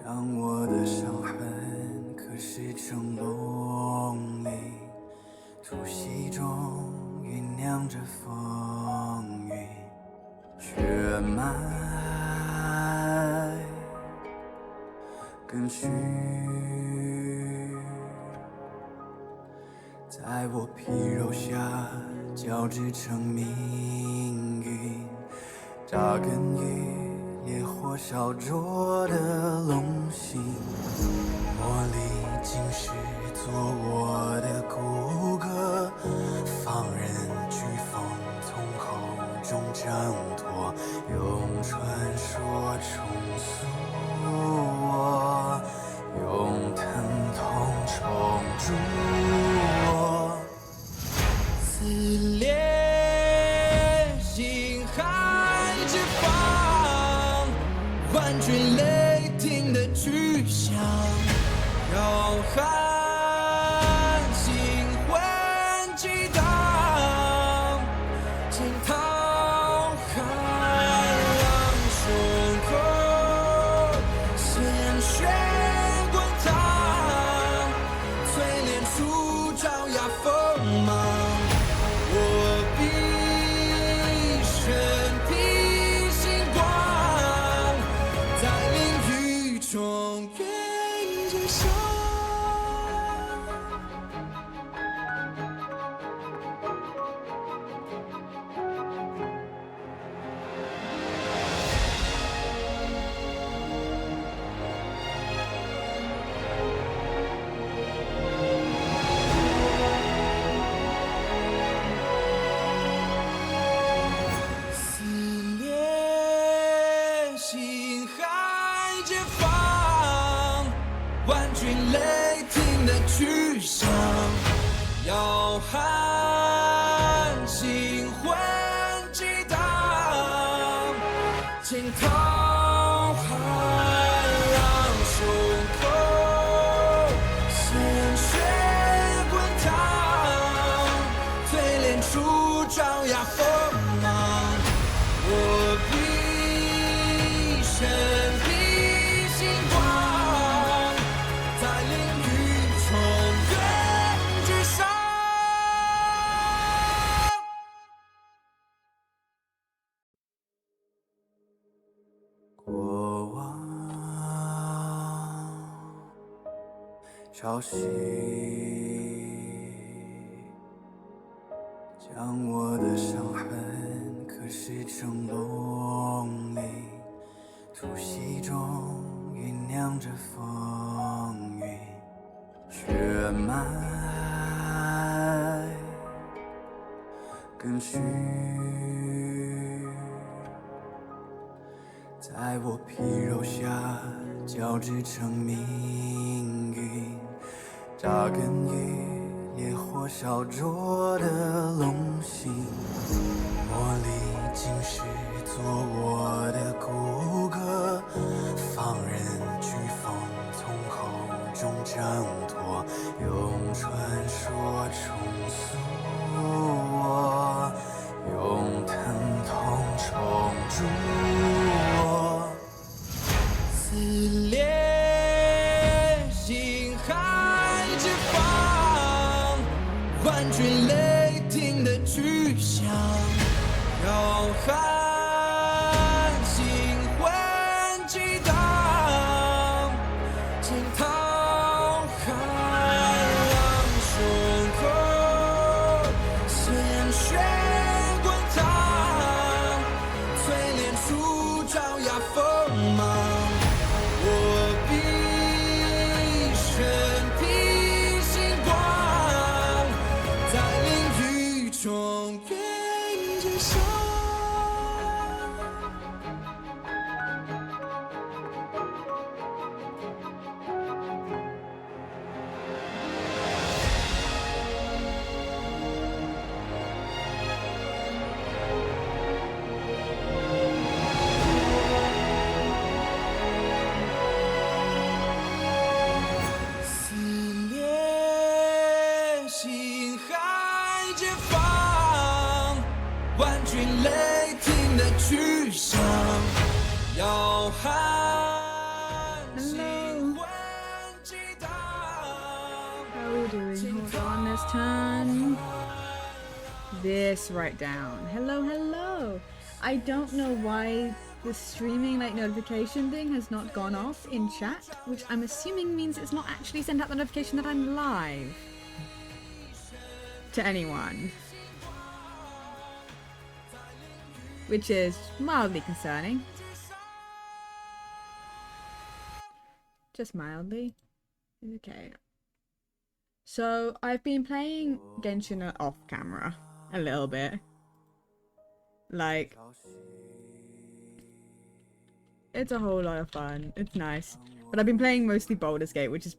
将我的伤痕刻蚀成龙鳞，突袭中酝酿着风雨，血脉更续，在我皮肉下交织成命运，扎根于烈火烧灼的龙心，磨砺今世做我的骨骼，放任飓风从口中挣脱，用传说重塑我，用疼痛重铸我，撕裂心海之方，万军雷霆的巨响，浩瀚星魂激荡，惊涛骇浪胸口，鲜血滚烫，淬炼出爪牙锋芒。我必身披星光，在囹圄中愿接受。撕裂心海之方，万军雷霆的巨响，浩瀚星魂激荡，惊涛骇浪胸口，鲜血滚烫，淬炼出爪牙锋芒。我必身披星光，在囹圄中愿至上。过往潮汐，将我的伤痕刻蚀成龙鳞，突袭中酝酿着风雨，血脉更续，在我皮肉下交织成命运，扎根于烈火烧灼的龙心，磨砺今世做我的骨骼，放任飓风从口中挣脱，用传说重塑我，用疼痛重铸我，撕裂心海之方，万军雷霆的巨响，浩瀚星魂激荡，惊涛骇浪胸口，鲜血滚烫，淬炼出爪牙锋芒。我必身披星光，在囹圄中愿接受。撕裂心海之方，万军雷霆的巨响，浩瀚 Hello. How are we doing? Hold on, let's turn this right down. Hello, hello. I don't know why the streaming like notification thing has not gone off in chat, which I'm assuming means it's not actually sent out the notification that I'm live to anyone, which is mildly concerning. Just mildly. Okay. So I've been playing Genshin off camera a little bit. Like, it's a whole lot of fun. It's nice. But I've been playing mostly Baldur's Gate, which is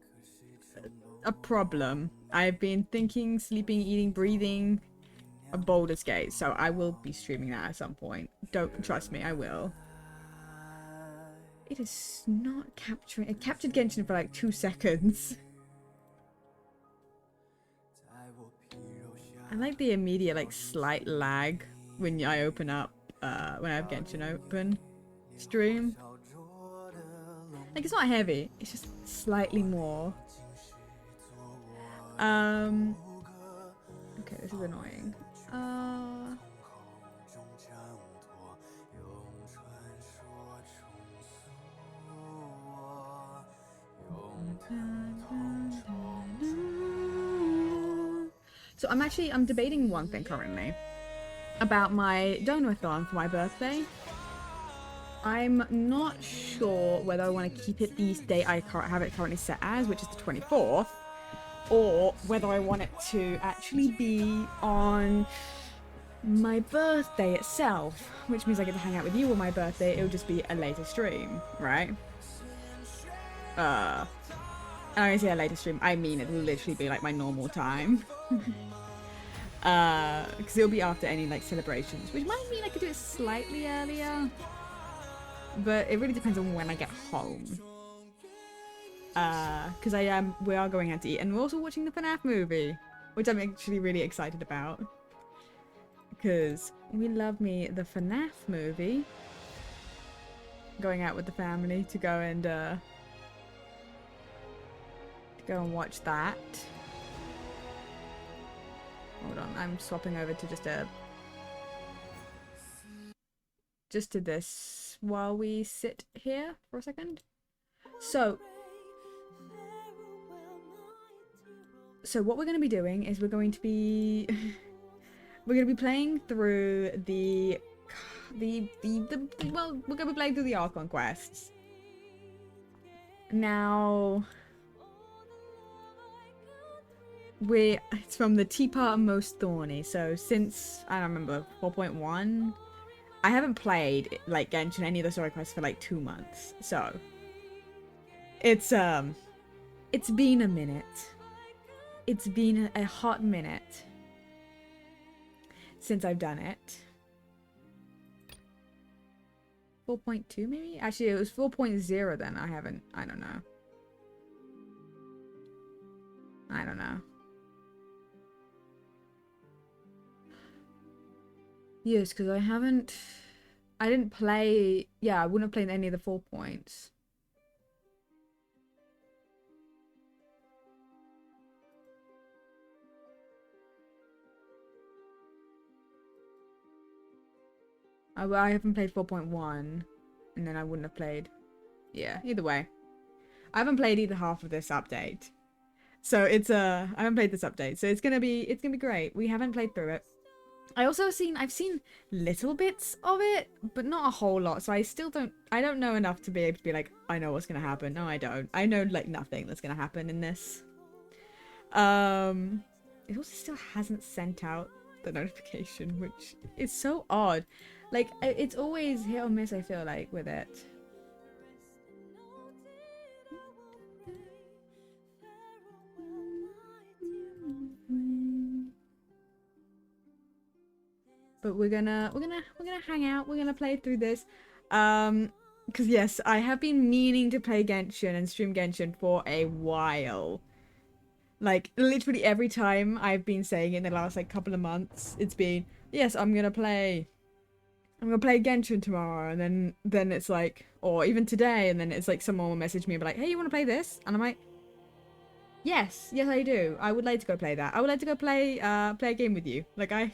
a problem. I've been thinking, sleeping, eating, breathing a Baldur's Gate, so I will be streaming that at some point. Don't trust me, I will. It is not capturing. It captured Genshin for like 2 seconds. I like the immediate like slight lag when I open up when I have Genshin open stream. Like, it's not heavy, it's just slightly more. Okay, this is annoying. So I'm debating one thing currently about my donathon for my birthday. I'm not sure whether I want to keep it the date I have it currently set as, which is the 24th, or whether I want it to actually be on my birthday itself, which means I get to hang out with you on my birthday. It'll just be a later stream, right? And when I say a later stream, I mean it'll literally be like my normal time. Because it'll be after any like celebrations, which might mean I could do it slightly earlier, but it really depends on when I get home. Because we are going out to eat, and we're also watching the FNAF movie, which I'm actually really excited about, because we love me the FNAF movie. Going out with the family to go and watch that. Hold on, I'm swapping over to just to this while we sit here for a second. So what we're going to be doing is we're going to be playing through the Archon quests. Now, it's from the Teapot Most Thorny, so since, I don't remember, 4.1, I haven't played, like, Genshin, any of the story quests for, like, 2 months, so it's been a minute. It's been a hot minute since I've done it. 4.2 maybe? Actually, it was 4.0 then. I don't know. Yes, because I didn't play, yeah, I wouldn't have played any of the 4 points. I haven't played 4.1, and then I wouldn't have played, yeah, either way. I haven't played either half of this update. So it's, I haven't played this update, so it's gonna be great. We haven't played through it. I've seen little bits of it, but not a whole lot, so I don't know enough to be able to be like, I know what's gonna happen. No, I don't. I know, like, nothing that's gonna happen in this. It also still hasn't sent out the notification, which is so odd. Like, it's always hit or miss, I feel like, with it. But we're gonna hang out. We're gonna play through this, because yes, I have been meaning to play Genshin and stream Genshin for a while. Like, literally every time I've been saying it in the last like couple of months, it's been, yes, I'm gonna play Genshin tomorrow, and then it's like, or even today, and then it's like someone will message me and be like, hey, you want to play this? And I'm like, yes, I do. I would like to go play that. I would like to go play play a game with you. Like I'm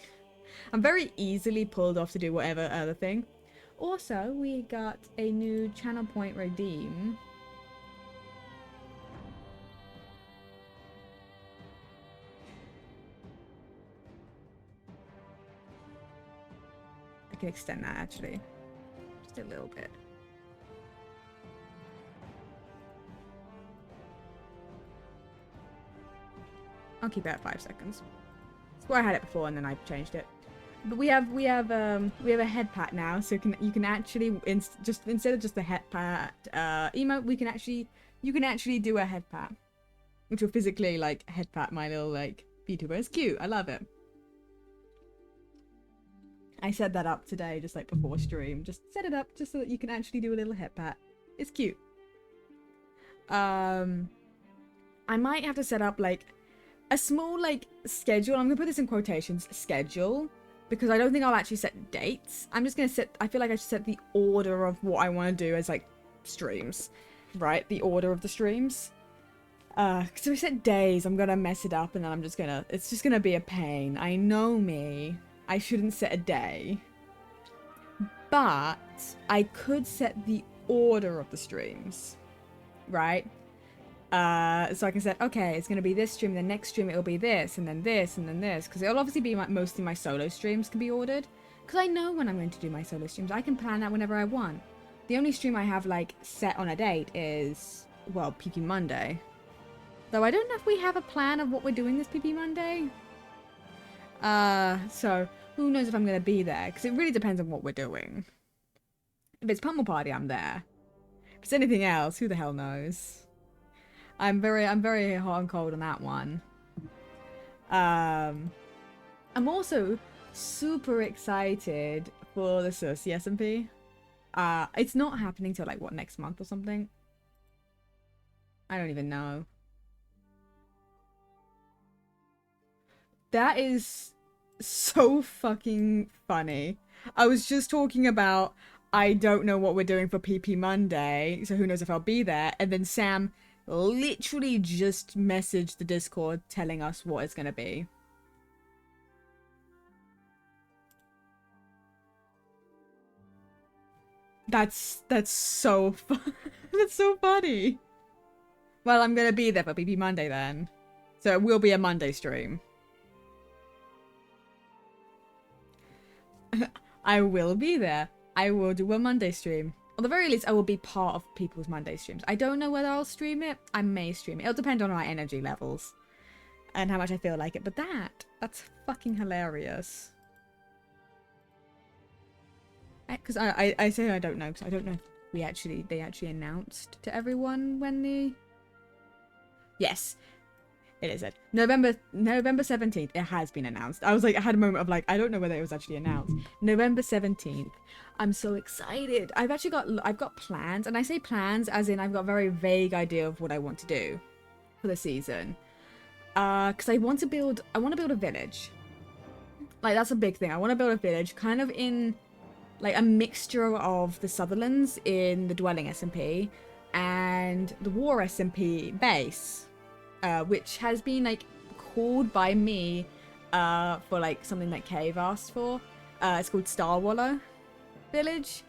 very easily pulled off to do whatever other thing. Also, we got a new channel point redeem. I can extend that actually. Just a little bit. I'll keep it at 5 seconds. That's where I had it before, and then I changed it. But we have a head pat now, so you can actually just instead of just the head pat emote, you can actually do a head pat, which will physically like head pat my little like VTuber. It's cute. I love it. I set that up today, just like before stream. Just set it up just so that you can actually do a little head pat. It's cute. I might have to set up like a small like schedule. I'm gonna put this in quotations, schedule, because I don't think I'll actually set dates. I'm just gonna set, I feel like I should set the order of what I want to do as like streams, right? The order of the streams. Because if I set days, I'm gonna mess it up, and then it's just gonna be a pain. I know me. I shouldn't set a day. But I could set the order of the streams, right? So I can say, okay, it's going to be this stream, the next stream it'll be this, and then this, and then this. Because it'll obviously be mostly my solo streams can be ordered. Because I know when I'm going to do my solo streams. I can plan that whenever I want. The only stream I have, like, set on a date is, well, PP Monday. Though I don't know if we have a plan of what we're doing this PP Monday. So who knows if I'm going to be there. Because it really depends on what we're doing. If it's Pummel Party, I'm there. If it's anything else, who the hell knows? I'm very hot and cold on that one. I'm also super excited for the Sussy SMP. It's not happening till like what, next month or something? I don't even know. That is so fucking funny. I was just talking about I don't know what we're doing for PP Monday, so who knows if I'll be there, and then Sam literally just messaged the Discord telling us what it's gonna be. That's so that's so funny. Well, I'm gonna be there for PP Monday then, so it will be a Monday stream. I will be there. I will do a Monday stream. At the very least, I will be part of people's Monday streams. I don't know whether I'll stream it. I may stream it. It'll depend on my energy levels and how much I feel like it. But that's fucking hilarious. Because I say I don't know, because I don't know if they actually announced to everyone when the... Yes, it is it. November 17th. It has been announced. I was like, I had a moment of like, I don't know whether it was actually announced. November 17th. I'm so excited. I've got plans, and I say plans as in I've got a very vague idea of what I want to do for the season. Because I want to build a village. Like, that's a big thing. I want to build a village kind of in like a mixture of the Sutherlands in the Dwelling SMP and the War SMP base. Which has been like called by me for like something that Cave asked for. It's called Star Wallow Village.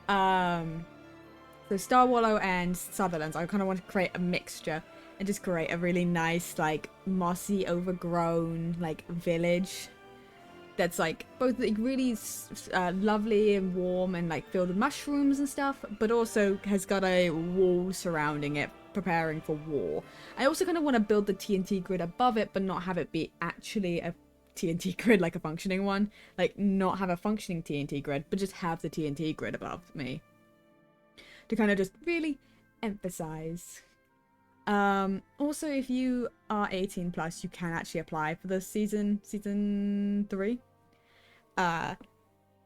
So Star Wallow and Sutherlands, I kind of want to create a mixture and just create a really nice like mossy overgrown like village that's like both like really lovely and warm and like filled with mushrooms and stuff, but also has got a wall surrounding it preparing for war. I also kind of want to build the TNT grid above it, but not have it be actually a TNT grid, like a functioning one. Like, not have a functioning TNT grid, but just have the TNT grid above me. To kind of just really emphasize. Also, if you are 18 plus, you can actually apply for the season 3.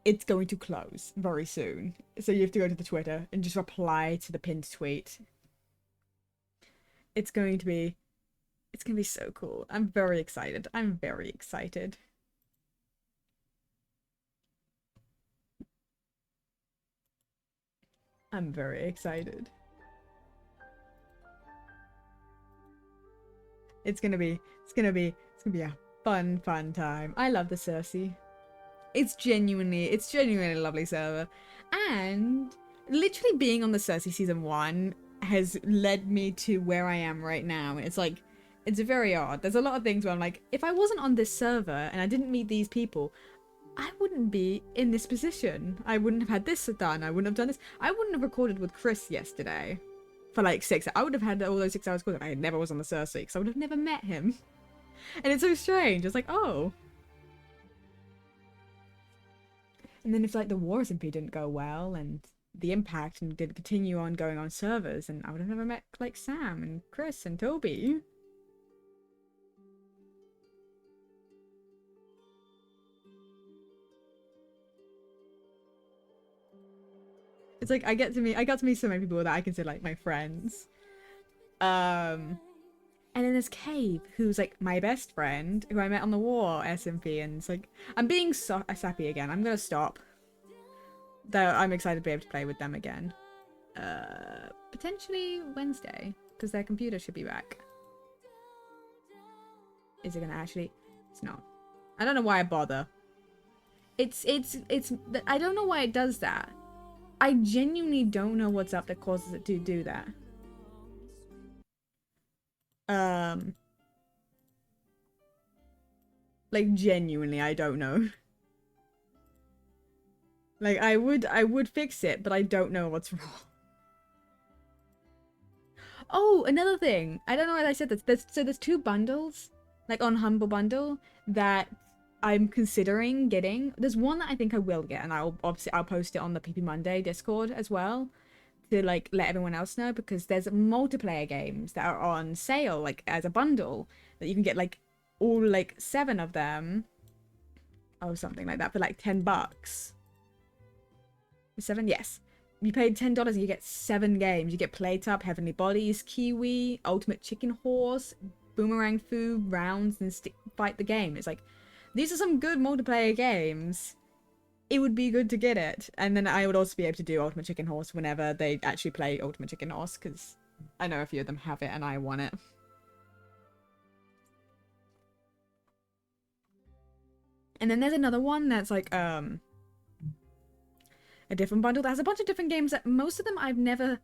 It's going to close very soon. So you have to go to the Twitter and just reply to the pinned tweet. It's going to be so cool. I'm very excited. I'm very excited. I'm very excited. It's gonna be a fun time. I love the Cersei. It's genuinely a lovely server. And literally being on the Cersei season 1 has led me to where I am right now. It's like, it's very odd. There's a lot of things where I'm like, if I wasn't on this server and I didn't meet these people, I wouldn't be in this position. I wouldn't have had this done. I wouldn't have done this. I wouldn't have recorded with Chris yesterday for like 6 hours. I would have had all those 6 hours if I never was on the Cersei, because I would have never met him. And it's so strange. It's like, oh. And then if like the War SMP didn't go well and the Impact and did continue on going on servers, and I would have never met like Sam and Chris and Toby. It's like I got to meet so many people that I consider like my friends. And then there's Cave, who's like my best friend, who I met on the War SMP, and it's like, I'm being sappy again. I'm gonna stop. Though I'm excited to be able to play with them again. Potentially Wednesday, because their computer should be back. Is it gonna actually? It's not. I don't know why I bother. It's I don't know why it does that. I genuinely don't know what's up that causes it to do that. Like genuinely, I don't know. Like I would fix it, but I don't know what's wrong. Oh, another thing. I don't know why I said this. There's 2 bundles, like on Humble Bundle, that I'm considering getting. There's one that I think I will get, and I'll post it on the PP Monday Discord as well, to like let everyone else know, because there's multiplayer games that are on sale like as a bundle that you can get like all like 7 of them, or something like that, for like $10. 7, yes. You paid $10 and you get 7 games. You get Playtop, Heavenly Bodies, Kiwi, Ultimate Chicken Horse, Boomerang Fu, Rounds, and Fight the Game. It's like, these are some good multiplayer games. It would be good to get it. And then I would also be able to do Ultimate Chicken Horse whenever they actually play Ultimate Chicken Horse, because I know a few of them have it and I want it. And then there's another one that's like, a different bundle that has a bunch of different games that most of them I've never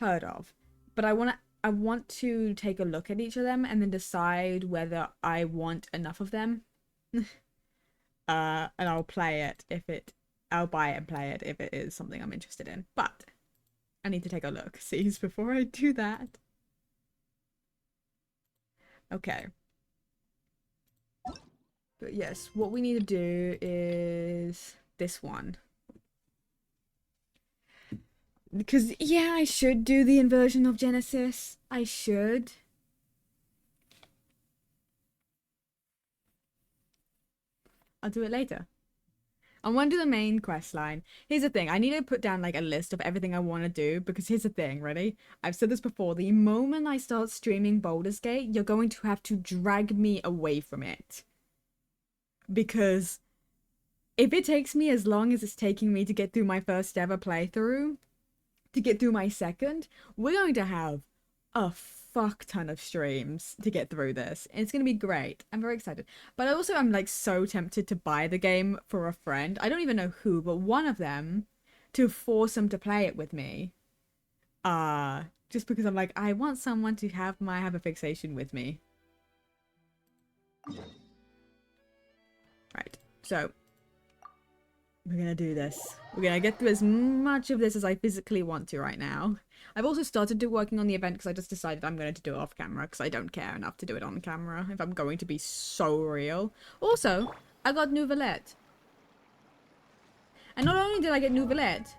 heard of. But I want to take a look at each of them and then decide whether I want enough of them. And I'll play it I'll buy it and play it if it is something I'm interested in. But I need to take a look, see, before I do that. Okay. But yes, what we need to do is this one. Because, yeah, I should do the inversion of Genesis. I should. I'll do it later. I want to do the main quest line. Here's the thing. I need to put down like a list of everything I want to do, because here's the thing. Ready? I've said this before. The moment I start streaming Baldur's Gate, you're going to have to drag me away from it. Because if it takes me as long as it's taking me to get through my first ever playthrough, to get through my second, we're going to have a fuck ton of streams to get through this. And it's going to be great. I'm very excited. But also I'm like so tempted to buy the game for a friend. I don't even know who, but one of them, to force them to play it with me. Just because I'm like, I want someone to have a fixation with me. Right. So we're gonna do this. We're gonna get through as much of this as I physically want to right now. I've also started working on the event because I just decided I'm going to do it off camera because I don't care enough to do it on camera if I'm going to be so real. Also, I got Nouvellette. And not only did I get Nouvellette,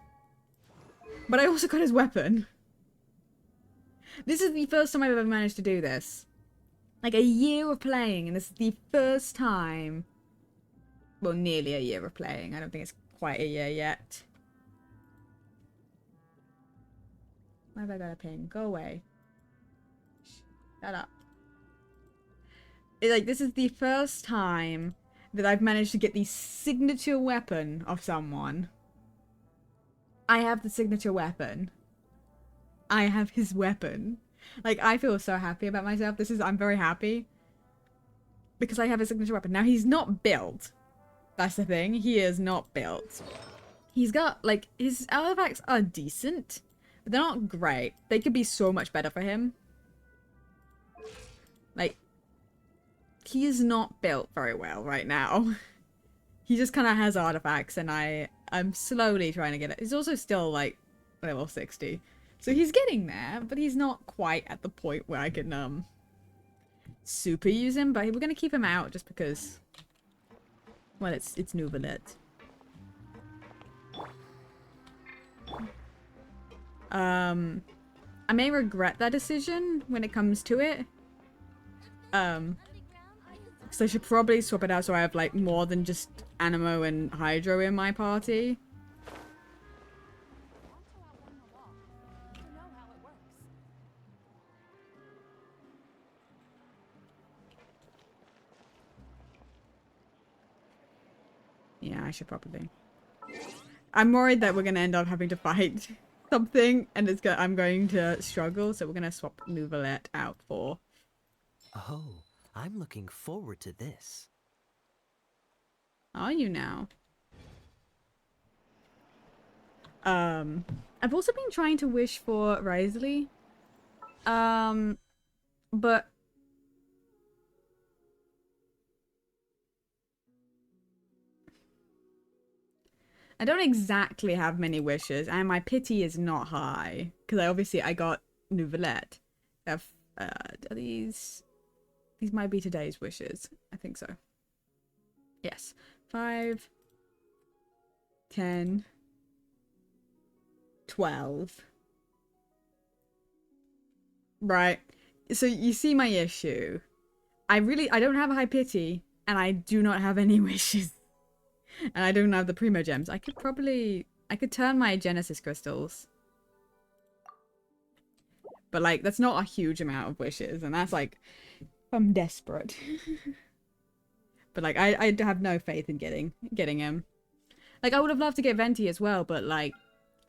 but I also got his weapon. This is the first time I've ever managed to do this. Like a year of playing, and this is the first time. Well, nearly a year of playing. I don't think it's quite a year yet. Why have I got a ping? Go away. Shut up. Like, this is the first time that I've managed to get the signature weapon of someone. I have the signature weapon. I have his weapon. Like, I feel so happy about myself. I'm very happy. Because I have a signature weapon. Now, he's not built. That's the thing. He is not built. He's got, like, his artifacts are decent. But they're not great. They could be so much better for him. Like, he is not built very well right now. He just kind of has artifacts, and I'm slowly trying to get it. He's also still, like, level 60. So he's getting there, but he's not quite at the point where I can, super use him. But we're going to keep him out just because, well, it's Nouvelet. I may regret that decision when it comes to it. Because I should probably swap it out so I have, like, more than just Animo and Hydro in my party. Yeah, I should probably. I'm worried that we're going to end up having to fight something, and I'm going to struggle, so we're going to swap Nouvelet out for... Oh, I'm looking forward to this. Are you now? I've also been trying to wish for Risley. But... I don't exactly have many wishes, and my pity is not high. Because I got Nouvelet. Are these... These might be today's wishes. I think so. Yes. 5, 10, 12. Right. So you see my issue. I don't have a high pity, and I do not have any wishes. And I don't have the Primo Gems. I could turn my Genesis crystals. But, like, that's not a huge amount of wishes, and that's, like, I'm desperate. But, like, I have no faith in getting him. Like, I would have loved to get Venti as well, but, like,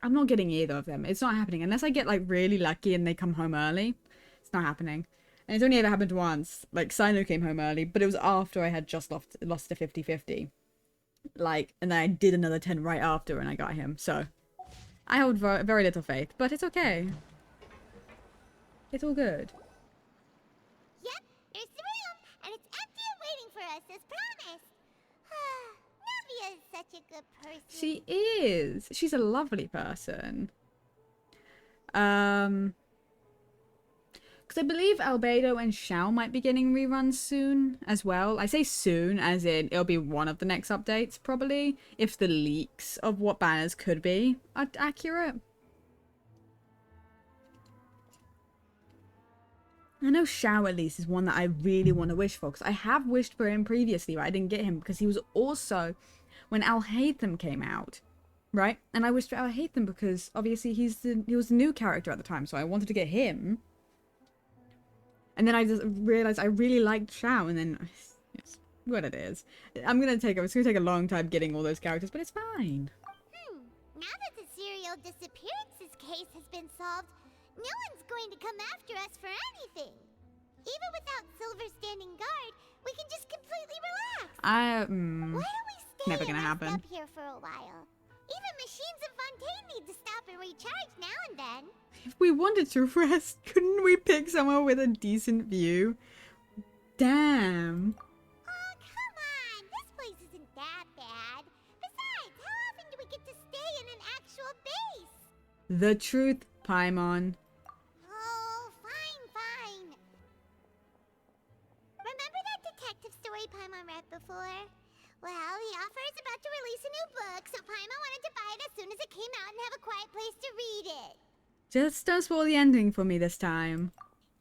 I'm not getting either of them. It's not happening. Unless I get, like, really lucky and they come home early. It's not happening. And it's only ever happened once. Like, Sino came home early, but it was after I had just lost to 50-50. Like, and then I did another 10 right after and I got him. So, I hold very little faith, but it's okay. It's all good. Yep, there's the room, and it's empty and waiting for us as promised. Navia is such a good person. She is. She's a lovely person. Because I believe Albedo and Xiao might be getting reruns soon as well. I say soon, as in it'll be one of the next updates, probably, if the leaks of what banners could be are accurate. I know Xiao at least is one that I really want to wish for, because I have wished for him previously, but I didn't get him because he was also when Al-Haytham came out, right? And I wished for Al-Haytham because obviously he was the new character at the time, so I wanted to get him. And then I just realized I really liked Xiao, and then it's what it is. It's gonna take a long time getting all those characters, but it's fine. Now that the serial disappearances case has been solved, no one's going to come after us for anything. Even without Silver standing guard, we can just completely relax. Why don't we stay never gonna happen. Up here for a while? Even machines in Fontaine need to stop and recharge now and then. If we wanted to rest, couldn't we pick somewhere with a decent view? Damn. Oh, come on. This place isn't that bad. Besides, how often do we get to stay in an actual base? The truth, Paimon. Oh, fine. Remember that detective story Paimon read before? Well, the author is about to release a new book, so Paimon wanted to buy it as soon as it came out and have a quiet place to read it. Just don't spoil the ending for me this time.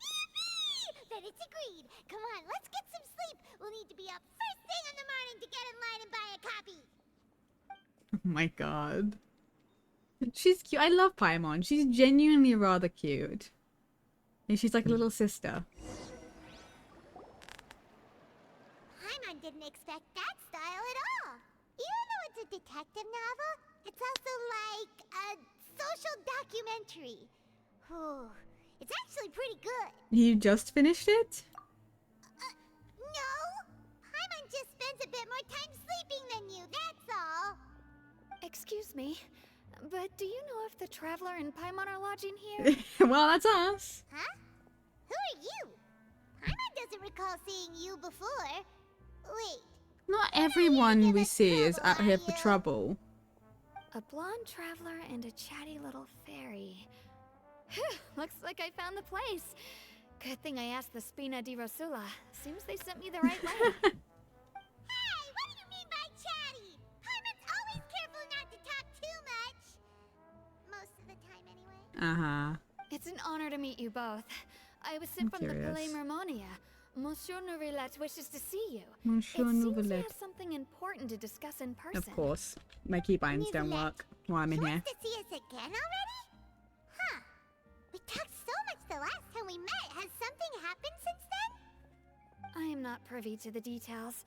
Yippee! Then it's agreed. Come on, let's get some sleep. We'll need to be up first thing in the morning to get in line and buy a copy. Oh my god. She's cute. I love Paimon. She's genuinely rather cute. And she's like a little sister. Paimon didn't expect that style at all. Even though it a detective novel, it's also like a social documentary. Oh, it's actually pretty good. You just finished it? No! Paimon just spends a bit more time sleeping than you, that's all. Excuse me, but do you know if the Traveler and Paimon are lodging here? Well, that's us. Huh? Who are you? Paimon doesn't recall seeing you before. Wait, Not everyone we see is out here for you? trouble. A blonde traveler and a chatty little fairy. Phew, looks like I found the place. Good thing I asked the Spina di Rosula. Seems they sent me the right way. Hey, what do you mean by chatty? Paimon's always careful not to talk too much. Most of the time, anyway. Uh-huh. It's an honor to meet you both. I was sent I'm from the Palais curious. Mermonia. Monsieur Nourilette wishes to see you. Monsieur It seems we Nourilette. have something important to discuss in person. Of course. My keybinds don't work while I'm in She here. wants to see us again already? Huh. We talked so much the last time we met. Has something happened since then? I am not privy to the details.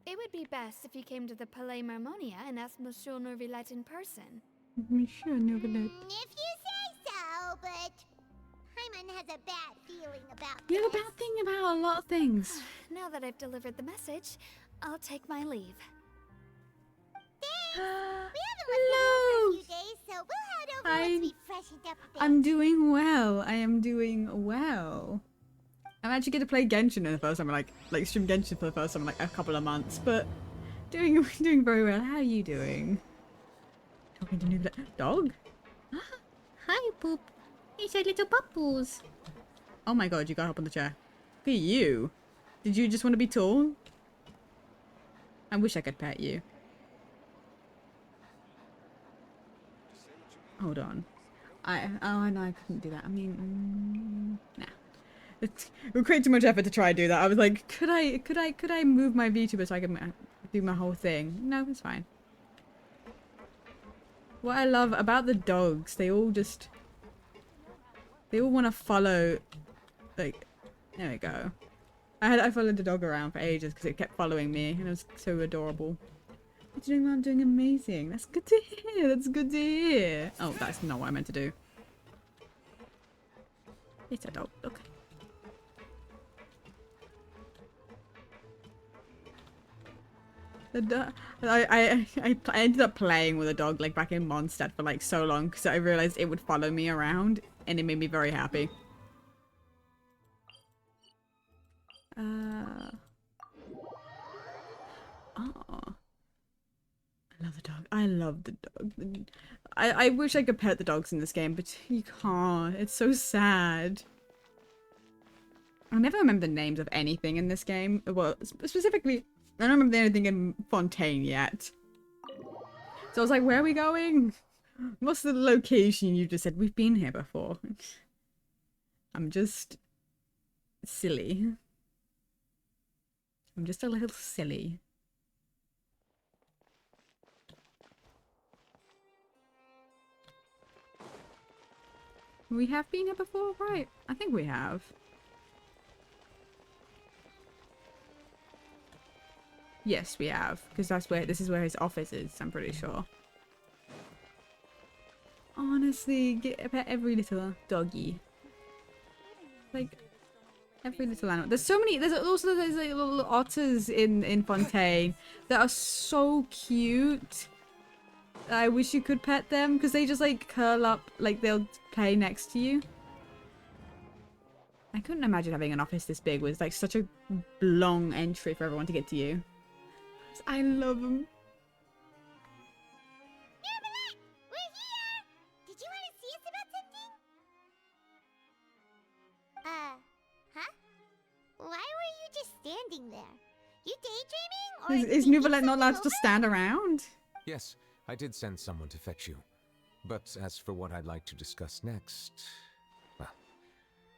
It would be best if you came to the Palais Mermonia and asked Monsieur Nourilette in person. Monsieur Nourilette. If you say so, but Paimon has a bad feeling about You have a this. bad thing about a lot of things. Now that I've delivered the message, I'll take my leave. We haven't left the room for a Hello. few days, so we'll head over I'm- once we freshened up a bit. I'm doing well. I am doing well. I'm actually going to play Genshin for the first time, like stream Genshin for the first time in like a couple of months, but doing very well. How are you doing? Talking to new dog? Hi, Poop. It's a little puppies. Oh my god, you got up on the chair. Look at you. Did you just want to be tall? I wish I could pet you. Hold on. Oh no, I couldn't do that. I mean, nah. It would create too much effort to try to do that. I was like, could I move my VTuber so I could do my whole thing? No, it's fine. What I love about the dogs, they all want to follow, like, there we go. I followed the dog around for ages because it kept following me and it was so adorable. What are you doing, Mom? I'm doing amazing. That's good to hear. That's good to hear. Oh, that's not what I meant to do. It's a dog. Look. The dog. I ended up playing with a dog like back in Mondstadt for like so long because I realized it would follow me around and it made me very happy. Oh. I love the dog. I love the dog. I wish I could pet the dogs in this game, but you can't. It's so sad. I never remember the names of anything in this game. Well, specifically, I don't remember anything in Fontaine yet. So I was like, where are we going? What's the location? You just said, we've been here before. I'm just silly. I'm just a little silly. We have been here before, right? I think we have. Yes, we have, because this is where his office is, I'm pretty sure. Honestly, pet every little doggy. Like, every little animal. There's so many, there's like little otters in Fontaine that are so cute. I wish you could pet them because they just like curl up, like they'll play next to you. I couldn't imagine having an office this big with like such a long entry for everyone to get to you. I love them. Nermalette, we're here! Did you want to see us about something? Huh? Why were you just standing there? You daydreaming? Or Is thinking Nouvelette not allowed to something just stand around? Yes, I did send someone to fetch you. But as for what I'd like to discuss next, well,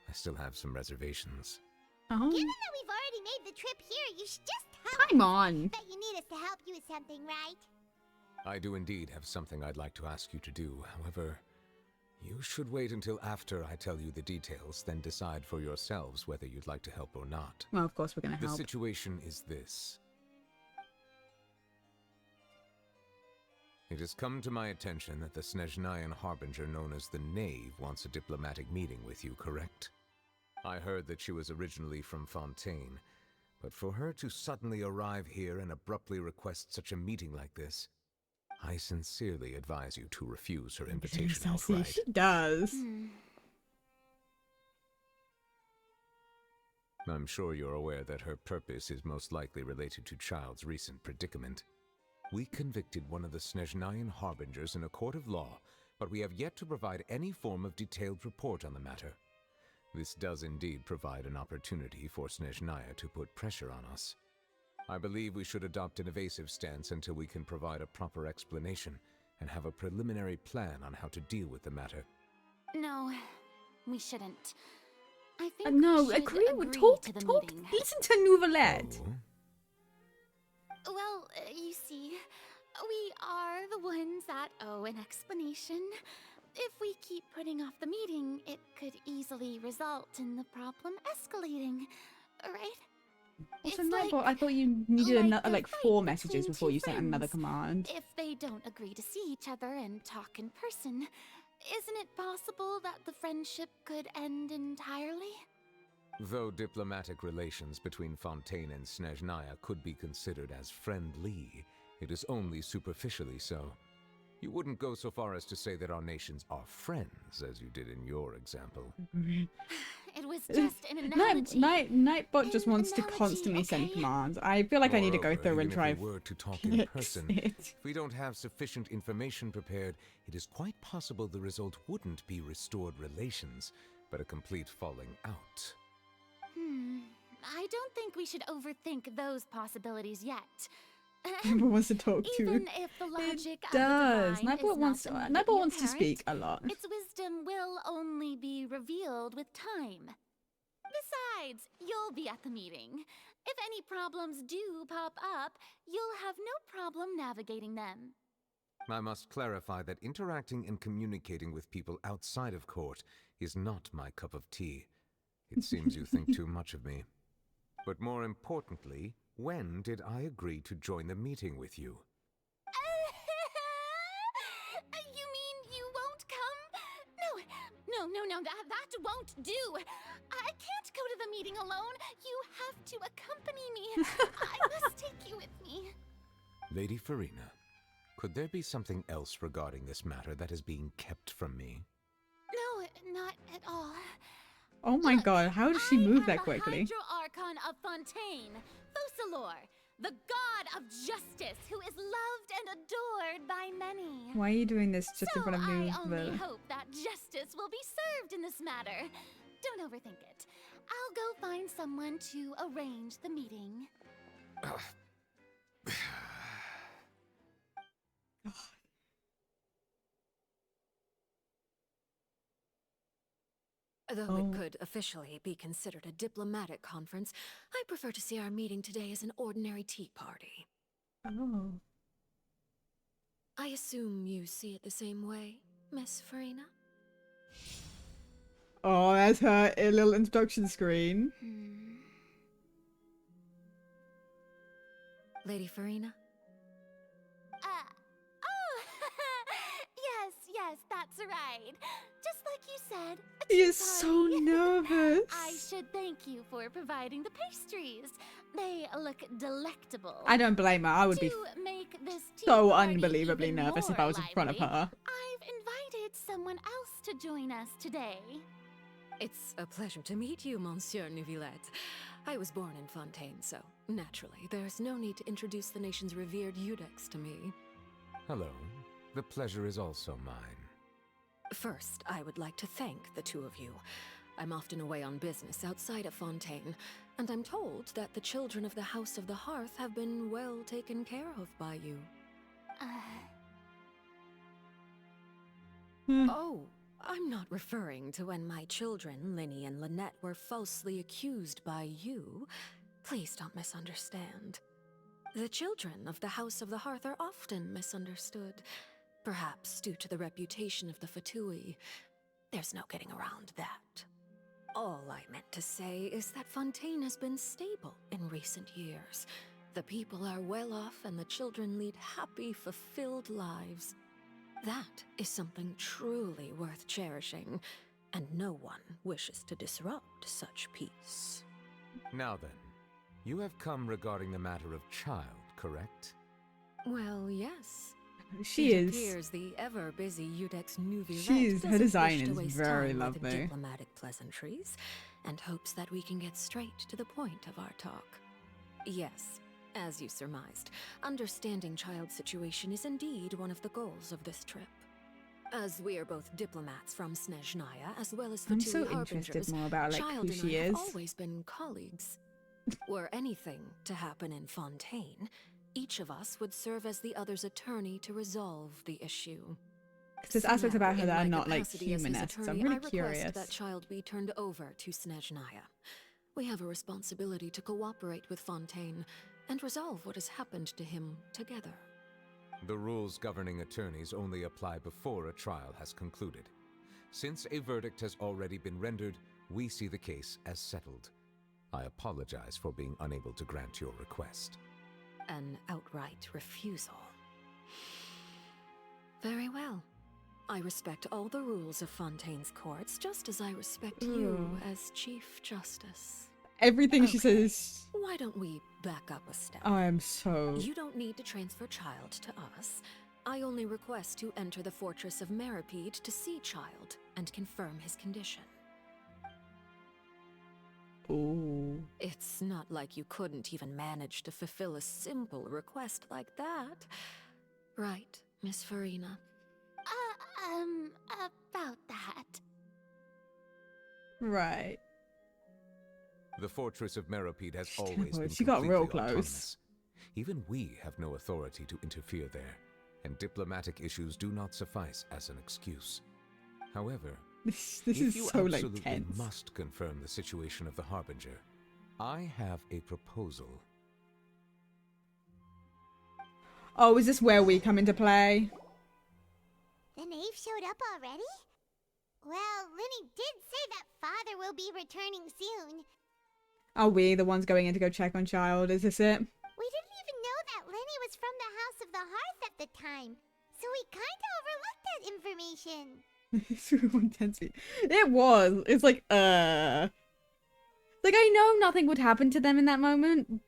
I still have some reservations. Oh, Given that we've already made the trip here, you should just tell come us. on. Bet you need us to help you with something, right? I do indeed have something I'd like to ask you to do. However, you should wait until after I tell you the details, then decide for yourselves whether you'd like to help or not. Well, of course we're gonna The help. situation is this. It has come to my attention that the Snezhnayan Harbinger known as the Knave wants a diplomatic meeting with you, correct? I heard that she was originally from Fontaine, but for her to suddenly arrive here and abruptly request such a meeting like this, I sincerely advise you to refuse her invitation outright. She does. I'm sure you're aware that her purpose is most likely related to Child's recent predicament. We convicted one of the Snezhnayan Harbingers in a court of law, but we have yet to provide any form of detailed report on the matter. This does indeed provide an opportunity for Snezhnaya to put pressure on us. I believe we should adopt an evasive stance until we can provide a proper explanation and have a preliminary plan on how to deal with the matter. No, we shouldn't. I think No, we should agree. talk to the meeting. Listen to Nouvellette. Oh? Well, you see, we are the ones that owe an explanation. If we keep putting off the meeting, it could easily result in the problem escalating, right? Also, It's Nightbot, like- I thought you needed like a like fight 4 messages between before two you sent another friends. command. If they don't agree to see each other and talk in person, isn't it possible that the friendship could end entirely? Though diplomatic relations between Fontaine and Snezhnaya could be considered as friendly, it is only superficially so. You wouldn't go so far as to say that our nations are friends, as you did in your example. It was just an analogy. Nightbot just An wants to analogy, constantly send okay? commands. I feel like I need to go Moreover, through and even try if we were to talk in fix person, it. if we don't have sufficient information prepared, it is quite possible the result wouldn't be restored relations, but a complete falling out. I don't think we should overthink those possibilities yet. Nightbot wants to talk to. Even if the logic It does. of the divine Nightbot is wants not Nightbot immediately wants to apparent, speak a lot. its wisdom will only be revealed with time. Besides, you'll be at the meeting. If any problems do pop up, you'll have no problem navigating them. I must clarify that interacting and communicating with people outside of court is not my cup of tea. It seems you think too much of me. But more importantly, when did I agree to join the meeting with you? You mean you won't come? No, that won't do. I can't go to the meeting alone. You have to accompany me. I must take you with me. Lady Farina, could there be something else regarding this matter that is being kept from me? No, not at all. Oh my Look, god, how does she move that I quickly? am the Hydro-Archon of Fontaine, Focalor, the god of justice who is loved and adored by many. Why are you doing this just in So front of I only Nouvelle? hope that justice will be served in this matter. Don't overthink it. I'll go find someone to arrange the meeting. Though Oh. it could officially be considered a diplomatic conference, I prefer to see our meeting today as an ordinary tea party. Oh. I assume you see it the same way, Miss Farina? Oh, that's her little introduction screen. Lady Farina? Oh, yes, that's right. Just like you said, a He tea is so party. nervous. I should thank you for providing the pastries. They look delectable. I don't blame her. I would be To make this tea so party unbelievably even nervous if more I was in front of lively, her. I've invited someone else to join us today. It's a pleasure to meet you, Monsieur Neuvillette. I was born in Fontaine, so naturally, there's no need to introduce the nation's revered Eudex to me. Hello. The pleasure is also mine. First, I would like to thank the two of you. I'm often away on business outside of Fontaine, and I'm told that the children of the House of the Hearth have been well taken care of by you. Oh, I'm not referring to when my children, Linny and Lynette, were falsely accused by you. Please don't misunderstand. The children of the House of the Hearth are often misunderstood, perhaps due to the reputation of the Fatui. There's no getting around that. All I meant to say is that Fontaine has been stable in recent years. The people are well off and the children lead happy, fulfilled lives. That is something truly worth cherishing, and no one wishes to disrupt such peace. Now then, you have come regarding the matter of child, correct? Well, yes. She It is. appears the ever-busy Udex Nuvilette She's- her doesn't design wish to is waste very time with lovely. diplomatic pleasantries, and hopes that we can get straight to the point of our talk. Yes, as you surmised, understanding child's situation is indeed one of the goals of this trip. As we are both diplomats from Snezhnaya, as well as the I'm two so harbingers, interested more about like Child who and she I is. have always been colleagues. Were anything to happen in Fontaine, each of us would serve as the other's attorney to resolve the issue. Because there's So aspects about now, her in that are my not like capacity as his humanist. So I'm attorney, really I request curious. that child be turned over to Snezhnaya. We have a responsibility to cooperate with Fontaine and resolve what has happened to him together. The rules governing attorneys only apply before a trial has concluded. Since a verdict has already been rendered, we see the case as settled. I apologize for being unable to grant your request. An outright refusal. Very well. I respect all the rules of Fontaine's courts, just as I respect you as Chief Justice. Everything she Okay. says. Why don't we back up a step? I am so. You don't need to transfer Child to us. I only request to enter the fortress of Meripede to see Child and confirm his condition. Ooh. It's not like you couldn't even manage to fulfill a simple request like that. Right, Miss Farina? About that. Right. The fortress of Meripede has She's always close. been She got completely real close. autonomous. Even we have no authority to interfere there, and diplomatic issues do not suffice as an excuse. However, This if is you so like absolutely tense. must confirm the situation of the Harbinger, I have a proposal. Oh, is this where we come into play? The knave showed up already? Well, Linny did say that father will be returning soon. Are we the ones going in to go check on Child? Is this it? We didn't even know that Lenny was from the House of the Hearth at the time, so we kinda overlooked that information. It's really intense. It was. It's like, like, I know nothing would happen to them in that moment,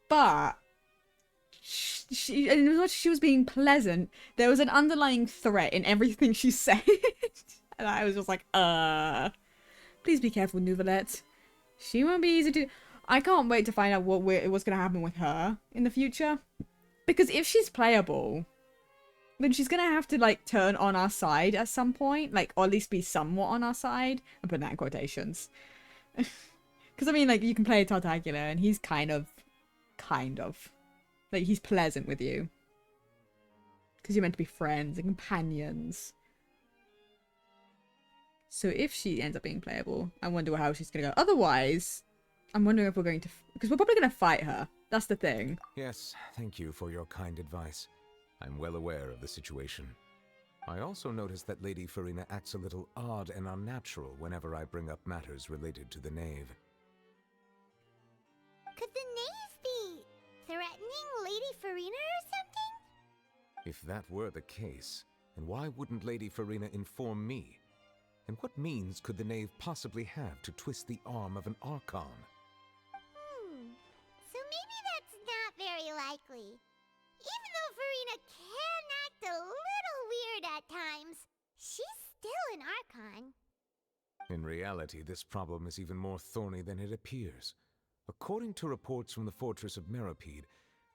but she and as much as she was being pleasant, there was an underlying threat in everything she said. And I was just like, please be careful, Nouvelette. She won't be easy to... I can't wait to find out what's going to happen with her in the future. Because if she's playable, then she's going to have to, like, turn on our side at some point. Like, or at least be somewhat on our side. I'm putting that in quotations. Because, I mean, like, you can play Tartagula, and he's kind of. Like, he's pleasant with you. Because you're meant to be friends and companions. So if she ends up being playable, I wonder how she's going to go. Otherwise, I'm wondering if we're going to... Because we're probably going to fight her. That's the thing. Yes, thank you for your kind advice. I'm well aware of the situation. I also noticed that Lady Farina acts a little odd and unnatural whenever I bring up matters related to the knave. Could the knave be threatening Lady Farina or something? If that were the case, then why wouldn't Lady Farina inform me? And what means could the knave possibly have to twist the arm of an Archon? So maybe that's not very likely. Even though Farina can act a little weird at times, she's still an Archon. In reality, this problem is even more thorny than it appears. According to reports from the fortress of Meripede,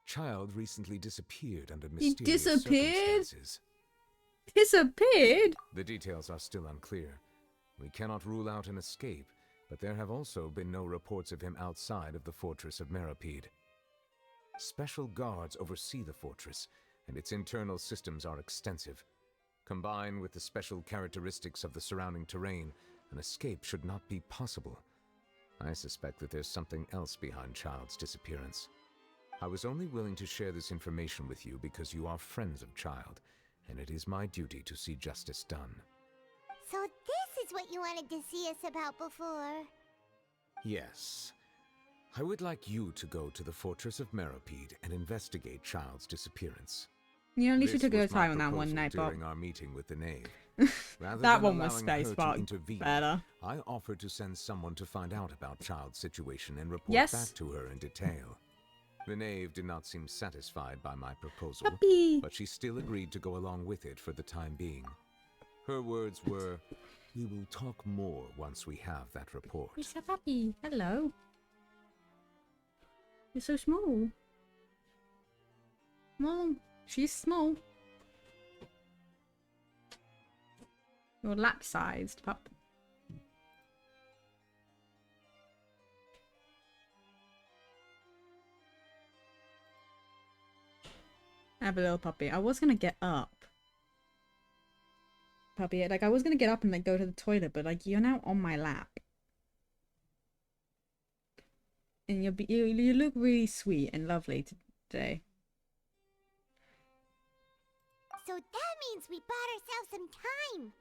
Child recently disappeared under mysterious disappeared? circumstances. Disappeared? The details are still unclear. We cannot rule out an escape, but there have also been no reports of him outside of the fortress of Meripede. Special guards oversee the fortress, and its internal systems are extensive. Combined with the special characteristics of the surrounding terrain, an escape should not be possible. I suspect that there's something else behind Child's disappearance. I was only willing to share this information with you because you are friends of Child, and it is my duty to see justice done. So this is what you wanted to see us about before. Yes. I would like you to go to the Fortress of Meripede and investigate Child's disappearance. You at least you This took your was my time on that one, proposal Nightbot. during our meeting with the knave. Rather That than one was allowing space her to bug intervene, better. I offered to send someone to find out about Child's situation and report Yes. back to her in detail. The knave did not seem satisfied by my proposal, Puppy. but she still agreed to go along with it for the time being. Her words were, "We will talk more once we have that report." It's a puppy. Hello. You're so small. Well, she's small. You're lap-sized, pup. I have a little puppy. I was gonna get up. Puppy, like I was gonna get up and like go to the toilet, but like you're now on my lap. And you look really sweet and lovely today. So that means we bought ourselves some time.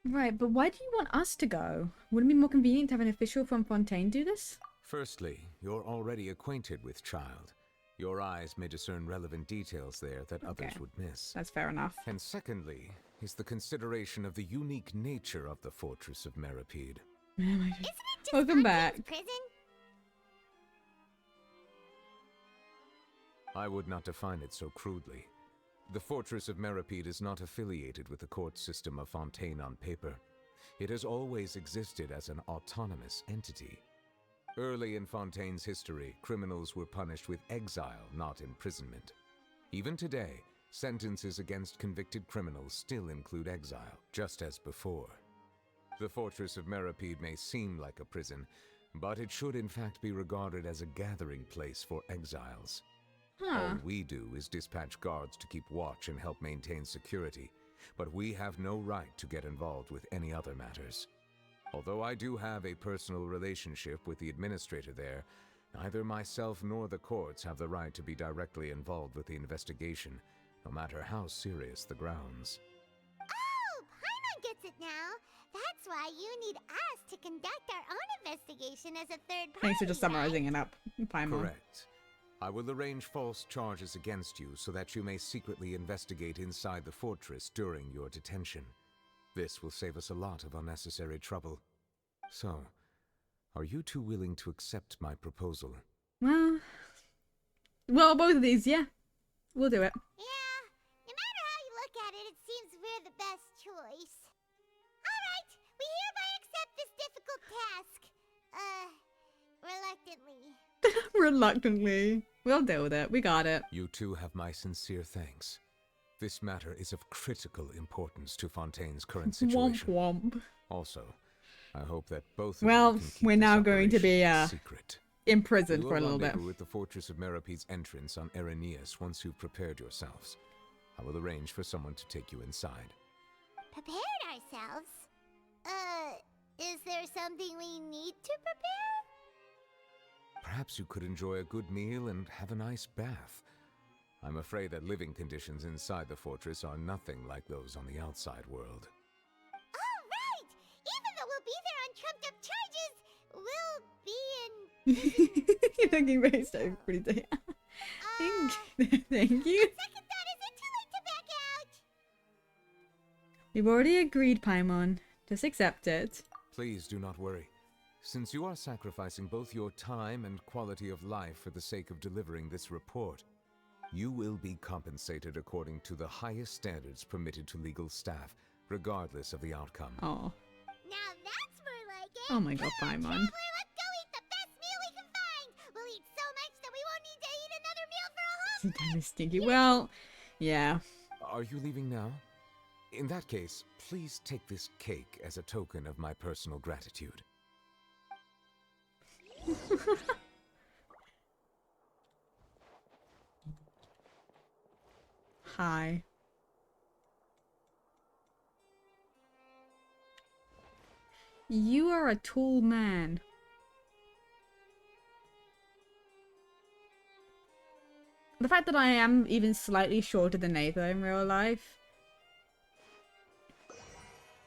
Right, but why do you want us to go? Wouldn't it be more convenient to have an official from Fontaine do this? Firstly, you're already acquainted with Child. Your eyes may discern relevant details there that others would miss. That's fair enough. And secondly, is the consideration of the unique nature of the Fortress of Meripede. Isn't it just Welcome Fontaine's back. prison? I would not define it so crudely. The Fortress of Meripede is not affiliated with the court system of Fontaine on paper. It has always existed as an autonomous entity. Early in Fontaine's history, criminals were punished with exile, not imprisonment. Even today, sentences against convicted criminals still include exile, just as before. The Fortress of Meripede may seem like a prison, but it should in fact be regarded as a gathering place for exiles. All we do is dispatch guards to keep watch and help maintain security, but we have no right to get involved with any other matters. Although I do have a personal relationship with the administrator there, neither myself nor the courts have the right to be directly involved with the investigation, no matter how serious the grounds. Oh, Paimon gets it now. That's why you need us to conduct our own investigation as a third party. Thanks for just summarizing it up, Paimon. Correct. I will arrange false charges against you so that you may secretly investigate inside the fortress during your detention. This will save us a lot of unnecessary trouble. So, are you two willing to accept my proposal? Well, both of these, yeah. We'll do it. Yeah, no matter how you look at it, it seems we're the best choice. Alright, we hereby accept this difficult task. Reluctantly. Reluctantly. We'll deal with it. We got it. You two have my sincere thanks. This matter is of critical importance to Fontaine's current Womp situation. womp. Also, I hope that both of Well, you can keep we're this now going to be, operation secret. Imprisoned We for a will little bit. rendezvous with the Fortress of Meripede's entrance on Erenius once you've prepared yourselves. I will arrange for someone to take you inside. Prepared ourselves? Is there something we need to prepare? Perhaps you could enjoy a good meal and have a nice bath. I'm afraid that living conditions inside the fortress are nothing like those on the outside world. Oh, right! Even though we'll be there on trumped-up charges, we'll be in... You're looking very so pretty. Thank you. Second thought, is it too late to back out? We've already agreed, Paimon. Just accept it. Please do not worry. Since you are sacrificing both your time and quality of life for the sake of delivering this report, you will be compensated according to the highest standards permitted to legal staff, regardless of the outcome. Oh. Now that's more like it. Oh my god, Come on, Paimon. traveler, let's go eat the best meal we can find. We'll eat so much that we won't need to eat another meal for a whole Sometimes it's stinky. Well, yeah. Are you leaving now? In that case, please take this cake as a token of my personal gratitude. Hi. You are a tall man. The fact that I am even slightly shorter than Nathan in real life,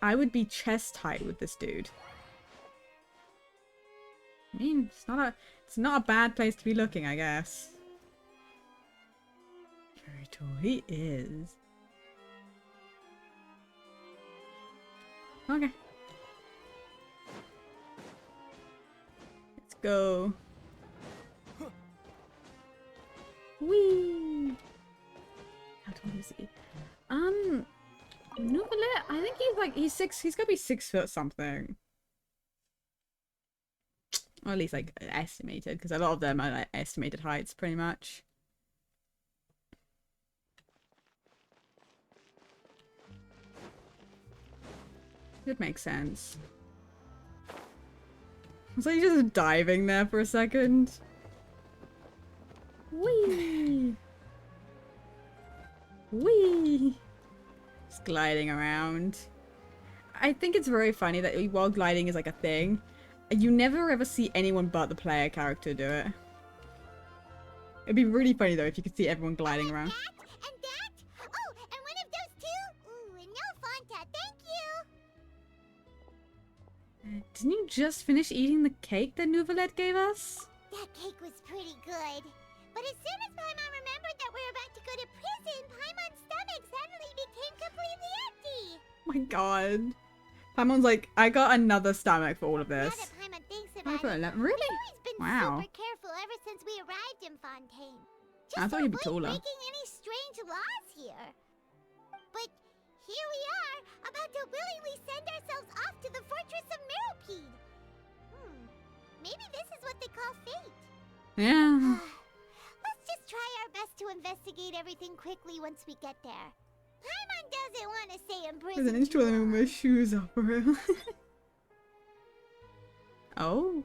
I would be chest height with this dude. I mean, it's not a bad place to be looking, I guess. Very tall. He is. Okay. Let's go. Whee! How tall is he? Novelet, I think he's gonna be 6 foot something. Or at least like estimated, because a lot of them are like estimated heights pretty much. It makes sense. Was I just diving there for a second? Whee! Whee! Just gliding around. I think it's very funny that while gliding is like a thing, you never ever see anyone but the player character do it. It'd be really funny though if you could see everyone gliding around. And that? Oh, and one of those two? Ooh, and no Fanta, thank you! Didn't you just finish eating the cake that Novelet gave us? That cake was pretty good. But as soon as Paimon remembered that we're about to go to prison, Paimon's stomach suddenly became completely empty. Oh my god. Paimon's like, I got another stomach for all of Now this. that Paimon thinks Oh, about it, really? we've always been Wow. super careful ever since we arrived in Fontaine. I Just thought to you'd be avoid taller. breaking any strange laws here. But here we are, about to willingly send ourselves off to the Fortress of Meropide. Maybe this is what they call fate. Yeah. Let's just try our best to investigate everything quickly once we get there. Paimon doesn't want to stay in prison. There's an intro with my shoes off for him. Oh.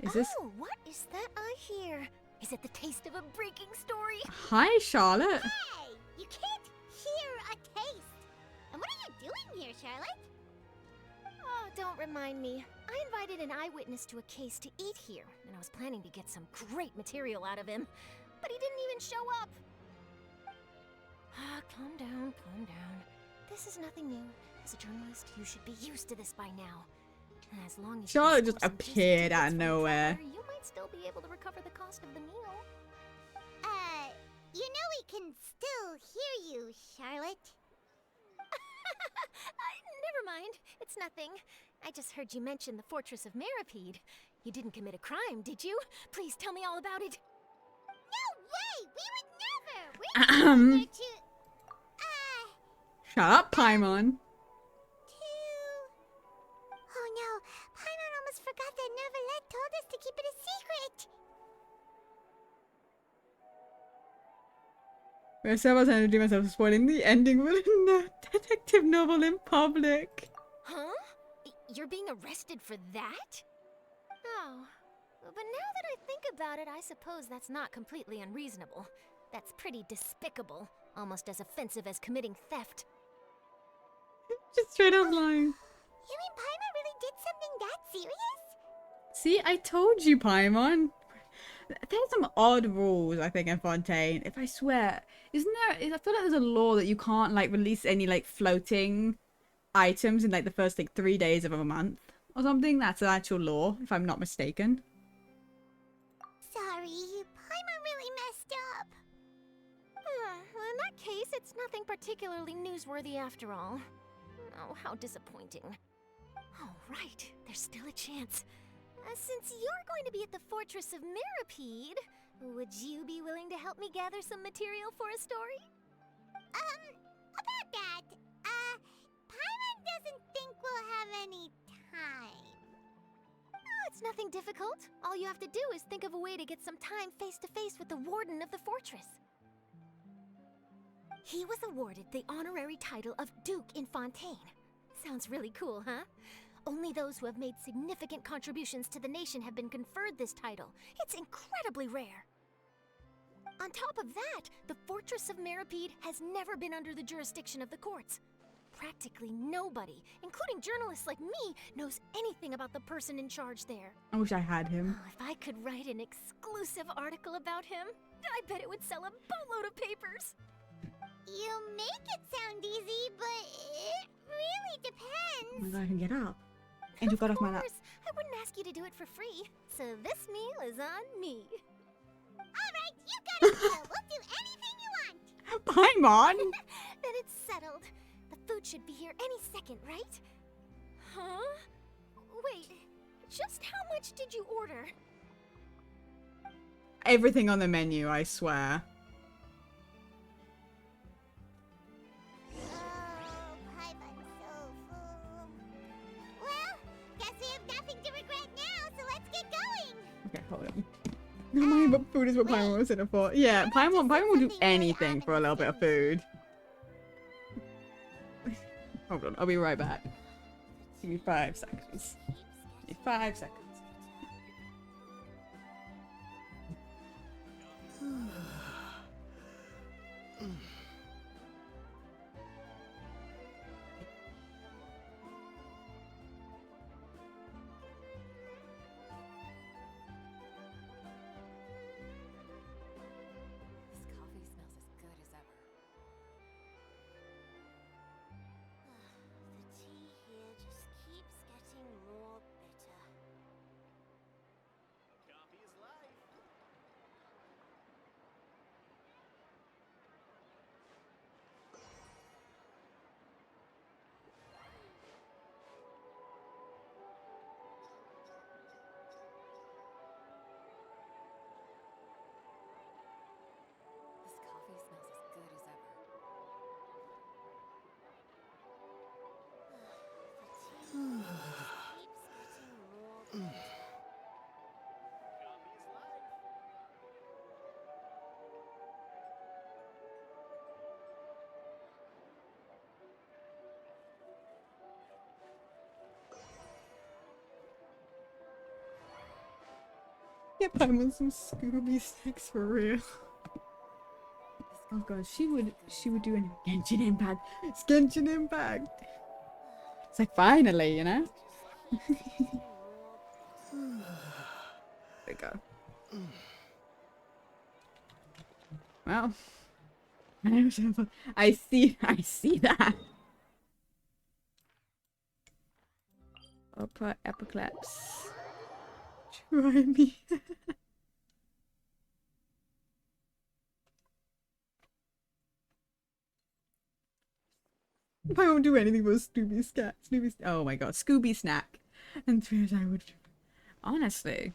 Is this... Oh, what is that I hear? Is it the taste of a breaking story? Hi, Charlotte. Hey, you can't hear a taste. And what are you doing here, Charlotte? Oh, don't remind me. I invited an eyewitness to a case to eat here, and I was planning to get some great material out of him, but he didn't even show up. Calm down, calm down. This is nothing new. As a journalist, you should be used to this by now. And as long as Charlotte you just score some decent appeared out of tickets for the nowhere. traveler, you might still be able to recover the cost of the meal. You know we can still hear you, Charlotte. Never mind. It's nothing. I just heard you mention the Fortress of Meropide. You didn't commit a crime, did you? Please tell me all about it. No way! We would never! We're here to... Shut up, Paimon. Oh no, Paimon almost forgot that Novelet told us to keep it a secret. Where Sarah's trying to do myself spoiling the ending of a detective novel in public. Huh? You're being arrested for that? Oh. But now that I think about it, I suppose that's not completely unreasonable. That's pretty despicable. Almost as offensive as committing theft. Just straight up lying. You mean Paimon really did something that serious? See, I told you, Paimon. There's some odd rules, I think, in Fontaine. If I swear, isn't there? I feel like there's a law that you can't like release any like floating items in like the first like 3 days of a month or something. That's an actual law, if I'm not mistaken. Sorry, Paimon really messed up. Well, in that case, it's nothing particularly newsworthy after all. Oh, how disappointing. Oh, right. There's still a chance. Since you're going to be at the Fortress of Meropide, would you be willing to help me gather some material for a story? About that, Paimon doesn't think we'll have any time. Oh, it's nothing difficult. All you have to do is think of a way to get some time face-to-face with the warden of the fortress. He was awarded the honorary title of Duke in Fontaine. Sounds really cool, huh? Only those who have made significant contributions to the nation have been conferred this title. It's incredibly rare. On top of that, the Fortress of Meropide has never been under the jurisdiction of the courts. Practically nobody, including journalists like me, knows anything about the person in charge there. I wish I had him. Oh, if I could write an exclusive article about him, I bet it would sell a boatload of papers. You make it sound easy, but it really depends. Oh my god, I can get up. And you got off my lap. course, I wouldn't ask you to do it for free. So this meal is on me. Alright, you got it, so we'll do anything you want. Paimon! Then it's settled. The food should be here any second, right? Huh? Wait, just how much did you order? Everything on the menu, I swear. Oh, Paimon's so full. Well, guess we have nothing to regret now, so let's get going. Okay, hold on. No, my food is what Paimon was in it for. Yeah, Paimon will do anything for a little bit of food. Hold on, I'll be right back. Give me 5 seconds. Give me 5 seconds. This coffee smells as good as ever. The tea here just keeps getting more bitter. Coffee is life. This coffee smells as good as ever. The tea here just keeps getting more bitter. Coffee is life. Get Paimon some Scooby snacks for real. Oh god, she would do anything. Genshin Impact. It's Genshin Impact. It's like finally, you know? There we go. Well, I see that. Upper epiclaps. Try me. I won't do anything but Scooby snack. Oh my god, Scooby snack. And Spears, I would. Honestly.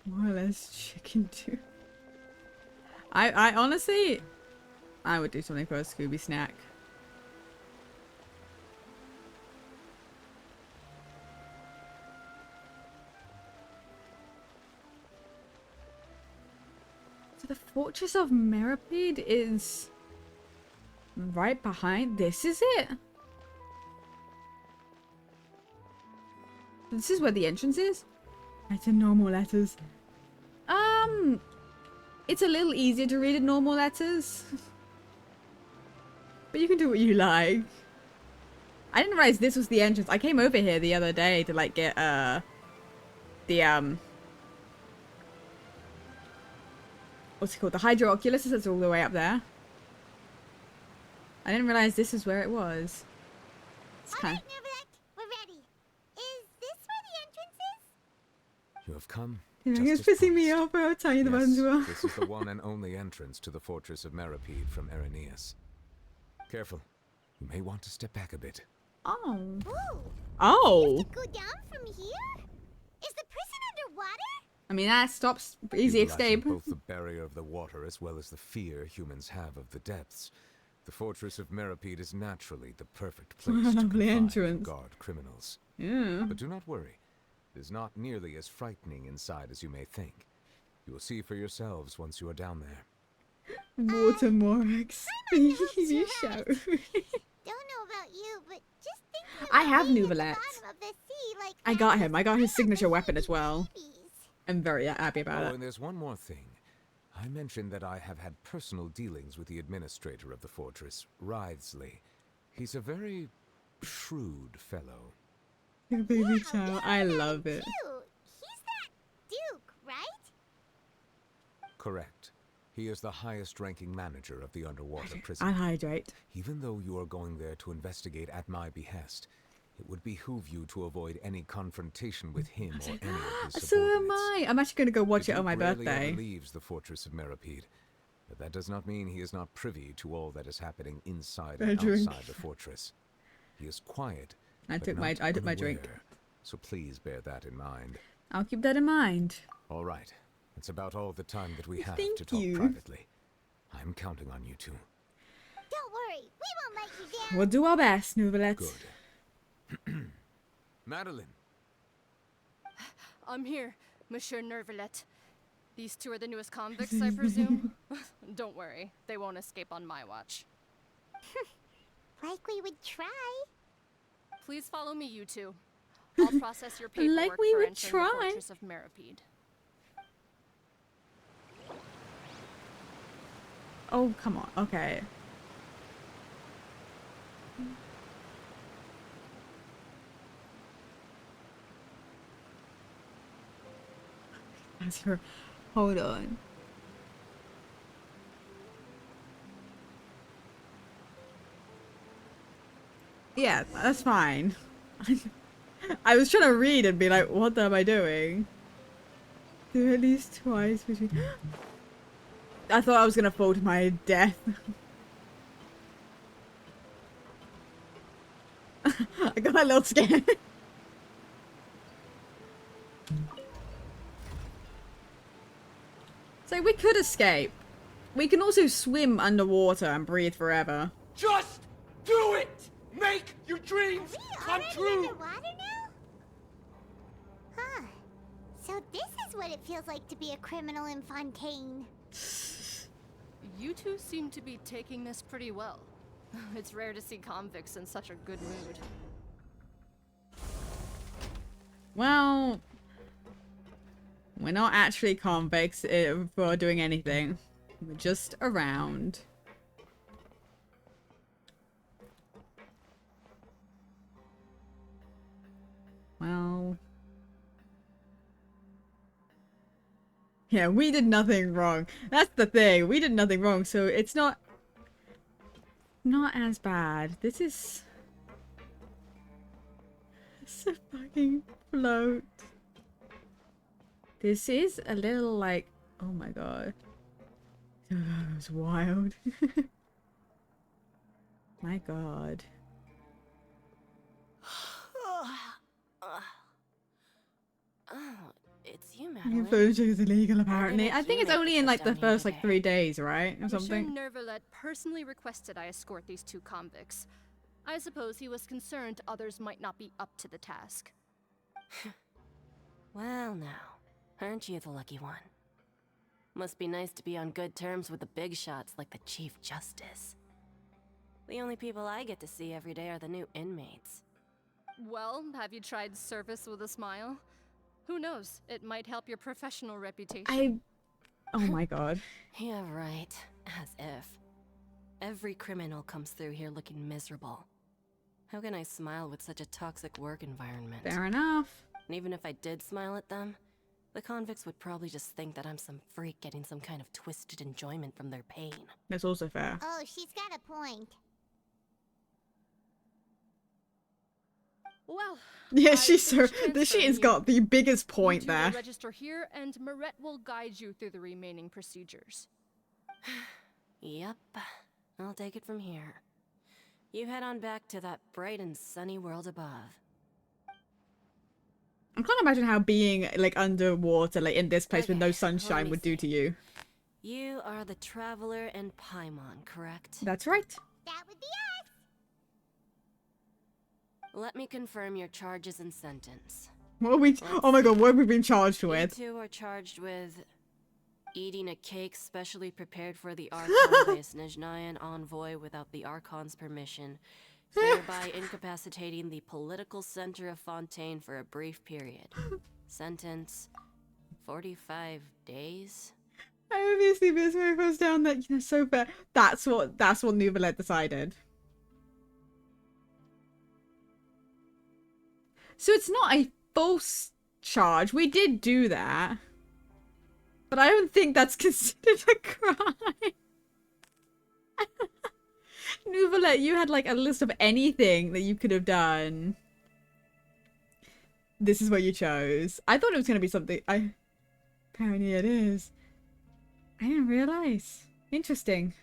More or less chicken too. I honestly, I would do something for a Scooby snack. So the Fortress of Meripede is right behind. This is it? This is where the entrance is? It's in normal letters. It's a little easier to read in normal letters. But you can do what you like. I didn't realize this was the entrance. I came over here the other day to like get what's it called? The Hydro Oculus that's all the way up there. I didn't realize this is where it was. It's kind Alright, Neverlect, we're ready. Is this where the entrance is? You have come. It's just as pissing me promised. off how tiny the buttons were. Yes, this is the one and only entrance to the Fortress of Meripede from Irenaeus. Careful. You may want to step back a bit. Oh. Ooh, Oh. to go down from here? Is the prison underwater? I mean, that stops easy Utilizing escape. both the barrier of the water as well as the fear humans have of the depths, the Fortress of Meripede is naturally the perfect place What a to lovely confine and entrance. guard criminals. Yeah. But do not worry. It is not nearly as frightening inside as you may think. You will see for yourselves once you are down there. Water Morax. You shout. Don't know about you, but just thinking I about have being at the Nouvelette. bottom of the sea, like I got that him. I got his is signature like weapon as well. babies. I'm very happy about Oh, it. and there's one more thing. I mentioned that I have had personal dealings with the administrator of the fortress, Writhsley. He's a very shrewd fellow. Your baby Yeah, child. we I know love him it. too. He's that Duke, right? Correct. He is the highest-ranking manager of the underwater prison. I'll hydrate. Even though you are going there to investigate at my behest, it would behoove you to avoid any confrontation with him or any of his So am subordinates. I. I'm actually going to go watch The it on my Duke rarely birthday. ever leaves the fortress of Meripede, but that does not mean he is not privy to all that is happening inside and outside the fortress. He is quiet. I but took my drink. unaware, so please bear that in mind. I'll keep that in mind. All right. That's about all the time that we have Thank to talk you. privately. I'm counting on you two. Don't worry, we won't let you down. We'll do our best, Nouvellette. Good. Madeline. I'm here, Monsieur Nervalet. These two are the newest convicts, I presume? Don't worry, they won't escape on my watch. Like we would try. Please follow me, you two. I'll process your paperwork Like we for would entering try. the Fortress of Meripede. Oh, come on. Okay. Hold on. Yeah, that's fine. I was trying to read and be like, what am I doing? Do at least twice between. I thought I was gonna fall to my death. I got a little scared. So we could escape. We can also swim underwater and breathe forever. Just do it! Make your dreams come Already true! underwater now? Huh. So this is what it feels like to be a criminal in Fontaine. You two seem to be taking this pretty well. It's rare to see convicts in such a good mood. Well, we're not actually convicts for doing anything. We're just around. Well. Yeah, we did nothing wrong. That's the thing. We did nothing wrong, so it's not as bad. This is it's a fucking float. This is a little like, oh my god. That was wild. My god. Oh, it's you, Your Madeline. photo is illegal apparently. I think it's make only the in trip like the down here first like today. 3 days, right? Or Monsieur something. Nervalet personally requested I escort these two convicts. I suppose he was concerned others might not be up to the task. Well, now, aren't you the lucky one? Must be nice to be on good terms with the big shots like the Chief Justice. The only people I get to see every day are the new inmates. Well, have you tried service with a smile? Who knows? It might help your professional reputation. Oh my god. Yeah, right. As if. Every criminal comes through here looking miserable. How can I smile with such a toxic work environment? Fair enough. And even if I did smile at them, the convicts would probably just think that I'm some freak getting some kind of twisted enjoyment from their pain. That's also fair. Oh, she's got a point. Well, Yeah, I've she's so. finished She transferring has you. got the biggest You point two will there. register here, and Marette will guide you through the remaining procedures. Yep. I'll take it from here. You head on back to that bright and sunny world above. I can't imagine how being like underwater, like in this place with no Okay, sunshine, let me would do to you. You are the Traveler and Paimon, correct? That's right. That would be us. Let me confirm your charges and sentence. What are we? Oh my god, what have we been charged You with? two are charged with eating a cake specially prepared for the Archon by a Snezhnayan envoy without the Archon's permission, thereby incapacitating the political center of Fontaine for a brief period. Sentence: 45 days? I obviously this goes down that, you know, so fair. That's what Nouvellette decided. So it's not a false charge. We did do that. But I don't think that's considered a crime. Nouvelet, you had like a list of anything that you could have done. This is what you chose. I thought it was going to be something. Apparently it is. I didn't realize. Interesting.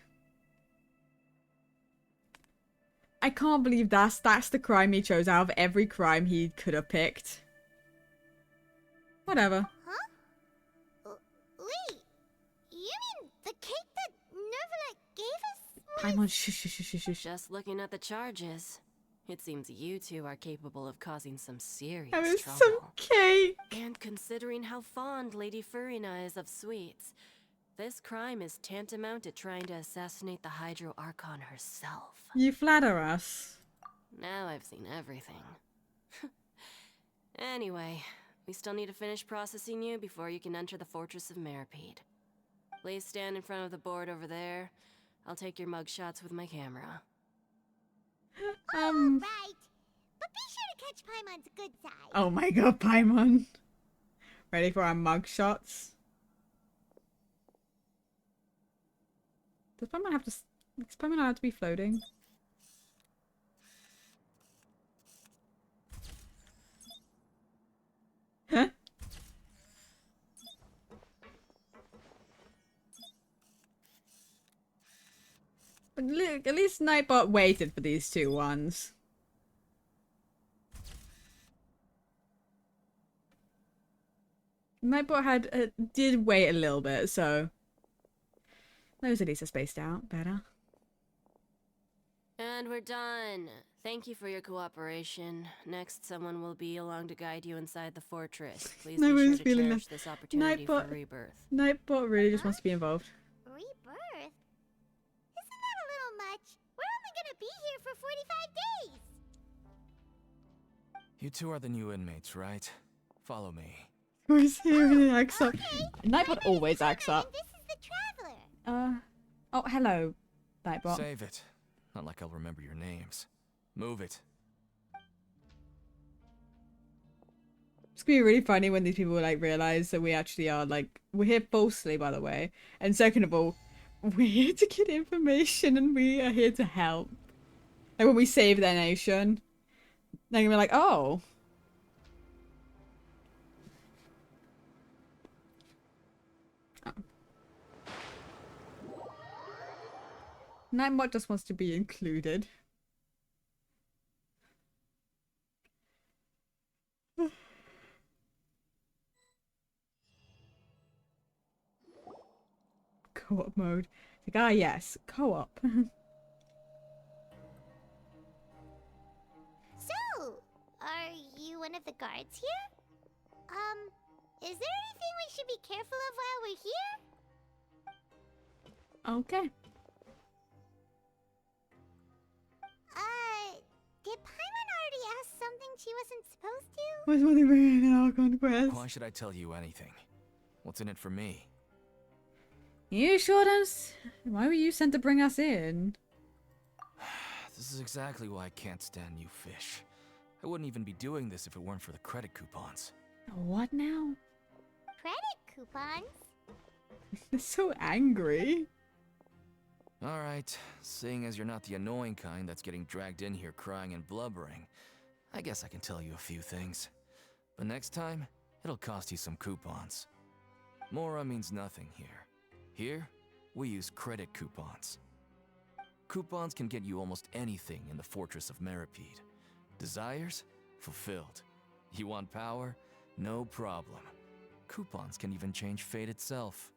I can't believe that's the crime he chose out of every crime he could have picked. Whatever. Huh? Wait, you mean the cake that Nervalet gave us? Paimon, shush. Just looking at the charges, it seems you two are capable of causing some serious That was trouble. some cake. And considering how fond Lady Furina is of sweets, this crime is tantamount to trying to assassinate the Hydro Archon herself. You flatter us. Now I've seen everything. Anyway, we still need to finish processing you before you can enter the Fortress of Meripede. Please stand in front of the board over there. I'll take your mugshots with my camera. Right. But be sure to catch Paimon's good side. Oh my god, Paimon. Ready for our mug shots? Does Paimon have to... Does Paimon have to be floating? Huh? But look, at least Nightbot waited for these two ones. Nightbot had did wait a little bit, so those at least are spaced out better. And we're done. Thank you for your cooperation. Next, someone will be along to guide you inside the fortress. Please No be sure one's to feeling cherish that. this opportunity for Nightbot- rebirth. Nightbot really just wants to be involved. Rebirth? Isn't that a little much? We're only gonna be here for 45 days. You two are the new inmates, right? Follow me. Who's here and acts up? Okay. Nightbot always acts up. And this is the Traveler. Oh, hello, Nightbot. Save it. Not like I'll remember your names. Move it. It's gonna be really funny when these people like realize that we actually are like we're here falsely, by the way. And second of all, we're here to get information and we are here to help. Like when we save their nation, they're gonna be like, oh. Nightbot just wants to be included. Co-op mode. Like, ah yes, co-op. So, are you one of the guards here? Is there anything we should be careful of while we're here? Okay. Did Paimon already ask something she wasn't supposed to? What's one thing we're in our conquest? Why should I tell you anything? What's in it for me? You sure don't. Why were you sent to bring us in? This is exactly why I can't stand you fish. I wouldn't even be doing this if it weren't for the credit coupons. What now? Credit coupons? They're so angry. Alright, seeing as you're not the annoying kind that's getting dragged in here crying and blubbering, I guess I can tell you a few things. But next time, it'll cost you some coupons. Mora means nothing here. Here, we use credit coupons. Coupons can get you almost anything in the Fortress of Meripede. Desires? Fulfilled. You want power? No problem. Coupons can even change fate itself.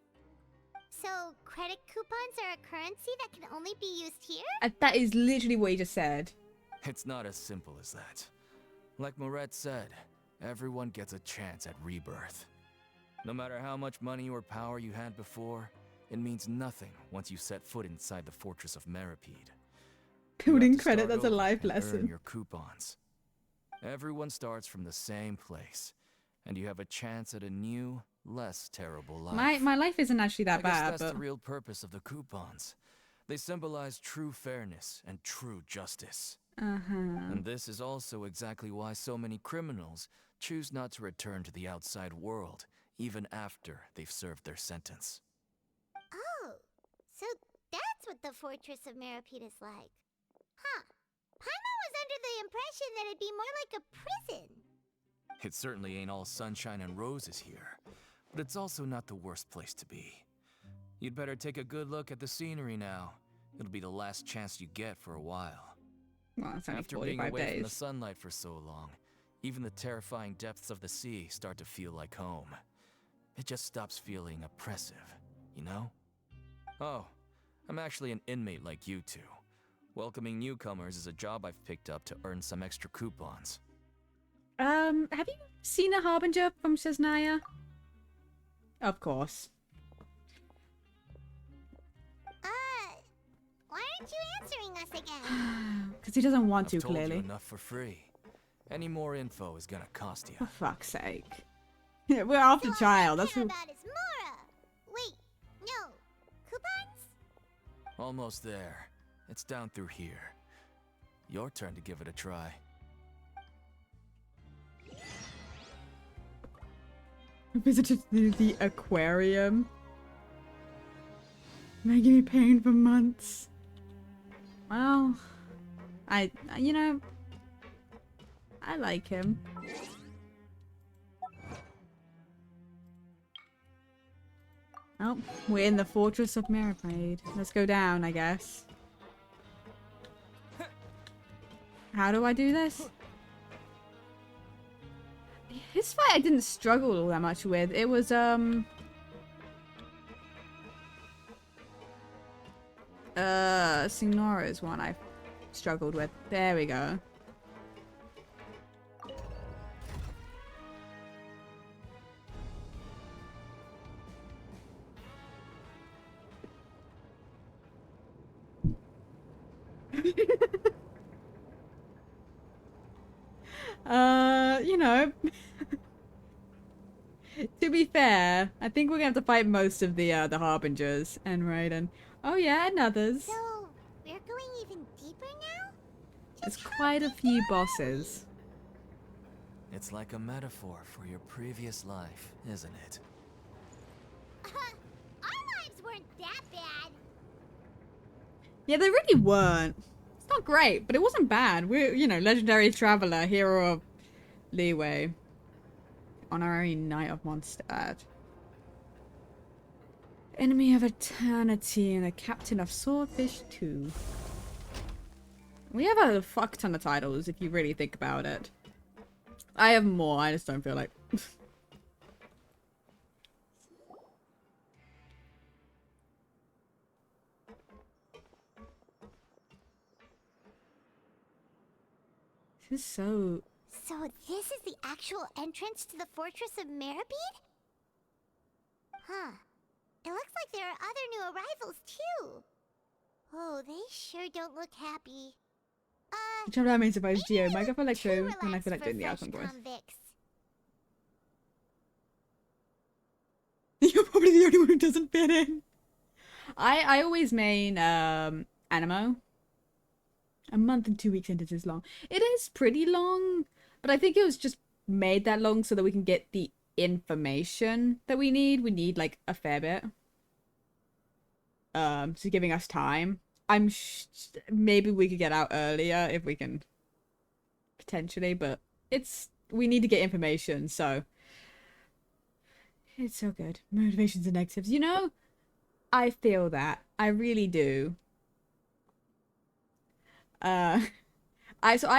So, credit coupons are a currency that can only be used here? That is literally what he just said. It's not as simple as that. Like Moret said, everyone gets a chance at rebirth. No matter how much money or power you had before, it means nothing once you set foot inside the Fortress of Meripede. Building credit, that's a life Earn lesson. your coupons. Everyone starts from the same place, and you have a chance at a new, less terrible life. My life isn't actually that I guess bad, that's but the real purpose of the coupons. They symbolize true fairness and true justice. And this is also exactly why so many criminals choose not to return to the outside world, even after they've served their sentence. Oh, so that's what the Fortress of Meripede is like. Huh. Paimon was under the impression that it'd be more like a prison. It certainly ain't all sunshine and roses here, but it's also not the worst place to be. You'd better take a good look at the scenery now. It'll be the last chance you get for a while. Well, it's only After being 45 away from the days. sunlight for so long, even the terrifying depths of the sea start to feel like home. It just stops feeling oppressive, you know? Oh, I'm actually an inmate like you two. Welcoming newcomers is a job I've picked up to earn some extra coupons. Have you seen a Harbinger from Cesnaya? Of course. Why aren't you answering us again? Because he doesn't want I've to, told clearly. you enough for free. Any more info is gonna cost you. For fuck's sake. Yeah, we're after So child. all I That's care who. about is Mora. Wait, no. Coupons? Almost there. It's down through here. Your turn to give it a try. Visited the aquarium. Making me pain for months. Well, you know, I like him. Oh, we're in the Fortress of Meripede. Let's go down, I guess. How do I do this? This fight I didn't struggle all that much with. It was, Signora's one I struggled with. There we go. You know, to be fair, I think we're gonna have to fight most of the Harbingers and Raiden. Oh yeah, and others. So, we're going even deeper now? There's quite a few bosses. It's like a metaphor for your previous life, isn't it? Our lives weren't that bad. Yeah, they really weren't. It's not great, but it wasn't bad. We're, you know, legendary traveler, hero of leeway. Honorary Knight of Mondstadt. Enemy of Eternity and a Captain of Swordfish 2. We have a fuck ton of titles if you really think about it. I have more, I just don't feel like... This is so... So this is the actual entrance to the Fortress of Meripede? Huh. It looks like there are other new arrivals too. Oh, they sure don't look happy. Which I mean, suppose maybe Geo they might go look for like too two when I feel like relaxed doing the for outcome fresh voice. convicts. You're probably the only one who doesn't fit in. I always main Animo. A month and 2 weeks sentence is long. It is pretty long, but I think it was just made that long so that we can get the information that we need. We need like a fair bit. So giving us time. Maybe we could get out earlier if we can potentially, but we need to get information, so it's so good. Motivations and negatives. You know, I feel that. I really do. I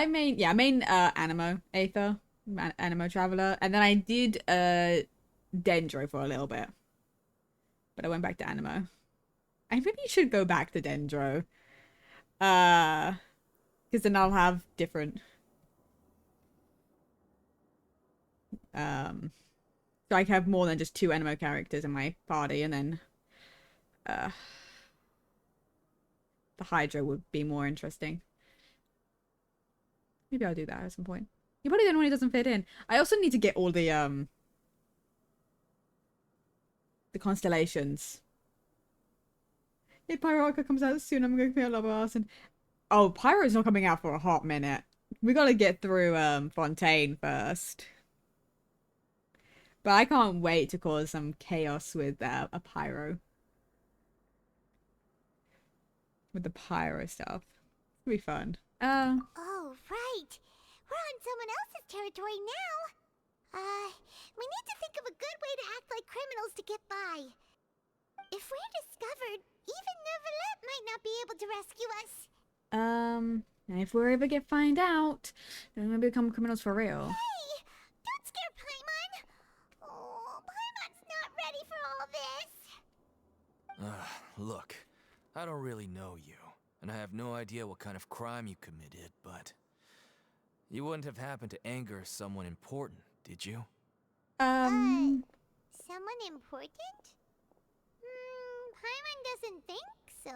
main Animo Aether, Animo Traveler, and then I did Dendro for a little bit, but I went back to Animo. I maybe should go back to Dendro, because then I'll have different so I can have more than just 2 Animo characters in my party, and then the Hydra would be more interesting. Maybe I'll do that at some point. You're probably the only one who doesn't fit in. I also need to get all the constellations. If Pyro Arca comes out soon, I'm going to feel a lot of arson. Oh, Pyro's not coming out for a hot minute. We gotta get through Fontaine first. But I can't wait to cause some chaos with a pyro. With the pyro stuff. It'll be fun. Oh, right. We're on someone else's territory now. We need to think of a good way to act like criminals to get by. If we're discovered, even Neuvillette might not be able to rescue us. If we ever find out, then we'll become criminals for real. Hey! Don't scare Paimon! Oh, Paimon's not ready for all this! Look, I don't really know you, and I have no idea what kind of crime you committed, but... You wouldn't have happened to anger someone important, did you? Someone important? Paimon doesn't think so.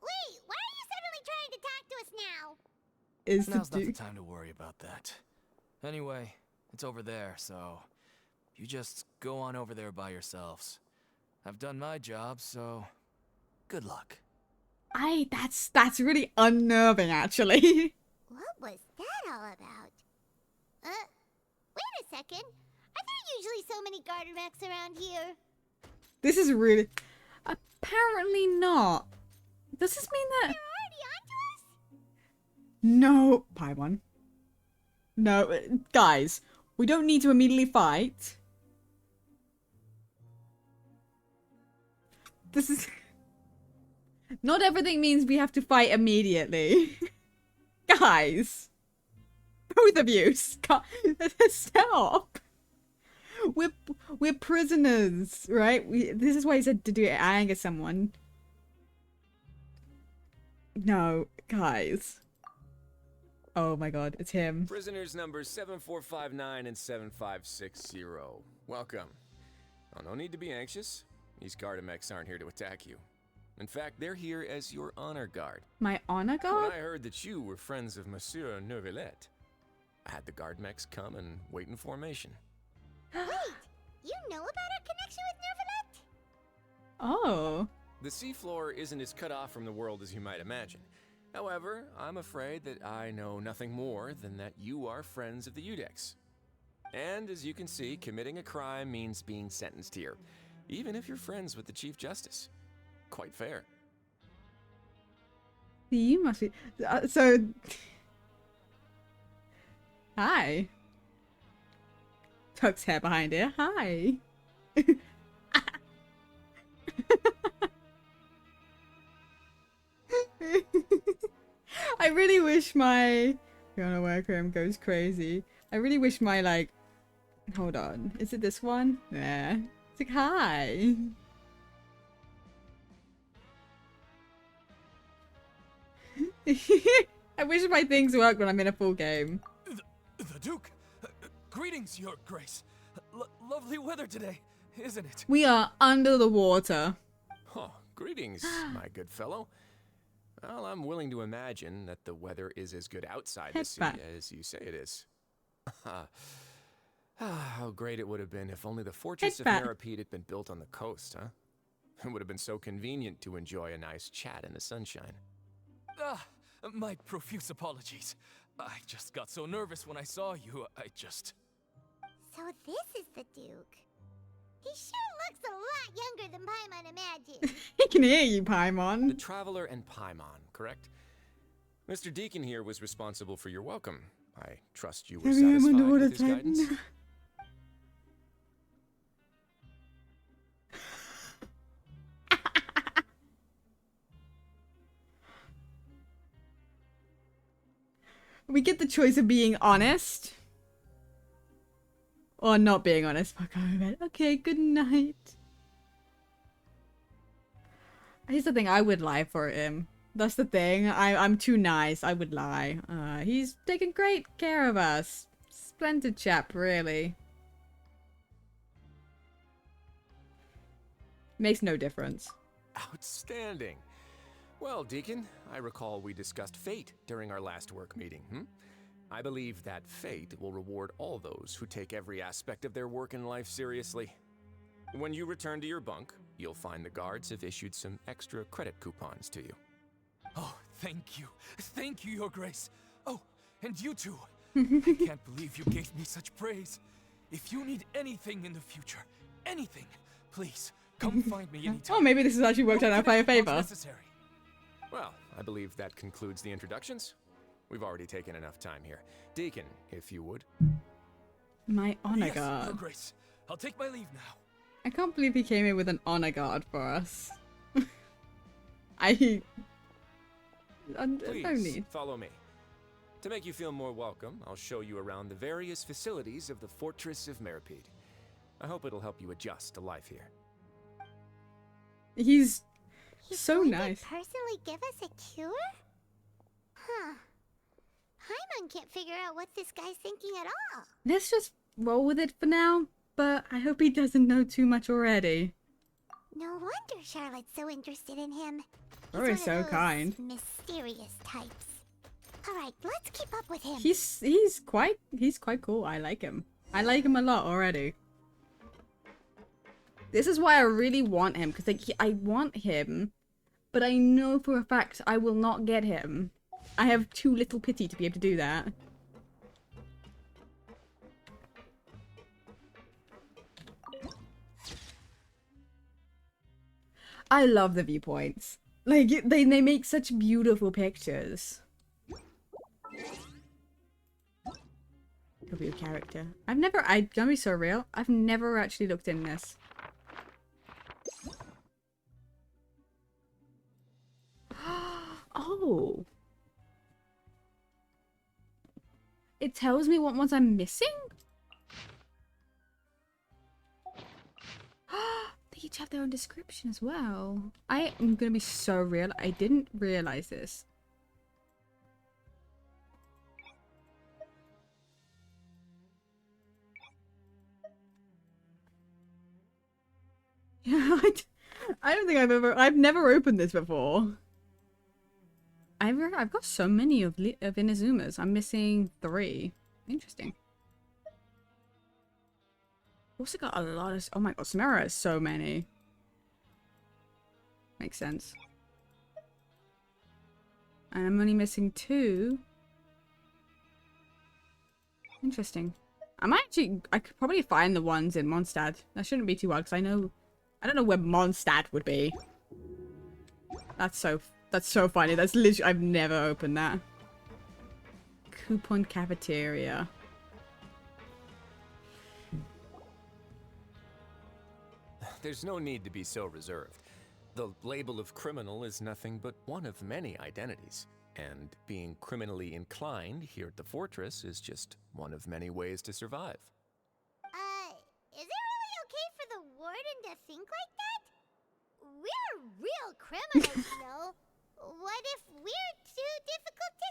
Wait, why are you suddenly trying to talk to us now? Now's not the time to worry about that. Anyway, it's over there, so... You just go on over there by yourselves. I've done my job, so... Good luck. That's really unnerving, actually. What was that all about? Wait a second. Are there usually so many garter mechs around here? This is really... Apparently not. Does this mean that... They're already onto us? No, Paimon. No, guys, we don't need to immediately fight. This is... Not everything means we have to fight immediately. Guys. Both of you, stop. We're prisoners, right? This is why he said to do it anger someone. No, guys. Oh my god, it's him. Prisoners numbers 7459 and 7560. Welcome. Oh, no need to be anxious. These Gardamex aren't here to attack you. In fact, they're here as your honor guard. My honor guard? When I heard that you were friends of Monsieur Neuvillette, I had the Guardmex come and wait in formation. Wait, you know about our connection with Neuvillette? Oh. The seafloor isn't as cut off from the world as you might imagine. However, I'm afraid that I know nothing more than that you are friends of the Udex. And as you can see, committing a crime means being sentenced here, even if you're friends with the Chief Justice. Quite fair. You must be... so... Hi. Tuck's hair behind here. Hi. I really wish my... Fiona Workham goes crazy. I really wish my, like... Hold on. Is it this one? Yeah. It's like, hi. I wish my things work when I'm in a full game. The Duke! Greetings, Your Grace. Lovely weather today, isn't it? We are under the water. Oh, greetings, my good fellow. Well, I'm willing to imagine that the weather is as good outside the sea as you say it is. How great it would have been if only the fortress of Meripede had been built on the coast, huh? It would have been so convenient to enjoy a nice chat in the sunshine. My profuse apologies. I just got so nervous when I saw you, So this is the Duke. He sure looks a lot younger than Paimon imagined. He can hear you, Paimon. The Traveler and Paimon, correct? Mr. Deacon here was responsible for your welcome. I trust you were satisfied with his guidance. We get the choice of being honest. Or not being honest. Fuck, I'm in bed. Okay, good night. Here's the thing, I would lie for him. That's the thing. I'm too nice. I would lie. He's taken great care of us. Splendid chap, really. Makes no difference. Outstanding. Well, Deacon, I recall we discussed fate during our last work meeting, I believe that fate will reward all those who take every aspect of their work in life seriously. When you return to your bunk, you'll find the guards have issued some extra credit coupons to you. Oh, thank you. Thank you, Your Grace. Oh, and you too. I can't believe you gave me such praise. If you need anything in the future, anything, please come find me anytime. Oh, maybe this has actually worked out in our favor. Necessary. Well, I believe that concludes the introductions. We've already taken enough time here. Deacon, if you would. My honor Yes, guard. Your Grace. I'll take my leave now. I can't believe he came in with an honor guard for us. Please, no need. follow me. To make you feel more welcome, I'll show you around the various facilities of the Fortress of Merpede. I hope it'll help you adjust to life here. He's so going nice. to personally give us a cure? Huh. Paimon can't figure out what this guy's thinking at all. Let's just roll with it for now, but I hope he doesn't know too much already. No wonder Charlotte's so interested in him. Oh, he's so kind. Mysterious types. All right, let's keep up with him. He's quite cool. I like him. I like him a lot already. This is why I really want him, because like I want him, but I know for a fact I will not get him. I have too little pity to be able to do that. I love the viewpoints. Like, they make such beautiful pictures. Could be a character. I'm gonna be so real. I've never actually looked in this. Oh. It tells me what ones I'm missing? They each have their own description as well. I am gonna be so real. I didn't realize this. Yeah, I don't think I've never opened this before. I've got so many of Inazuma's. I'm missing 3. Interesting. Also got a lot of... Oh my god, Samara has so many. Makes sense. And I'm only missing 2. Interesting. I could probably find the ones in Mondstadt. That shouldn't be too hard, because I don't know where Mondstadt would be. That's so funny. That's literally... I've never opened that. Coupon cafeteria. There's no need to be so reserved. The label of criminal is nothing but one of many identities. And being criminally inclined here at the Fortress is just one of many ways to survive. Is it really okay for the warden to think like that? We're real criminals, you know. What if we're too difficult to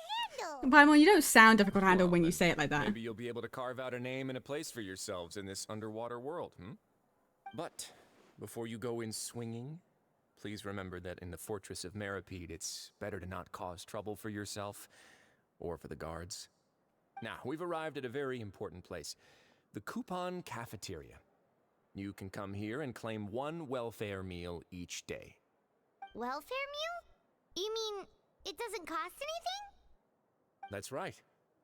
handle? Paimon, you don't sound difficult to handle when you say it like that. Maybe you'll be able to carve out a name and a place for yourselves in this underwater world, But before you go in swinging, please remember that in the Fortress of Merpede, it's better to not cause trouble for yourself or for the guards. Now, we've arrived at a very important place, the Coupon Cafeteria. You can come here and claim 1 welfare meal each day. Welfare meal? You mean it doesn't cost anything? That's right.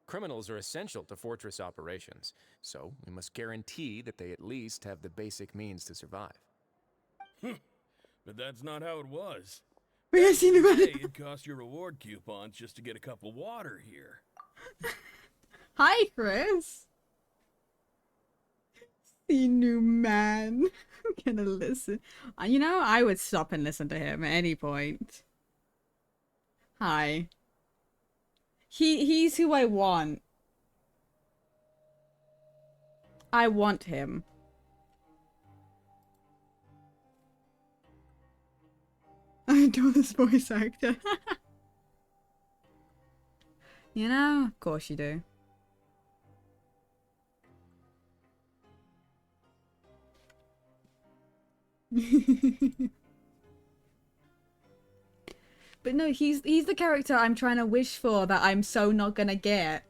Criminals are essential to Fortress operations, so we must guarantee that they at least have the basic means to survive. But that's not how it was. We have seen about it. It cost your reward coupons just to get a cup of water here. Hi, Chris. The new man. I'm gonna listen. You know, I would stop and listen to him at any point. Hi. He's who I want. I want him. I adore this voice actor. You know, of course you do. But no, he's the character I'm trying to wish for that I'm so not gonna get.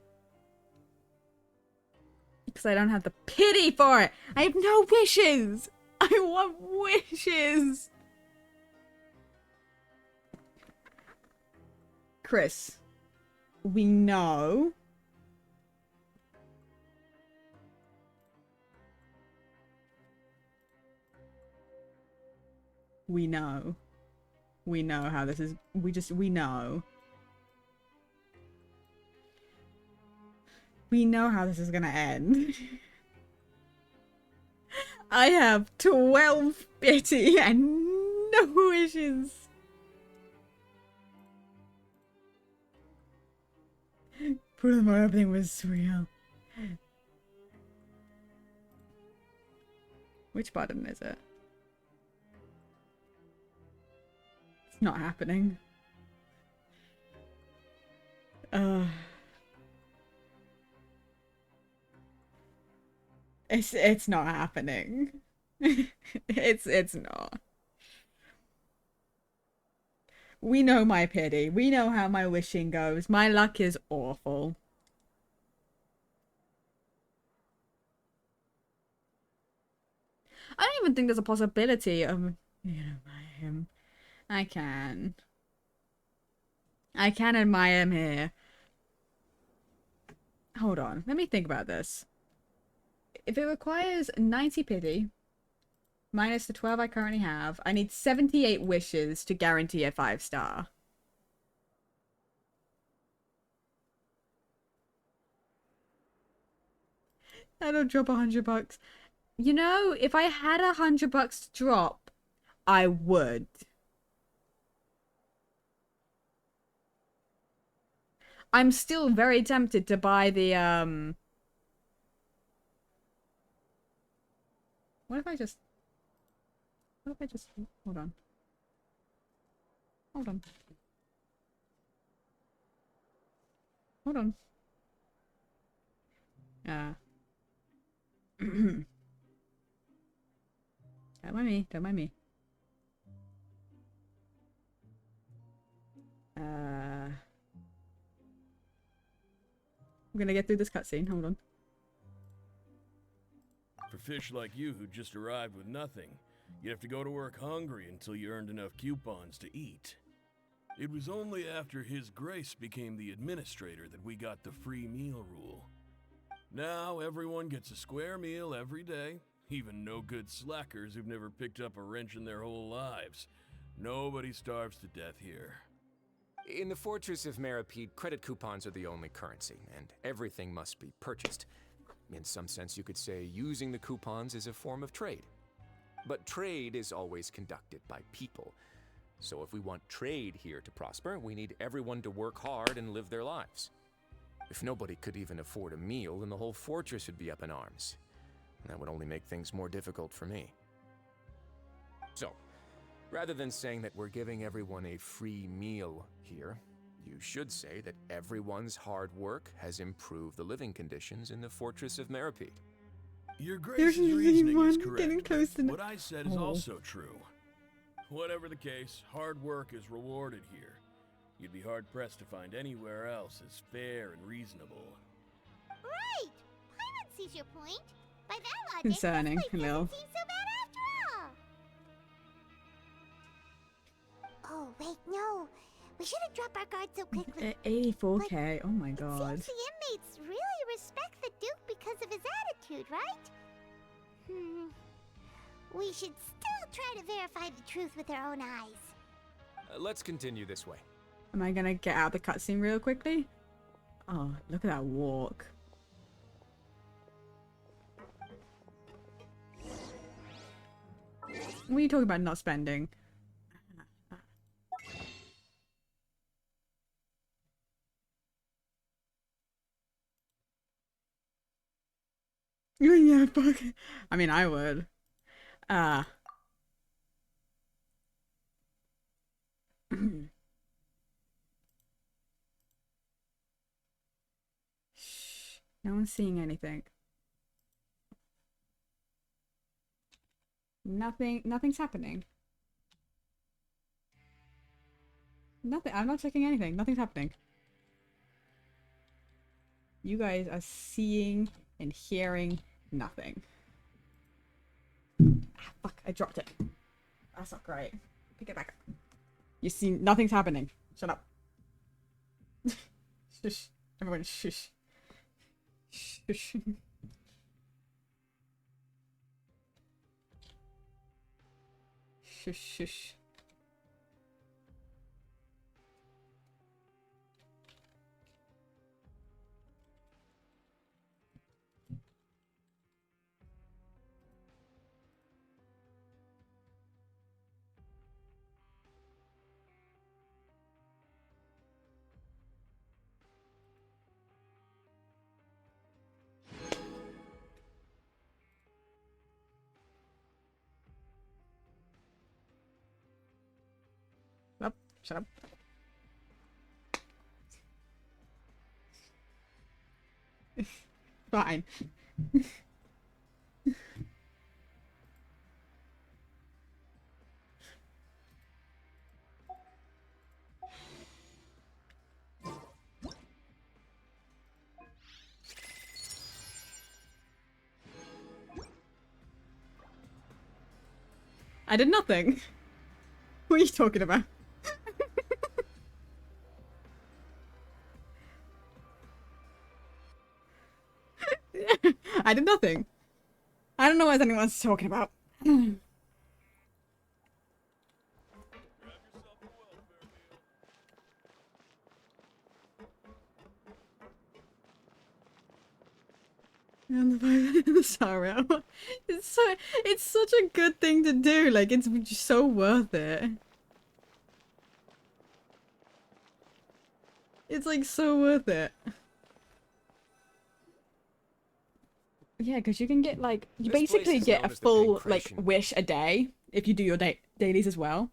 Because I don't have the pity for it. I have no wishes. I want wishes. Chris, we know We know. We know how this is. We know. We know how this is gonna end. I have 12 pity and no wishes. Furthermore, everything was real. Which button is it? It's not happening. It's not happening. it's not. We know my pity. We know how my wishing goes. My luck is awful. I don't even think there's a possibility of, you know, him. I can admire him here. Hold on. Let me think about this. If it requires 90 pity, minus the 12 I currently have, I need 78 wishes to guarantee a 5-star. I don't drop $100. You know, if I had $100 to drop, I would. I'm still very tempted to buy the, What if I just... Hold on. Hold on. Hold on. Don't mind me. Don't mind me. I'm gonna get through this cutscene. Hold on. For fish like you who just arrived with nothing, you'd have to go to work hungry until you earned enough coupons to eat. It was only after His Grace became the administrator that we got the free meal rule. Now everyone gets a square meal every day, even no-good slackers who've never picked up a wrench in their whole lives. Nobody starves to death here. In the Fortress of Meripede, credit coupons are the only currency, and everything must be purchased. In some sense, you could say using the coupons is a form of trade. But trade is always conducted by people. So if we want trade here to prosper, we need everyone to work hard and live their lives. If nobody could even afford a meal, then the whole fortress would be up in arms. And that would only make things more difficult for me. So, rather than saying that we're giving everyone a free meal here, you should say that everyone's hard work has improved the living conditions in the Fortress of Meripede. Your Grace's reasoning is getting correct. close to What I said is also true. Whatever the case, hard work is rewarded here. You'd be hard-pressed to find anywhere else as fair and reasonable. Right! Paimon sees your point. By that logic, Concerning, this place Lil. doesn't seem so bad after all. Oh, wait, no. We shouldn't drop our guard so quickly. 84k. Oh my It god. seems the inmates really respect the Duke because of his attitude, right? We should still try to verify the truth with our own eyes. Let's continue this way. Am I gonna get out the cutscene real quickly? Oh, look at that walk. What are you talking about not spending? Yeah, fuck. I mean, I would. Shh. No one's seeing anything. Nothing's happening. Nothing. I'm not checking anything. Nothing's happening. You guys are seeing and hearing nothing. Ah, fuck, I dropped it. That's not great. Pick it back up. You see, nothing's happening. Shut up. Shush. Everyone, shush. Shush. Shush, shush. Oh, shut up. Fine. I did nothing. What are you talking about? I did nothing. I don't know what anyone's talking about. And the sorrow. It's such a good thing to do. Like, it's so worth it. It's like so worth it. Yeah, because you can get like you This place basically is get known a as the full like Pancration. wish a day if you do your dailies as well.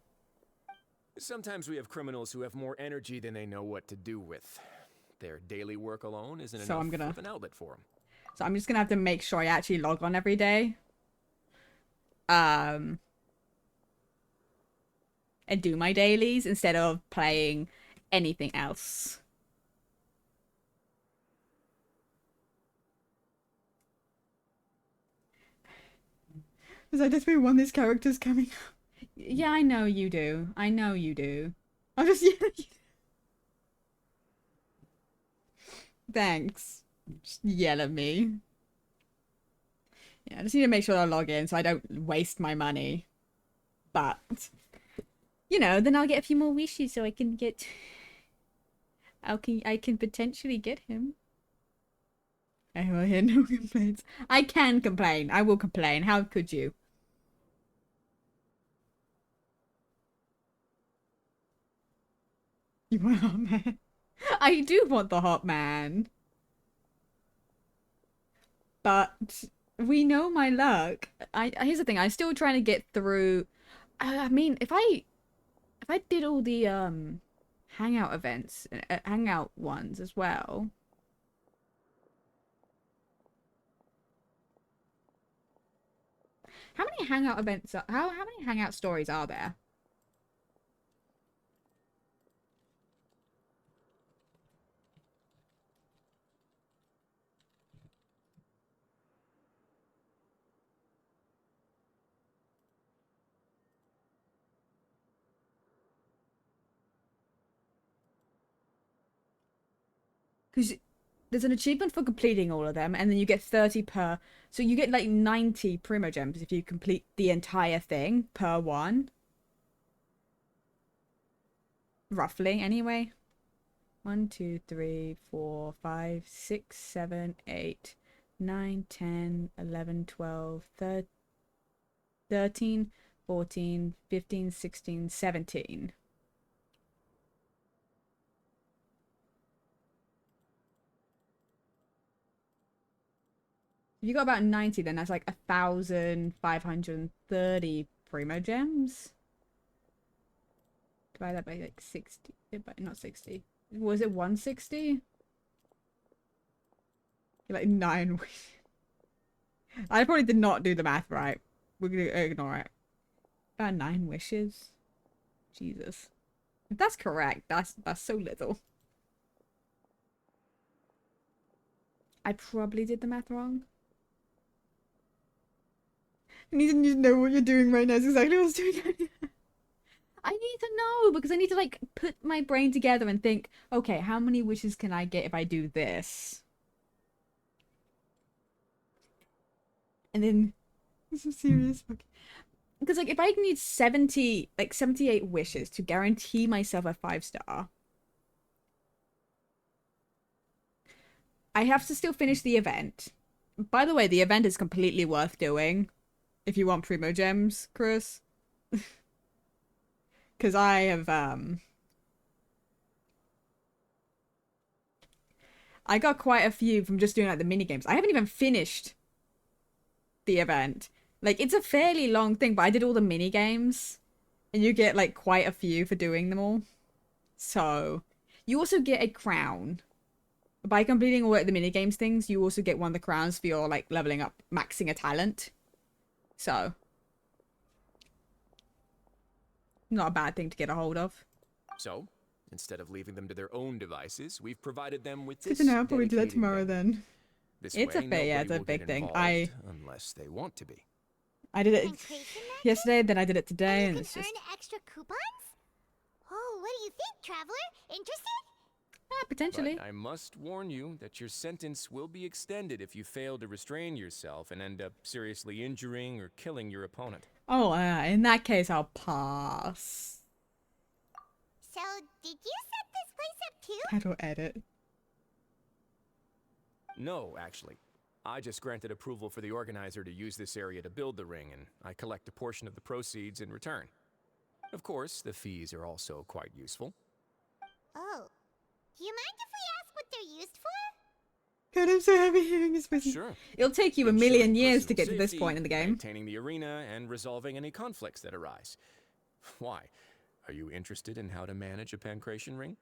Sometimes we have criminals who have more energy than they know what to do with. Their daily work alone isn't So I'm enough gonna- of an outlet for them. So I'm just gonna have to make sure I actually log on every day. And do my dailies instead of playing anything else. Because I desperately want these characters coming up. Yeah, I know you do. I know you do. I'm just Thanks. Just yell at me. Yeah, I just need to make sure I log in so I don't waste my money. But, you know, then I'll get a few more wishes so I can get... I can potentially get him. I will hear no complaints. I can complain. I will complain. How could you? You want a hot man? I do want the hot man. But we know my luck. Here's the thing. I'm still trying to get through. I mean, if I did all the hangout events, hangout ones as well. How many hangout events are, how many hangout stories are there? Because there's an achievement for completing all of them, and then you get 30 per. So you get like 90 Primogems if you complete the entire thing per one. Roughly, anyway. 1, 2, 3, 4, 5, 6, 7, 8, 9, 10, 11, 12, 13, 14, 15, 16, 17. If you got about 90, then that's like 1,530 Primogems. Divide that by like 60. Not 60. Was it 160? Like 9. I probably did not do the math right. We're gonna ignore it. About 9 wishes. Jesus. If that's correct, that's so little. I probably did the math wrong. I need to know what you're doing right now. It's exactly what I was doing. I need to know because I need to like put my brain together and think, okay, how many wishes can I get if I do this? And then this is serious. Okay. Because, like, if I need 78 wishes to guarantee myself a 5-star, I have to still finish the event. By the way, the event is completely worth doing if you want Primo Gems, Chris. Because I have, I got quite a few from just doing, like, the mini-games. I haven't even finished the event. Like, it's a fairly long thing, but I did all the mini-games. And you get, like, quite a few for doing them all. So, you also get a crown. By completing all, like, the mini-games things, you also get one of the crowns for your, like, leveling up, maxing a talent. So, not a bad thing to get a hold of. So, instead of leaving them to their own devices, we've provided them with Good this to know. I'll probably do that dedicated tomorrow venue. then. This It's way, a big, yeah, it's a nobody will big get thing. involved unless they want to be. I did it yesterday, then I did it today, and You it's can just earn extra coupons? Oh, what do you think, Traveler? Interested? potentially. But I must warn you that your sentence will be extended if you fail to restrain yourself and end up seriously injuring or killing your opponent. Oh, in that case, I'll pass. So, did you set this place up too? How do I edit? No, actually. I just granted approval for the organizer to use this area to build the ring, and I collect a portion of the proceeds in return. Of course, the fees are also quite useful. Oh. Do you mind if we ask what they're used for? God, I'm so happy hearing his voice. Sure. It'll take you a million years to get to this point in the game. Maintaining the arena and resolving any conflicts that arise. Why? Are you interested in how to manage a pancration ring?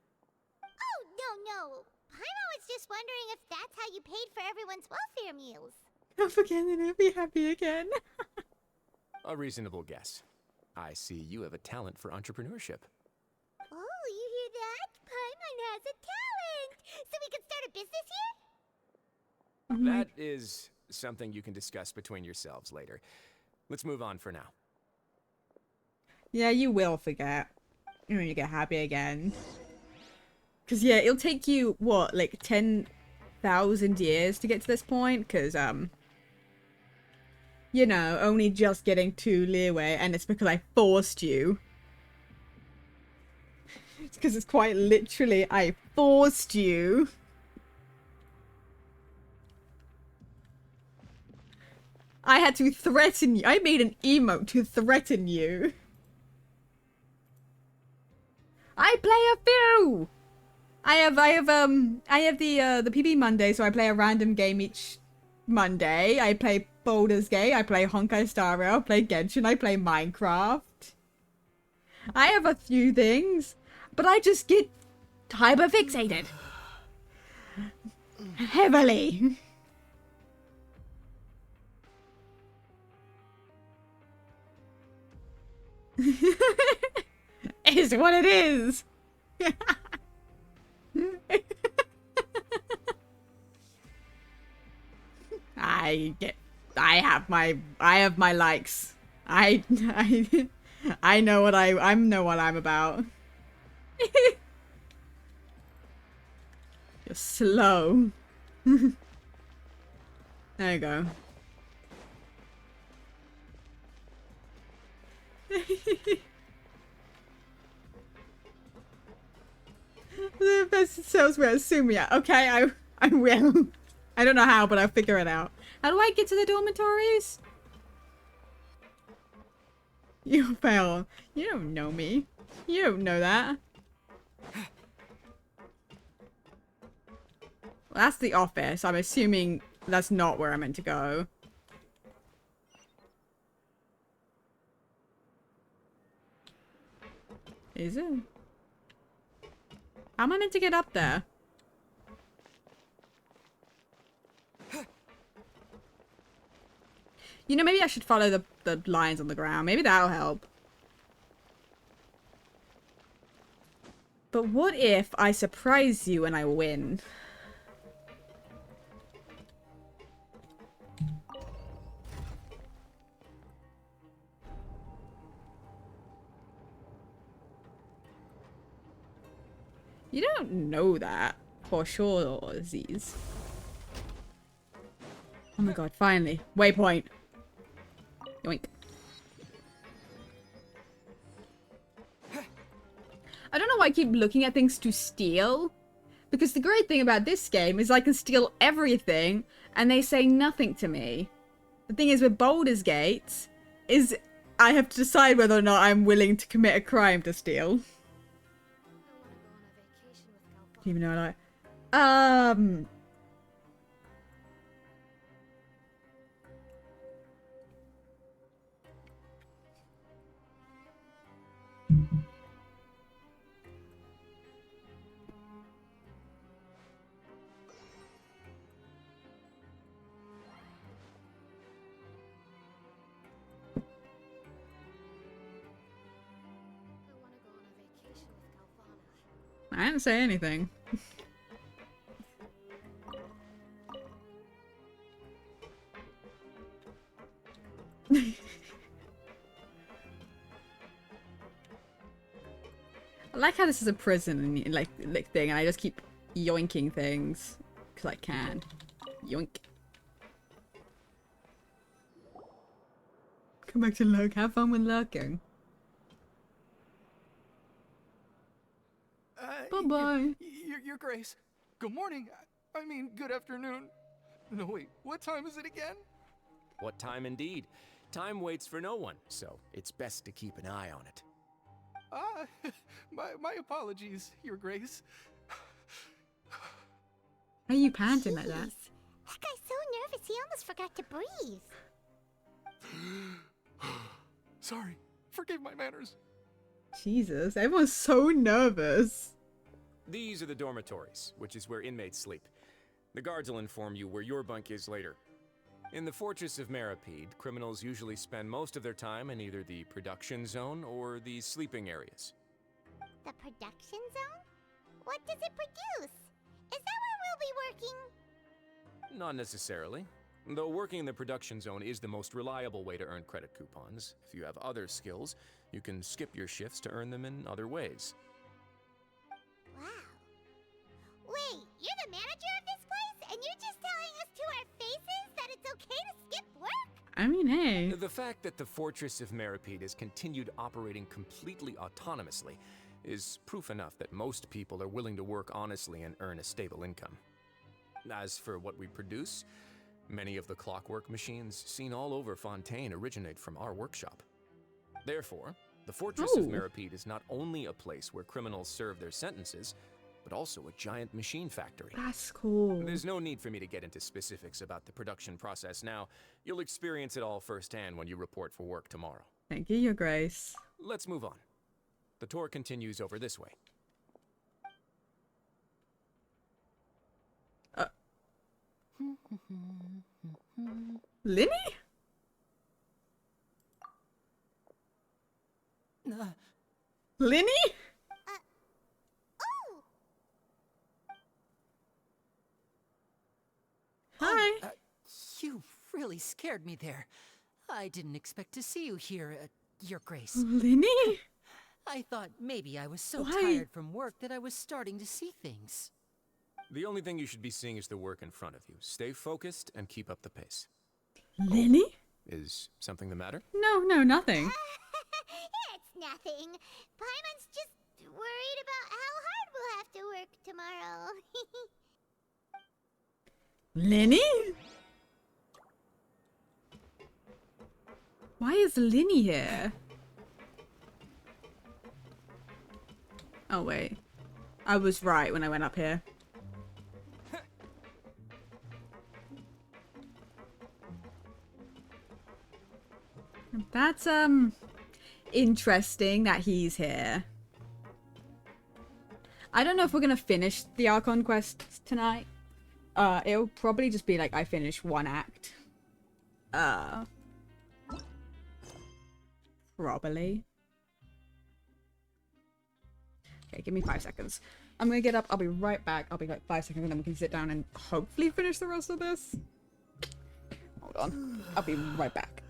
Oh, no. Paimon was just wondering if that's how you paid for everyone's welfare meals. I'll forget and I'll be happy again. A reasonable guess. I see you have a talent for entrepreneurship. Oh, you hear that? Paimon has a talent! So we can start a business here? That is something you can discuss between yourselves later. Let's move on for now. Yeah, you will forget when you get happy again. Because, yeah, it'll take you, what, like 10,000 years to get to this point? Because, you know, only just getting to Leeway, and it's because I forced you. It's because it's quite literally, I forced you. I had to threaten you. I made an emote to threaten you. I play a few. I have the PB Monday, so I play a random game each Monday. I play Baldur's Gate. I play Honkai Star Rail. I play Genshin. I play Minecraft. I have a few things, but I just get hyperfixated heavily. Is what it is. I have my likes. I know what I know what I'm about. You're slow. There you go. The best sales were assume, yeah. Okay, I will. I don't know how, but I'll figure it out. How do I get to the dormitories? You fail. You don't know me. You don't know that. Well, that's the office. I'm assuming that's not where I'm meant to go. Is it? How am I meant to get up there? You know, maybe I should follow the lines on the ground. Maybe that'll help. But what if I surprise you and I win? You don't know that for sure, Aziz. Oh my god, finally. Waypoint. Yoink. I don't know why I keep looking at things to steal. Because the great thing about this game is I can steal everything and they say nothing to me. The thing is with Baldur's Gate is I have to decide whether or not I'm willing to commit a crime to steal. Even though I didn't say anything. I like how this is a prison and like thing, and I just keep yoinking things because I can. Yoink. Come back to lurk. Have fun with lurking. Bye bye. Your Grace. Good morning. I mean, good afternoon. No, wait. What time is it again? What time indeed? Time waits for no one, so it's best to keep an eye on it. My apologies, Your Grace. Why are you panting like that? That guy's so nervous he almost forgot to breathe. Sorry. Forgive my manners. Jesus, everyone's so nervous. These are the dormitories, which is where inmates sleep. The guards will inform you where your bunk is later. In the Fortress of Meripede, criminals usually spend most of their time in either the production zone or the sleeping areas. The production zone? What does it produce? Is that where we'll be working? Not necessarily. Though working in the production zone is the most reliable way to earn credit coupons. If you have other skills, you can skip your shifts to earn them in other ways. Wow. Wait, you're the manager of this place? And you're just telling us to our faces that it's okay to skip work? I mean, hey. The fact that the Fortress of Meripede has continued operating completely autonomously is proof enough that most people are willing to work honestly and earn a stable income. As for what we produce, many of the clockwork machines seen all over Fontaine originate from our workshop. Therefore, the Fortress of Meripede is not only a place where criminals serve their sentences, but also a giant machine factory. That's cool. There's no need for me to get into specifics about the production process now. You'll experience it all firsthand when you report for work tomorrow. Thank you, Your Grace. Let's move on. The tour continues over this way. Linny? Linny? Oh! Hi. You really scared me there. I didn't expect to see you here, Your Grace. Linny? I thought maybe I was so Why? tired from work that I was starting to see things. The only thing you should be seeing is the work in front of you. Stay focused and keep up the pace. Linny? Is something the matter? No, nothing. It's nothing. Paimon's just worried about how hard we'll have to work tomorrow. Linny? Why is Linny here? Oh, wait. I was right when I went up here. That's, interesting that he's here. I don't know if we're gonna finish the Archon quest tonight. It'll probably just be like I finish one act. Probably. Okay, give me 5 seconds. I'm gonna get up, I'll be right back. I'll be like 5 seconds and then we can sit down and hopefully finish the rest of this. Hold on. I'll be right back.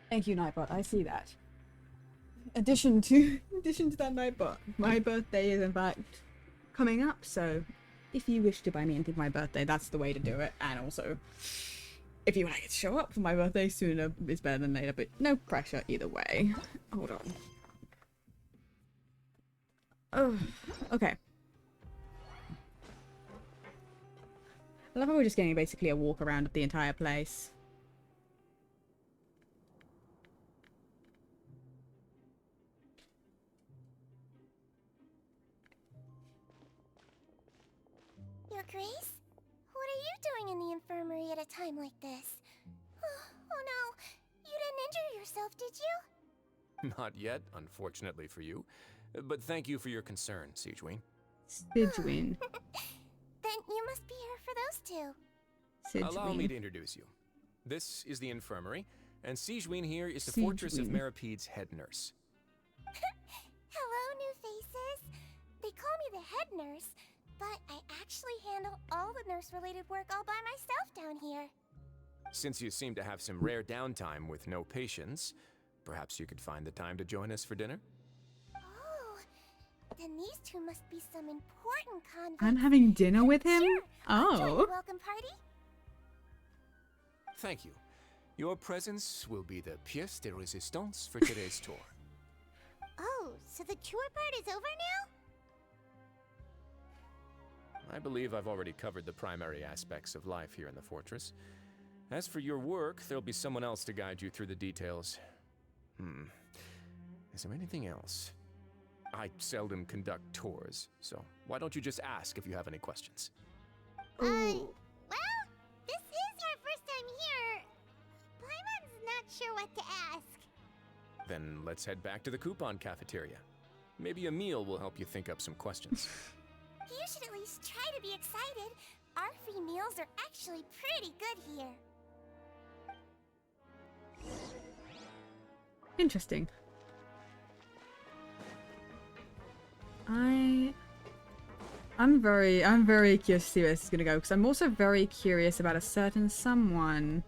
Thank you, Nightbot. I see that. Addition to that, Nightbot, my birthday is in fact coming up, so if you wish to buy me anything for my birthday, that's the way to do it. And also, if you want to get to show up for my birthday sooner, it's better than later, but no pressure either way. Hold on. Oh, okay. I love how we're just getting basically a walk around of the entire place. Your Grace? What are you doing in the infirmary at a time like this? Oh no, you didn't injure yourself, did you? Not yet, unfortunately for you. But thank you for your concern, Sigewin. Sigewin. Then you must be here for those two. Allow me to introduce you. This is the infirmary, and Sigewin here is the Fortress of Meripede's head nurse. Hello, new faces. They call me the head nurse, but I actually handle all the nurse-related work all by myself down here. Since you seem to have some rare downtime with no patients, perhaps you could find the time to join us for dinner? Oh, then these two must be some important convicts. I'm having dinner with him? Sure, I'll join Oh. the welcome party. Thank you. Your presence will be the pièce de résistance for today's tour. Oh, so the tour part is over now? I believe I've already covered the primary aspects of life here in the fortress. As for your work, there'll be someone else to guide you through the details. Is there anything else? I seldom conduct tours, so why don't you just ask if you have any questions? Well, this is our first time here. Paimon's not sure what to ask. Then let's head back to the coupon cafeteria. Maybe a meal will help you think up some questions. You should at least try to be excited. Our free meals are actually pretty good here. Interesting. I'm very curious to see where this is gonna go, because I'm also very curious about a certain someone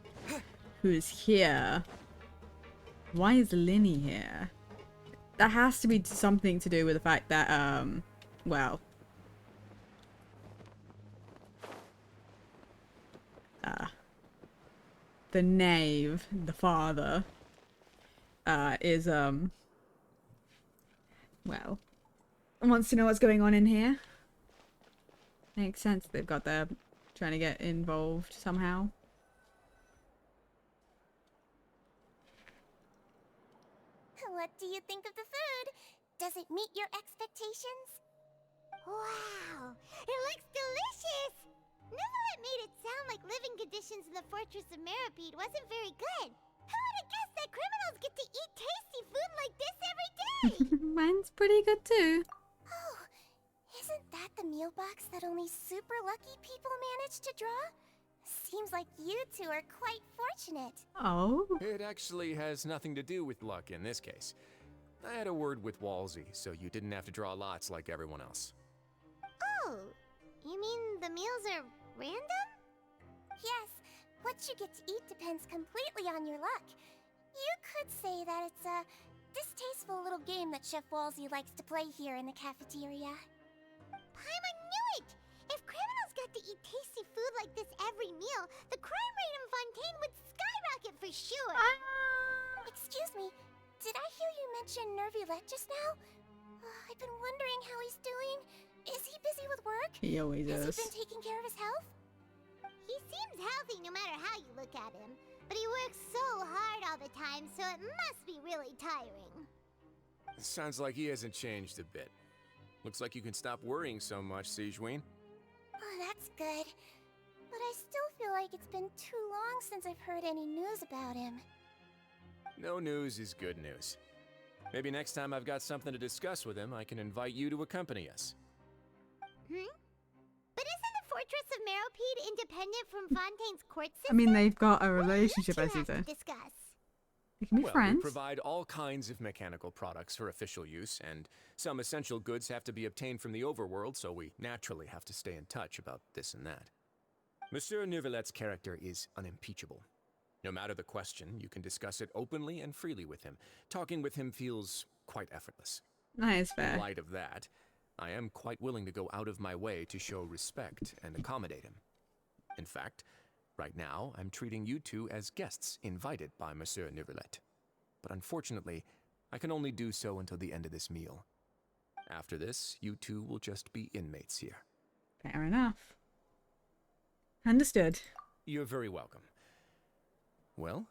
who's here. Why is Linny here? That has to be something to do with the fact that, well... the knave, the father, is, well, wants to know what's going on in here. Makes sense they've got there trying to get involved somehow. What do you think of the food? Does it meet your expectations? Wow, it looks delicious! Neverlet made it sound like living conditions in the Fortress of Meripede wasn't very good. Who would have guessed that criminals get to eat tasty food like this every day? Mine's pretty good too. Oh, isn't that the meal box that only super lucky people manage to draw? Seems like you two are quite fortunate. Oh. It actually has nothing to do with luck in this case. I had a word with Walsey, so you didn't have to draw lots like everyone else. Oh, you mean the meals are random? Yes, what you get to eat depends completely on your luck. You could say that it's a distasteful little game that Chef Walsey likes to play here in the cafeteria. Paimon knew it! If criminals got to eat tasty food like this every meal, the crime rate in Fontaine would skyrocket for sure! Excuse me, did I hear you mention Nervulette just now? I've been wondering how he's doing. Is he busy with work? He always is. Has he been taking care of his health? He seems seems healthy no matter how you look at him. But he works so hard all the time, so it must be really tiring. Sounds like he hasn't changed a bit. Looks like you can stop worrying so much, Sijween. Oh, that's good. But I still feel like it's been too long since I've heard any news about him. No news is good news. Maybe next time I've got something to discuss with him, I can invite you to accompany us. But isn't the Fortress of Meropide independent from Fontaine's court system? I mean, they've got a relationship, as you said. Discuss. They can be Well, friends. we provide all kinds of mechanical products for official use, and some essential goods have to be obtained from the overworld, so we naturally have to stay in touch about this and that. Monsieur Neuvillett's character is unimpeachable. No matter the question, you can discuss it openly and freely with him. Talking with him feels quite effortless. That is fair. In light of that, I am quite willing to go out of my way to show respect and accommodate him. In fact, right now, I'm treating you two as guests invited by Monsieur Neuvillette. But unfortunately, I can only do so until the end of this meal. After this, you two will just be inmates here. Fair enough. Understood. You're very welcome. Well,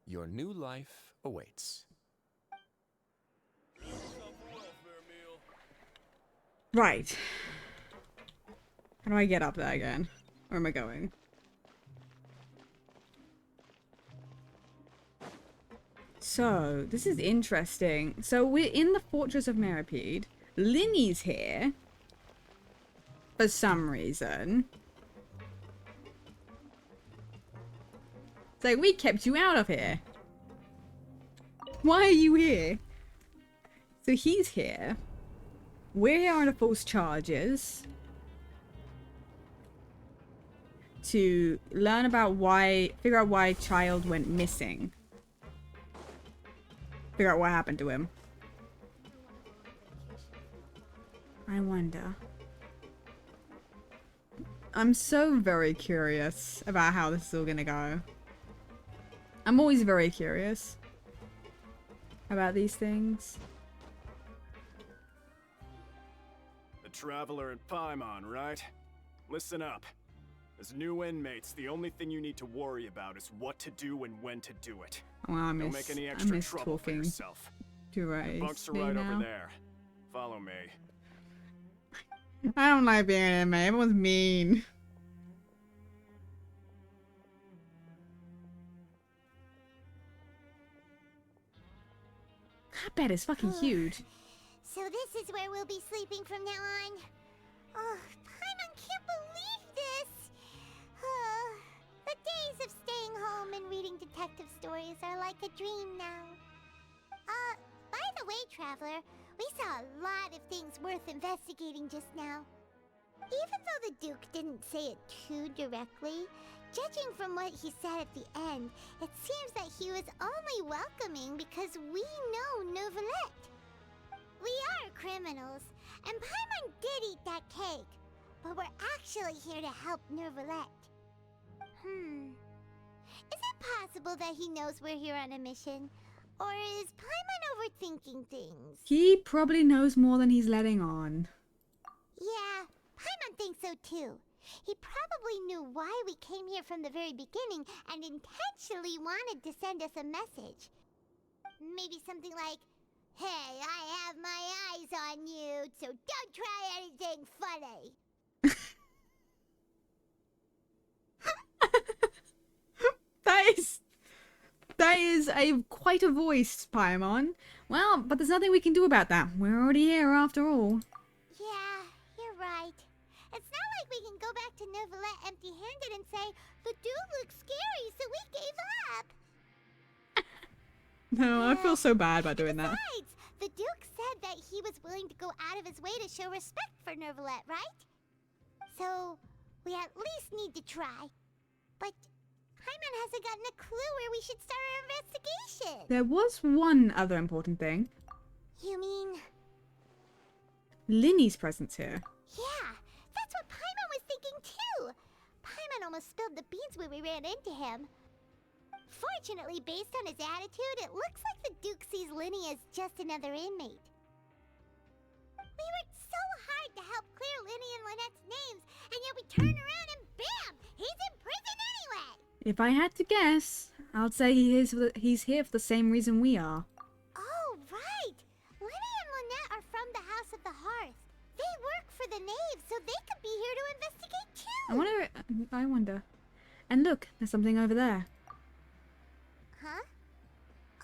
your new life awaits. Right. How do I get up there again? Where am I going? So, this is interesting. So, we're in the Fortress of Meropide. Linny's here. For some reason. It's like, we kept you out of here. Why are you here? So, he's here. We're here under false charges. To learn about why, figure out why child went missing. Figure out what happened to him. I wonder. I'm so very curious about how this is all gonna go. I'm always very curious about these things. The Traveler and Paimon, right? Listen up. As new inmates, the only thing you need to worry about is what to do and when to do it. Well, I Don't make any extra trouble for talking yourself. to Ray. The bunks are right over there. Follow me. I don't like being an inmate. Everyone's mean. That bed is fucking huge. So this is where we'll be sleeping from now on. Oh, Paimon can't believe this. The days of staying home and reading detective stories are like a dream now. By the way, Traveler, we saw a lot of things worth investigating just now. Even though the Duke didn't say it too directly, judging from what he said at the end, it seems that he was only welcoming because we know Neuvillette. We are criminals, and Paimon did eat that cake, but we're actually here to help Neuvillette. Is it possible that he knows we're here on a mission? Or is Paimon overthinking things? He probably knows more than he's letting on. Yeah, Paimon thinks so too. He probably knew why we came here from the very beginning and intentionally wanted to send us a message. Maybe something like, "Hey, I have my eyes on you, so don't try anything funny." That is quite a voice, Paimon. Well, but there's nothing we can do about that. We're already here after all. Yeah, you're right. It's not like we can go back to Neuvillette empty-handed and say, "The dude looks scary, so we gave up." No, I feel so bad about doing that. Besides, the Duke said that he was willing to go out of his way to show respect for Neuvillette, right? So, we at least need to try. But Paimon hasn't gotten a clue where we should start our investigation. There was one other important thing. You mean? Linny's presence here. Yeah, that's what Paimon was thinking too. Paimon almost spilled the beans when we ran into him. Fortunately, based on his attitude, it looks like the Duke sees Linny as just another inmate. We worked so hard to help clear Linny and Lynette's names, and yet we turn around and bam! He's in prison If I had to guess, I'd say he's here for the same reason we are. Oh, right! Lenny and Lynette are from the House of the Hearth. They work for the Knave, so they could be here to investigate too! I wonder. And look, there's something over there. Huh?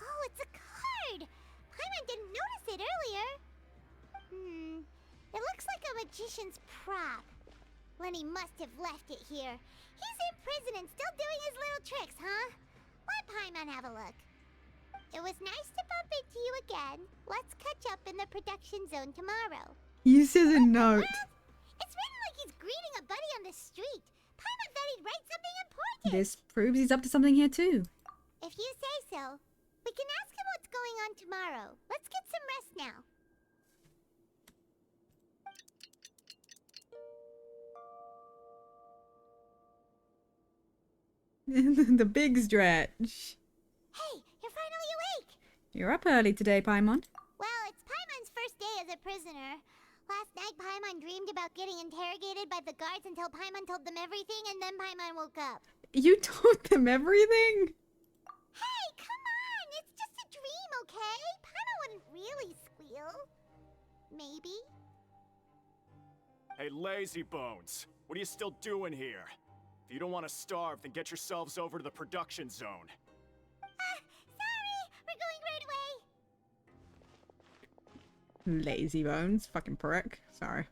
Oh, it's a card! Paimon didn't notice it earlier. It looks like a magician's prop. Lenny must have left it here. He's in prison and still doing his little tricks, huh? Let Paimon have a look. It was nice to bump into you again. Let's catch up in the production zone tomorrow. He says a note. It's written like he's greeting a buddy on the street. Paimon thought he'd write something important. This proves he's up to something here too. If you say so. We can ask him what's going on tomorrow. Let's get some rest now. The big stretch. Hey, you're finally awake! You're up early today, Paimon. Well, it's Paimon's first day as a prisoner. Last night, Paimon dreamed about getting interrogated by the guards until Paimon told them everything, and then Paimon woke up. You told them everything? Hey, come on! It's just a dream, okay? Paimon wouldn't really squeal. Maybe? Hey, lazy bones. What are you still doing here? If you don't want to starve, then get yourselves over to the production zone. Sorry! We're going right away! Lazy bones. Fucking prick. Sorry.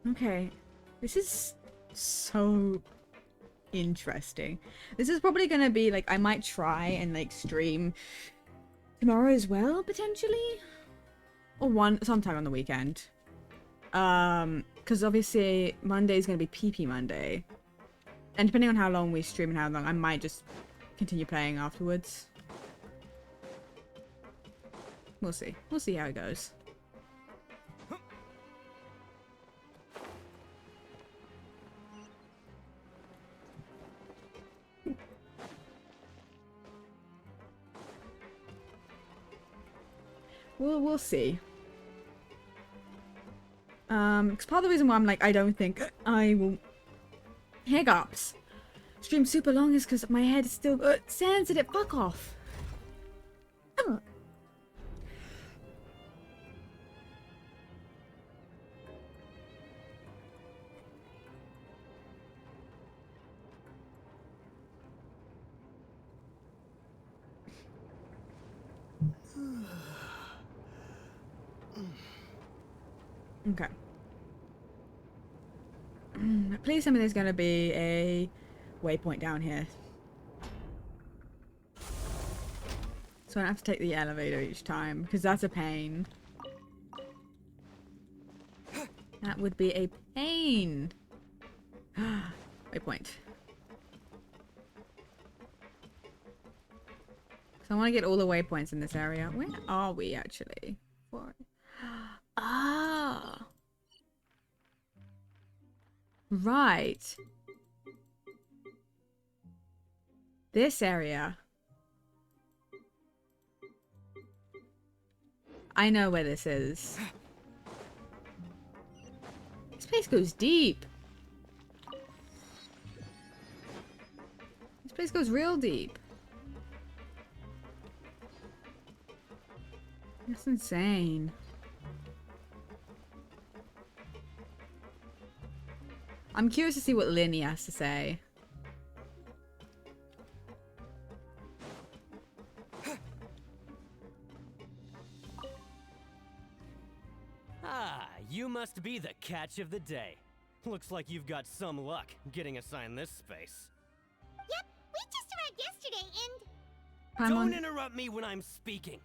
Okay. This is so interesting. This is probably gonna be like, I might try and like stream tomorrow as well, potentially. Or sometime on the weekend. Because obviously Monday is gonna be PP Monday. And depending on how long we stream and how long, I might just continue playing afterwards. We'll see. We'll see how it goes. We'll see. Because part of the reason why I'm like, I don't think I will hiccups stream super long is because my head is still sensitive. Fuck off. Okay. Please tell me there's gonna be a waypoint down here. So I don't have to take the elevator each time, because that's a pain. That would be a pain. Waypoint. So I want to get all the waypoints in this area. Where are we actually? Ah. Right. This area. I know where this is. This place goes deep. This place goes real deep. That's insane. I'm curious to see what Linny has to say. Ah, you must be the catch of the day. Looks like you've got some luck getting assigned this space. Yep, we just arrived yesterday Paimon. Don't interrupt me when I'm speaking.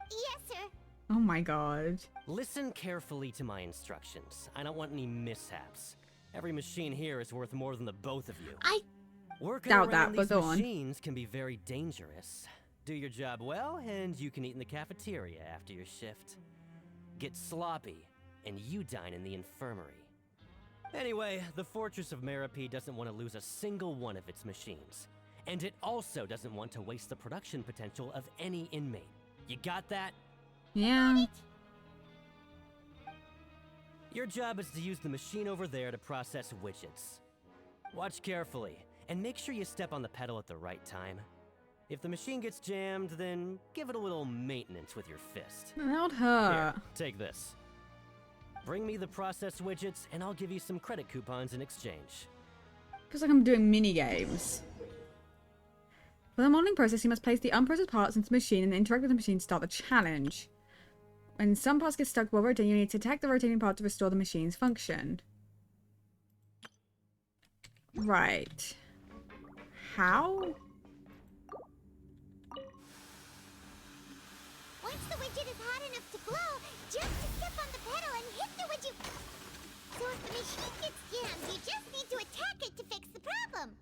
Yes, sir. Oh my god. Listen carefully to my instructions. I don't want any mishaps. Every machine here is worth more than the both of you. I Working doubt around that, but these go on. machines can be very dangerous. Do your job well, and you can eat in the cafeteria after your shift. Get sloppy, and you dine in the infirmary. Anyway, the Fortress of Meripede doesn't want to lose a single one of its machines. And it also doesn't want to waste the production potential of any inmate. You got that? Yeah. Your job is to use the machine over there to process widgets. Watch carefully, and make sure you step on the pedal at the right time. If the machine gets jammed, then give it a little maintenance with your fist. Not her. Here, take this. Bring me the processed widgets, and I'll give you some credit coupons in exchange. Feels like I'm doing mini games. For the modeling process, you must place the unprocessed parts into the machine and interact with the machine to start the challenge. When some parts get stuck while rotating, you need to attack the rotating part to restore the machine's function. Right. How? Once the widget is hot enough to glow, just step on the pedal and hit the widget. So if the machine gets jammed, you just need to attack it to fix the problem.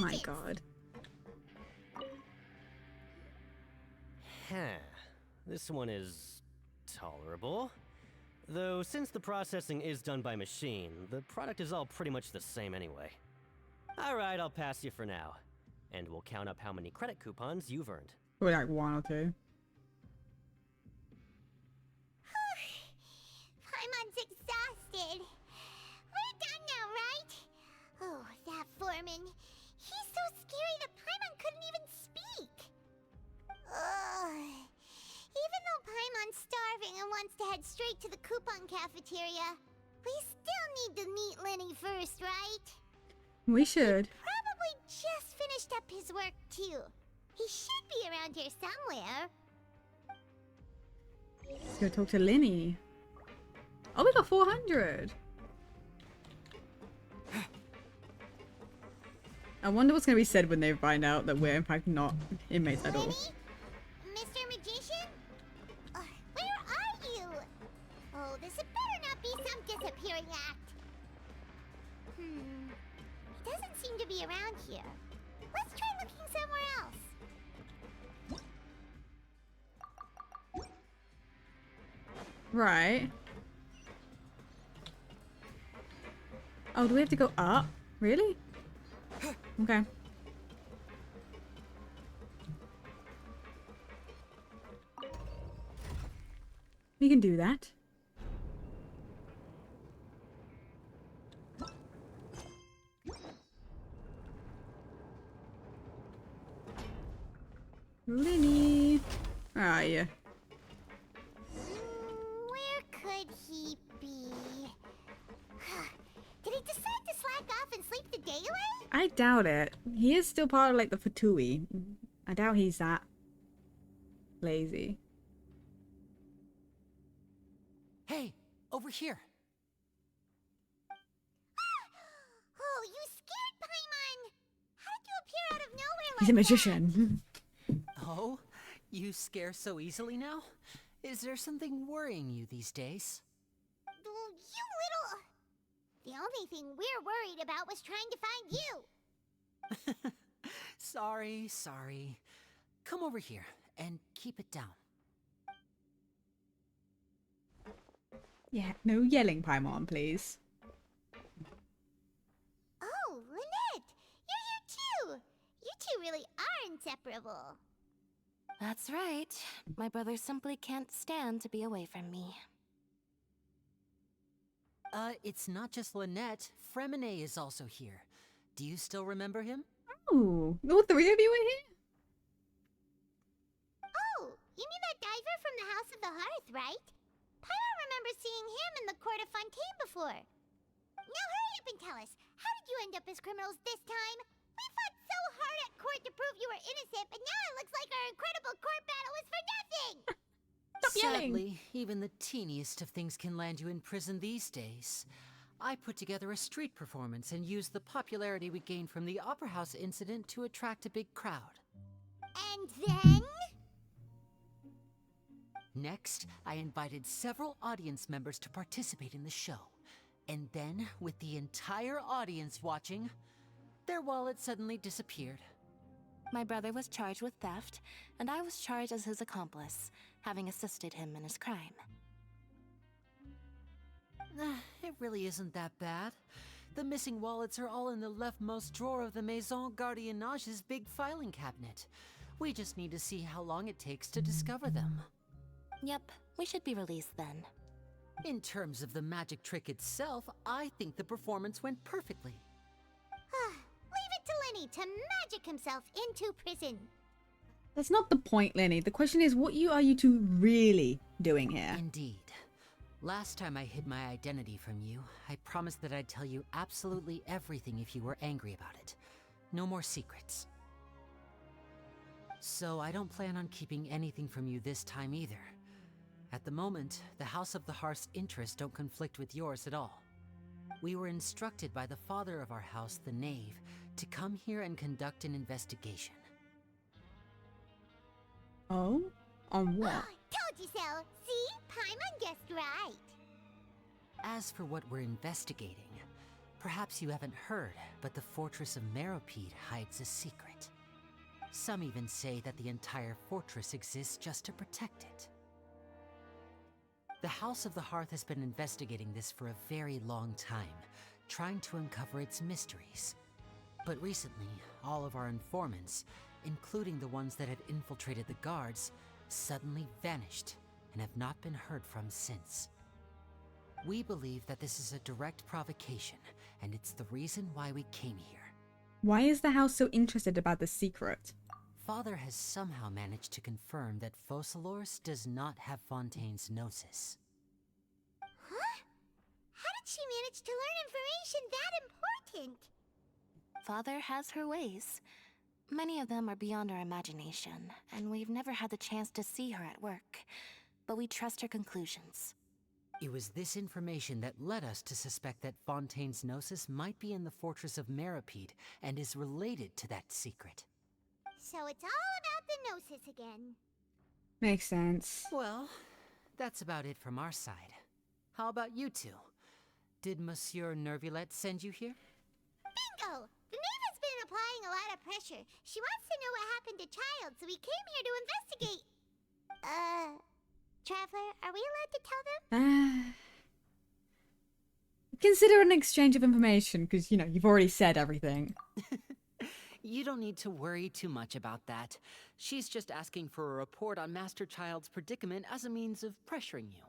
My god. This one is tolerable. Though since the processing is done by machine, the product is all pretty much the same anyway. Alright, I'll pass you for now. And we'll count up how many credit coupons you've earned. Or like 1 or 2. Paimon's exhausted. We're done now, right? Oh, that foreman. He's so scary that Paimon couldn't even speak. Ugh. Even though Paimon's starving and wants to head straight to the coupon cafeteria, we still need to meet Lenny first, right? We should. Probably just finished up his work too. He should be around here somewhere. Let's go talk to Lenny. Oh, we got 400. I wonder what's going to be said when they find out that we're in fact not inmates at all. Mr. Magician? Where are you? Oh, this had better not be some disappearing act. He doesn't seem to be around here. Let's try looking somewhere else. Right. Oh, do we have to go up? Really? Okay. We can do that. Lenny. Where are you? Where could he be? Did he decide to slack off and sleep the day away? I doubt it. He is still part of like the Fatui. I doubt he's that lazy. Hey, over here. Oh, you scared Paimon! How did you appear out of nowhere He's a magician. Oh, you scare so easily now? Is there something worrying you these days? You little... The only thing we're worried about was trying to find you. Sorry. Come over here and keep it down. Yeah, no yelling, Paimon, please. Oh, Lynette! You're here too! You two really are inseparable. That's right. My brother simply can't stand to be away from me. It's not just Lynette. Fremine is also here. Do you still remember him? Oh, all 3 of you are here? Oh, you mean that diver from the House of the Hearth, right? Paimon remembers seeing him in the Court of Fontaine before. Now hurry up and tell us, how did you end up as criminals this time? We fought so hard at court to prove you were innocent, but now it looks like our incredible court battle was for nothing! Stop yelling! Sadly, even the teeniest of things can land you in prison these days. I put together a street performance and used the popularity we gained from the Opera House incident to attract a big crowd. And then? Next, I invited several audience members to participate in the show. And then, with the entire audience watching, their wallet suddenly disappeared. My brother was charged with theft, and I was charged as his accomplice, having assisted him in his crime. It really isn't that bad. The missing wallets are all in the leftmost drawer of the Maison Gardiennage's big filing cabinet. We just need to see how long it takes to discover them. Yep, we should be released then. In terms of the magic trick itself, I think the performance went perfectly. Leave it to Lenny to magic himself into prison. That's not the point, Lenny. The question is, what are you two really doing here? Indeed. Last time I hid my identity from you, I promised that I'd tell you absolutely everything if you were angry about it. No more secrets. So I don't plan on keeping anything from you this time either. At the moment, the House of the Hearth's interests don't conflict with yours at all. We were instructed by the father of our house, the Knave, to come here and conduct an investigation. Oh? On what? Told you so. See? Paimon guessed right. As for what we're investigating, perhaps you haven't heard, but the fortress of Meropide hides a secret. Some even say that the entire fortress exists just to protect it. The House of the Hearth has been investigating this for a very long time, trying to uncover its mysteries. But recently, all of our informants, including the ones that had infiltrated the guards, suddenly vanished and have not been heard from since. We believe that this is a direct provocation, and it's the reason why we came here. Why is the house so interested about the secret? Father has somehow managed to confirm that Focalors does not have Fontaine's Gnosis. Huh? How did she manage to learn information that important? Father has her ways. Many of them are beyond our imagination, and we've never had the chance to see her at work. But we trust her conclusions. It was this information that led us to suspect that Fontaine's Gnosis might be in the fortress of Meropide and is related to that secret. So it's all about the Gnosis again. Makes sense. Well, that's about it from our side. How about you two? Did Monsieur Nervulette send you here? Bingo! The Knave has been applying a lot of pressure. She wants to know what happened to Child, so we came here to investigate. Traveler, are we allowed to tell them? Consider an exchange of information, because, you've already said everything. You don't need to worry too much about that. She's just asking for a report on Master Child's predicament as a means of pressuring you.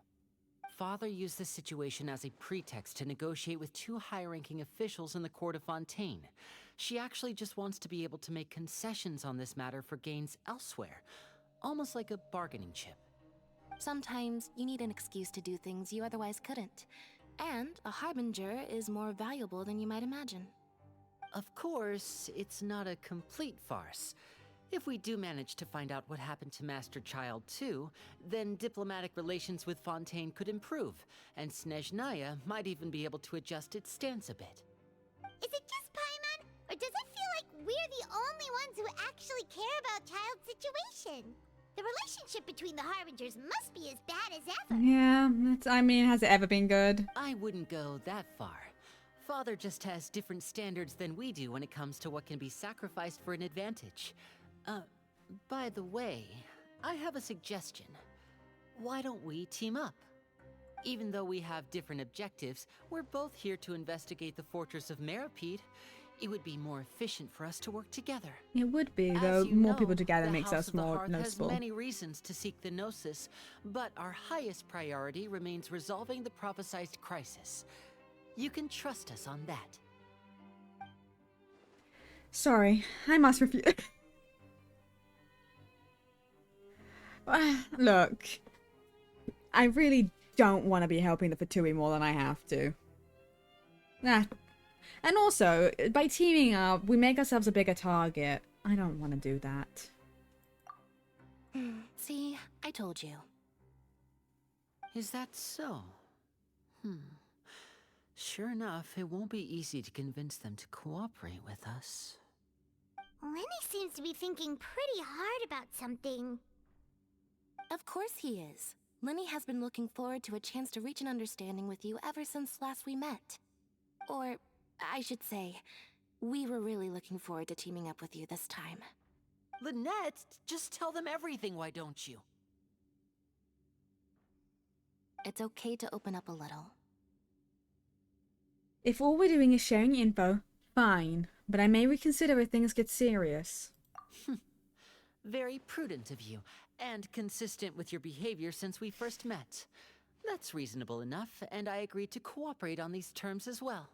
Father used this situation as a pretext to negotiate with two high-ranking officials in the court of Fontaine. She actually just wants to be able to make concessions on this matter for gains elsewhere, almost like a bargaining chip. Sometimes you need an excuse to do things you otherwise couldn't. And a harbinger is more valuable than you might imagine. Of course, it's not a complete farce. If we do manage to find out what happened to Master Child too, then diplomatic relations with Fontaine could improve, and Snezhnaya might even be able to adjust its stance a bit. Is it just Paimon, or does it feel like we're the only ones who actually care about Child's situation? The relationship between the Harbingers must be as bad as ever. Yeah, has it ever been good? I wouldn't go that far. Father just has different standards than we do when it comes to what can be sacrificed for an advantage. By the way, I have a suggestion. Why don't we team up? Even though we have different objectives, we're both here to investigate the fortress of Meropide. It would be more efficient for us to work together. It would be, though. More people together makes us more noticeable. Has many reasons to seek the Gnosis, but our highest priority remains resolving the prophesized crisis. You can trust us on that. Sorry, I must refuse. Look, I really don't want to be helping the Fatui more than I have to. And also, by teaming up, we make ourselves a bigger target. I don't want to do that. See, I told you. Is that so? Sure enough, it won't be easy to convince them to cooperate with us. Lenny seems to be thinking pretty hard about something. Of course he is. Lenny has been looking forward to a chance to reach an understanding with you ever since last we met. Or, I should say, we were really looking forward to teaming up with you this time. Lynette, just tell them everything, why don't you? It's okay to open up a little. If all we're doing is sharing info, fine. But I may reconsider if things get serious. Very prudent of you, and consistent with your behavior since we first met. That's reasonable enough, and I agreed to cooperate on these terms as well.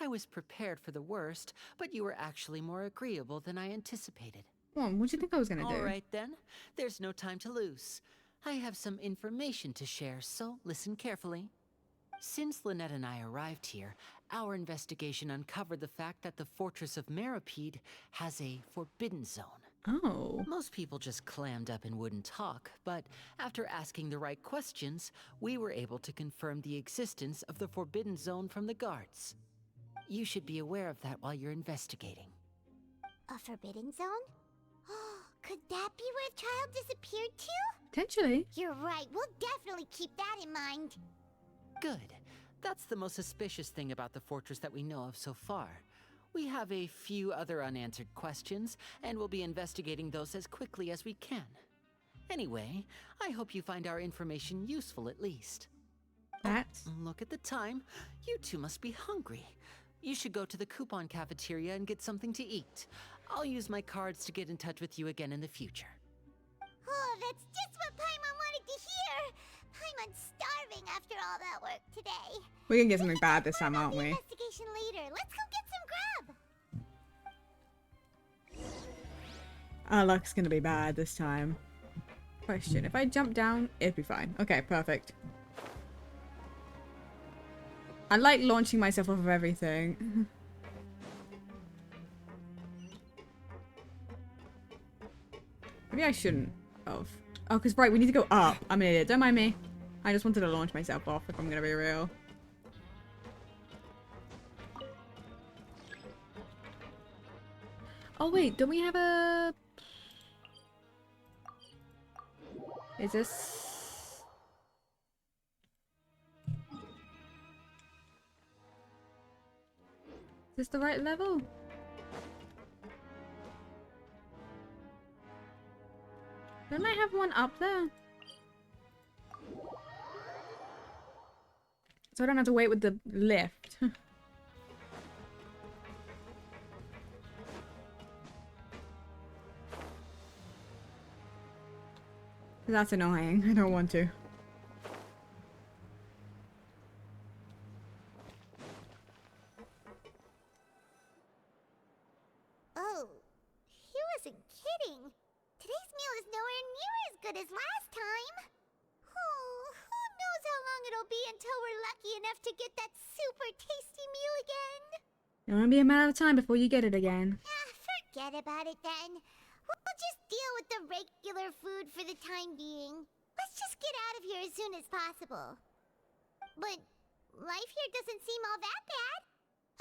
I was prepared for the worst, but you were actually more agreeable than I anticipated. Well, what do you think I was gonna do? All right then, there's no time to lose. I have some information to share, so listen carefully. Since Lynette and I arrived here, our investigation uncovered the fact that the Fortress of Meripede has a forbidden zone. Oh. Most people just clammed up and wouldn't talk, but after asking the right questions, we were able to confirm the existence of the forbidden zone from the guards. You should be aware of that while you're investigating. A forbidden zone? Could that be where the child disappeared to? Potentially. You're right, we'll definitely keep that in mind. Good. That's the most suspicious thing about the fortress that we know of so far. We have a few other unanswered questions, and we'll be investigating those as quickly as we can. Anyway, I hope you find our information useful at least. That's... Look at the time. You two must be hungry. You should go to the coupon cafeteria and get something to eat. I'll use my cards to get in touch with you again in the future. Oh, that's just what Paimon wanted to hear! Paimon's starving after all that work today. We're gonna get something bad this time, aren't we? Investigation later. Let's go get some grub! Our luck's gonna be bad this time. Question, if I jump down, it'd be fine. Okay, perfect. I like launching myself off of everything. Maybe I shouldn't have. Oh, because right, we need to go up. I'm an idiot. Don't mind me. I just wanted to launch myself off, if I'm gonna be real. Oh wait, don't we have a... Is this... Is this the right level? Don't I have one up there? So I don't have to wait with the lift. That's annoying. I don't want to. Oh, he wasn't kidding. Today's meal is nowhere near as good as last time. Oh, who knows how long it'll be until we're lucky enough to get that super tasty meal again. It won't be a matter of time before you get it again. Forget about it then. We'll just deal with the regular food for the time being. Let's just get out of here as soon as possible. But life here doesn't seem all that bad.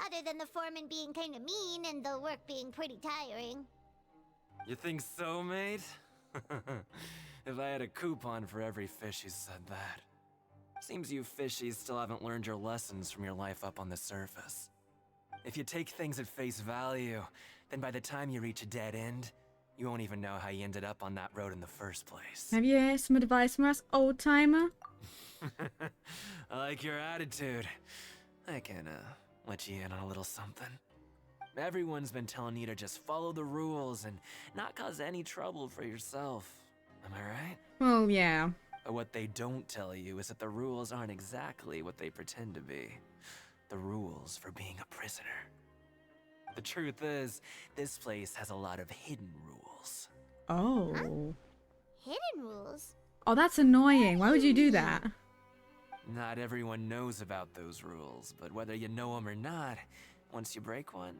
Other than the foreman being kind of mean and the work being pretty tiring. You think so, mate? If I had a coupon for every fish who said that. Seems you fishies still haven't learned your lessons from your life up on the surface. If you take things at face value, then by the time you reach a dead end, you won't even know how you ended up on that road in the first place. Have you heard some advice from us, old timer? I like your attitude. I can, let you in on a little something. Everyone's been telling you to just follow the rules and not cause any trouble for yourself. Am I right? Well, yeah. But what they don't tell you is that the rules aren't exactly what they pretend to be. The rules for being a prisoner. The truth is, this place has a lot of hidden rules. Oh. Huh? Hidden rules? Oh, that's annoying. Why would you do that? Not everyone knows about those rules, but whether you know them or not, once you break one,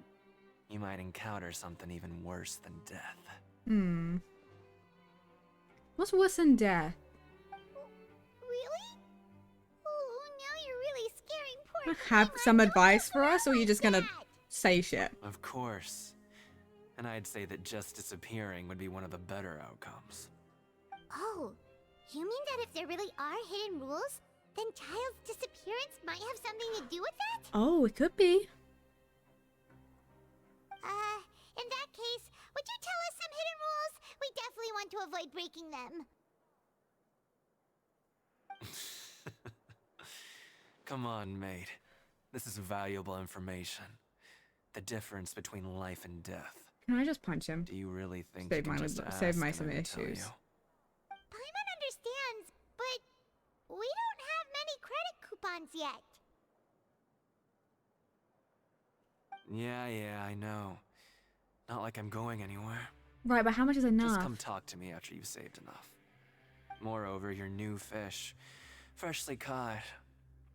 you might encounter something even worse than death. Hmm. What's worse than death? Really? Oh, now you're really scaring poor Have some advice for us, or are you just gonna say shit? Of course. And I'd say that just disappearing would be one of the better outcomes. Oh, you mean that if there really are hidden rules, then Child's disappearance might have something to do with that? Oh, it could be. In that case, would you tell us some hidden rules? We definitely want to avoid breaking them. Come on, mate. This is valuable information. The difference between life and death. Can I just punch him? Do you really think Save you my can just ask save my and some I would tell issues. you? Paimon understands, but we don't have many credit coupons yet. Yeah, I know. Not like I'm going anywhere. Right, but how much is enough? Just come talk to me after you've saved enough. Moreover, you're new fish, freshly caught,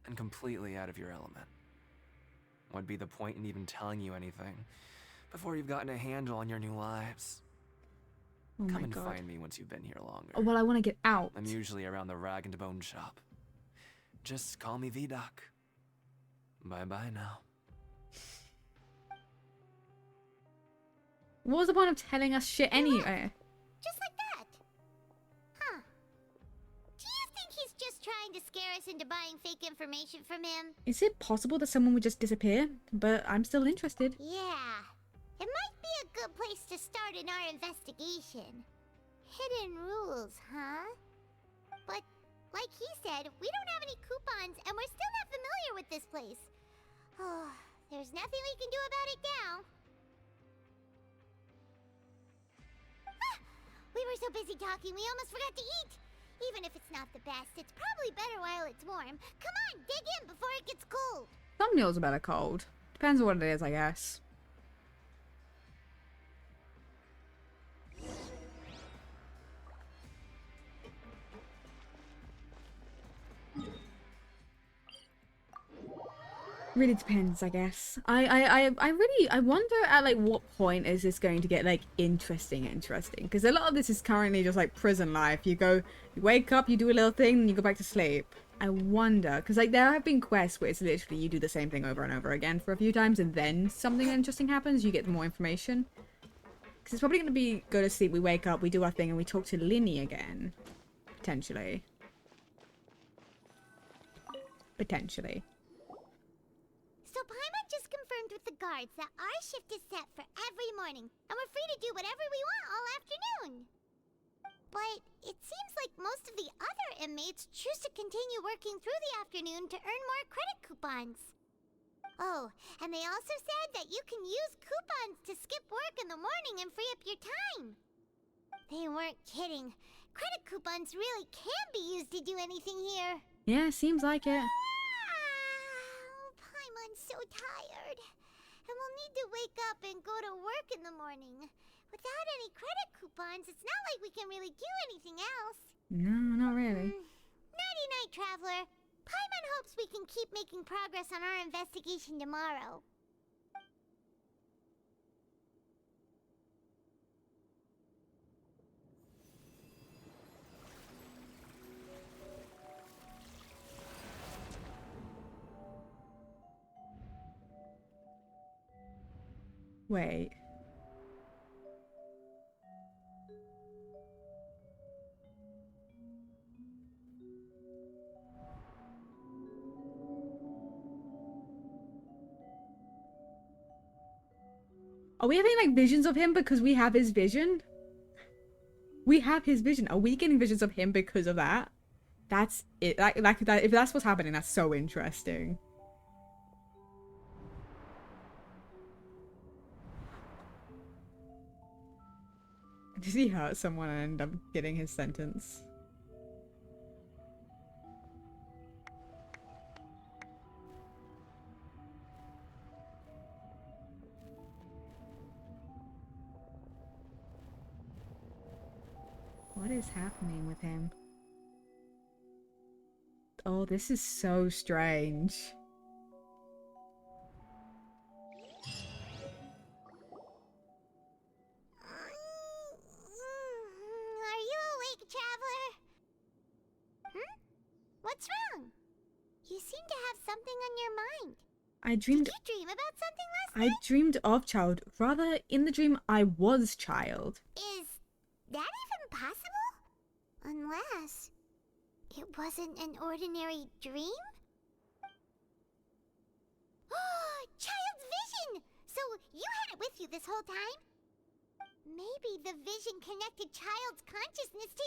and completely out of your element. What'd be the point in even telling you anything before you've gotten a handle on your new lives? Oh Come my and God. find me once you've been here longer. Oh, well, I want to get out. I'm usually around the rag and bone shop. Just call me V-Duck. Bye-bye now. What was the point of telling us shit anyway? Just like that. Huh. Do you think he's just trying to scare us into buying fake information from him? Is it possible that someone would just disappear? But I'm still interested. Yeah. It might be a good place to start in our investigation. Hidden rules, huh? But, like he said, we don't have any coupons and we're still not familiar with this place. Oh, there's nothing we can do about it now. We were so busy talking, we almost forgot to eat. Even if it's not the best, it's probably better while it's warm. Come on, dig in before it gets cold. Some meals are better cold. Depends on what it is, I guess. Really depends, I guess. I wonder at like what point is this going to get like interesting, because a lot of this is currently just like prison life. You wake up, you do a little thing, and you go back to sleep. I wonder, because like there have been quests where it's literally you do the same thing over and over again for a few times, and then something interesting happens, you get more information. Because it's probably going to be go to sleep, we wake up, we do our thing, and we talk to Linny again. Potentially. Potentially. So Paimon just confirmed with the guards that our shift is set for every morning, and we're free to do whatever we want all afternoon. But it seems like most of the other inmates choose to continue working through the afternoon to earn more credit coupons. Oh, and they also said that you can use coupons to skip work in the morning and free up your time. They weren't kidding. Credit coupons really can be used to do anything here. Yeah, seems like it. Paimon's so tired. And we'll need to wake up and go to work in the morning. Without any credit coupons, it's not like we can really do anything else. No, not really. Nighty-night, Traveler. Paimon hopes we can keep making progress on our investigation tomorrow. Wait. Are we having like visions of him because we have his vision? We have his vision. Are we getting visions of him because of that? That's it. Like that. If that's what's happening, that's so interesting. Does he hurt someone and end up getting his sentence? What is happening with him? Oh, this is so strange. Are you awake, Traveler? What's wrong? You seem to have something on your mind. I dreamed. Did you dream about something last night? I dreamed of child. Rather, in the dream, I was child. Is that even possible? Unless it wasn't an ordinary dream? Oh, child's vision! So you had it with you this whole time? Maybe the vision connected child's consciousness to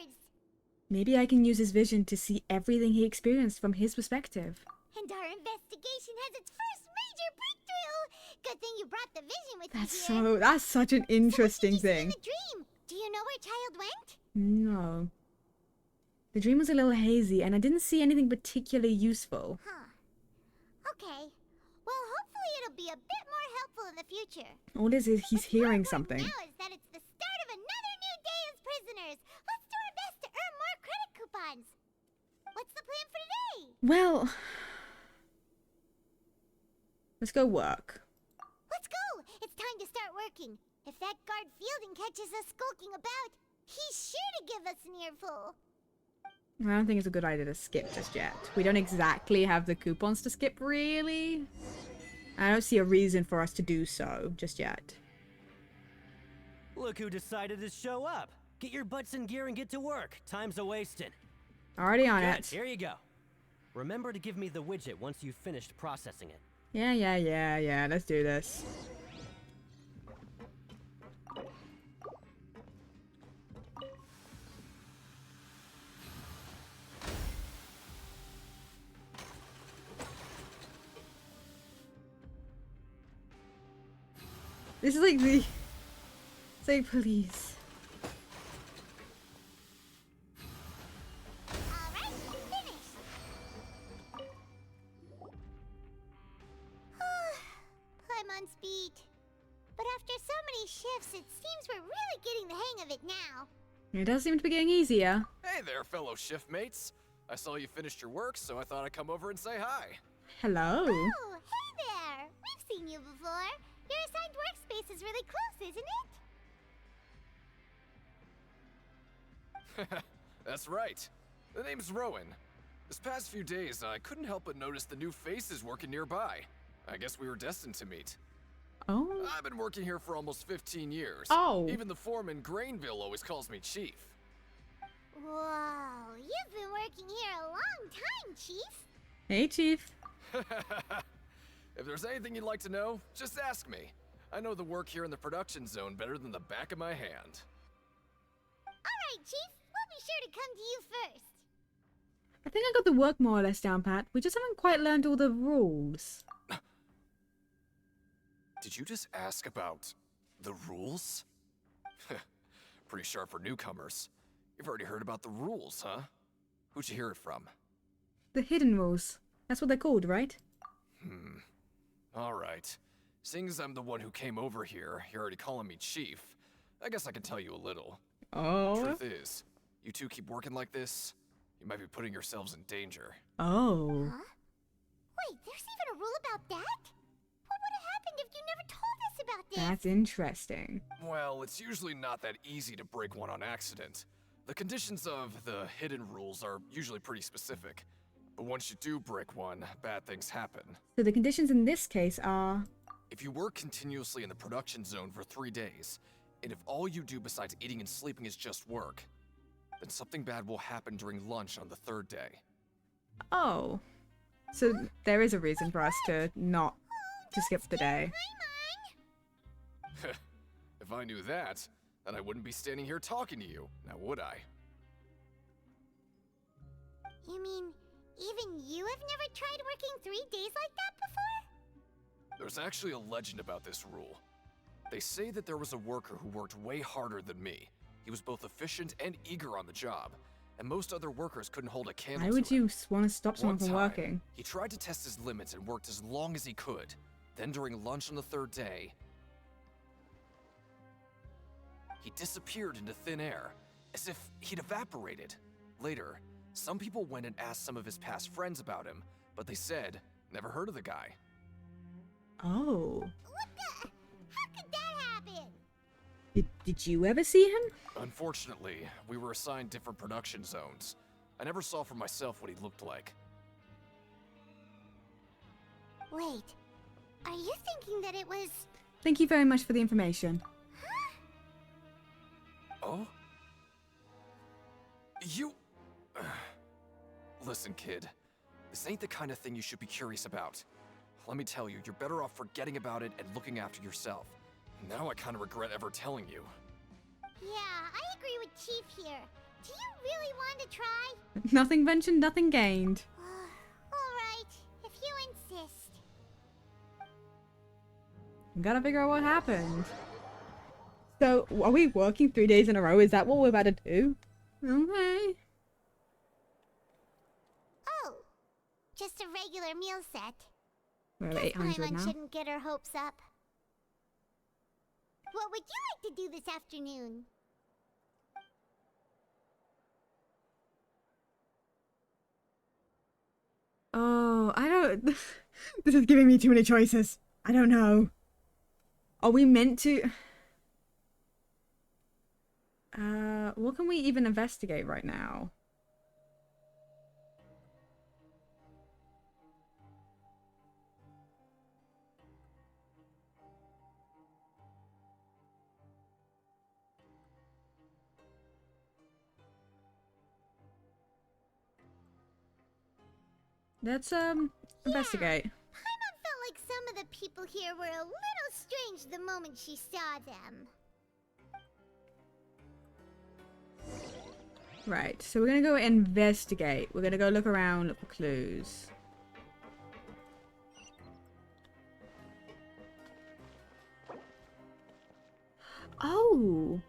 yours. Maybe I can use his vision to see everything he experienced from his perspective. And our investigation investigation has its first major breakthrough. Good thing you brought the vision with you here. That's such an interesting thing. The dream. Do you know where Child went? No. The dream was a little hazy, and I didn't see anything particularly useful. Huh. Okay. Well, hopefully it'll be a bit more helpful in the future. All it is he's hearing something. Now is that it's the start of another new day as prisoners. Let's do our best to earn more credit coupons. What's the plan for today? Well, let's go work. Let's go. It's time to start working. If that guard Fielding catches us skulking about, he's sure to give us an earful. I don't think it's a good idea to skip just yet. We don't exactly have the coupons to skip, really. I don't see a reason for us to do so just yet. Look who decided to show up. Get your butts in gear and get to work. Time's a-wasting. Already on Good. it. Here you go. Remember to give me the widget once you've finished processing it. Yeah. Let's do this. This is like the... Say please. Alright, finished. Paimon's beat. But after so many shifts, it seems we're really getting the hang of it now. It does seem to be getting easier. Hey there, fellow shift mates. I saw you finished your work, so I thought I'd come over and say hi. Hello. Oh, hey there. We've seen you before. Your assigned workspace is really close, isn't it? That's right. The name's Rowan. This past few days, I couldn't help but notice the new faces working nearby. I guess we were destined to meet. Oh. I've been working here for almost 15 years. Oh. Even the foreman, Grainville, always calls me Chief. Whoa, you've been working here a long time, Chief. Hey, Chief. If there's anything you'd like to know, just ask me. I know the work here in the production zone better than the back of my hand. Alright, Chief. We'll be sure to come to you first. I think I got the work more or less down pat. We just haven't quite learned all the rules. Did you just ask about the rules? Pretty sharp for newcomers. You've already heard about the rules, huh? Who'd you hear it from? The hidden rules. That's what they're called, right? Alright. Seeing as I'm the one who came over here, you're already calling me Chief. I guess I can tell you a little. Oh. Truth is, you two keep working like this, you might be putting yourselves in danger. Oh. Huh? Wait, there's even a rule about that? What would have happened if you never told us about this? That's interesting. Well, it's usually not that easy to break one on accident. The conditions of the hidden rules are usually pretty specific. But once you do break one, bad things happen. So the conditions in this case are... If you work continuously in the production zone for 3 days, and if all you do besides eating and sleeping is just work, then something bad will happen during lunch on the 3rd day. Oh. So there is a reason for us to not to skip the day. If I knew that, then I wouldn't be standing here talking to you, now would I? You mean, even you have never tried working 3 days like that before? There's actually a legend about this rule. They say that there was a worker who worked way harder than me. He was both efficient and eager on the job, and most other workers couldn't hold a candle Why would to him. you want to stop someone from One time, working? He tried to test his limits and worked as long as he could. Then during lunch on the 3rd day, he disappeared into thin air, as if he'd evaporated. Later, some people went and asked some of his past friends about him, but they said, never heard of the guy. Oh. What the? How could that happen? Did you ever see him? Unfortunately, we were assigned different production zones. I never saw for myself what he looked like. Wait, are you thinking that it was... Thank you very much for the information. Oh? You... Listen, kid. This ain't the kind of thing you should be curious about. Let me tell you, you're better off forgetting about it and looking after yourself. Now I kind of regret ever telling you. Yeah, I agree with Chief here. Do you really want to try? Nothing ventured, nothing gained. Alright, if you insist. Gotta figure out what happened. So, are we working 3 days in a row? Is that what we're about to do? Okay. Oh, just a regular meal set. We're at Guess 800 Paimon now. shouldn't get her hopes up. What would you like to do this afternoon? Oh, I don't... This is giving me too many choices. I don't know. Are we meant to... what can we even investigate right now? Let's, investigate. Paimon felt like some of the people here were a little strange the moment she saw them. Right, so we're gonna go investigate. We're gonna go look around, look for clues. Oh!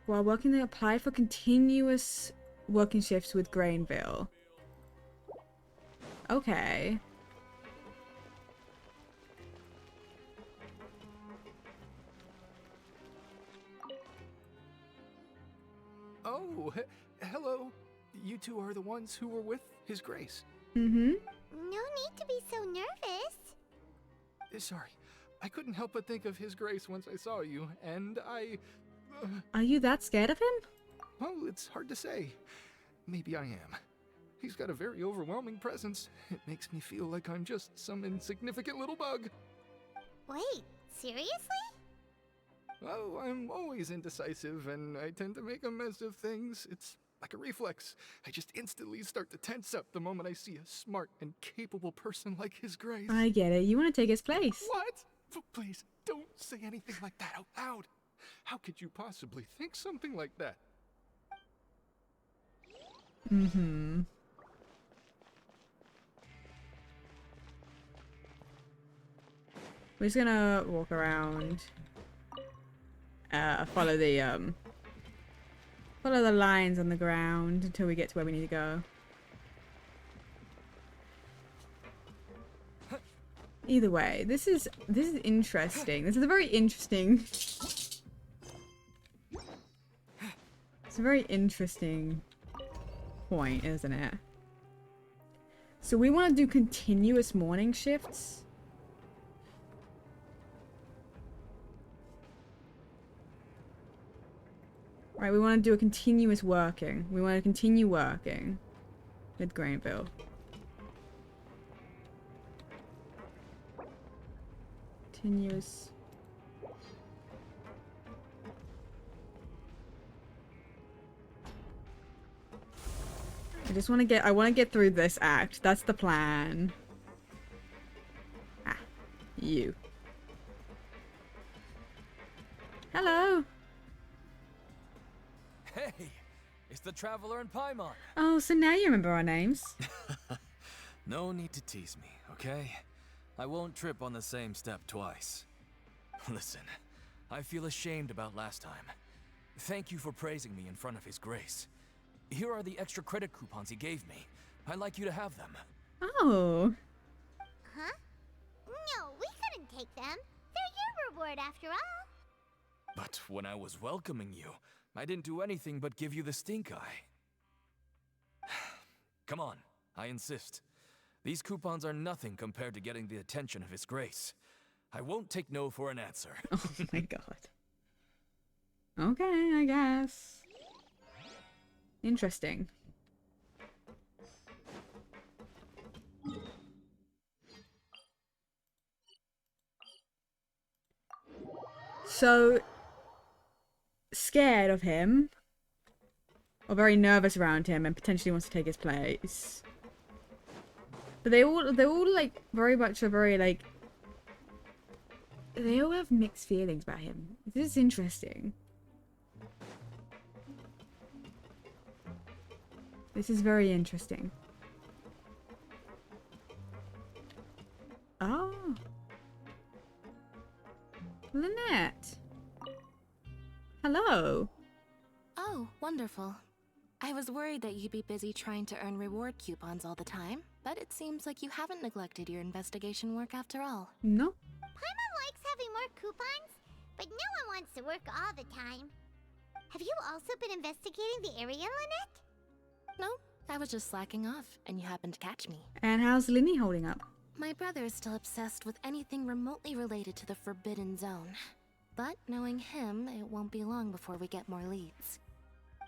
While working, they apply for continuous working shifts with Grainville. Okay. Oh, hello. You two are the ones who were with His Grace. Mm-hmm. No need to be so nervous. Sorry, I couldn't help but think of His Grace once I saw you, and I... Are you that scared of him? Well, it's hard to say. Maybe I am. He's got a very overwhelming presence. It makes me feel like I'm just some insignificant little bug. Wait, seriously? Oh, I'm always indecisive, and I tend to make a mess of things. It's like a reflex. I just instantly start to tense up the moment I see a smart and capable person like His Grace. I get it. You want to take his place. What? Please, don't say anything like that out loud. How could you possibly think something like that? Mm-hmm. We're just gonna walk around. Follow the lines on the ground until we get to where we need to go. Either way, this is interesting. This is a very interesting. It's a very interesting point, isn't it? So we want to do continuous morning shifts. Right, we want to do a continuous working. We want to continue working with Grainville. Continuous. I want to get through this act. That's the plan. Ah, you. Hello. Hey, it's the Traveler and Paimon. Oh, so now you remember our names. No need to tease me, okay? I won't trip on the same step twice. Listen, I feel ashamed about last time. Thank you for praising me in front of His Grace. Here are the extra credit coupons he gave me. I'd like you to have them. Oh. Huh? No, we couldn't take them. They're your reward after all. But when I was welcoming you, I didn't do anything but give you the stink eye. Come on, I insist. These coupons are nothing compared to getting the attention of His Grace. I won't take no for an answer. Oh my god. Okay, I guess. Interesting. So scared of him, or very nervous around him, and potentially wants to take his place. But they're all like very much a very like. They all have mixed feelings about him. This is interesting. This is very interesting. Lynette. Hello. Oh, wonderful. I was worried that you'd be busy trying to earn reward coupons all the time, but it seems like you haven't neglected your investigation work after all. No. Paimon likes having more coupons, but no one wants to work all the time. Have you also been investigating the area, Lynette? No, I was just slacking off, and you happened to catch me. And how's Linny holding up? My brother is still obsessed with anything remotely related to the Forbidden Zone. But knowing him, it won't be long before we get more leads.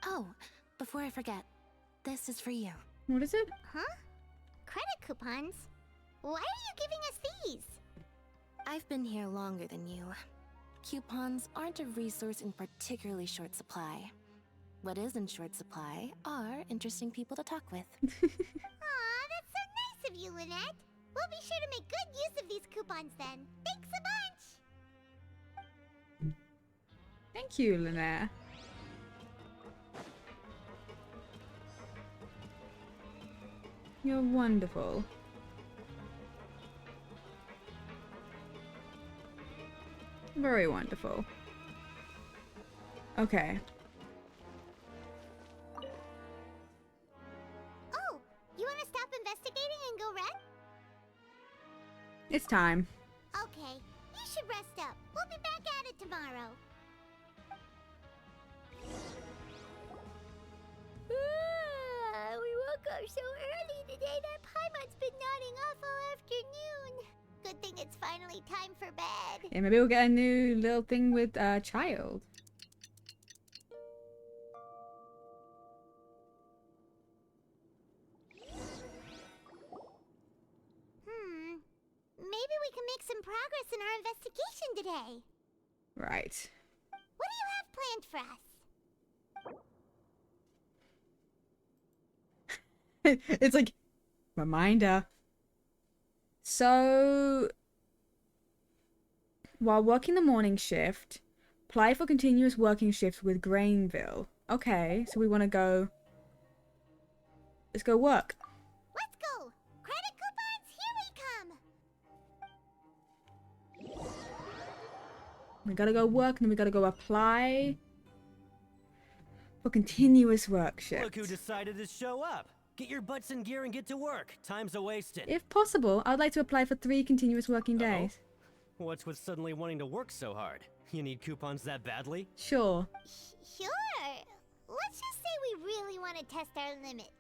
Oh, before I forget, this is for you. What is it? Huh? Credit coupons? Why are you giving us these? I've been here longer than you. Coupons aren't a resource in particularly short supply. What is in short supply are interesting people to talk with. Aw, that's so nice of you, Lynette. We'll be sure to make good use of these coupons then. Thanks a bunch! Thank you, Lynette. You're wonderful. Very wonderful. Okay. Oh, you want to stop investigating and go rest? It's time. Okay, you should rest up. We'll be back at it tomorrow. We woke up so early today that Paimon's been nodding off all afternoon. Good thing it's finally time for bed. Yeah, maybe we'll get a new little thing with child. Maybe we can make some progress in our investigation today. Right. What do you have planned for us? It's like, reminder. So, while working the morning shift, apply for continuous working shifts with Grainville. Okay, so we want to go. Let's go work. Let's go! Credit coupons, here we come! We gotta go work, and then we gotta go apply for continuous work shift. Look who decided to show up. Get your butts in gear and get to work. Time's a-wasted. If possible, I'd like to apply for 3 continuous working days. What's with suddenly wanting to work so hard? You need coupons that badly? Sure. Sure. Let's just say we really want to test our limits.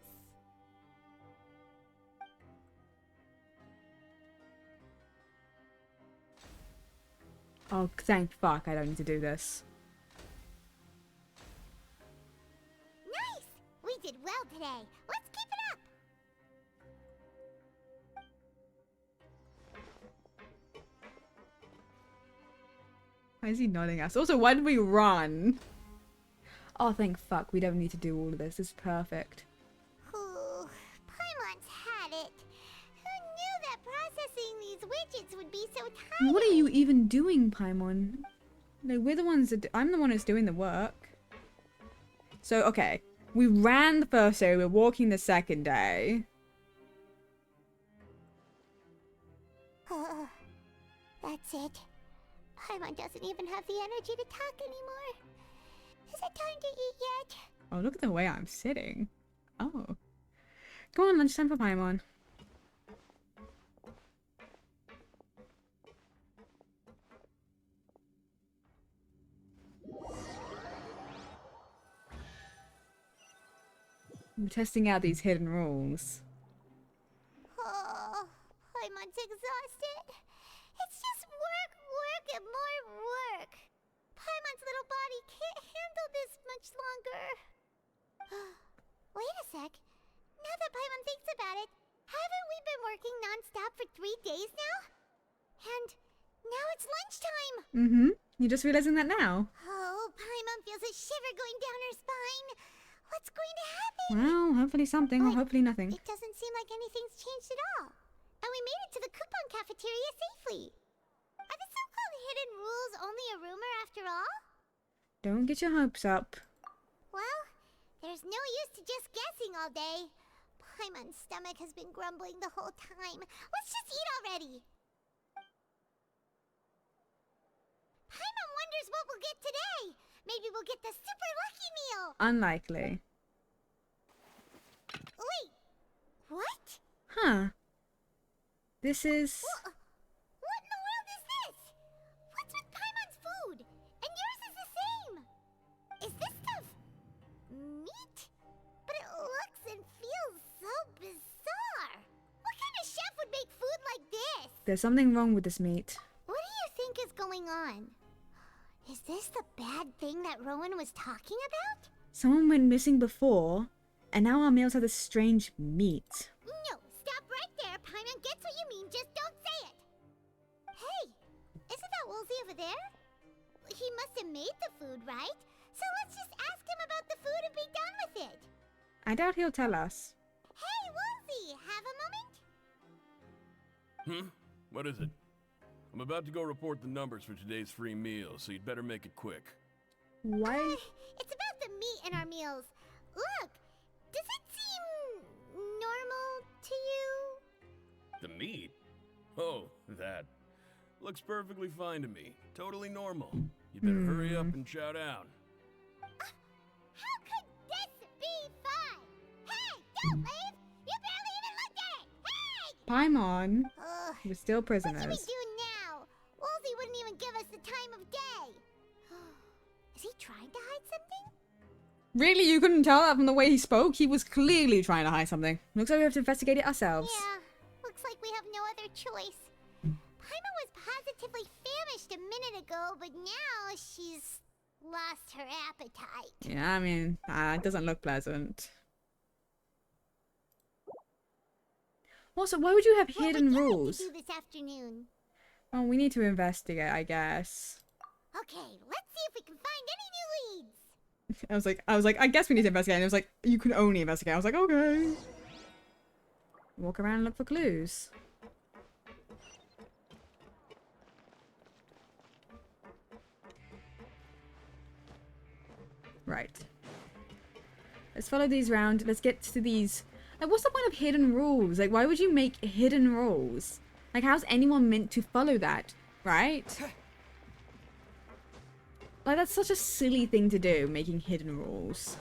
Oh, thank fuck, I don't need to do this. Nice! We did well today. Let's keep it up! Why is he nodding at us? Also, why did we run? Oh, thank fuck, we don't need to do all of this. This is perfect. Ooh, Paimon's had it. Who knew that processing these widgets would be so tiring? What are you even doing, Paimon? No, we're the ones that I'm the one who's doing the work. So, okay. We ran the first day, we're walking the second day. That's it. Paimon doesn't even have the energy to talk anymore. Is it time to eat yet? Oh, look at the way I'm sitting. Oh. Go on, lunchtime for Paimon. I'm testing out these hidden rules. Oh, Paimon's exhausted. It's just work, work, and more work. Paimon's little body can't handle this much longer. Wait a sec. Now that Paimon thinks about it, haven't we been working non-stop for 3 days now? And now it's lunchtime. Mm-hmm. You just realizing that now? Oh, Paimon feels a shiver going down her spine. What's going to happen? Well, hopefully something, or hopefully nothing. It doesn't seem like anything's changed at all. And we made it to the coupon cafeteria safely. Are the so-called hidden rules only a rumor after all? Don't get your hopes up. Well, there's no use to just guessing all day. Paimon's stomach has been grumbling the whole time. Let's just eat already. Paimon wonders what we'll get today. Maybe we'll get the super lucky meal. Unlikely. Wait, what? Huh. This is... What in the world is this? What's with Paimon's food? And yours is the same. Is this stuff meat? But it looks and feels so bizarre. What kind of chef would make food like this? There's something wrong with this meat. What do you think is going on? Is this the bad thing that Rowan was talking about? Someone went missing before, and now our meals have this strange meat. No, stop right there. Paimon gets what you mean, just don't say it. Hey, isn't that Woolsey over there? He must have made the food, right? So let's just ask him about the food and be done with it. I doubt he'll tell us. Hey, Woolsey, have a moment? What is it? I'm about to go report the numbers for today's free meal, so you'd better make it quick. Why? It's about the meat in our meals. Look, does it seem normal to you? The meat? Oh, that. Looks perfectly fine to me. Totally normal. You'd better hurry up and chow down. How could this be fun? Hey, don't leave! You barely even looked at it! Hey! Paimon. Ugh, We're still what should we prisoners. do now? Woolsey wouldn't even give us the time of day. Is he trying to hide something? Really? You couldn't tell that from the way he spoke? He was clearly trying to hide something. Looks like we have to investigate it ourselves. Yeah, looks like we have no other choice. Paimon was positively famished a minute ago, but now she's lost her appetite. Yeah, I mean, it doesn't look pleasant. Also, why would you have hidden rules? What would you like to do this afternoon? Well, we need to investigate, I guess. Okay, let's see if we can find any new leads. I was like, I guess we need to investigate. And it was like, you can only investigate. I was like, okay. Walk around and look for clues. Right. Let's follow these round. Let's get to these. Like, what's the point of hidden rules? Like, why would you make hidden rules? Like, how's anyone meant to follow that? Right? Like, that's such a silly thing to do, making hidden rules.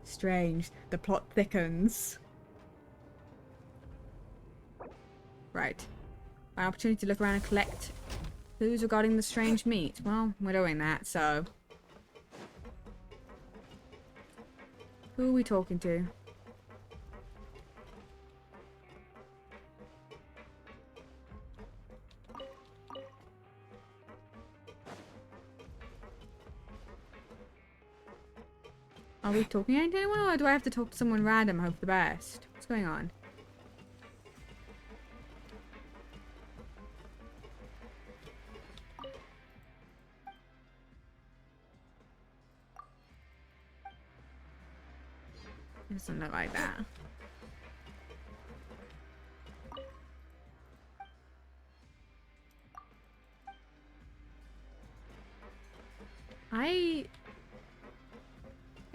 Strange. The plot thickens. Right. An opportunity to look around and collect clues regarding the strange meat. Well, we're doing that, so... Who are we talking to? Are we talking to anyone, or do I have to talk to someone random and hope for the best? What's going on? It doesn't look like that.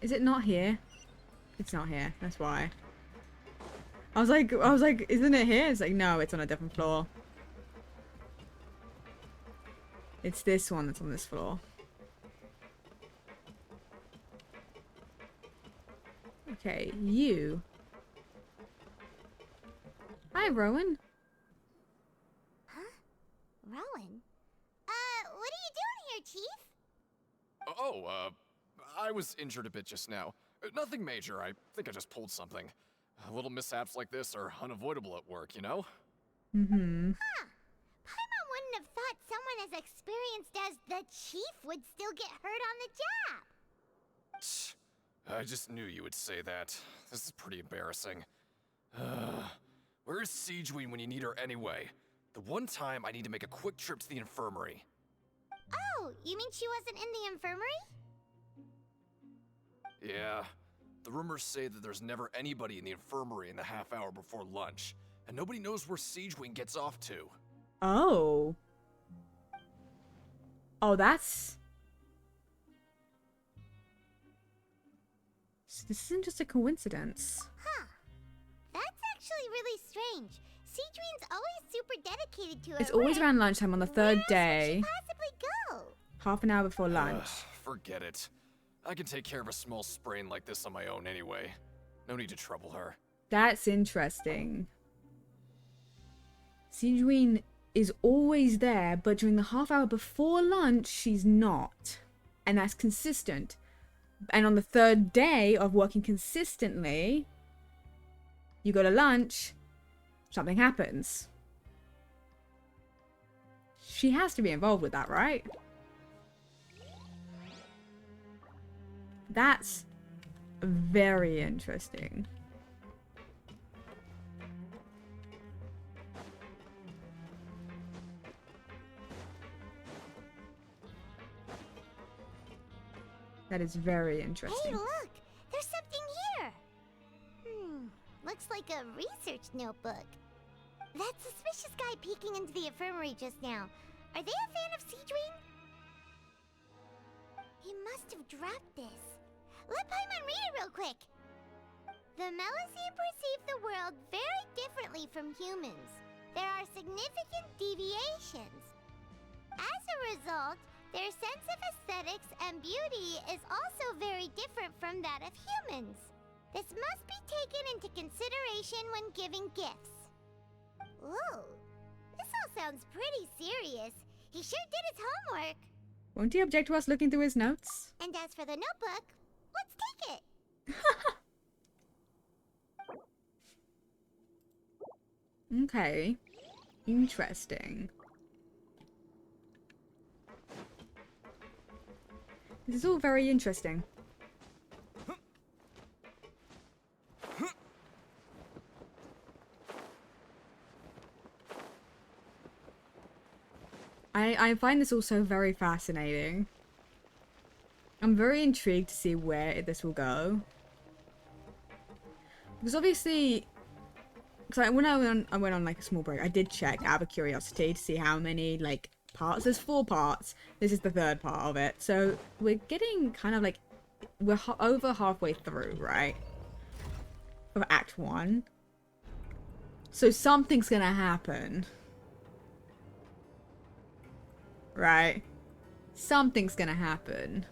Is it not here? It's not here. That's why. I was like, isn't it here? It's like, no, it's on a different floor. It's this one that's on this floor. Okay, you. Hi, Rowan. Huh? Rowan? What are you doing here, Chief? Oh, I was injured a bit just now. Nothing major. I think I just pulled something. Little mishaps like this are unavoidable at work, you know? Mm-hmm. Huh. Paimon wouldn't have thought someone as experienced as the Chief would still get hurt on the job. I just knew you would say that. This is pretty embarrassing. Where is Siegeween when you need her anyway? The one time I need to make a quick trip to the infirmary. Oh, you mean she wasn't in the infirmary? Yeah. The rumors say that there's never anybody in the infirmary in the half hour before lunch, and nobody knows where Siegeween gets off to. Oh. Oh, that's... So this isn't just a coincidence. Huh. That actually really strange. Seedream's always super dedicated to her It's always work. around lunchtime on the third day. Possibly go. Half an hour before lunch. Forget it. I can take care of a small sprain like this on my own anyway. No need to trouble her. That's interesting. Seedream is always there, but during the half hour before lunch, she's not. And that's consistent. And on the third day of working consistently, you go to lunch, something happens. She has to be involved with that, right? That's very interesting. That is very interesting. Hey, look! There's something here! Looks like a research notebook. That suspicious guy peeking into the infirmary just now. Are they a fan of Seedream? He must have dropped this. Let Paimon read it real quick! The Melusine perceive the world very differently from humans. There are significant deviations. As a result, their sense of aesthetics and beauty is also very different from that of humans. This must be taken into consideration when giving gifts. Whoa, this all sounds pretty serious. He sure did his homework. Won't he object to us looking through his notes? And as for the notebook, let's take it. Okay. Interesting. This is all very interesting. I find this also very fascinating. I'm very intrigued to see where this will go. Because obviously, when I went on like a small break, I did check out of curiosity to see how many like parts. There's 4 parts. This is the 3rd part of it. So we're getting kind of like, we're over halfway through, right? Of Act 1. So something's gonna happen. Right? Something's gonna happen.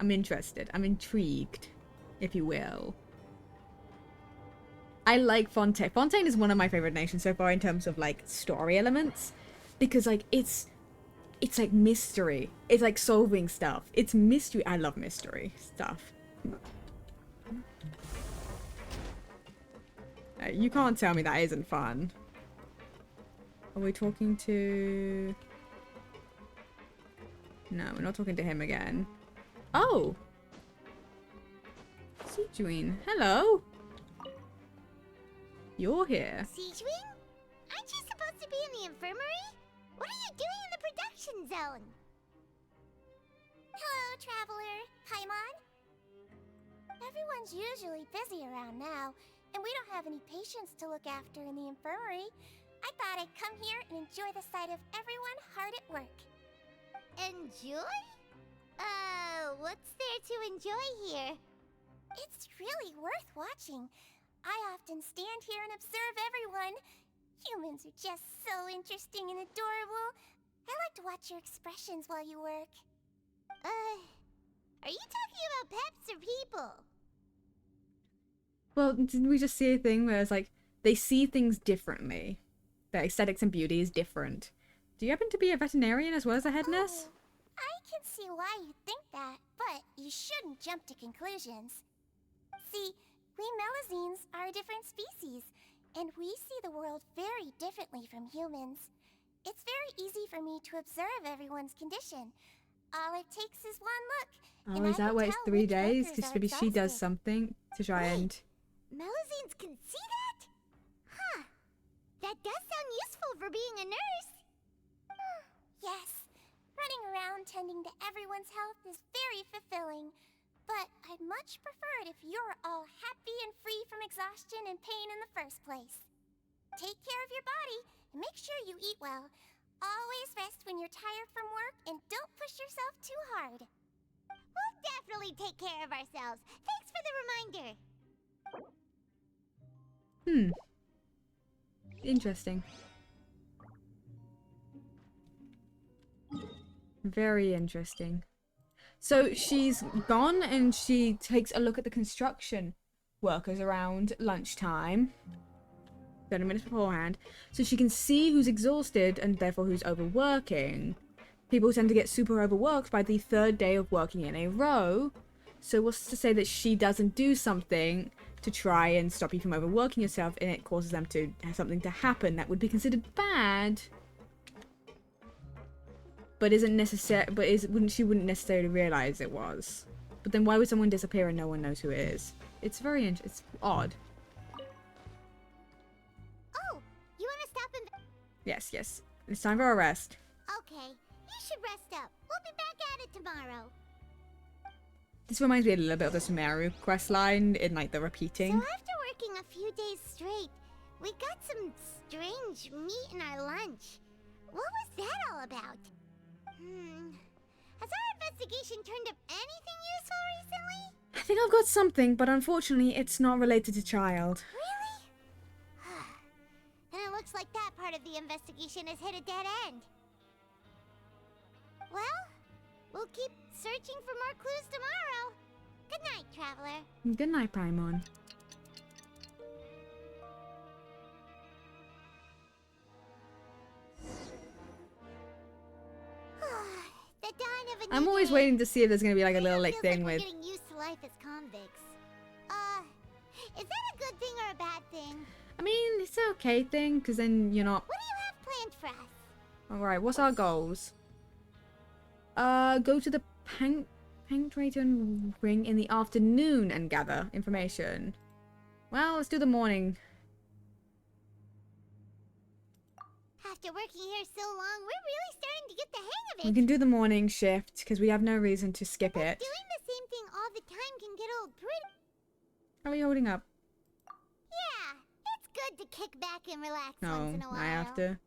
I'm interested. I'm intrigued, if you will. I like Fontaine. Fontaine is one of my favorite nations so far in terms of like story elements, because like it's like mystery. It's like solving stuff. It's mystery. I love mystery stuff. You can't tell me that isn't fun. Are we talking to... No, we're not talking to him again. Oh! Seedream, hello! You're here. Seedream? Aren't you supposed to be in the infirmary? What are you doing in the production zone? Hello, Traveler. Paimon? Everyone's usually busy around now, and we don't have any patients to look after in the infirmary. I thought I'd come here and enjoy the sight of everyone hard at work. Enjoy? What's there to enjoy here? It's really worth watching. I often stand here and observe everyone. Humans are just so interesting and adorable. I like to watch your expressions while you work. Are you talking about pets or people? Well, didn't we just see a thing where it's like, they see things differently? Their aesthetics and beauty is different. Do you happen to be a veterinarian as well as a head nurse? I can see why you think that, but you shouldn't jump to conclusions. See, we Melusines are a different species, and we see the world very differently from humans. It's very easy for me to observe everyone's condition. All it takes is one look. Oh, is that why it's 3 days? Because maybe she does something to try and... Melusines can see that? Huh. That does sound useful for being a nurse. Yes. Running around tending to everyone's health is very fulfilling. But I'd much prefer it if you're all happy and free from exhaustion and pain in the first place. Take care of your body and make sure you eat well. Always rest when you're tired from work and don't push yourself too hard. We'll definitely take care of ourselves. Thanks for the reminder. Interesting. Very interesting. So she's gone and she takes a look at the construction workers around lunchtime. 30 minutes beforehand. So she can see who's exhausted and therefore who's overworking. People tend to get super overworked by the 3rd day of working in a row. So what's to say that she doesn't do something to try and stop you from overworking yourself, and it causes them to have something to happen that would be considered bad, but isn't necessary. But she wouldn't necessarily realize it was. But then why would someone disappear and no one knows who it is? It's very it's odd. Oh, you want to stop and? Yes, yes. It's time for a rest. Okay, you should rest up. We'll be back at it tomorrow. This reminds me a little bit of the Sumeru quest line in like the repeating. So after working a few days straight, we got some strange meat in our lunch. What was that all about? Has our investigation turned up anything useful recently? I think I've got something, but unfortunately it's not related to child. Really? Then it looks like that part of the investigation has hit a dead end. Well, we'll keep searching for more clues tomorrow. Good night, Traveler. Good night, Paimon. I'm always waiting to see if there's gonna be like a little like thing with. Getting used to life as convicts. Is that a good thing or a bad thing? I mean, it's an okay thing, because then you're not. What do you have planned for us? Alright, what's our goals? Go to the Pancraton ring in the afternoon and gather information. Well, let's do the morning. After working here so long, we're really starting to get the hang of it. We can do the morning shift, because we have no reason to skip it. Doing the same thing all the time can get old pretty. How are you holding up? Yeah, it's good to kick back and relax No, once in a while. I have to.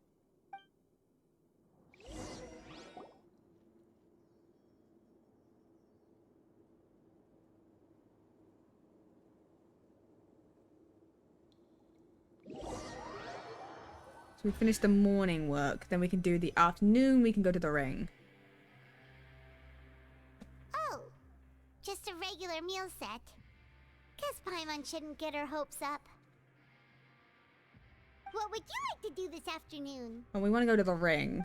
So we finish the morning work, then we can do the afternoon, we can go to the ring. Oh, just a regular meal set. Guess Paimon shouldn't get her hopes up. What would you like to do this afternoon? Oh, we want to go to the ring.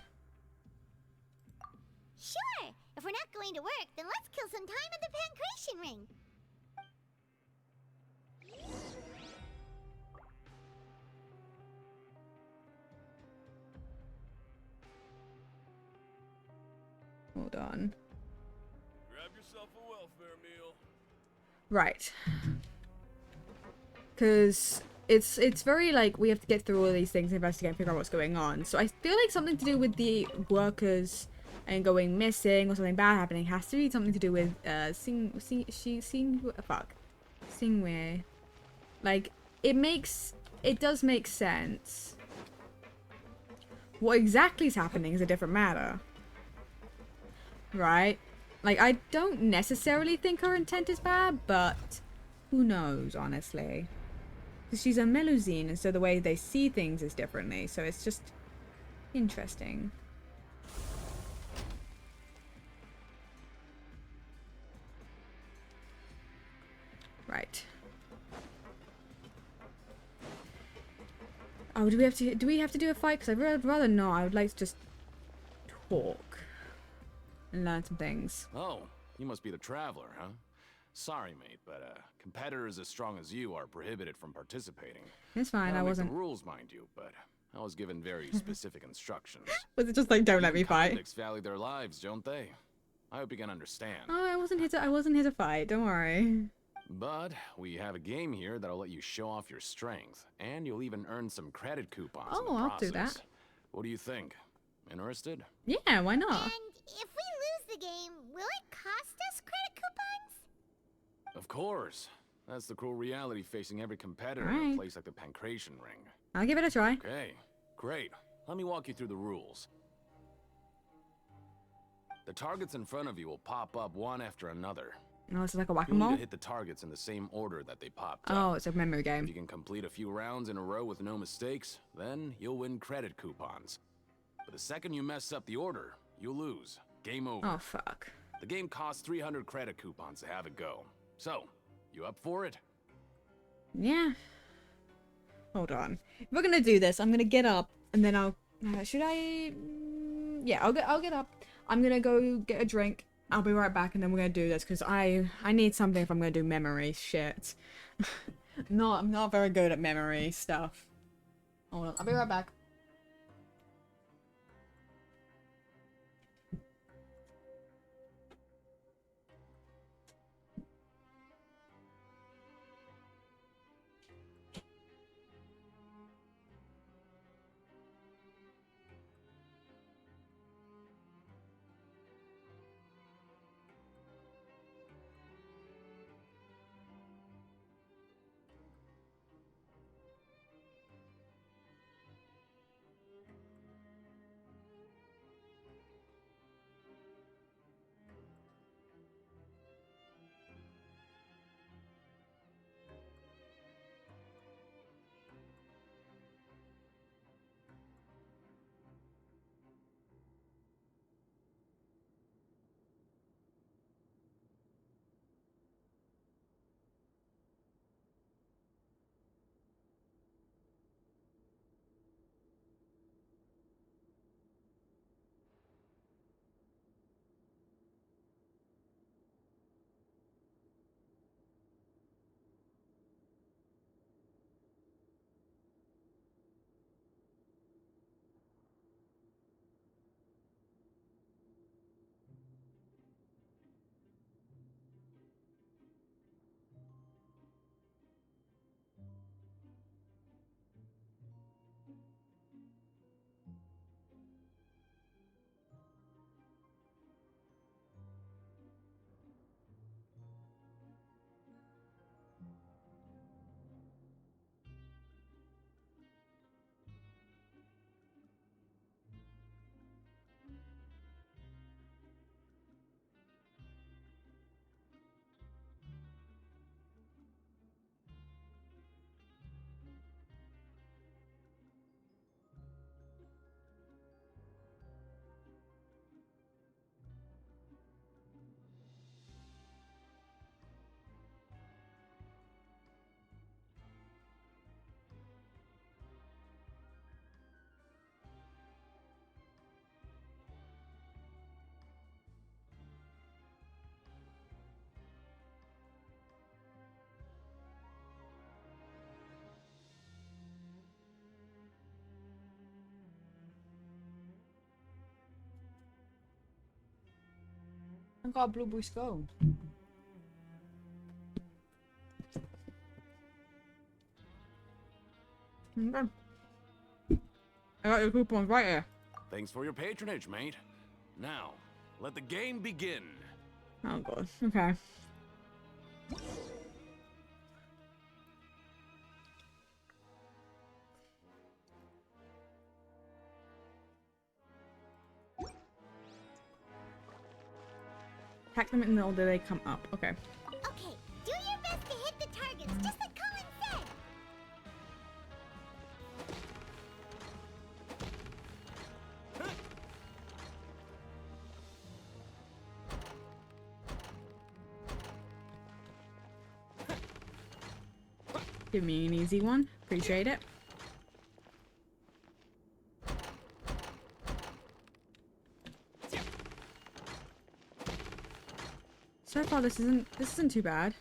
Sure! If we're not going to work, then let's kill some time at the Pancration ring. Hold on. Grab yourself a welfare meal. Right. Because it's very like we have to get through all these things, investigate, and figure out what's going on. So I feel like something to do with the workers and going missing or something bad happening has to be something to do with Singwei. Like it does make sense. What exactly is happening is a different matter. Right? Like, I don't necessarily think her intent is bad, but who knows, honestly. Because she's a Melusine, and so the way they see things is differently, so it's just interesting. Right. Oh, do we have to do a fight? Because I'd rather not. I would like to just talk and learn some things. Oh, you must be the Traveler, huh? Sorry, mate, but competitors as strong as you are prohibited from participating. It's fine, I wasn't. The rules, mind you, but I was given very specific instructions. Was it just like, don't let me fight? Convicts value their lives, don't they? I hope you can understand. Oh, I wasn't here to fight. Don't worry. But we have a game here that'll let you show off your strength, and you'll even earn some credit coupons. Oh, in the I'll do process. that. What do you think? Interested? Yeah, why not? And if we lose the game, will it cost us credit coupons? Of course. That's the cruel reality facing every competitor in Alright. a place like the Pancration ring. I'll give it a try. Okay, great. Let me walk you through the rules. The targets in front of you will pop up one after another. Oh, it's like a You'll need whack-a-mole? to hit the targets in the same order that they popped up. Oh, it's a memory If game. you can complete a few rounds in a row with no mistakes, then you'll win credit coupons. But the second you mess up the order, you'll lose. Game over. Oh, fuck. The game costs 300 credit coupons to have it go. So, you up for it? Yeah. Hold on. If we're gonna do this, I'm gonna get up and then I'll. Should I? Yeah, I'll get up. I'm gonna go get a drink. I'll be right back, and then we're gonna do this because I need something if I'm gonna do memory shit. I'm not very good at memory stuff. Hold on. I'll be right back. I got a blueberry scone. Okay. I got your coupons right here. Thanks for your patronage, mate. Now, let the game begin. Oh god. Okay. Hack them in the order they come up. Okay. Okay, do your best to hit the targets, just like Colin said. Give me an easy one. Appreciate it. So far, this isn't too bad.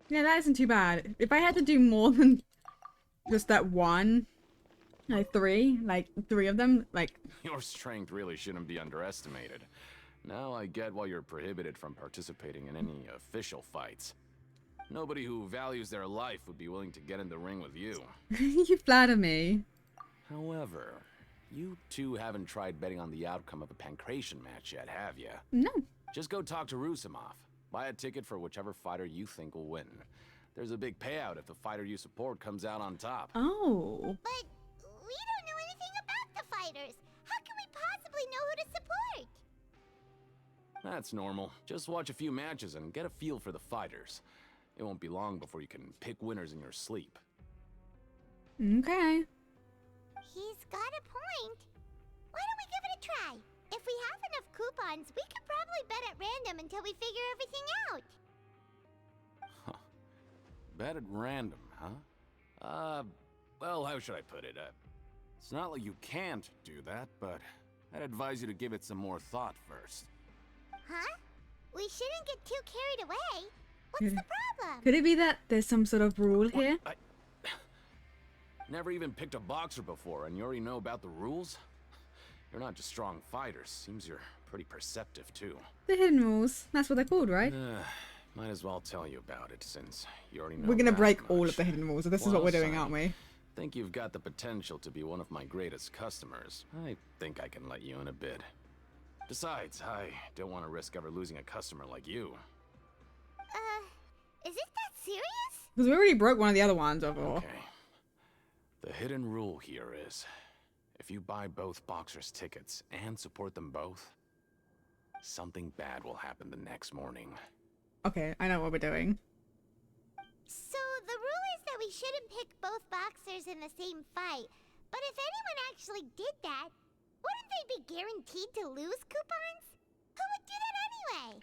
Yeah, that isn't too bad. If I had to do more than just that one, like three of them, like... Your strength really shouldn't be underestimated. Now I get why you're prohibited from participating in any official fights. Nobody who values their life would be willing to get in the ring with you. You flatter me. However, you two haven't tried betting on the outcome of a pancration match yet, have you? No. Just go talk to Rusimov. Buy a ticket for whichever fighter you think will win. There's a big payout if the fighter you support comes out on top. Oh. But we don't know anything about the fighters. How can we possibly know who to support? That's normal. Just watch a few matches and get a feel for the fighters. It won't be long before you can pick winners in your sleep. Okay. He's got a point. Why don't we give it a try? If we have enough coupons, we could probably bet at random until we figure everything out. Bet at random, huh? Well, how should I put it? It's not like you can't do that, but I'd advise you to give it some more thought first. Huh? We shouldn't get too carried away. What's the problem? Could it be that there's some sort of rule here? Never even picked a boxer before, and you already know about the rules? You're not just strong fighters. Seems you're pretty perceptive, too. The hidden rules. That's what they're called, right? Might as well tell you about it, since you already know. We're gonna that break much. all of the hidden rules, so this is what we're doing, aren't we? Think you've got the potential to be one of my greatest customers. I think I can let you in a bit. Besides, I don't want to risk ever losing a customer like you. Is it that serious? Because we already broke one of the other ones overall. Okay. The hidden rule here is, if you buy both boxers' tickets and support them both, something bad will happen the next morning. Okay, I know what we're doing. So the rule is that we shouldn't pick both boxers in the same fight. But if anyone actually did that, wouldn't they be guaranteed to lose coupons? Who would do that anyway?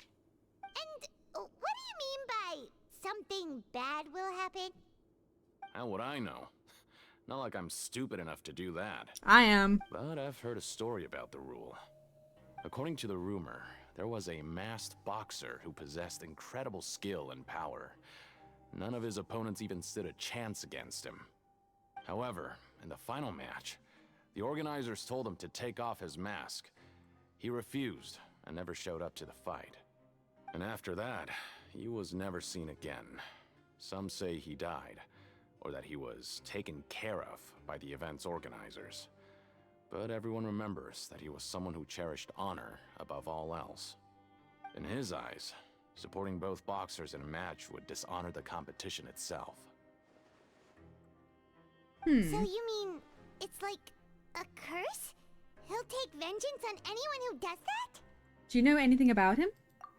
And what do you mean by something bad will happen? How would I know? Not like I'm stupid enough to do that. I am. But I've heard a story about the rule. According to the rumor, there was a masked boxer who possessed incredible skill and power. None of his opponents even stood a chance against him. However, in the final match, the organizers told him to take off his mask. He refused and never showed up to the fight. And after that, he was never seen again. Some say he died, or that he was taken care of by the event's organizers. But everyone remembers that he was someone who cherished honor above all else. In his eyes, supporting both boxers in a match would dishonor the competition itself. So you mean it's like a curse? He'll take vengeance on anyone who does that? Do you know anything about him?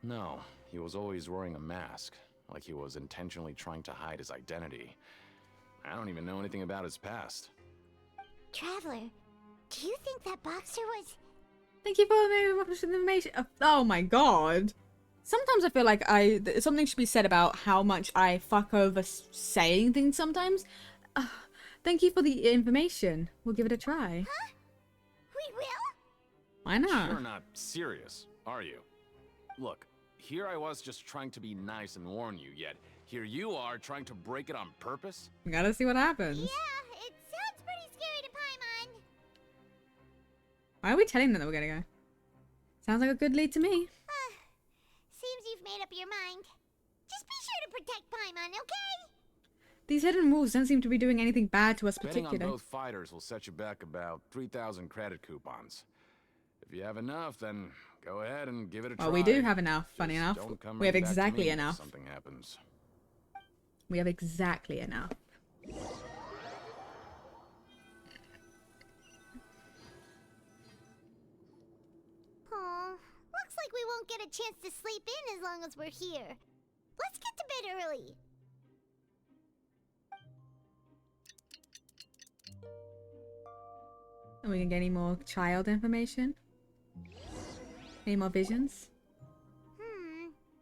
No, he was always wearing a mask, like he was intentionally trying to hide his identity. I don't even know anything about his past. Traveler, do you think that boxer was... Thank you for the information. Oh my god. Sometimes I feel like something should be said about how much I fuck over saying things sometimes. Thank you for the information. We'll give it a try. Huh? We will? Why not? You're not serious, are you? Look, here I was just trying to be nice and warn you, yet here you are trying to break it on purpose? We gotta see what happens. Yeah, it sounds pretty scary to Paimon. Why are we telling them that we're gonna go? Sounds like a good lead to me. Seems you've made up your mind. Just be sure to protect Paimon, okay? These hidden rules don't seem to be doing anything bad to us Betting particularly. on both fighters will set you back about 3,000 credit coupons. If you have enough, then go ahead and give it a try. Well, we do have enough, funny Just enough. don't come We have running back to exactly me if enough. Something happens. We have exactly enough. Aw, looks like we won't get a chance to sleep in as long as we're here. Let's get to bed early. Are we gonna get any more child information? Any more visions?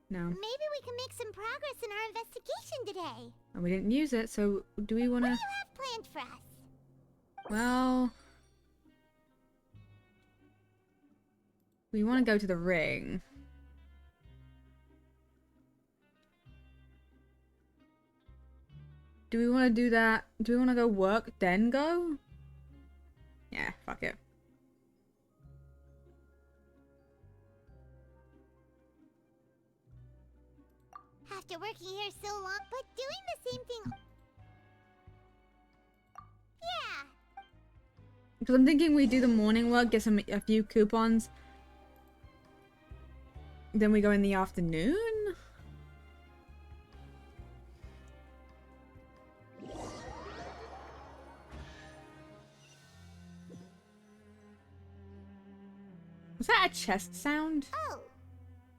No. Maybe we can make some progress in our investigation today. And we didn't use it, so do we wanna... What do you have planned for us? Well... we wanna go to the ring. Do we wanna do that? Do we wanna go work, then go? Yeah, fuck it. After working here so long, but doing the same thing... Yeah! Because I'm thinking we do the morning work, get a few coupons. Then we go in the afternoon? Was that a chest sound? Oh,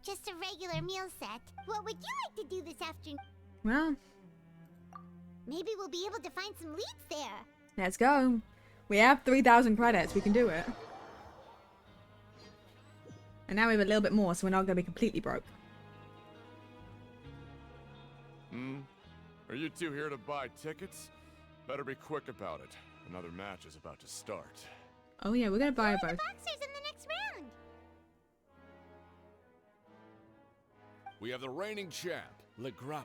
just a regular meal set. What would you like to do this afternoon? Well, maybe we'll be able to find some leads there. Let's go. We have 3,000 credits. We can do it. And now we have a little bit more, so we're not going to be completely broke. Are you two here to buy tickets? Better be quick about it. Another match is about to start. Oh yeah, we're going to buy both. The boxers in the next round. We have the reigning champ, Le Grappler,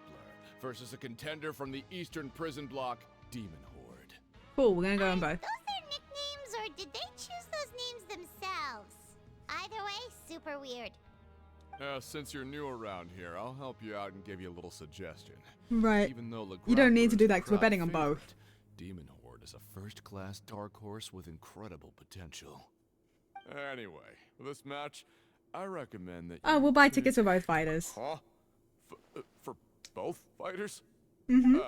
versus a contender from the Eastern Prison Block, Demon Horde. Cool, we're going to go on both. Those their nicknames, or did they choose those names themselves? Either way, super weird. Since you're new around here, I'll help you out and give you a little suggestion. Right. Even though Le You don't need Grappler to do is that the because we're crowd betting on favorite, both. Demon Horde is a first-class dark horse with incredible potential. Anyway, for this match, I recommend that Oh, we'll buy tickets for both fighters. Huh? For both fighters? Mm-hmm.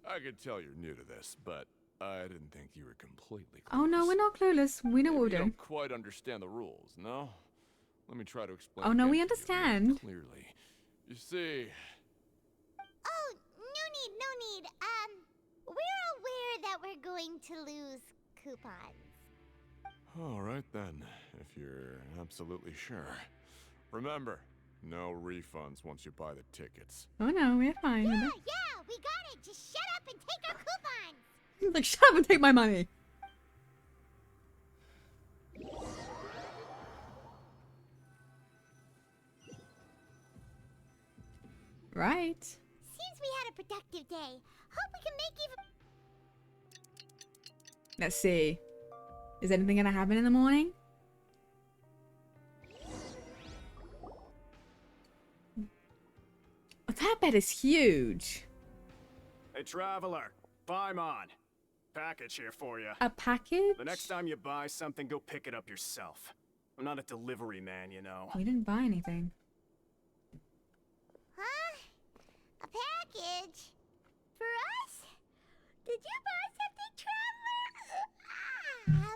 I could tell you're new to this, but I didn't think you were completely clueless. Oh no, we're not clueless. We know what we're You doing. don't quite understand the rules, no? Let me try to explain. Oh no, again we to you understand. clearly. You see, Oh, no need. We're aware that we're going to lose coupons. all right then, if you're absolutely sure. Remember, no refunds once you buy the tickets. Oh no, we're fine. Yeah, we got it. Just shut up and take our coupons. Like, shut up and take my money. Right. Seems we had a productive day. Hope we can make even. Let's see. Is anything gonna happen in the morning? Oh, that bed is huge. Hey, traveler. Paimon. Package here for you. A package? The next time you buy something, go pick it up yourself. I'm not a delivery man, you know. We didn't buy anything. Huh? A package? For us? Did you buy something, traveler?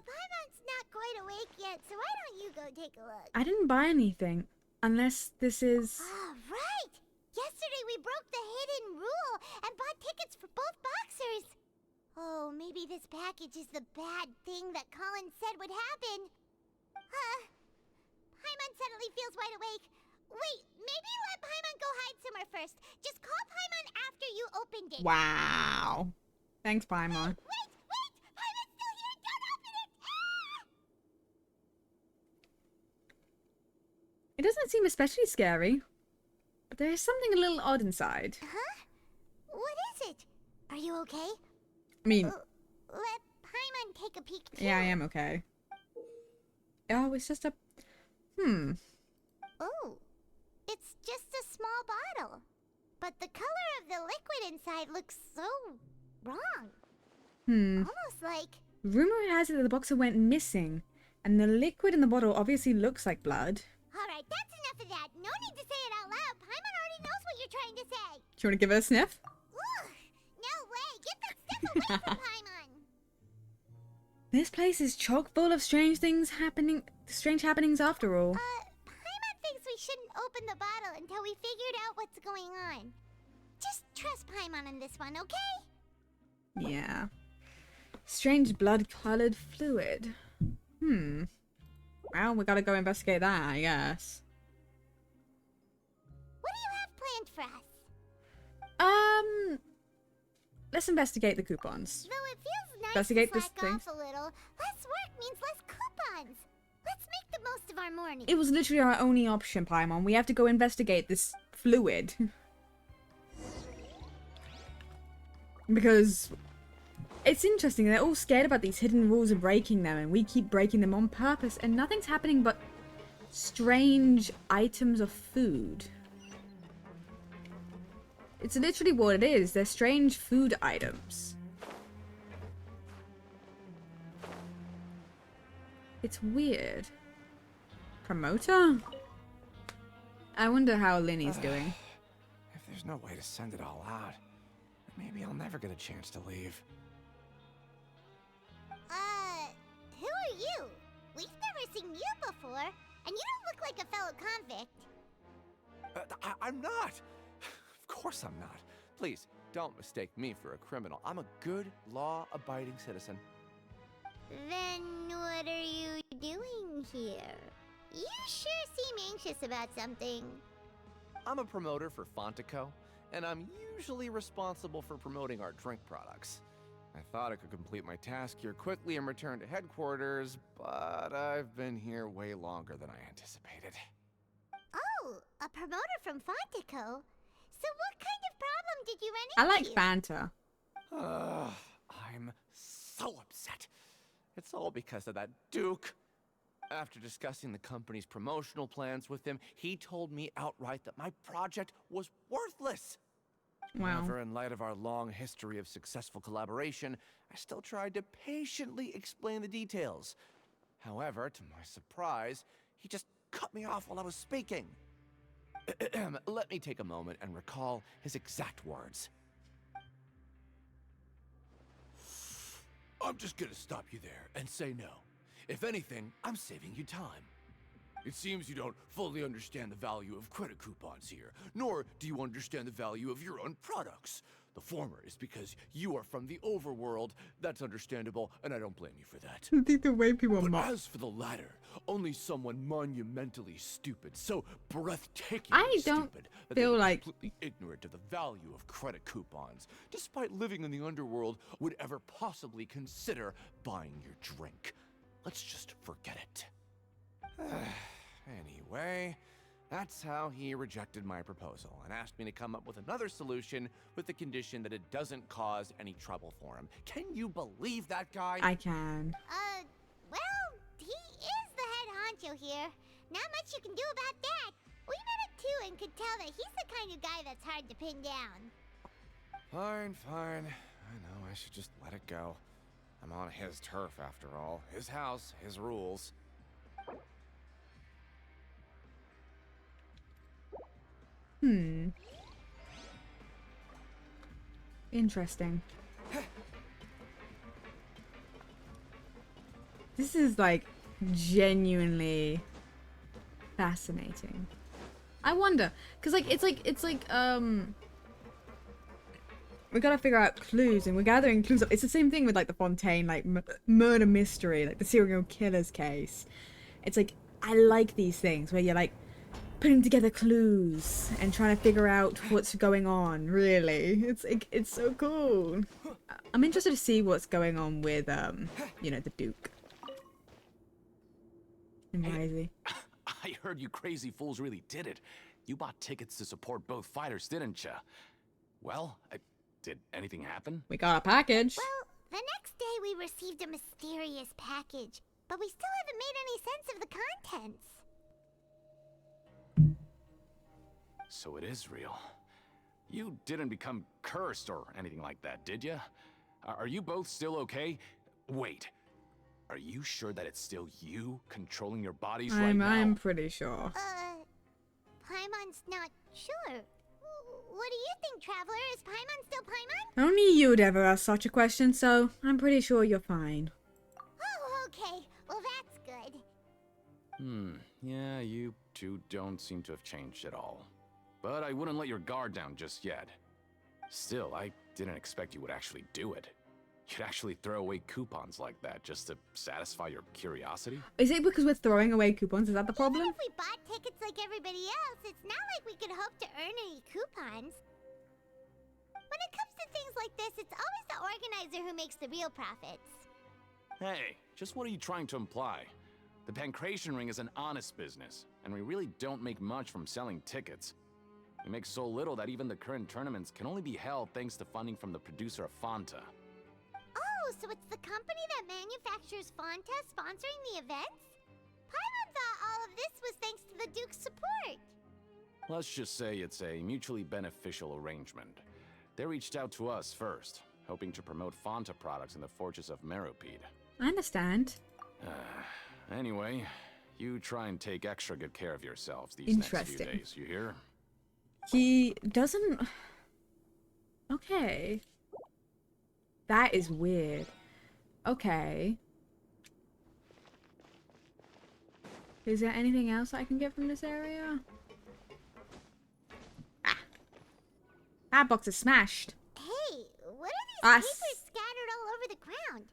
Paimon's not quite awake yet, so why don't you go take a look? I didn't buy anything. Unless this is... Ah, right! Yesterday we broke the hidden rule and bought tickets for both boxers. Oh, maybe this package is the bad thing that Colin said would happen. Paimon suddenly feels wide awake. Wait, maybe let Paimon go hide somewhere first. Just call Paimon after you opened it. Wow. Thanks, Paimon. Wait! Paimon's still here! Don't open it! It doesn't seem especially scary. But there is something a little odd inside. Huh? What is it? Are you okay? I mean... Let Paimon take a peek too. Yeah, I am okay. Oh, it's just a... Oh, it's just a small bottle. But the color of the liquid inside looks so wrong. Almost like... Rumor has it that the boxer went missing. And the liquid in the bottle obviously looks like blood. Alright, that's enough of that. No need to say it out loud. Paimon already knows what you're trying to say. Do you want to give it a sniff? Ugh, no way. Get that stuff away from Paimon. This place is chock full of strange happenings after all. Paimon thinks we shouldn't open the bottle until we figured out what's going on. Just trust Paimon on this one, okay? Yeah. Strange blood-colored fluid. Well, we gotta go investigate that, I guess. What do you have planned for us? Let's investigate the coupons. Though it feels nice Investigate to this slack thing. off a little, less work means less coupons. Let's make the most of our morning. It was literally our only option, Paimon. We have to go investigate this fluid. Because it's interesting, they're all scared about these hidden rules and breaking them, and we keep breaking them on purpose, and nothing's happening but strange items of food. It's literally what it is. They're strange food items. It's weird. Promoter? I wonder how Linny's doing. If there's no way to send it all out, maybe I'll never get a chance to leave. Who are you? We've never seen you before, and you don't look like a fellow convict. I'm not. Of course I'm not. Please, don't mistake me for a criminal. I'm a good, law-abiding citizen. Then what are you doing here? You sure seem anxious about something. I'm a promoter for Fontico, and I'm usually responsible for promoting our drink products. I thought I could complete my task here quickly and return to headquarters, but I've been here way longer than I anticipated. Oh, a promoter from Fontico? So what kind of problem did you run I into? like Fanta. I'm so upset. It's all because of that Duke. After discussing the company's promotional plans with him, he told me outright that my project was worthless. Wow. However, in light of our long history of successful collaboration, I still tried to patiently explain the details. However, to my surprise, he just cut me off while I was speaking. Let me take a moment and recall his exact words. I'm just gonna stop you there and say no. If anything, I'm saving you time. It seems you don't fully understand the value of credit coupons here, nor do you understand the value of your own products. The former is because you are from the overworld. That's understandable, and I don't blame you for that. I think the way people But mock. as for the latter, only someone monumentally stupid, so breathtakingly I don't stupid, that they feel were like completely ignorant of the value of credit coupons, despite living in the underworld, would ever possibly consider buying your drink. Let's just forget it. Anyway, that's how he rejected my proposal and asked me to come up with another solution with the condition that it doesn't cause any trouble for him. Can you believe that guy? I can. Well, he is the head honcho here. Not much you can do about that. We met him too and could tell that he's the kind of guy that's hard to pin down. Fine. I know I should just let it go. I'm on his turf after all. His house, his rules. Interesting. This is like genuinely fascinating. I wonder, cause like it's like we gotta figure out clues, and we're gathering clues. It's the same thing with like the Fontaine, like murder mystery, like the serial killer's case. It's like I like these things where you're like putting together clues and trying to figure out what's going on. Really, it's so cool. I'm interested to see what's going on with you know, the Duke and Risey. I heard you crazy fools really did it. You bought tickets to support both fighters, didn't ya? Well, did anything happen? We got a package. Well, the next day we received a mysterious package, but we still haven't made any sense of the contents. So it is real. You didn't become cursed or anything like that, did ya? Are you both still okay? Wait. Are you sure that it's still you controlling your bodies right now? I'm pretty sure. Paimon's not sure. What do you think, Traveler? Is Paimon still Paimon? Only you'd ever ask such a question, so I'm pretty sure you're fine. Oh, okay. Well, that's good. Yeah, you two don't seem to have changed at all. But I wouldn't let your guard down just yet. Still, I didn't expect you would actually do it. You'd actually throw away coupons like that just to satisfy your curiosity? Is it because we're throwing away coupons? Is that the problem? Even if we bought tickets like everybody else, it's not like we could hope to earn any coupons. When it comes to things like this, it's always the organizer who makes the real profits. Hey, just what are you trying to imply? The Pancration Ring is an honest business, and we really don't make much from selling tickets. We make so little that even the current tournaments can only be held thanks to funding from the producer of Fanta. Oh, so it's the company that manufactures Fanta sponsoring the events? Paimon thought all of this was thanks to the Duke's support. Let's just say it's a mutually beneficial arrangement. They reached out to us first, hoping to promote Fanta products in the Fortress of Merpede. I understand. Anyway, you try and take extra good care of yourselves these next few days, you hear? He doesn't... Okay. That is weird. Okay. Is there anything else I can get from this area? Ah. That box is smashed. Hey, what Ah, are these papers scattered all over the ground?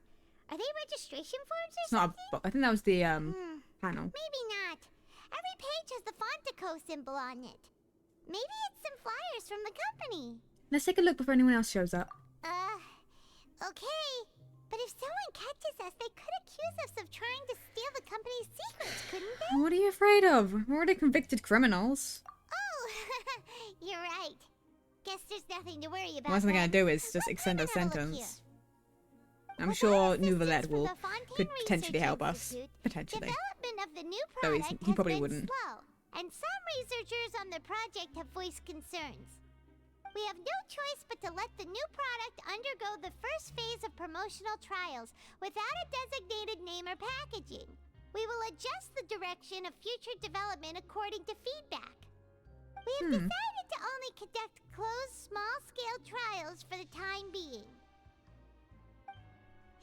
Are they registration forms or It's not something? a box. I think that was the panel. Maybe not. Every page has the Fontaco symbol on it. Maybe it's some flyers from the company. Let's take a look before anyone else shows up. Okay. But if someone catches us, they could accuse us of trying to steal the company's secrets, couldn't they? What are you afraid of? We're already convicted criminals. Oh, you're right. Guess there's nothing to worry about. What I'm gonna do is just extend our sentence. I'm sure Nouvelette will could potentially help us. Potentially. Development of the new Though product he probably has been wouldn't. slow, and some researchers on the project have voiced concerns. We have no choice but to let the new product undergo the first phase of promotional trials without a designated name or packaging. We will adjust the direction of future development according to feedback. We have decided to only conduct closed, small-scale trials for the time being.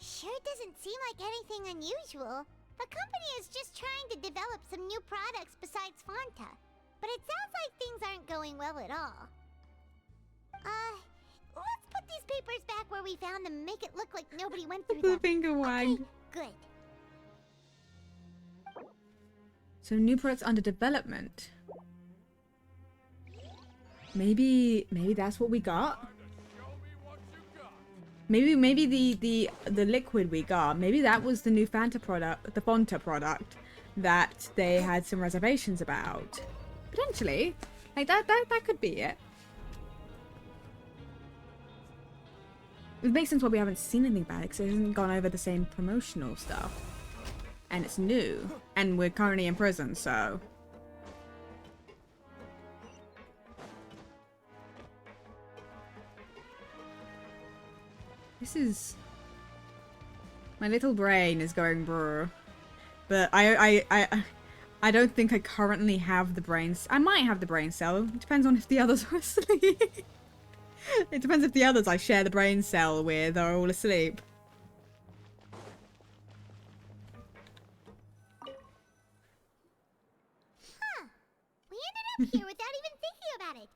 Sure doesn't seem like anything unusual. The company is just trying to develop some new products besides Fanta. But it sounds like things aren't going well at all. Let's put these papers back where we found them and make it look like nobody went through them. The finger wag. Okay, good. So new products under development. Maybe that's what we got. Maybe the liquid we got. Maybe that was the new Fanta product, the Fanta product that they had some reservations about. Potentially, like that could be it. It makes sense why we haven't seen anything about it, because it hasn't gone over the same promotional stuff. And it's new. And we're currently in prison, so... This is... My little brain is going brr. But I don't think I currently have the brains. I might have the brain cell. It depends on if the others are asleep. It depends if the others I share the brain cell with are all asleep. Huh. We ended up here without even thinking about it.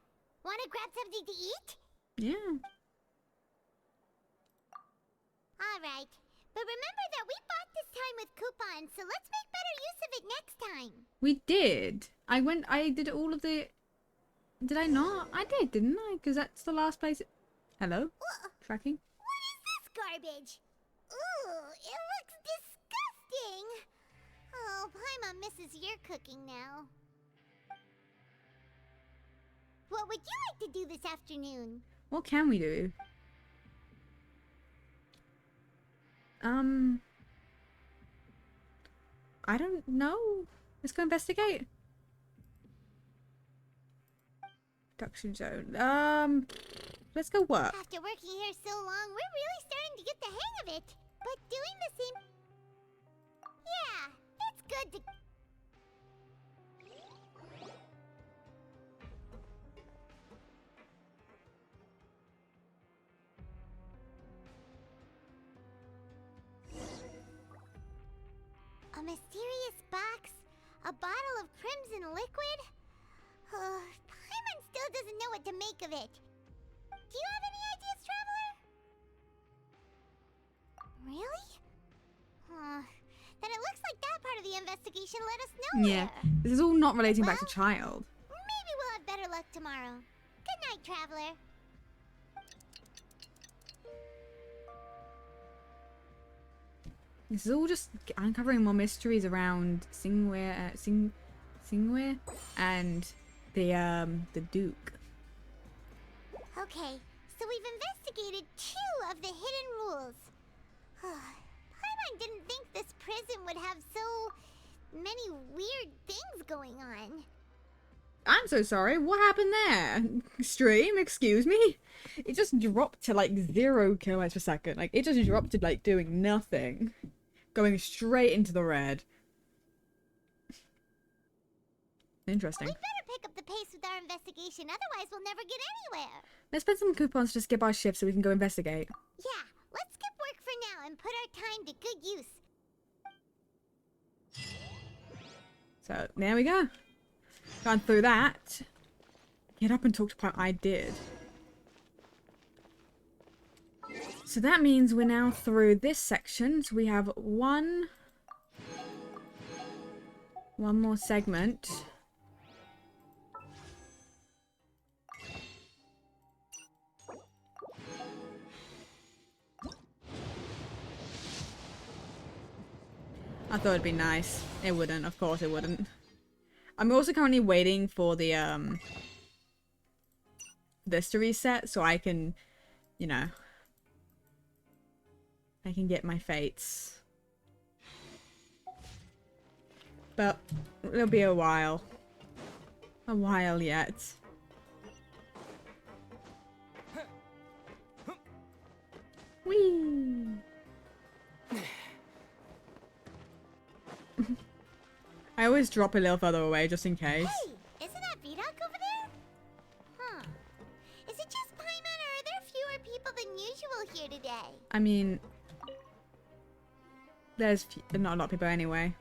Want to grab something to eat? Yeah. Alright. But remember that we bought this time with coupons, so let's make better use of it next time. We did. I did all of the... Did I not? I did, didn't I? Because that's the last place... Hello? Tracking? What is this garbage? Ooh, it looks disgusting. Oh, Paimon misses your cooking now. What would you like to do this afternoon? What can we do? I don't know. Let's go investigate. Production zone. Let's go work. After working here so long, we're really starting to get the hang of it. But doing the same... Yeah, it's good to... A mysterious box? A bottle of crimson liquid? Paimon still doesn't know what to make of it. Do you have any ideas, Traveler? Really? Then it looks like that part of the investigation led us nowhere. Yeah. This is all not relating back to Child. Maybe we'll have better luck tomorrow. Good night, Traveler. This is all just uncovering more mysteries around Singware and the Duke. Okay, so we've investigated 2 of the hidden rules. Paimon didn't think this prison would have so many weird things going on. I'm so sorry. What happened there? Stream, excuse me? It just dropped to like 0 kilometers per second. Like it just dropped to like doing nothing. Going straight into the red. Interesting. We better pick up the pace with our investigation, otherwise we'll never get anywhere. Let's spend some coupons to skip our shift so we can go investigate. Yeah, let's skip work for now and put our time to good use. So there we go. Gone through that. Get up and talk to Pipe. I did. So that means we're now through this section. So we have one more segment. I thought it'd be nice. It wouldn't, of course it wouldn't. I'm also currently waiting for the this to reset so I can, you know, I can get my fates. But it'll be a while. A while yet. Whee! I always drop a little further away just in case. Hey, isn't that Vidoc over there? Huh. Is it just Paimon, or are there fewer people than usual here today? I mean, there's not a lot of people anyway.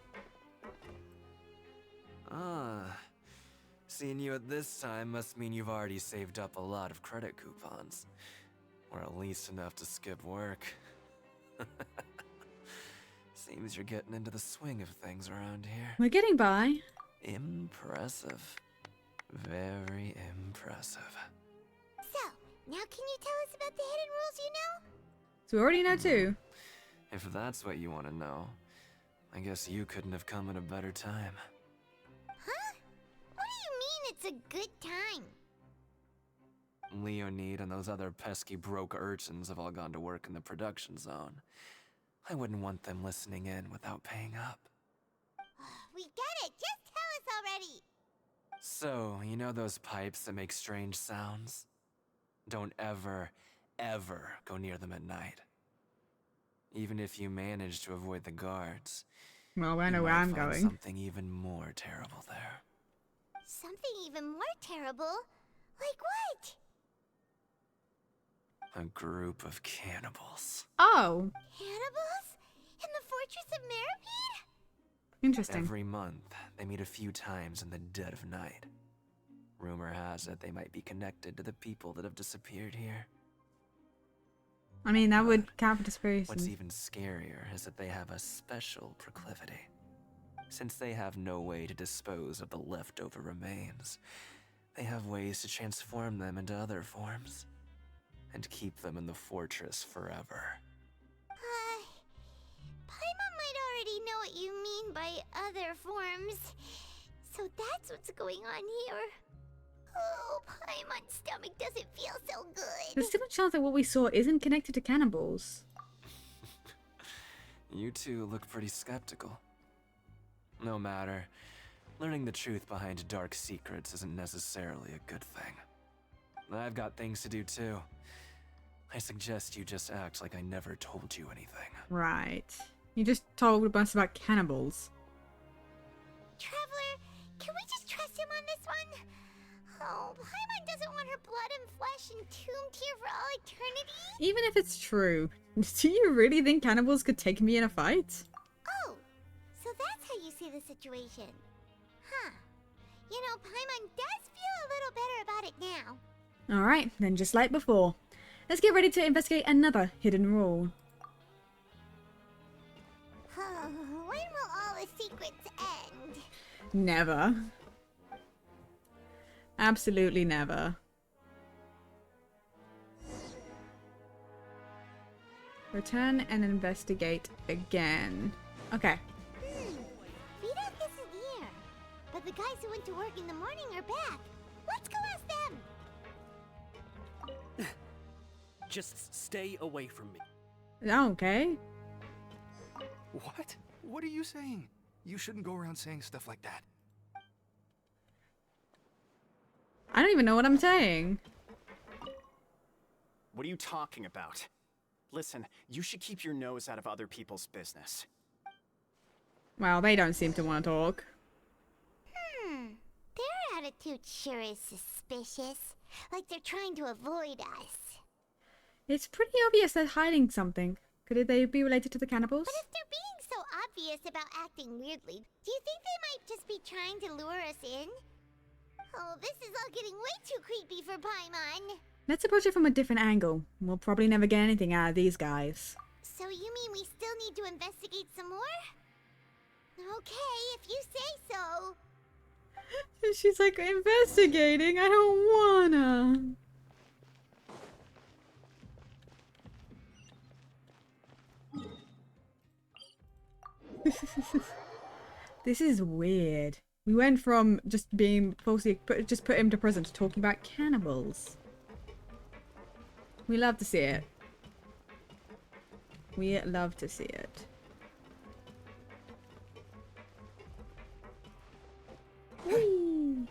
Ah, seeing you at this time must mean you've already saved up a lot of credit coupons. Or at least enough to skip work. Seems you're getting into the swing of things around here. We're getting by. Impressive. Very impressive. So, now can you tell us about the hidden rules you know? So we already know too. If that's what you want to know, I guess you couldn't have come at a better time. Huh? What do you mean it's a good time? Leonid and those other pesky broke urchins have all gone to work in the production zone. I wouldn't want them listening in without paying up. We get it! Just tell us already! So, you know those pipes that make strange sounds? Don't ever, ever go near them at night. Even if you manage to avoid the guards. Well, I know where I'm going. Something even more terrible there. Something even more terrible? Like what? A group of cannibals. Oh. Cannibals? In the Fortress of Meripede? Interesting. Every month, they meet a few times in the dead of night. Rumor has it they might be connected to the people that have disappeared here. I mean, that would count for disappearance. What's even scarier is that they have a special proclivity. Since they have no way to dispose of the leftover remains, they have ways to transform them into other forms. And keep them in the fortress forever. Paimon might already know what you mean by other forms. So that's what's going on here. Oh, Paimon's stomach doesn't feel so good. There's still a chance that what we saw isn't connected to cannibals. You two look pretty skeptical. No matter. Learning the truth behind dark secrets isn't necessarily a good thing. I've got things to do too. I suggest you just act like I never told you anything. Right. You just told us about cannibals. Traveler, can we just trust him on this one? Oh, Paimon doesn't want her blood and flesh entombed here for all eternity? Even if it's true, do you really think cannibals could take me in a fight? Oh, so that's how you see the situation. Huh. You know, Paimon does feel a little better about it now. Alright, then just like before. Let's get ready to investigate another hidden rule. When will all the secrets end? Never. Absolutely never. Return and investigate again. Okay. Vidoc isn't here. But the guys who went to work in the morning are back. Let's go ask them. Just stay away from me. Okay. What? What are you saying? You shouldn't go around saying stuff like that. I don't even know what I'm saying. What are you talking about? Listen, you should keep your nose out of other people's business. Well, they don't seem to want to talk. Their attitude sure is suspicious. Like they're trying to avoid us. It's pretty obvious they're hiding something. Could they be related to the cannibals? But if they're being so obvious about acting weirdly. Do you think they might just be trying to lure us in? Oh, this is all getting way too creepy for Paimon. Let's approach it from a different angle. We'll probably never get anything out of these guys. So you mean we still need to investigate some more? Okay, if you say so. She's like, investigating? I don't wanna. This is weird. We went from just being falsely just put him to prison to talking about cannibals. We love to see it. We love to see it. Whee!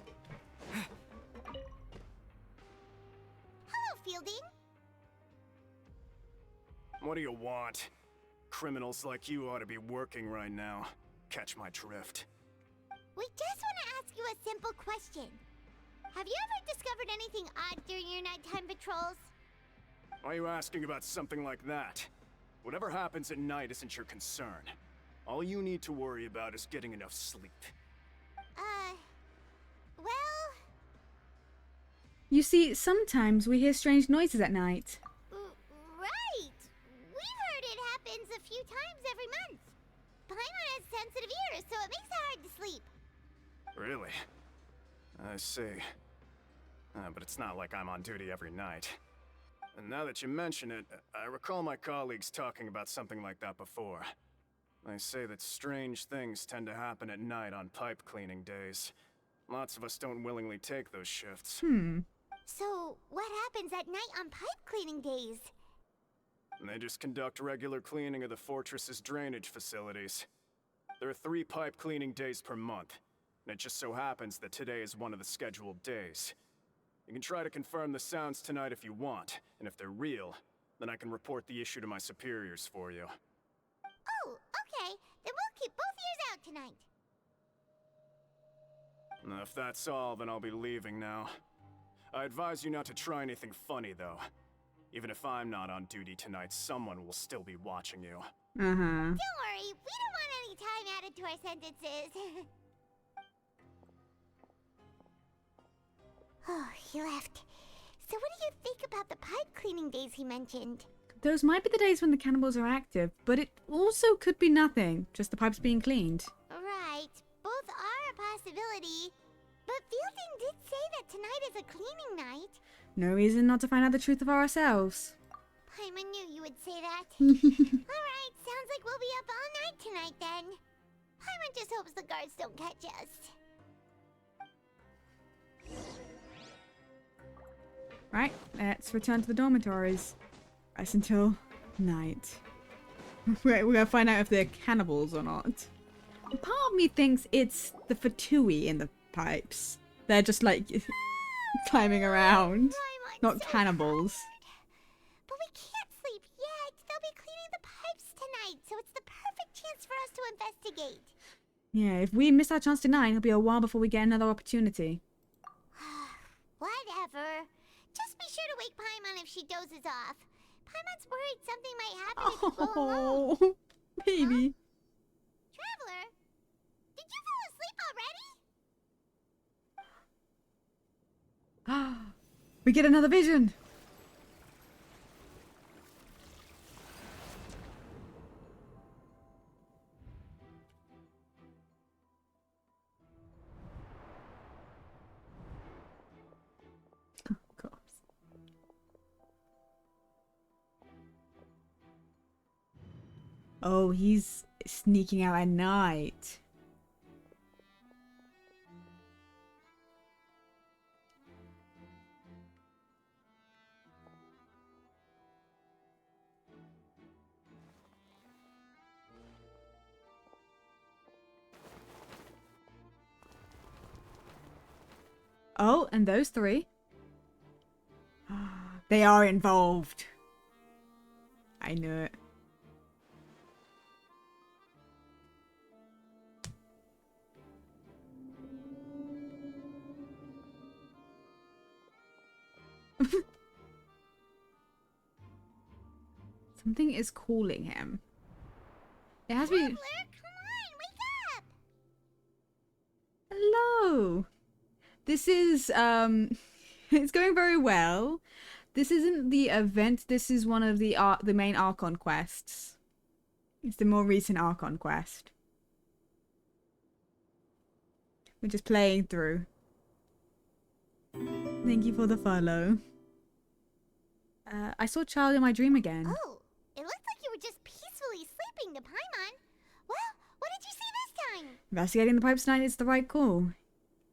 Hello, Fielding. What do you want? Criminals like you ought to be working right now. Catch my drift. We just want to ask you a simple question. Have you ever discovered anything odd during your nighttime patrols? Why are you asking about something like that? Whatever happens at night isn't your concern. All you need to worry about is getting enough sleep. Well... You see, sometimes we hear strange noises at night. Right! We've heard it happens a few times every month. Paimon has sensitive ears, so it makes it hard to sleep. Really? I see. But it's not like I'm on duty every night. And now that you mention it, I recall my colleagues talking about something like that before. They say that strange things tend to happen at night on pipe cleaning days. Lots of us don't willingly take those shifts. So, what happens at night on pipe cleaning days? They just conduct regular cleaning of the fortress's drainage facilities. There are 3 pipe cleaning days per month, and it just so happens that today is one of the scheduled days. You can try to confirm the sounds tonight if you want, and if they're real, then I can report the issue to my superiors for you. Oh, okay. Then we'll keep both ears out tonight. If that's all, then I'll be leaving now. I advise you not to try anything funny, though. Even if I'm not on duty tonight, someone will still be watching you. Uh-huh. Don't worry, we don't want any time added to our sentences. Oh, he left. So what do you think about the pipe cleaning days he mentioned? Those might be the days when the cannibals are active, but it also could be nothing. Just the pipes being cleaned. Right, both are a possibility. But Fielding did say that tonight is a cleaning night. No reason not to find out the truth of ourselves. Paimon knew you would say that. Alright, sounds like we'll be up all night tonight then. Paimon just hopes the guards don't catch us. Right, let's return to the dormitories. Rest until night. We're gonna find out if they're cannibals or not. Part of me thinks it's the Fatui in the pipes. They're just like climbing around, not cannibals. But we can't sleep yet. They'll be cleaning the pipes tonight, so it's the perfect chance for us to investigate. Yeah, if we miss our chance tonight, it'll be a while before we get another opportunity. Whatever. Just be sure to wake Paimon if she dozes off. Paimon's worried something might happen if you go alone. Oh, baby. Traveler, did you fall asleep already? We get another vision. Of course. Oh, he's sneaking out at night. Oh, and those 3. They are involved. I knew it. Something is calling him. It has to be... Traveler, come Hello. This is it's going very well. This isn't the event. This is one of the main Archon quests. It's the more recent Archon quest. We're just playing through. Thank you for the follow. I saw Child in my dream again. Oh, it looked like you were just peacefully sleeping to Paimon. Well, what did you see this time? Investigating the pipes tonight is the right call.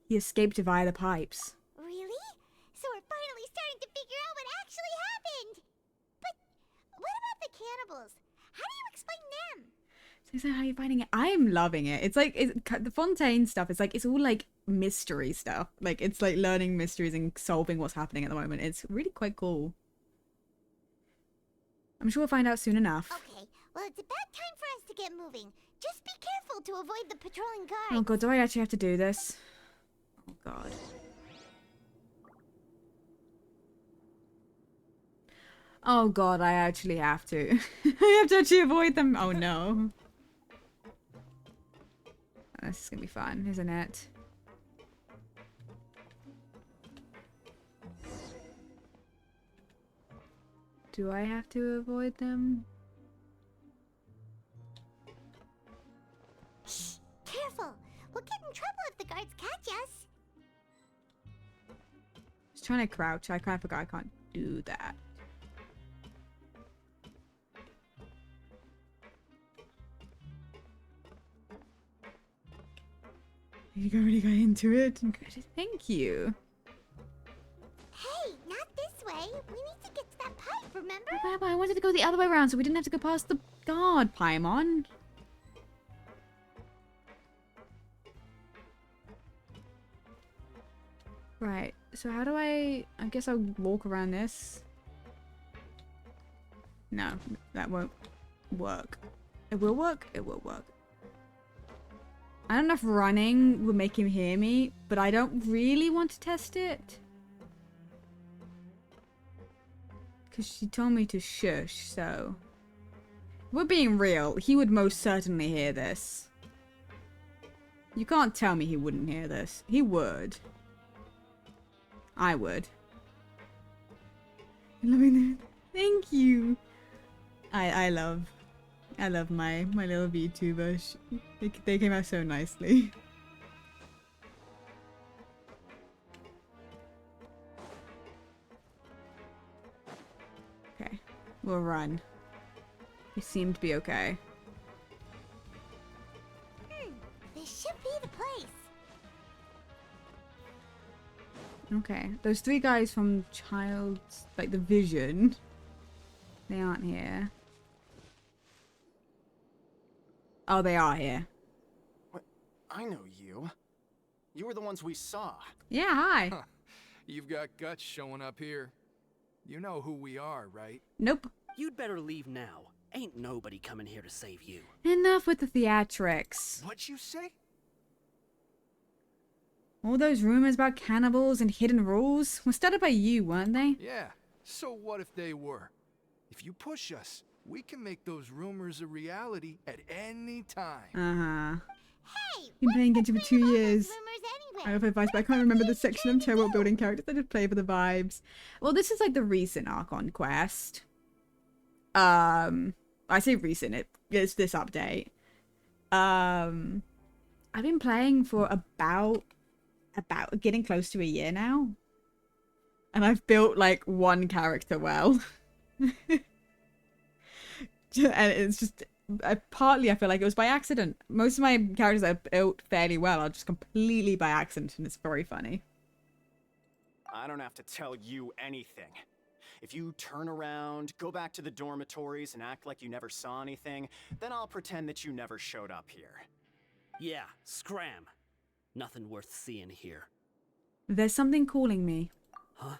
He escaped via the pipes. Really? So we're finally starting to figure out what actually happened. But what about the cannibals? How do you explain them? So how are you finding it? I'm loving it. It's like the Fontaine stuff. It's like it's all like mystery stuff. Like it's like learning mysteries and solving what's happening at the moment. It's really quite cool. I'm sure we'll find out soon enough. Okay, well it's about time for us to get moving. Just be careful to avoid the patrolling guards. Oh god, do I actually have to do this? Oh god. Oh god, I actually have to. I have to actually avoid them. Oh no. This is gonna be fun, isn't it? Do I have to avoid them? Shh! Careful! We'll get in trouble if the guards catch us. Just trying to crouch. I kind of forgot I can't do that. You already got into it. Thank you. Hey, not this way. We need to get to that pipe, remember? But I wanted to go the other way around so we didn't have to go past the guard, Paimon. Right, so how do I guess I'll walk around this. No, that won't work. It will work? It will work. I don't know if running will make him hear me, but I don't really want to test it. Because she told me to shush, so... If we're being real, he would most certainly hear this. You can't tell me he wouldn't hear this. He would. I would. Loving it. Thank you. I love my little VTubers. They came out so nicely. Okay, we'll run. We seem to be okay. This should be the place. Okay, those three guys from Child's, like the Vision, they aren't here. Oh, they are here. What? I know you. You were the ones we saw. Yeah, hi. Huh. You've got guts showing up here. You know who we are, right? Nope. You'd better leave now. Ain't nobody coming here to save you. Enough with the theatrics. What'd you say? All those rumors about cannibals and hidden rules were started by you, weren't they? Yeah. So what if they were? If you push us, we can make those rumors a reality at any time. Uh-huh. Hey, Been playing Genshin for 2 years. anyway? I have advice, but I can't remember the section of Terra building characters. I just play for the vibes. Well, this is like the recent Archon quest. I say recent. It's this update. I've been playing for about getting close to a year now, and I've built like one character well. And it's just partly I feel like it was by accident. Most of my characters I built fairly well are just completely by accident, and it's very funny. I don't have to tell you anything. If you turn around, go back to the dormitories, and act like you never saw anything, then I'll pretend that you never showed up here. Yeah, scram. Nothing worth seeing here. There's something calling me. Huh?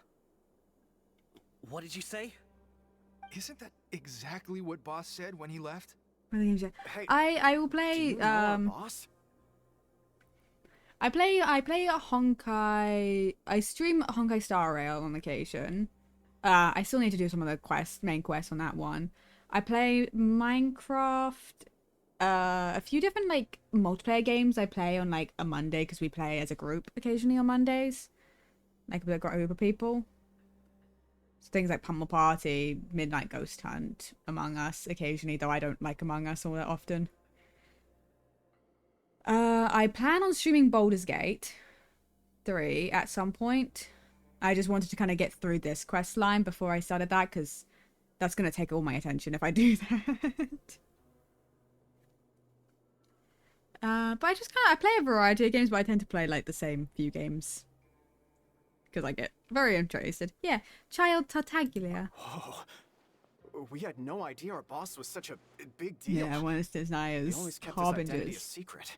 What did you say? Isn't that exactly what Boss said when he left? Hey, I will play do you know our boss? I play a Honkai. I stream Honkai Star Rail on occasion. I still need to do some of the main quests on that one. I play Minecraft a few different like multiplayer games I play on like a Monday because we play as a group occasionally on Mondays, like with a group of people. So things like Pummel Party, Midnight Ghost Hunt, Among Us occasionally, though I don't like Among Us all that often. I plan on streaming Baldur's Gate 3 at some point. I just wanted to kind of get through this quest line before I started that, because that's going to take all my attention if I do that. But I play a variety of games, but I tend to play like the same few games because I get very interested. Yeah, Child Tartaglia. Oh, we had no idea our boss was such a big deal. Yeah, one of Desnaya's He always kept his identity a harbingers. secret.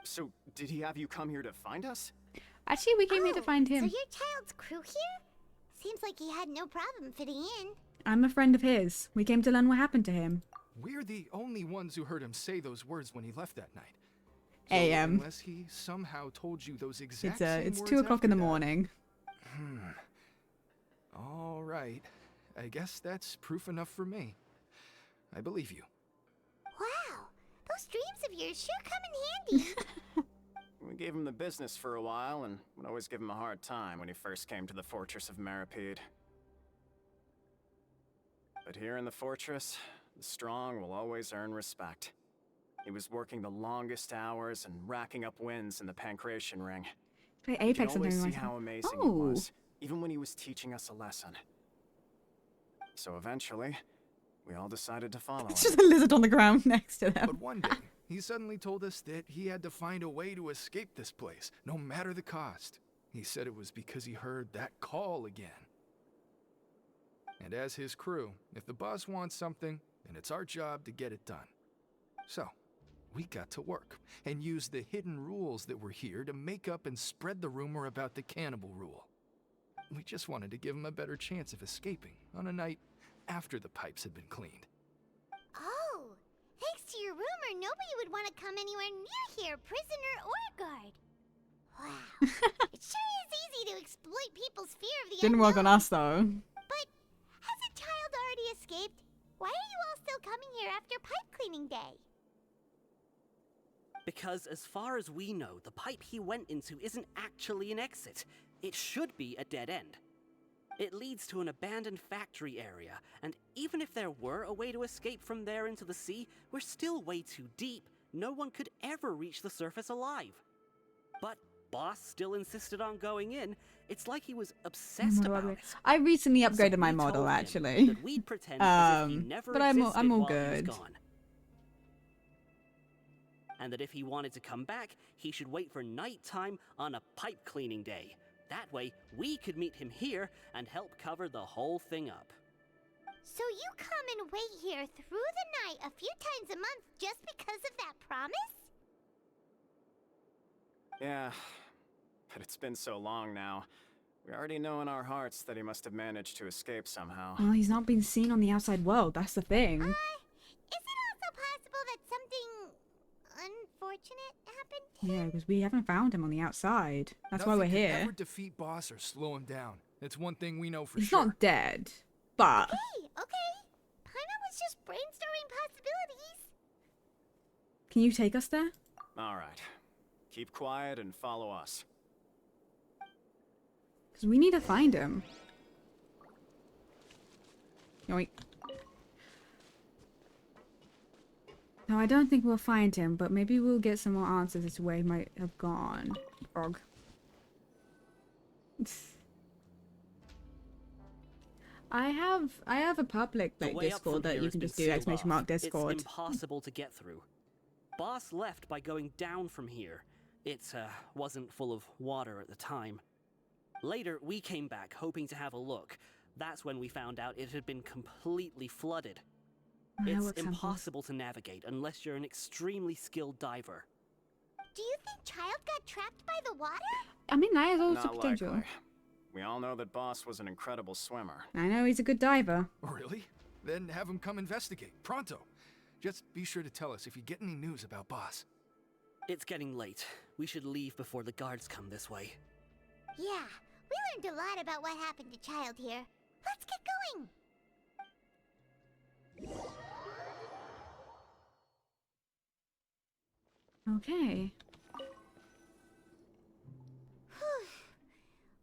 So, did he have you come here to find us? Actually, we came here to find him. So your child's crew here? Seems like he had no problem fitting in. I'm a friend of his. We came to learn what happened to him. We're the only ones who heard him say those words when he left that night. So AM. Unless he somehow told you those exact same It's words 2 o'clock in the after that. morning. All right. I guess that's proof enough for me. I believe you. Wow, those dreams of yours sure come in handy. We gave him the business for a while and would always give him a hard time when he first came to the fortress of Meripede. But here in the fortress, the strong will always earn respect. He was working the longest hours and racking up wins in the Pancration Ring. Play You can Apex always see something. how amazing he Oh. was, even when he was teaching us a lesson. So eventually, we all decided to follow It's him. just a lizard on the ground next to them. But one day, he suddenly told us that he had to find a way to escape this place, no matter the cost. He said it was because he heard that call again. And as his crew, if the boss wants something, then it's our job to get it done. So, we got to work and used the hidden rules that were here to make up and spread the rumor about the cannibal rule. We just wanted to give him a better chance of escaping on a night after the pipes had been cleaned. Oh, thanks to your rumor, nobody would want to come anywhere near here, prisoner or guard. Wow, it sure is easy to exploit people's fear of the Didn't work on us though. But has a child already escaped? Why are you all still coming here after pipe cleaning day? Because as far as we know, the pipe he went into isn't actually an exit. It should be a dead end. It leads to an abandoned factory area, and even if there were a way to escape from there into the sea, we're still way too deep. No one could ever reach the surface alive. But Boss still insisted on going in. It's like he was obsessed about it. I recently So upgraded my we model told him actually. that we'd pretend as if he never but I'm all existed while good. he was gone. And that if he wanted to come back, he should wait for nighttime on a pipe cleaning day. That way, we could meet him here and help cover the whole thing up. So you come and wait here through the night a few times a month just because of that promise? Yeah, but it's been so long now. We already know in our hearts that he must have managed to escape somehow. Well, he's not been seen on the outside world. That's the thing. Is it also possible that something unfortunate happened? Yeah, because we haven't found him on the outside. That's why we're Nothing could here. ever defeat Boss or slow him down. That's one thing we know for He's sure. not dead, but Okay. Paimon was just brainstorming possibilities. can you take us there? All right. Keep quiet and follow us. Because we need to find him. Yoink. No, I don't think we'll find him, but maybe we'll get some more answers as to where he might have gone. Frog. I have a public The like way up Discord from that here you has can been just do sealed exclamation off. mark Discord. It's impossible to get through. Boss left by going down from here. It wasn't full of water at the time. Later, we came back hoping to have a look. That's when we found out it had been completely flooded. Yeah, It's what sample? impossible to navigate unless you're an extremely skilled diver. Do you think Child got trapped by the water? I mean, that is also Not potential. likely. We all know that Boss was an incredible swimmer. I know he's a good diver. Really? Then have him come investigate. Pronto. Just be sure to tell us if you get any news about Boss. It's getting late. We should leave before the guards come this way. Yeah, we learned a lot about what happened to Child here. Let's get going! Okay.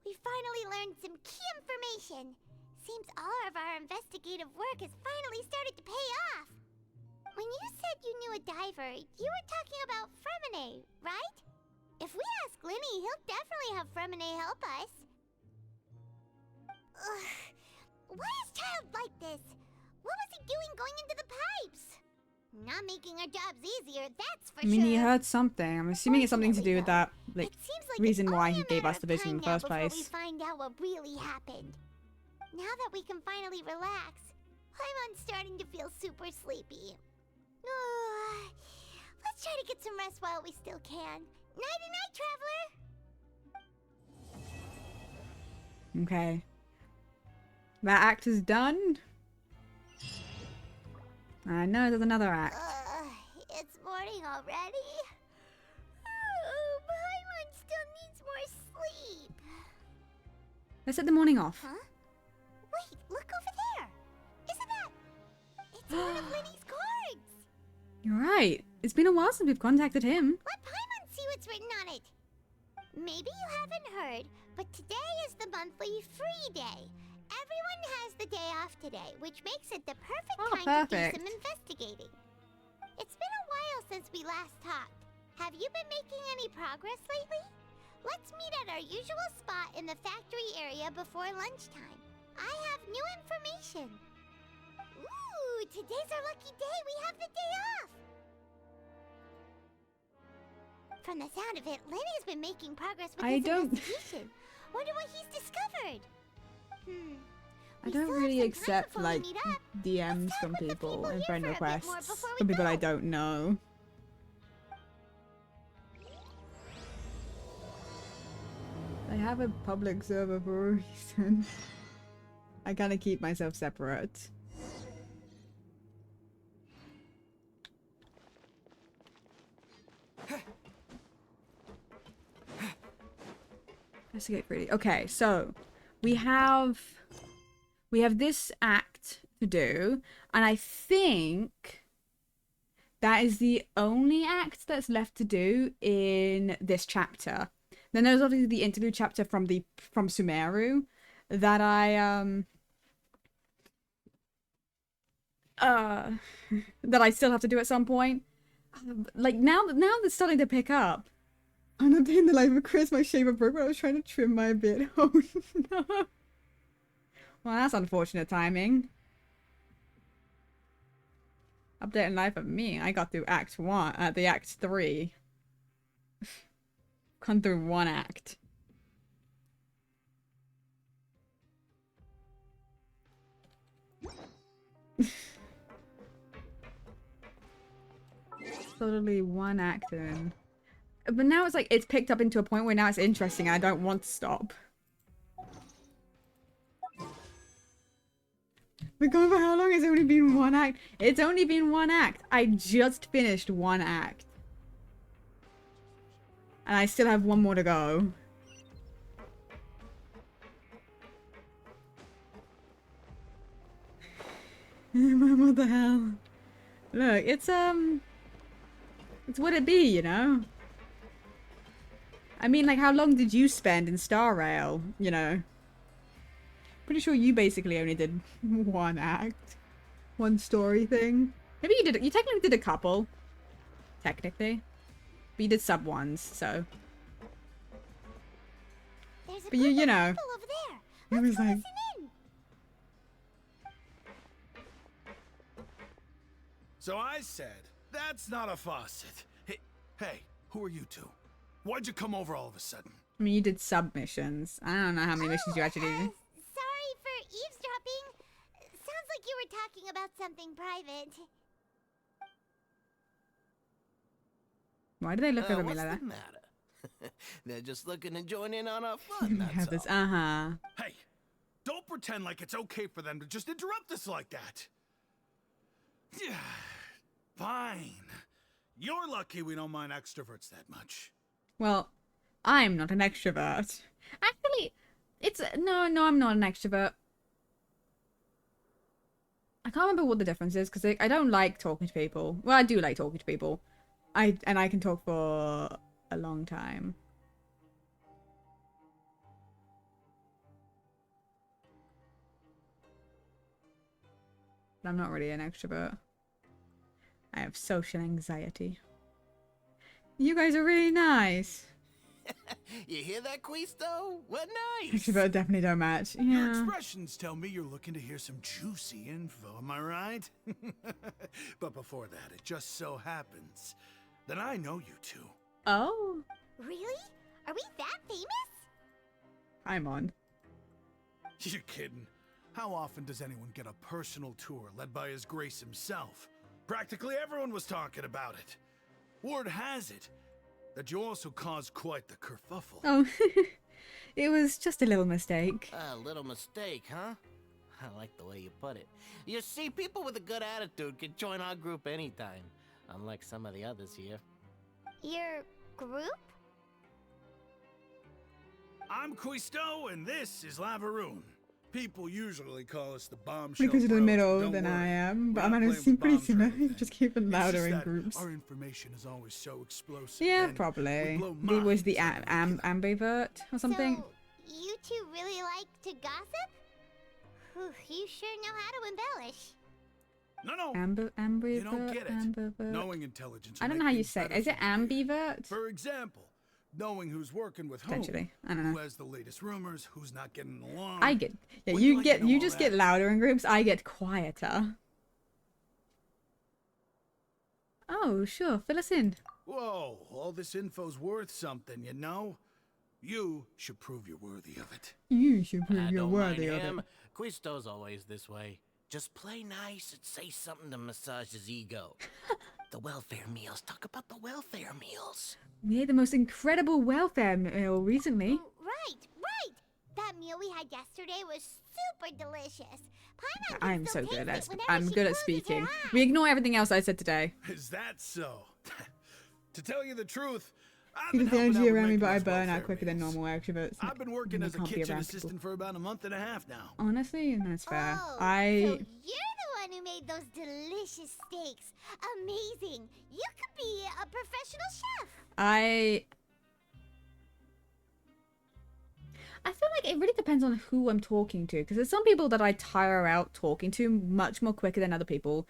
We finally learned some key information. Seems all of our investigative work has finally started to pay off. When you said you knew a diver, you were talking about Fremine, right? If we ask Linny, he'll definitely have Fremine help us. Ugh. Why is Child like this? What was he doing going into the pipes? Not making our jobs easier, that's for I mean, sure. he heard something. I'm assuming it's something to do with that, like, reason why he gave us the vision in the first Before we place. find out what really happened. Now that we can finally relax, I'm starting to feel super sleepy. Let's try to get some rest while we still can. Nighty-night, traveler! Okay. That act is done. I know there's another act. It's morning already. Paimon still needs more sleep. Let's set the morning off. Huh? Wait, look over there. Isn't that... It's one of Linny's cards. You're right. It's been a while since we've contacted him. Let Paimon see what's written on it. Maybe you haven't heard, but today is the monthly free day. Everyone has the day off today, which makes it the perfect time to do some investigating. It's been a while since we last talked. Have you been making any progress lately? Let's meet at our usual spot in the factory area before lunchtime. I have new information. Ooh, today's our lucky day. We have the day off. From the sound of it, Lenny's been making progress with his investigation. Wonder what he's discovered. I don't really accept, like, DMs from people and friend requests from people I don't know. I have a public server for a reason. I gotta keep myself separate. Investigate freely. Okay, so we have this act to do, and I think that is the only act that's left to do in this chapter. Then there's obviously the interlude chapter from Sumeru that that I still have to do at some point. Like now that's starting to pick up. I'm not doing the life of Chris, my shaver broke when I was trying to trim my bit. Oh no. Well, that's unfortunate timing. Update in life of me. I got through Act 1, the Act 3. Gone through one act. Totally one act in. But now it's like, it's picked up into a point where now it's interesting and I don't want to stop. We're going for how long? It's only been one act. It's only been one act. I just finished one act. And I still have one more to go. What the hell? Look, it's what it be, you know? I mean, like, how long did you spend in Star Rail, you know? Pretty sure you basically only did one act. One story thing. Maybe you technically did a couple. Technically. But you did sub ones, so. But you know. It was like. So I said, that's not a faucet. Hey, who are you two? Why'd you come over all of a sudden? I mean, you did submissions. I don't know how many missions you actually did. Sorry for eavesdropping. Sounds like you were talking about something private. Why do they look over me like that? What's the matter? They're just looking to join in on our fun, I have that's this, all. Hey, don't pretend like it's okay for them to just interrupt us like that. Yeah, fine. You're lucky we don't mind extroverts that much. Well, I'm not an extrovert. Actually, it's... No, I'm not an extrovert. I can't remember what the difference is, because I don't like talking to people. Well, I do like talking to people. I can talk for a long time. But I'm not really an extrovert. I have social anxiety. You guys are really nice. You hear that, Quisto? What nice! Extrovert definitely don't match. Your Yeah. expressions tell me you're looking to hear some juicy info, am I right? But before that, it just so happens that I know you two. Oh. Really? Are we that famous? I'm on. You're kidding. How often does anyone get a personal tour led by His Grace himself? Practically everyone was talking about it. Word has it that you also caused quite the kerfuffle. Oh. It was just a little mistake. A little mistake, huh? I like the way you put it. You see, people with a good attitude can join our group anytime, unlike some of the others here. Your group? I'm Quisto, and this is Lavaroon. People usually call us the bombshell. Because you're the Bros, middle don't than I worry. am, but We're I'm not gonna playing seem with pretty bombs or similar. anything. Just keep it It's louder just in that groups. Our information is always so explosive. Yeah, and we probably. blow It was the minds ambivert or something. So, you two really like to gossip? Whew, you sure know how to embellish. No. Ambivert. You don't get it. Ambivert. Knowing intelligence. I will don't make know how you things say it. better Is it for you. ambivert? For example, knowing who's working with whom, Potentially. I don't know. who has the latest rumors, who's not getting along. I get. Yeah, Wouldn't you like get. to know You all just that? get louder in groups. I get quieter. Oh, sure. Fill us in. Whoa, all this info's worth something, you know? You should prove you're worthy of it. You should prove I you're don't worthy mind of him. it. Quisto's always this way. Just play nice and say something to massage his ego. The welfare meals. Talk about the welfare meals. We ate the most incredible welfare meal recently. Right. That meal we had yesterday was super delicious. Paimon can I'm still so good taste at. it whenever I'm she good at closes her speaking. eyes. We ignore everything else I said today. Is that so? To tell you the truth, I've You been can helping out energy with around me, making but I those burn welfare out quicker than meals. normal extroverts. I've been working I as a can't be kitchen around assistant people. for about a month and a half now. Honestly, that's fair. Oh, I. so you're the one who made those delicious steaks. Amazing. You could be a professional chef. I feel like it really depends on who I'm talking to, because there's some people that I tire out talking to much more quicker than other people.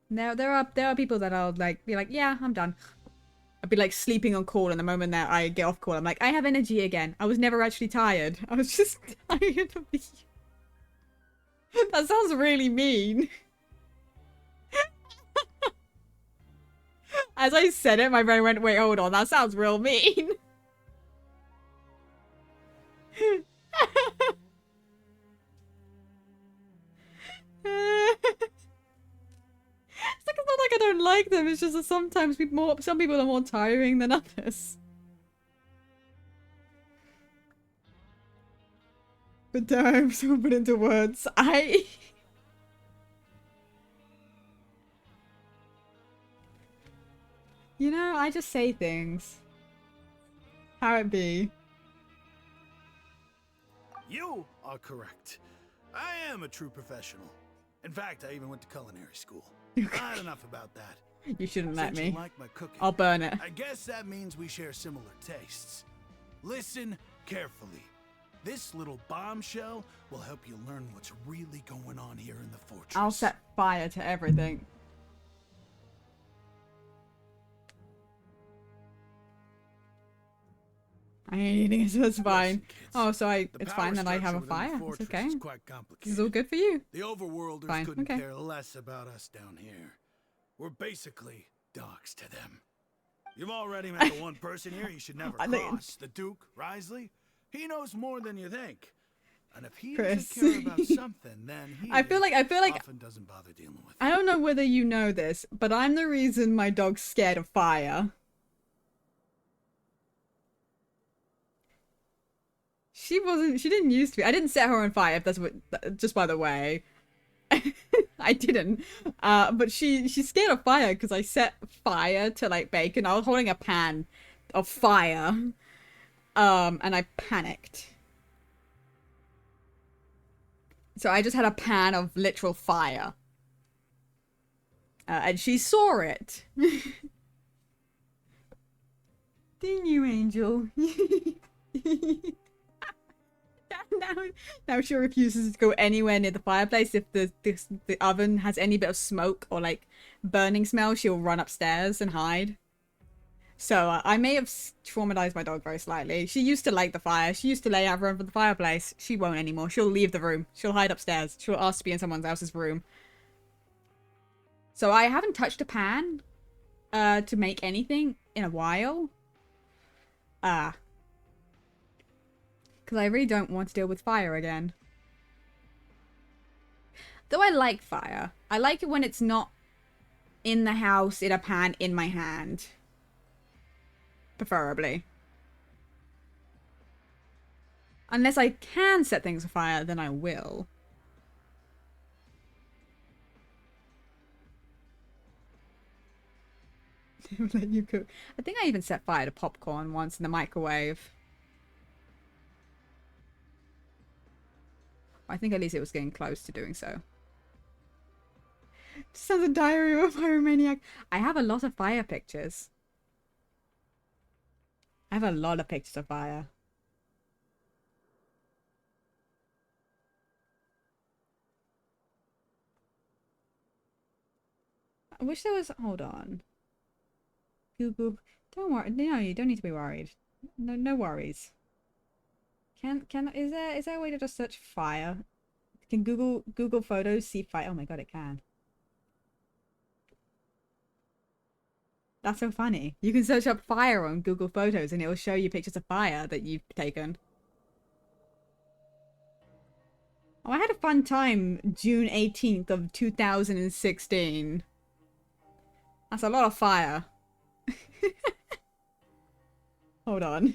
Now there are people that I'll like be like, yeah, I'm done. I'd be like sleeping on call, and the moment that I get off call, I'm like, I have energy again. I was never actually tired. I was just tired of you. That sounds really mean. As I said it, my brain went, wait, hold on, that sounds real mean. It's not like I don't like them, it's just that sometimes some people are more tiring than others. But damn, someone put into words. You know, I just say things. How it be. You are correct. I am a true professional. In fact, I even went to culinary school. Not enough about that. You shouldn't let Since me. you like my cooking, I'll burn it. I guess that means we share similar tastes. Listen carefully. This little bombshell will help you learn what's really going on here in the fortress. I'll set fire to everything. I ain't eating it, so it's fine. Oh, so it's fine that I have a fire. It's okay. This is all good for you. The overworlders Fine, couldn't okay. care less about us down here. We're basically dogs to them. You've already met the one person here you should never cross. The Duke, Risley. He knows more than you think. And if he Chris. doesn't care about something, then he I feel like often doesn't bother dealing with it. I don't know whether you know this, but I'm the reason my dog's scared of fire. She didn't used to be. I didn't set her on fire, if that's what, just by the way. I didn't. But she's scared of fire because I set fire to like bacon. I was holding a pan of fire. And I panicked. So I just had a pan of literal fire. And she saw it. Didn't you, Angel? now she refuses to go anywhere near the fireplace. If the oven has any bit of smoke or like burning smell, she'll run upstairs and hide. So I may have traumatized my dog very slightly. She used to like the fire. She used to lay out around the fireplace. She won't anymore. She'll leave the room. She'll hide upstairs. She'll ask to be in someone else's room. So I haven't touched a pan to make anything in a while. Because I really don't want to deal with fire again. Though I like fire. I like it when it's not in the house, in a pan, in my hand. Preferably. Unless I can set things afire, then I will. Let you cook. I think I even set fire to popcorn once in the microwave. I think at least it was getting close to doing so. Sounds a diary of a pyromaniac. I have a lot of fire pictures. I have a lot of pictures of fire. I wish there was... Hold on. Google... Don't worry. No, you don't need to be worried. No worries. Is there a way to just search fire? Can Google Photos see fire? Oh my god, it can. That's so funny. You can search up fire on Google Photos and it will show you pictures of fire that you've taken. Oh, I had a fun time June 18th of 2016. That's a lot of fire. Hold on.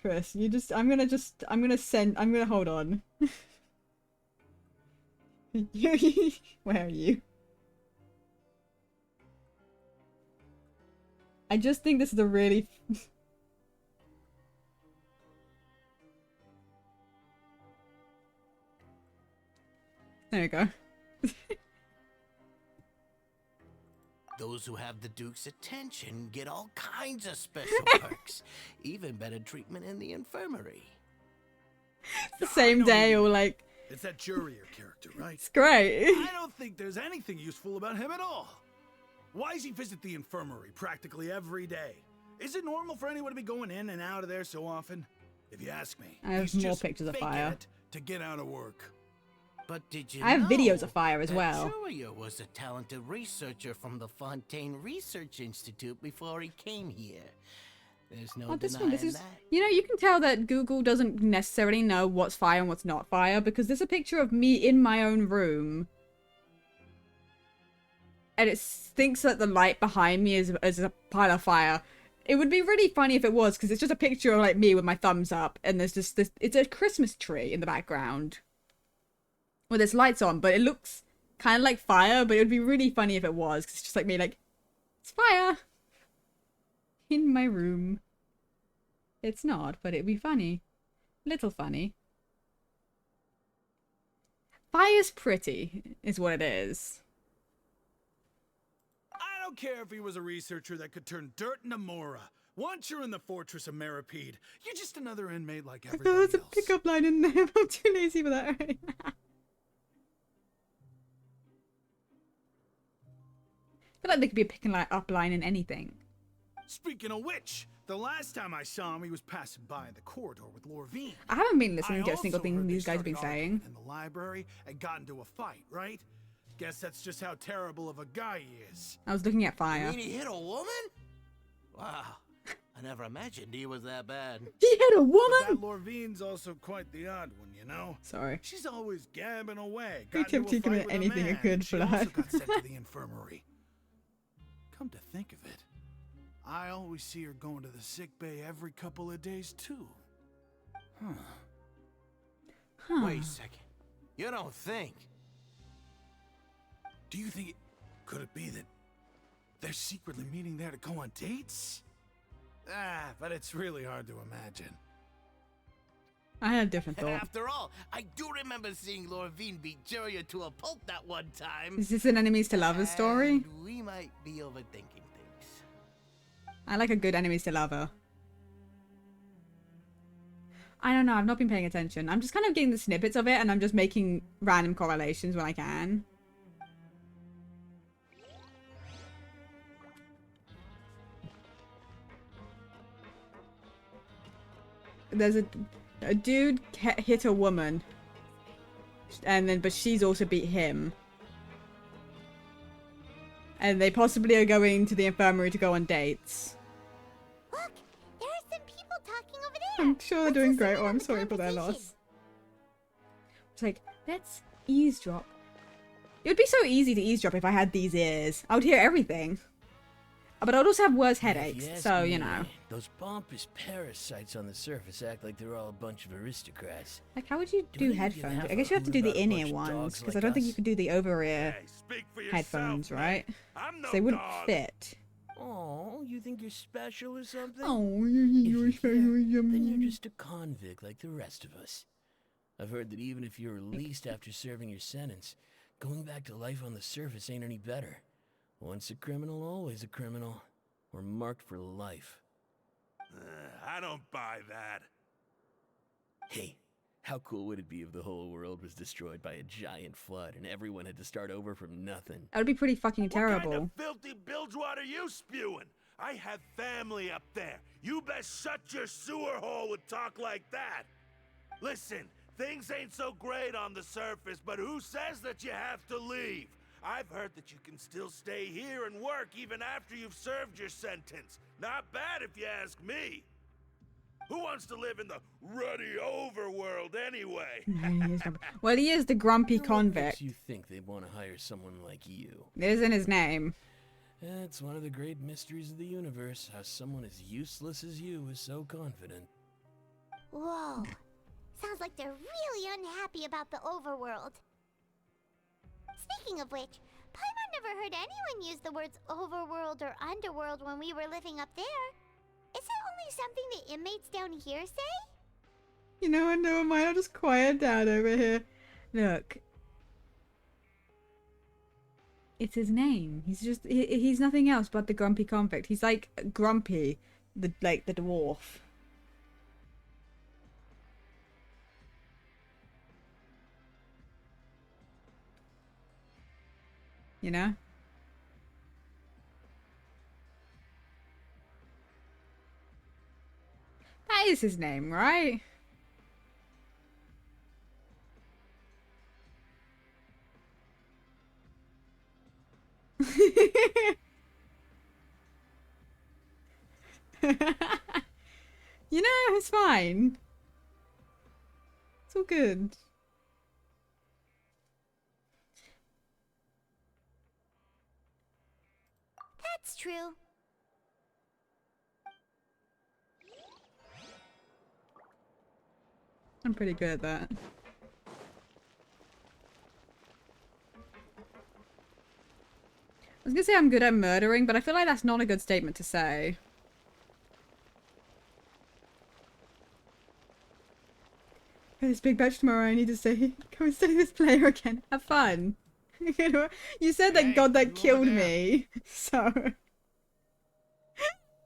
Chris, I'm gonna hold on. Where are you? I just think this is a really... There you go. Those who have the Duke's attention get all kinds of special perks. Even better treatment in the infirmary. The same day or like... It's that Jurier character, right? It's great. I don't think there's anything useful about him at all. Why does he visit the infirmary practically every day? Is it normal for anyone to be going in and out of there so often? If you ask me, I have he's more just pictures of faking fire. it to get out of work. But did you I have know videos of fire as that well. Jurier was a talented researcher from the Fontaine Research Institute before he came here. There's no denying that. You know, you can tell that Google doesn't necessarily know what's fire and what's not fire because there's a picture of me in my own room. And it thinks that the light behind me is a pile of fire. It would be really funny if it was because it's just a picture of like me with my thumbs up and there's just this, it's a Christmas tree in the background. Well, there's lights on, but it looks kind of like fire, but it would be really funny if it was because it's just like me like, it's fire. In my room. It's not, but it'd be funny. Little funny. Fire's pretty, is what it is. I don't care if he was a researcher that could turn dirt into Mora. Once you're in the Fortress of Meripede, you're just another inmate like everybody else. There's a pickup line in there. I'm too lazy for that already. I feel like there could be a picking up line in anything. Speaking of which, the last time I saw him, he was passing by in the corridor with Lorvine. I haven't been listening to a single also thing heard these they guys have been started saying. arguing in the library and got into a fight, right? Guess that's just how terrible of a guy he is. I was looking at You fire. mean he hit a woman? Wow. I never imagined he was that bad. He hit a But woman? that Lorvine's also quite the odd one, you know? Sorry. She's always gabbing away. Who Got into a attempted to fight commit with a anything man, it could and for she also that. got sent to the infirmary. Come to think of it, I always see her going to the sick bay every couple of days too. Wait a second. You don't think? Do you think could it be that they're secretly meeting there to go on dates? But it's really hard to imagine. I had a different And thought. after all, I do remember seeing Lorvine beat Juria to a pulp that one time. Is this an enemies to lovers story? And we might be overthinking things. I like a good enemies to lover. I don't know, I've not been paying attention. I'm just kind of getting the snippets of it and I'm just making random correlations when I can. There's a dude hit a woman. And then, but she's also beat him. And they possibly are going to the infirmary to go on dates. Look, there are some people talking over there. I'm sure they're doing great, or I'm sorry for their loss. It's like, let's eavesdrop. It would be so easy to eavesdrop if I had these ears. I would hear everything. But I would also have worse headaches, so, you know. Those pompous parasites on the surface act like they're all a bunch of aristocrats. Like, how would you do headphones? I guess you have to do the in-ear ones, because I don't think you could do the over-ear headphones, right? So they wouldn't fit. Oh, you think you're special or something? Oh, you're special. Then you're just a convict like the rest of us. I've heard that even if you're released after serving your sentence, going back to life on the surface ain't any better. Once a criminal, always a criminal. We're marked for life. I don't buy that. Hey, how cool would it be if the whole world was destroyed by a giant flood and everyone had to start over from nothing? That would be pretty fucking terrible. What kind of filthy bilge water you spewing? I have family up there. You best shut your sewer hole with talk like that. Listen, things ain't so great on the surface, but who says that you have to leave? I've heard that you can still stay here and work even after you've served your sentence. Not bad if you ask me. Who wants to live in the ruddy overworld anyway? Well, he is the grumpy What convict. makes you think they'd want to hire someone like you? It isn't his name. It's one of the great mysteries of the universe, how someone as useless as you is so confident. Whoa. Sounds like they're really unhappy about the overworld. Speaking of which, Paimon never heard anyone use the words overworld or underworld when we were living up there. Is it only something the inmates down here say? You know what? Never mind. I'll just quiet down over here. Look. It's his name. He's just... He's nothing else but the grumpy convict. He's like Grumpy, the dwarf. You know? That is his name, right? You know, it's fine. It's all good. That's true. I'm pretty good at that. I was gonna say I'm good at murdering, but I feel like that's not a good statement to say. For this big batch tomorrow, I need to say, go and study this player again. Have fun. You know, you said that God that killed me, so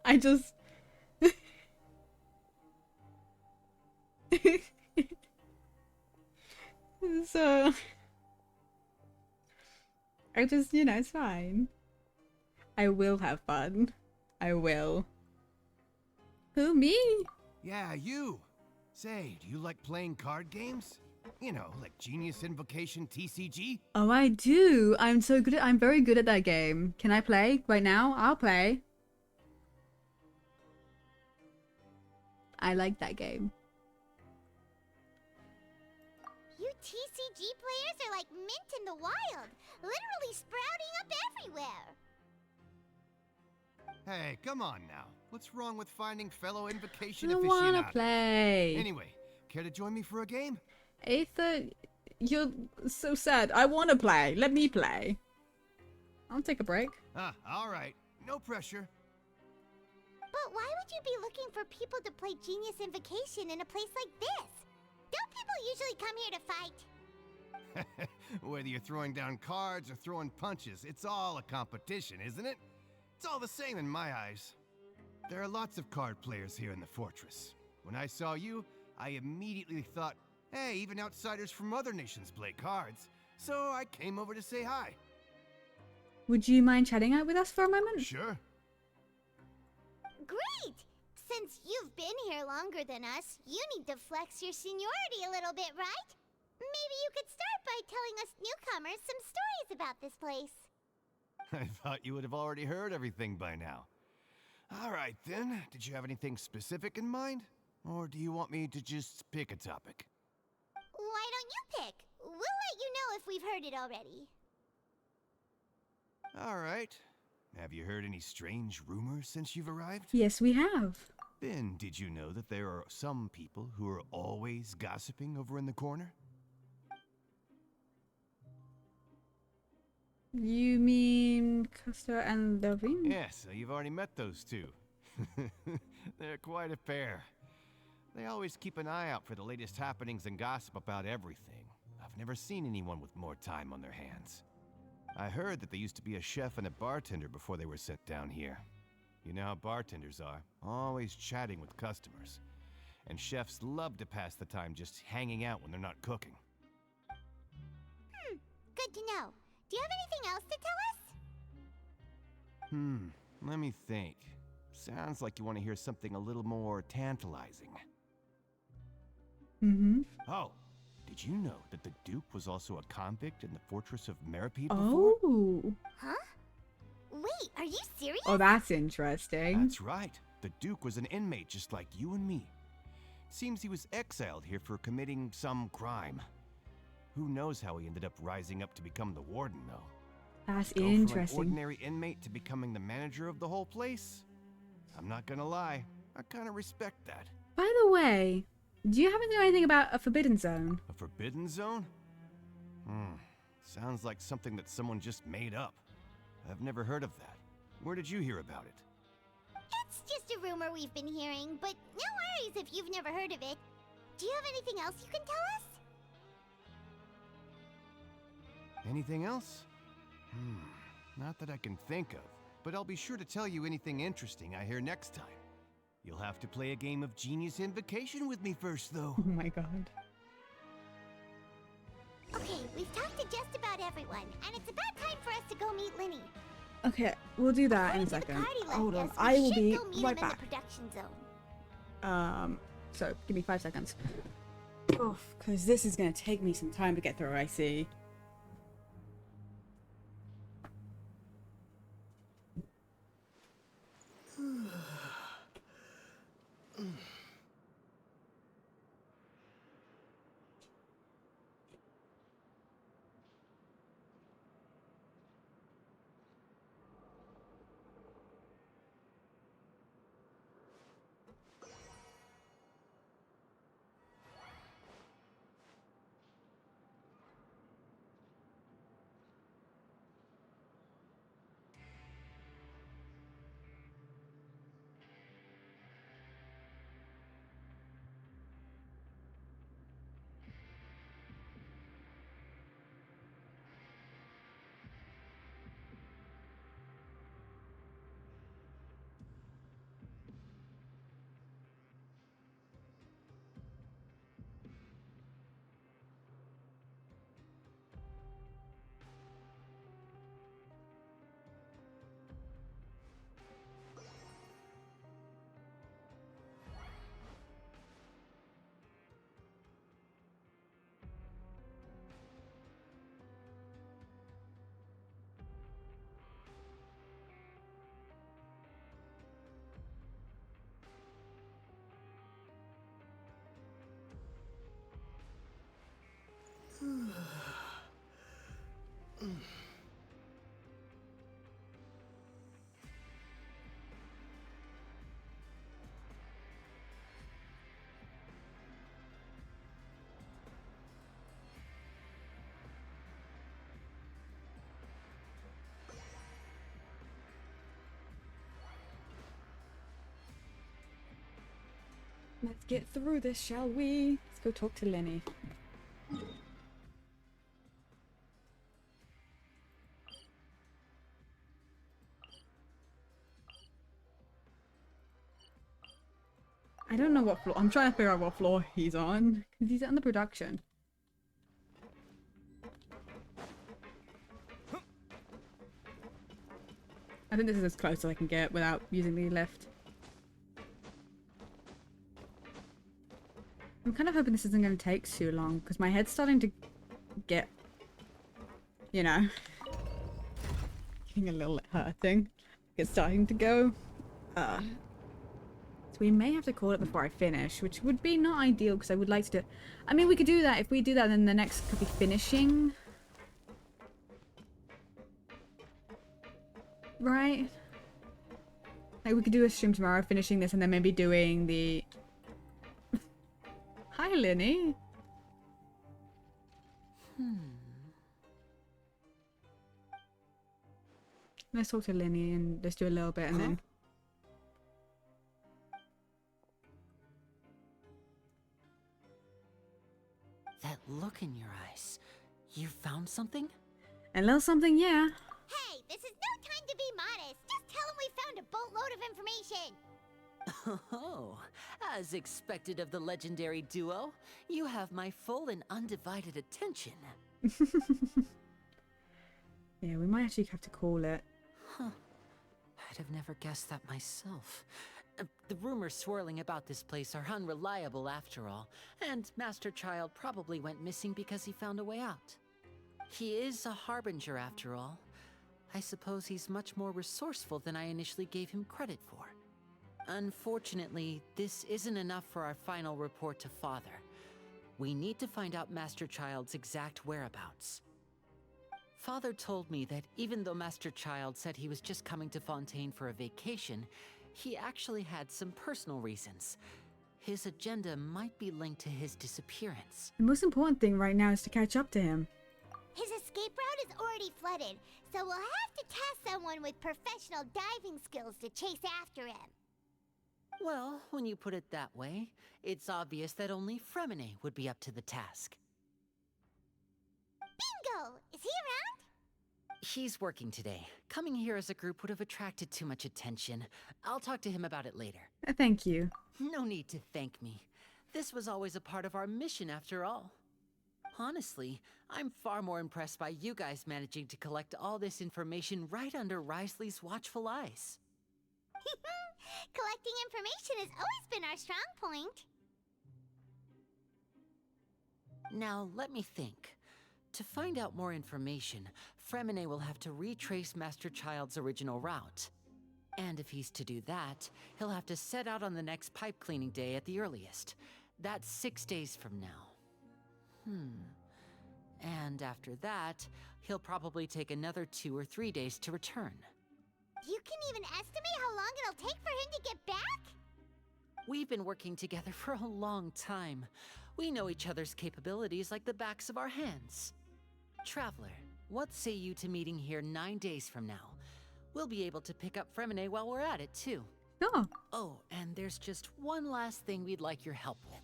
I just. So I just, you know, it's fine. I will have fun. I will. Who, me? Yeah, you. Say, do you like playing card games? You know, like Genius Invocation TCG? Oh, I do. I'm so good at, I'm very good at that game. Can I play right now? I'll play. I like that game. You TCG players are like mint in the wild, literally sprouting up everywhere. Hey, come on now. What's wrong with finding fellow Invocation I aficionados? wanna play. Anyway, care to join me for a game? Aether, you're so sad. I want to play. Let me play. I'll take a break. Ah, alright. No pressure. But why would you be looking for people to play Genius Invocation in a place like this? Don't people usually come here to fight? Whether you're throwing down cards or throwing punches, it's all a competition, isn't it? It's all the same in my eyes. There are lots of card players here in the fortress. When I saw you, I immediately thought, hey, even outsiders from other nations play cards. So I came over to say hi. Would you mind chatting out with us for a moment? Sure. Great! Since you've been here longer than us, you need to flex your seniority a little bit, right? Maybe you could start by telling us newcomers some stories about this place. I thought you would have already heard everything by now. All right, then. Did you have anything specific in mind? Or do you want me to just pick a topic? Why don't you pick? We'll let you know if we've heard it already. All right. Have you heard any strange rumors since you've arrived? Yes, we have. Then, did you know that there are some people who are always gossiping over in the corner? You mean Custer and Levine? Yes, you've already met those two. They're quite a pair. They always keep an eye out for the latest happenings and gossip about everything. I've never seen anyone with more time on their hands. I heard that they used to be a chef and a bartender before they were sent down here. You know how bartenders are, always chatting with customers. And chefs love to pass the time just hanging out when they're not cooking. Good to know. Do you have anything else to tell us? Let me think. Sounds like you want to hear something a little more tantalizing. Mm-hmm. Oh, did you know that the Duke was also a convict in the fortress of Merpede before? Oh. Huh? Wait, are you serious? Oh, that's interesting. That's right. The Duke was an inmate just like you and me. Seems he was exiled here for committing some crime. Who knows how he ended up rising up to become the warden, though. That's Go interesting. from an ordinary inmate to becoming the manager of the whole place? I'm not gonna lie, I kind of respect that. By the way, do you happen to know anything about a forbidden zone? A forbidden zone? Sounds like something that someone just made up. I've never heard of that. Where did you hear about it? It's just a rumor we've been hearing, but no worries if you've never heard of it. Do you have anything else you can tell us? Anything else? Not that I can think of, but I'll be sure to tell you anything interesting I hear next time. You'll have to play a game of Genius Invocation with me first, though. Oh my god. Okay, we've talked to just about everyone, and it's about time for us to go meet Linny. Okay, we'll do that in a second. Hold on, I will be right back. Production zone. So give me 5 seconds. Oh, because this is gonna take me some time to get through, I see. Let's get through this, shall we? Let's go talk to Lenny. I don't know what floor. I'm trying to figure out what floor he's on. Because he's under production. I think this is as close as I can get without using the lift. I'm kind of hoping this isn't going to take too long because my head's starting to get, you know, getting a little hurting. It's starting to go. So we may have to call it before I finish, which would be not ideal because I would like to do. I mean, we could do that. If we do that, then the next could be finishing. Right? Like we could do a stream tomorrow, finishing this, and then maybe doing the... Hi, Lenny. Let's talk to Lenny and let's do a little bit and then... That look in your eyes. You found something? A little something, yeah. Hey, this is no time to be modest. Just tell him we found a boatload of information. Oh, as expected of the legendary duo, you have my full and undivided attention. Yeah, we might actually have to call it. Huh. I'd have never guessed that myself. The rumors swirling about this place are unreliable after all, and Master Child probably went missing because he found a way out. He is a harbinger after all. I suppose he's much more resourceful than I initially gave him credit for. Unfortunately, this isn't enough for our final report to Father. We need to find out Master Child's exact whereabouts. Father told me that even though Master Child said he was just coming to Fontaine for a vacation, he actually had some personal reasons. His agenda might be linked to his disappearance. The most important thing right now is to catch up to him. His escape route is already flooded, so we'll have to task someone with professional diving skills to chase after him. Well, when you put it that way, it's obvious that only Fremine would be up to the task. Bingo! Is he around? He's working today. Coming here as a group would have attracted too much attention. I'll talk to him about it later. Thank you. No need to thank me. This was always a part of our mission after all. Honestly, I'm far more impressed by you guys managing to collect all this information right under Risley's watchful eyes. Collecting information has always been our strong point. Now, let me think. To find out more information, Fremine will have to retrace Master Child's original route. And if he's to do that, he'll have to set out on the next pipe cleaning day at the earliest. That's 6 days from now. And after that, he'll probably take another 2 or 3 days to return. You can even estimate how long it'll take for him to get back? We've been working together for a long time. We know each other's capabilities like the backs of our hands. Traveler, what say you to meeting here 9 days from now? We'll be able to pick up Fremine while we're at it, too. Oh, and there's just one last thing we'd like your help with.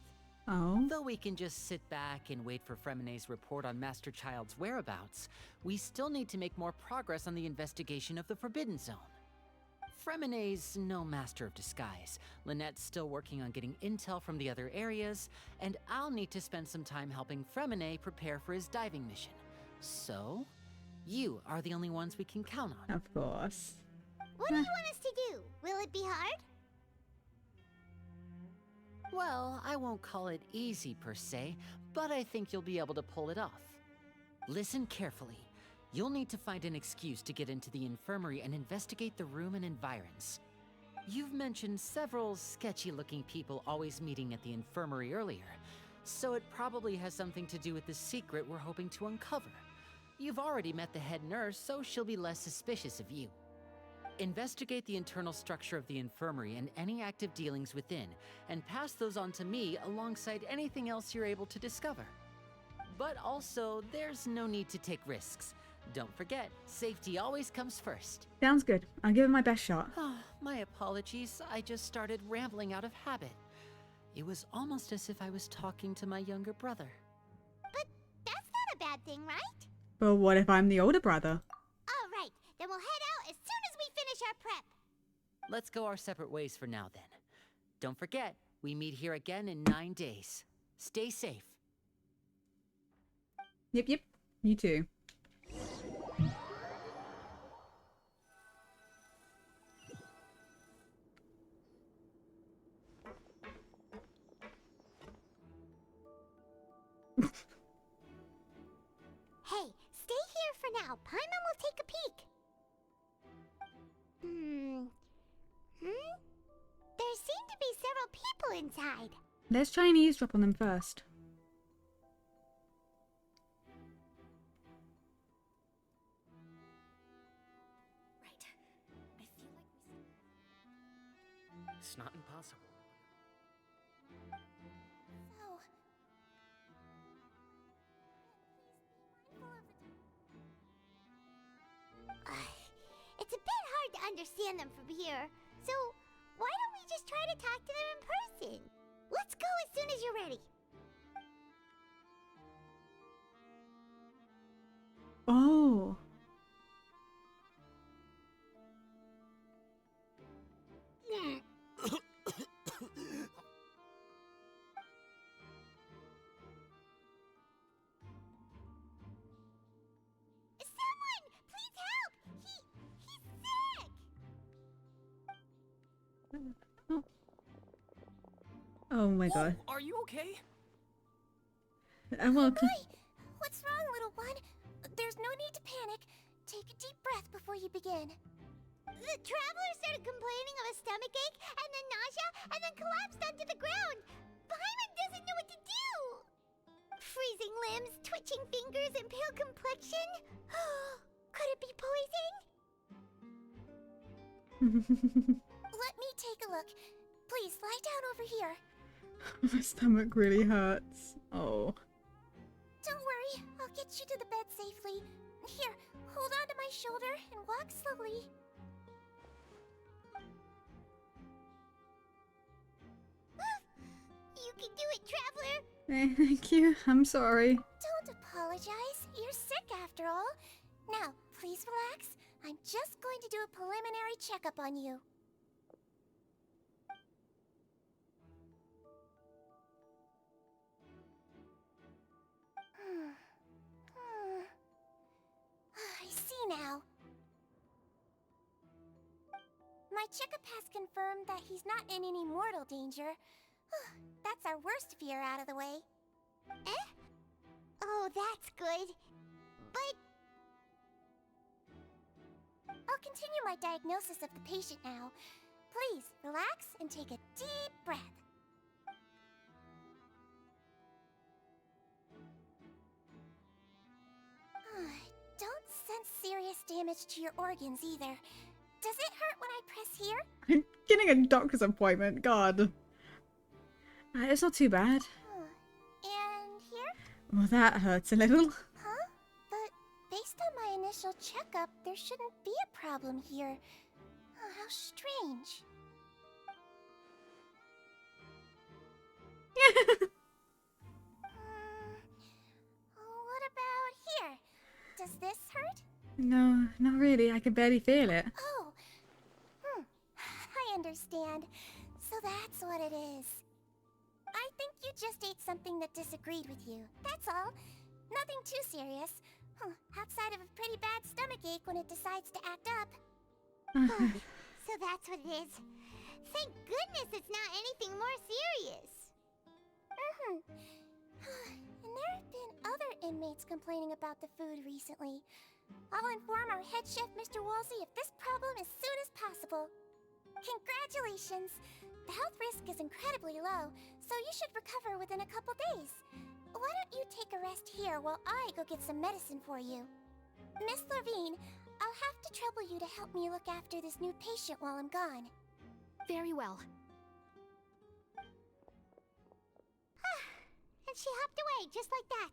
Oh? Though we can just sit back and wait for Fremine's report on Master Child's whereabouts, we still need to make more progress on the investigation of the Forbidden Zone. Fremine's no master of disguise. Lynette's still working on getting intel from the other areas, and I'll need to spend some time helping Fremine prepare for his diving mission. So, you are the only ones we can count on. Of course. What do you want us to do? Will it be hard? Well, I won't call it easy per se, but I think you'll be able to pull it off. Listen carefully. You'll need to find an excuse to get into the infirmary and investigate the room and environs. You've mentioned several sketchy-looking people always meeting at the infirmary earlier, so it probably has something to do with the secret we're hoping to uncover. You've already met the head nurse, so she'll be less suspicious of you. Investigate the internal structure of the infirmary and any active dealings within, and pass those on to me alongside anything else you're able to discover. But also, there's no need to take risks. Don't forget, safety always comes first. Sounds good. I'll give it my best shot. My apologies, I just started rambling out of habit. It was almost as if I was talking to my younger brother. But that's not a bad thing, right? But what if I'm the older brother? All right, then we'll head out as soon as we finish our prep. Let's go our separate ways for now then. Don't forget, we meet here again in 9 days. Stay safe. Yep, yep. You too. Hey, stay here for now. Paimon will take a peek. There seem to be several people inside. Let's try and eavesdrop on them first. It's not impossible. So, it's a bit hard to understand them from here. So, why don't we just try to talk to them in person? Let's go as soon as you're ready. Oh. Someone, please help! He's sick! Oh my god. Are you okay? Well, Boy, what's wrong, little one? There's no need to panic. Take a deep breath before you begin. The traveler started complaining of a stomachache, and then nausea, and then collapsed onto the ground. Paimon doesn't know what to do. Freezing limbs, twitching fingers, and pale complexion. Could it be poison? Let me take a look. Please lie down over here. my stomach really hurts. Oh. Don't worry, I'll get you to the bed safely. Here, hold on to my shoulder and walk slowly. You can do it, Traveler! Thank you. I'm sorry. Don't apologize. You're sick after all. Now, please relax. I'm just going to do a preliminary checkup on you. I see now. My checkup has confirmed that he's not in any mortal danger. That's our worst fear out of the way. Eh? Oh, that's good. But... I'll continue my diagnosis of the patient now. Please, relax and take a deep breath. Don't sense serious damage to your organs either. Does it hurt when I press here? I'm getting a doctor's appointment. God. It's not too bad. And here? Well, that hurts a little. Huh? But based on my initial checkup, there shouldn't be a problem here. Oh, how strange. What about here? Does this hurt? No, not really. I can barely feel it. Oh. I understand. So that's what it is. I think you just ate something that disagreed with you. That's all. Nothing too serious. Outside of a pretty bad stomachache when it decides to act up. So that's what it is. Thank goodness it's not anything more serious. And there have been other inmates complaining about the food recently. I'll inform our head chef, Mr. Wolsey, of this problem as soon as possible. Congratulations! The health risk is incredibly low, so you should recover within a couple days. Why don't you take a rest here while I go get some medicine for you? Miss Levine, I'll have to trouble you to help me look after this new patient while I'm gone. Very well. And she hopped away just like that.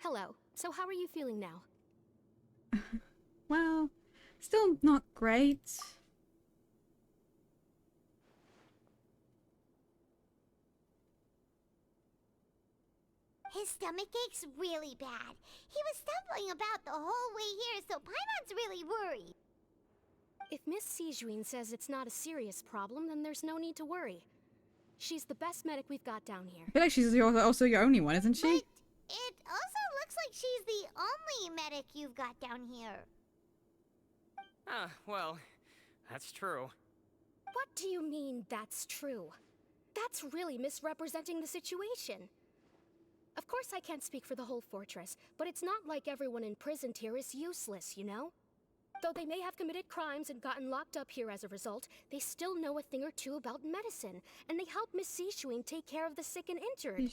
Hello. So how are you feeling now? Well, still not great. His stomach ache's really bad. He was stumbling about the whole way here, so Paimon's really worried. If Miss Sijuin says it's not a serious problem, then there's no need to worry. She's the best medic we've got down here. I feel like she's also your only one, isn't she? It also looks like she's the only medic you've got down here. Ah, well, that's true. What do you mean, that's true? That's really misrepresenting the situation. Of course I can't speak for the whole fortress, but it's not like everyone imprisoned here is useless, you know? Though they may have committed crimes and gotten locked up here as a result, they still know a thing or two about medicine, and they help Miss Sijuin take care of the sick and injured.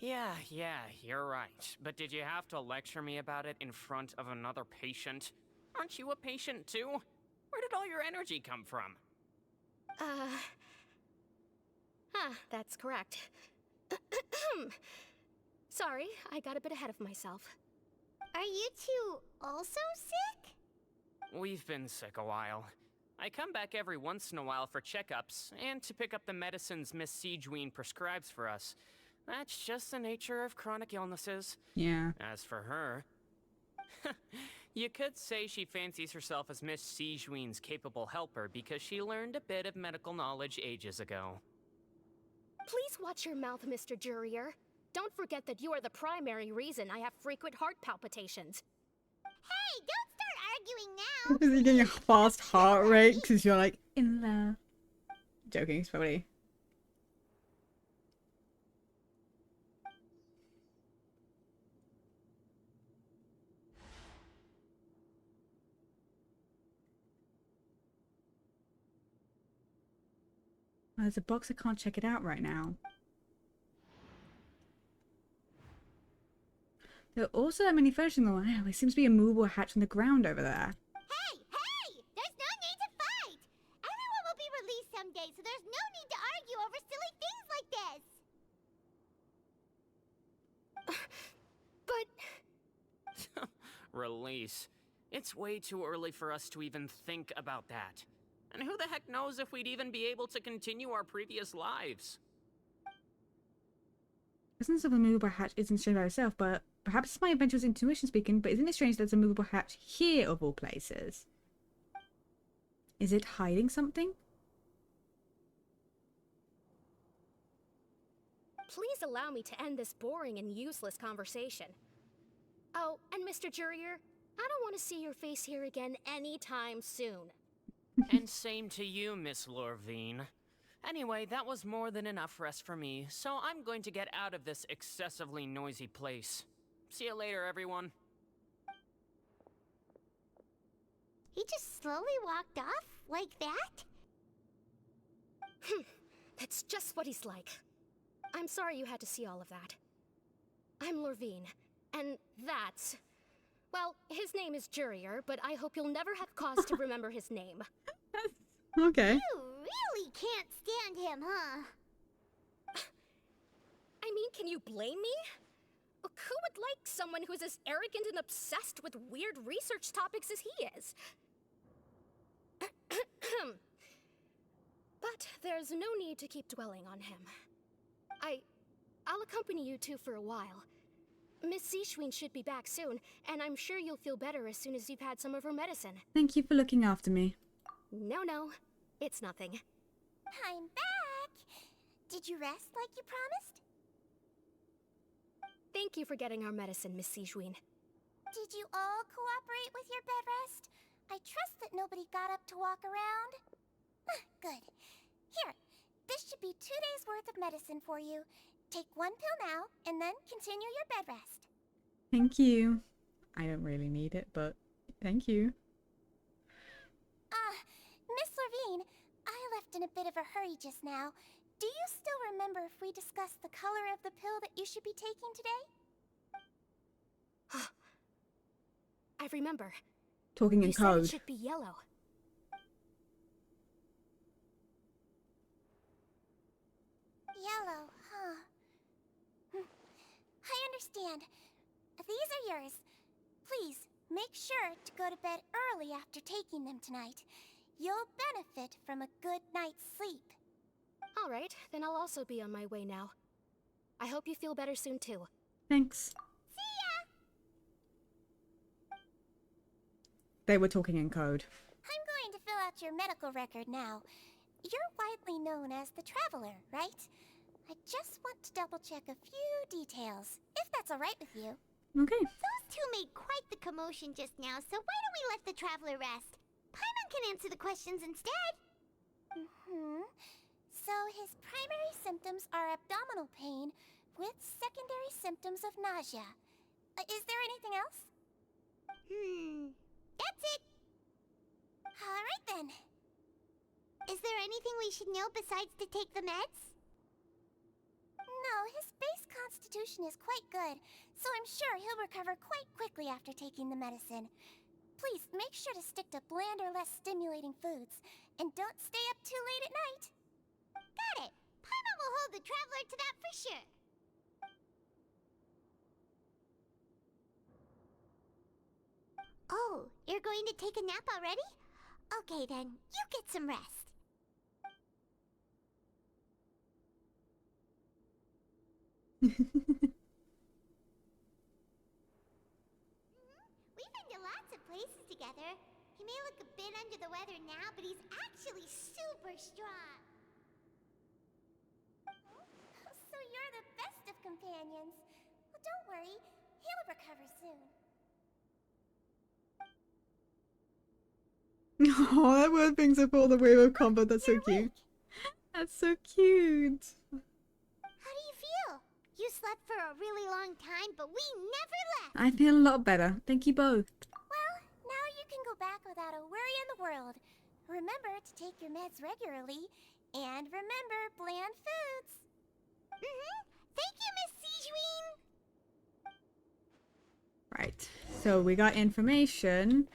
Yeah, you're right. But did you have to lecture me about it in front of another patient? Aren't you a patient too? Where did all your energy come from? That's correct. Sorry, I got a bit ahead of myself. Are you two also sick? We've been sick a while. I come back every once in a while for checkups, and to pick up the medicines Miss Sijuin prescribes for us. That's just the nature of chronic illnesses. Yeah. As for her... you could say she fancies herself as Miss Sijuin's capable helper because she learned a bit of medical knowledge ages ago. Please watch your mouth, Mr. Jurier. Don't forget that you are the primary reason I have frequent heart palpitations. Hey, don't start arguing now! Is he getting a fast heart rate because you're like, in love? Joking, it's probably. Oh, there's a box, I can't check it out right now. There are also that many furniture going on. There seems to be a movable hatch on the ground over there. Hey! There's no need to fight! Everyone will be released someday, so there's no need to argue over silly things like this! Release. It's way too early for us to even think about that. And who the heck knows if we'd even be able to continue our previous lives? The presence of a movable hatch isn't strange by itself, but perhaps it's my adventurous intuition speaking, but isn't it strange there's a movable hatch here of all places? Is it hiding something? Please allow me to end this boring and useless conversation. Oh, and Mr. Jurier, I don't want to see your face here again anytime soon. And same to you, Miss Lorvine. Anyway, that was more than enough rest for me, so I'm going to get out of this excessively noisy place. See you later, everyone. He just slowly walked off like that? That's just what he's like. I'm sorry you had to see all of that. I'm Lorvine, and that's... Well, his name is Jurier, but I hope you'll never have cause to remember his name. Okay. You really can't stand him, huh? I mean, can you blame me? Who would like someone who's as arrogant and obsessed with weird research topics as he is? But there's no need to keep dwelling on him. I'll accompany you two for a while. Miss Sijuin should be back soon, and I'm sure you'll feel better as soon as you've had some of her medicine. Thank you for looking after me. No, it's nothing. I'm back! Did you rest like you promised? Thank you for getting our medicine, Miss Sijuin. Did you all cooperate with your bed rest? I trust that nobody got up to walk around. Good. Here, this should be 2 days' worth of medicine for you. Take 1 pill now, and then continue your bed rest. Thank you. I don't really need it, but thank you. Miss Lorvine, I left in a bit of a hurry just now. Do you still remember if we discussed the color of the pill that you should be taking today? I remember. Talking in you code. Said it should be yellow. Yellow, huh? I understand. these are yours. Please, make sure to go to bed early after taking them tonight. You'll benefit from a good night's sleep. All right, then I'll also be on my way now. I hope you feel better soon too. Thanks. See ya! They were talking in code. I'm going to fill out your medical record now. You're widely known as the Traveler, right? I just want to double-check a few details, if that's all right with you. Okay. Those two made quite the commotion just now, so why don't we let the traveler rest? Paimon can answer the questions instead. So his primary symptoms are abdominal pain with secondary symptoms of nausea. Is there anything else? That's it. All right then. Is there anything we should know besides to take the meds? No, his base constitution is quite good, so I'm sure he'll recover quite quickly after taking the medicine. Please make sure to stick to bland or less stimulating foods, and don't stay up too late at night. Got it. Paimon will hold the traveler to that for sure. Oh, you're going to take a nap already? Okay then, you get some rest. We've been to lots of places together. He may look a bit under the weather now, but he's actually super strong. So you're the best of companions. Well, don't worry, he'll recover soon. Oh, that word brings up all the wave of combo. That's so cute. That's so cute. How do you feel? You slept for a really long time, but we never left. I feel a lot better. Thank you both. Well, now you can go back without a worry in the world. Remember to take your meds regularly, and remember bland foods. Thank you, Miss Sijuin. Right. So we got information.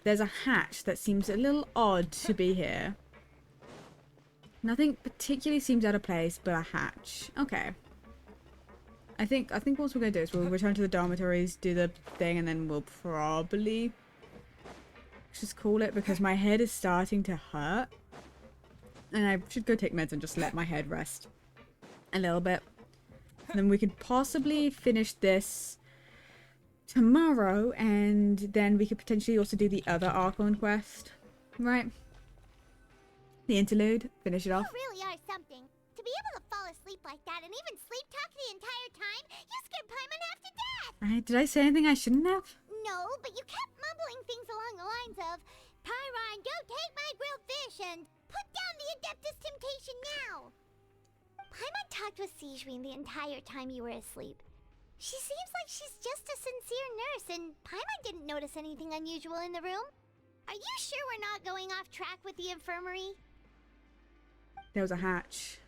There's a hatch that seems a little odd to be here. Nothing particularly seems out of place, but a hatch. Okay. I think what we're gonna do is we'll return to the dormitories, do the thing, and then we'll probably just call it, because my head is starting to hurt. And I should go take meds and just let my head rest a little bit. And then we could possibly finish this tomorrow, and then we could potentially also do the other Archon quest, right? The interlude, finish it off. You really are something. To be able to fall asleep like that and even sleep talk the entire time, you scared Paimon half to death. Did I say anything I shouldn't have? No, but you kept mumbling things along the lines of, Pyron, don't take my grilled fish, and put down the Adeptus Temptation now. Paimon talked with Sijuin the entire time you were asleep. She seems like she's just a sincere nurse, and Paimon didn't notice anything unusual in the room. Are you sure we're not going off track with the infirmary? There was a hatch.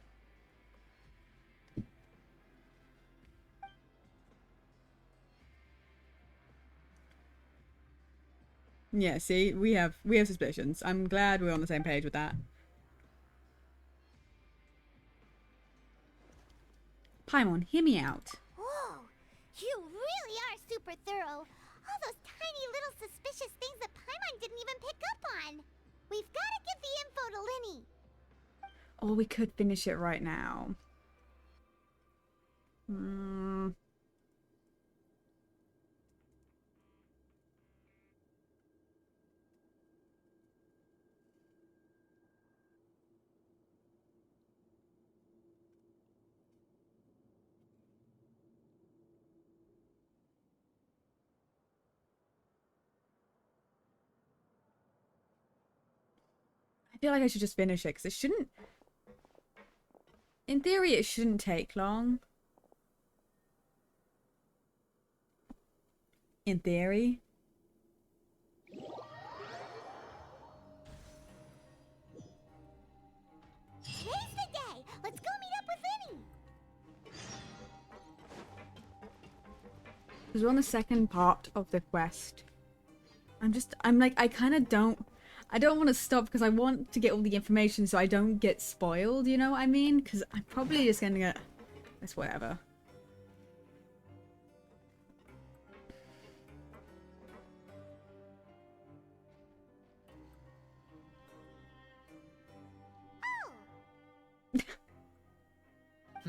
Yeah, see, we have suspicions. I'm glad we're on the same page with that. Paimon, hear me out. Whoa, you really are super thorough. All those tiny little suspicious things that Paimon didn't even pick up on. We've got to give the info to Linny. Or we could finish it right now. I feel like I should just finish it, because it shouldn't... In theory, it shouldn't take long. In theory. Today's the day. Let's go meet up with Linny. Because we're on the second part of the quest. I'm like, I don't want to stop, because I want to get all the information so I don't get spoiled, you know what I mean? Because I'm probably just gonna get... It's whatever.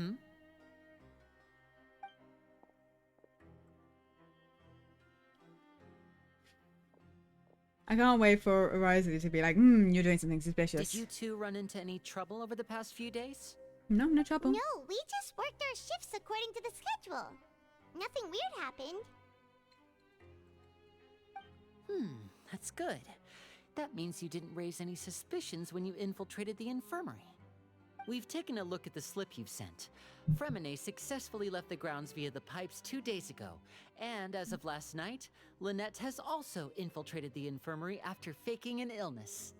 Hmm? I can't wait for Ariza to be like, you're doing something suspicious. Did you two run into any trouble over the past few days? No, no trouble. No, we just worked our shifts according to the schedule. Nothing weird happened. That's good. That means you didn't raise any suspicions when you infiltrated the infirmary. We've taken a look at the slip you've sent. Fremine successfully left the grounds via the pipes 2 days ago, and as of last night, Lynette has also infiltrated the infirmary after faking an illness.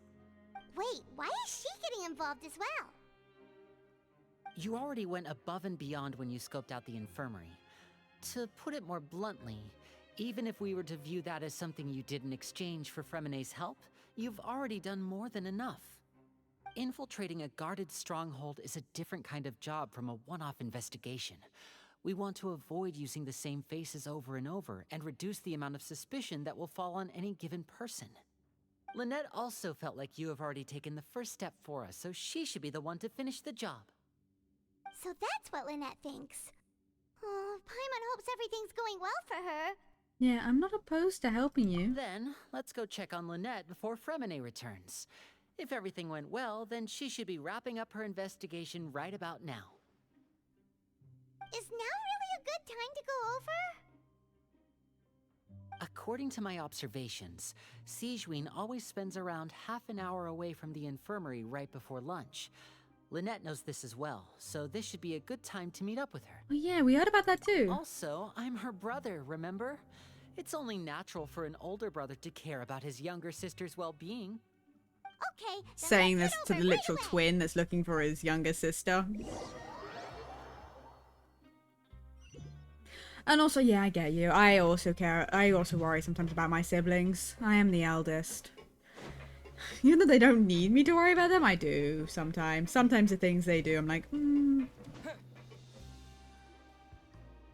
Wait, why is she getting involved as well? You already went above and beyond when you scoped out the infirmary. To put it more bluntly, even if we were to view that as something you did in exchange for Fremine's help, you've already done more than enough. Infiltrating a guarded stronghold is a different kind of job from a one-off investigation. We want to avoid using the same faces over and over and reduce the amount of suspicion that will fall on any given person. Lynette also felt like you have already taken the first step for us, so she should be the one to finish the job. So that's what Lynette thinks. Oh, Paimon hopes everything's going well for her. Yeah, I'm not opposed to helping you. Then, let's go check on Lynette before Fremine returns. If everything went well, then she should be wrapping up her investigation right about now. Is now really a good time to go over? According to my observations, Sigewinne always spends around half an hour away from the infirmary right before lunch. Lynette knows this as well, so this should be a good time to meet up with her. Oh yeah, we heard about that too. Also, I'm her brother, remember? It's only natural for an older brother to care about his younger sister's well-being. Okay. Saying this to the literal twin that's looking for his younger sister. And also, yeah, I get you. I also care. I also worry sometimes about my siblings. I am the eldest. Even though they don't need me to worry about them, I do sometimes. Sometimes the things they do, I'm like,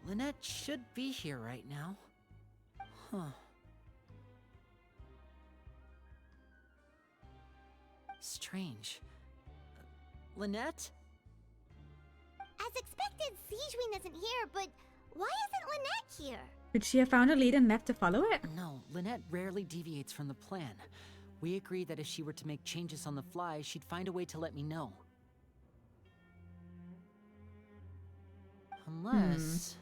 Lynette should be here right now. Huh. Strange. Lynette? As expected, Sigewinne isn't here, but why isn't Lynette here? Could she have found a lead and left to follow it? No, Lynette rarely deviates from the plan. We agreed that if she were to make changes on the fly, she'd find a way to let me know. Unless...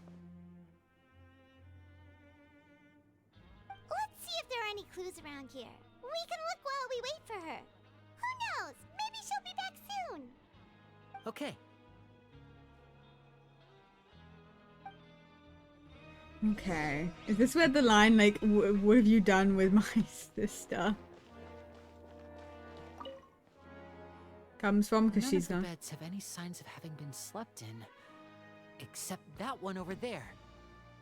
Let's see if there are any clues around here. We can look while we wait for her. Who knows? Maybe she'll be back soon. Okay. Okay. Is this where the line, like, what have you done with my sister? Comes from, because she's None gone. of the beds have any signs of having been slept in. Except that one over there.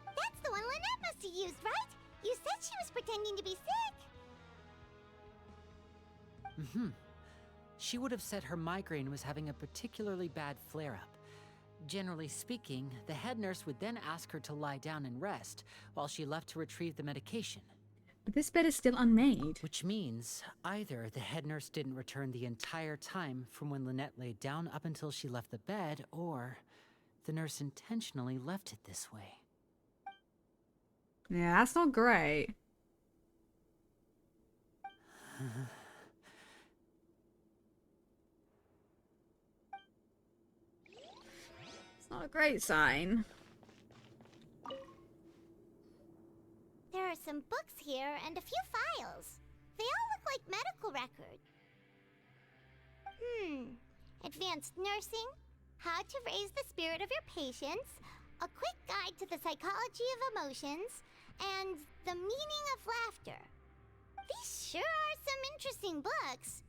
That's the one Lynette must have used, right? You said she was pretending to be sick. She would have said her migraine was having a particularly bad flare-up. Generally speaking, the head nurse would then ask her to lie down and rest, while she left to retrieve the medication. But this bed is still unmade. Which means, either the head nurse didn't return the entire time from when Lynette laid down up until she left the bed, or the nurse intentionally left it this way. Yeah, that's not great. It's not a great sign. There are some books here and a few files. They all look like medical records. Advanced nursing, how to raise the spirit of your patients, a quick guide to the psychology of emotions, and the meaning of laughter. These sure are some interesting books.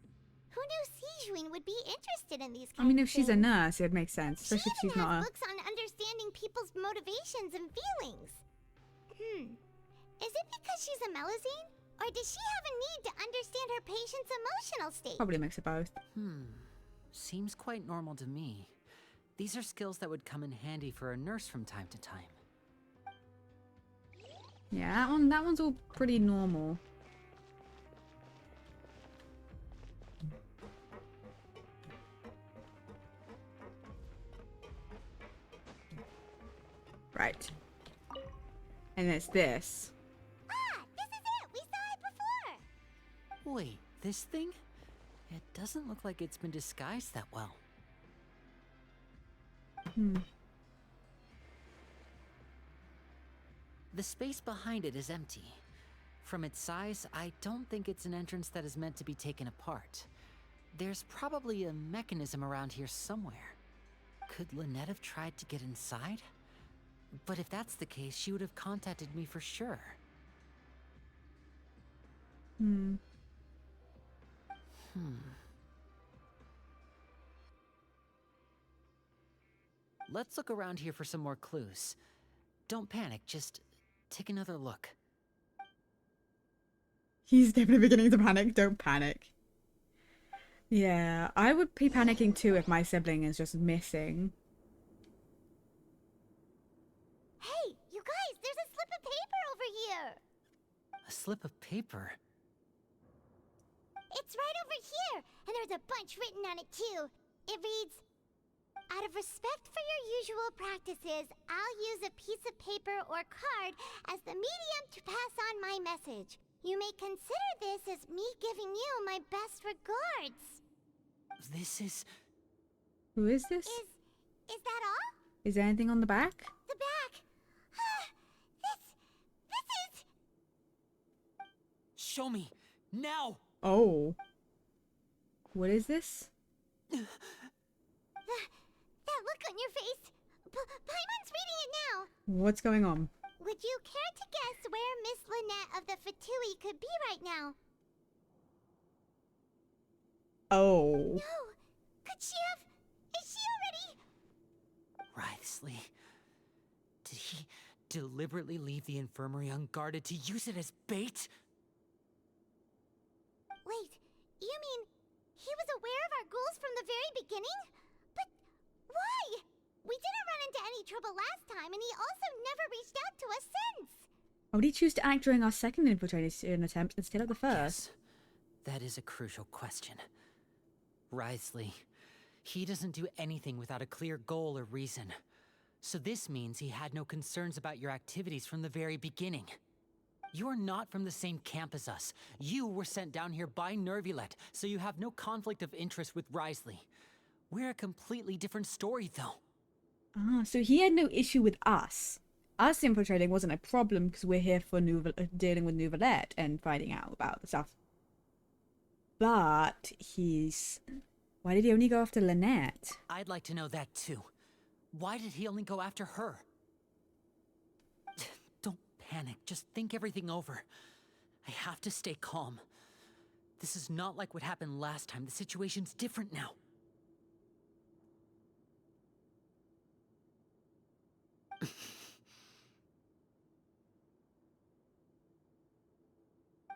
Who knew Sigewinne would be interested in these kinds I mean, if of she's a things? nurse, it makes sense, especially if she's She even not has a... books on understanding people's motivations and feelings. Is it because she's a Melusine? Or does she have a need to understand her patient's emotional state? Probably mix of both. Seems quite normal to me. These are skills that would come in handy for a nurse from time to time. Yeah, that one's all pretty normal. Right. And it's this. Ah, this is it! We saw it before! Wait, this thing? It doesn't look like it's been disguised that well. The space behind it is empty. From its size, I don't think it's an entrance that is meant to be taken apart. There's probably a mechanism around here somewhere. Could Lynette have tried to get inside? But if that's the case, she would have contacted me for sure. Let's look around here for some more clues. Don't panic, just take another look. He's definitely beginning to panic. Don't panic. Yeah, I would be panicking too if my sibling is just missing. Hey, you guys, there's a slip of paper over here! A slip of paper? It's right over here, and there's a bunch written on it too. It reads, "Out of respect for your usual practices, I'll use a piece of paper or card as the medium to pass on my message. You may consider this as me giving you my best regards." This is... Who is this? Is that all? Is there anything on the back? The back. This is... Show me! Now! Oh. What is this? That look on your face. Paimon's reading it now. What's going on? Would you care to guess where Miss Lynette of the Fatui could be right now? Oh. No. Could she have... Is she already... Writhsley. Did he deliberately leave the infirmary unguarded to use it as bait? Wait, you mean he was aware of our goals from the very beginning? But why? We didn't run into any trouble last time, and he also never reached out to us since. Why would he choose to act during our second infiltration attempt instead of the first? Yes, that is a crucial question. Writhsley, he doesn't do anything without a clear goal or reason. So this means he had no concerns about your activities from the very beginning. You're not from the same camp as us. You were sent down here by Nervulet, so you have no conflict of interest with Writhsley. We're a completely different story, though. Ah, so he had no issue with us. Us infiltrating wasn't a problem because we're here for dealing with Nervulet and finding out about the stuff. But he's... Why did he only go after Lynette? I'd like to know that, too. Why did he only go after her? Don't panic. Just think everything over. I have to stay calm. This is not like what happened last time. The situation's different now.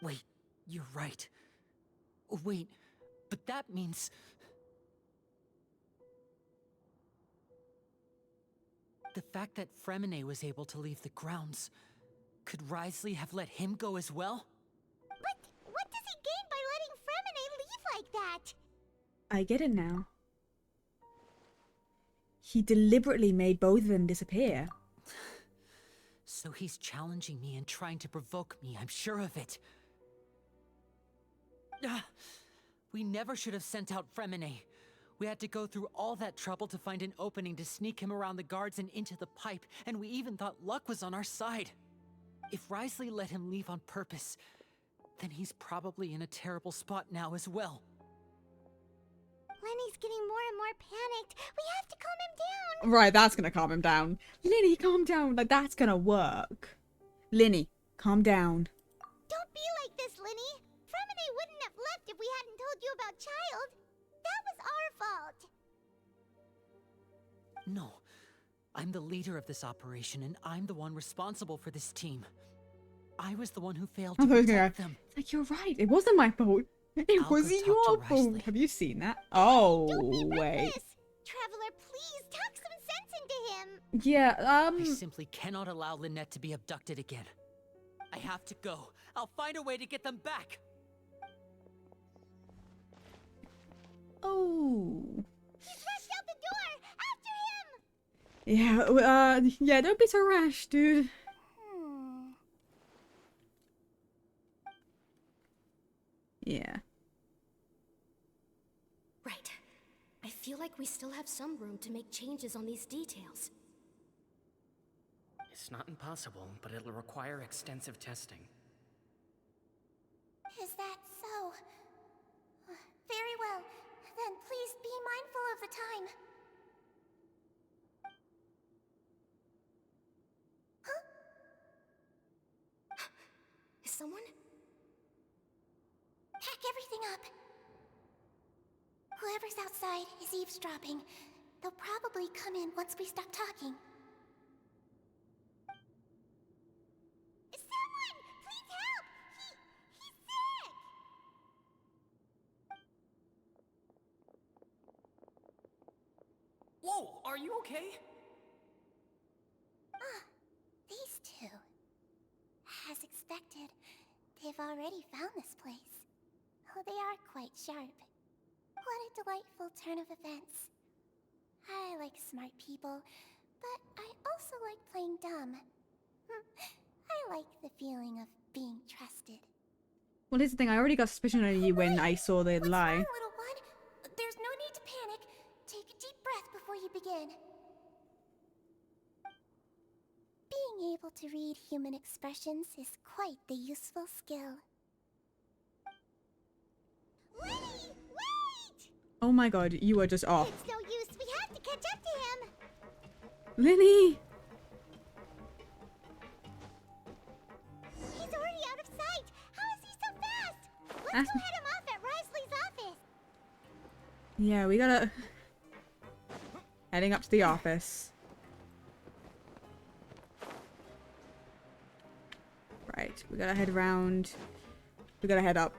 Wait, you're right. Wait, but that means... The fact that Fremine was able to leave the grounds, could Writhsley have let him go as well? But what does he gain by letting Fremine leave like that? I get it now. He deliberately made both of them disappear. So he's challenging me and trying to provoke me, I'm sure of it. We never should have sent out Fremine. We had to go through all that trouble to find an opening to sneak him around the guards and into the pipe, and we even thought luck was on our side. If Writhsley let him leave on purpose, then he's probably in a terrible spot now as well. Lenny's getting more and more panicked. We have to calm him down. Right, that's gonna calm him down. Linny, calm down. Like, that's gonna work. Linny, calm down. Don't be like this, Linny. Fremine wouldn't have left if we hadn't told you about Child. That was our fault. No, I'm the leader of this operation, and I'm the one responsible for this team. I was the one who failed to protect them. It's like, you're right. It wasn't my fault. It wasn't your fault. Have you seen that? Oh, wait. Traveler, please talk some sense into him. Yeah, I simply cannot allow Lynette to be abducted again. I have to go. I'll find a way to get them back. Oh. He's rushed out the door. After him. Yeah, yeah, don't be so rash, dude. Yeah. Right. I feel like we still have some room to make changes on these details. It's not impossible, but it'll require extensive testing. Is that so? Very well. Then please be mindful of the time. Huh? Is someone? Pack everything up. Whoever's outside is eavesdropping. They'll probably come in once we stop talking. Someone! Please help! He's sick! Whoa, are you okay? These two. As expected, they've already found this place. Oh, they are quite sharp. What a delightful turn of events. I like smart people, but I also like playing dumb. I like the feeling of being trusted. Well, here's the thing. I already got suspicion of you when I saw the lie. Little one, there's no need to panic. Take a deep breath before you begin. Being able to read human expressions is quite the useful skill. Lenny, wait! Oh my god, you are just off. It's no use. We have to catch up to him. Lily! He's already out of sight. How is he so fast? Let's Ask go head him off at Risley's office. Yeah, we gotta... Heading up to the office. Right, we gotta head around. We gotta head up.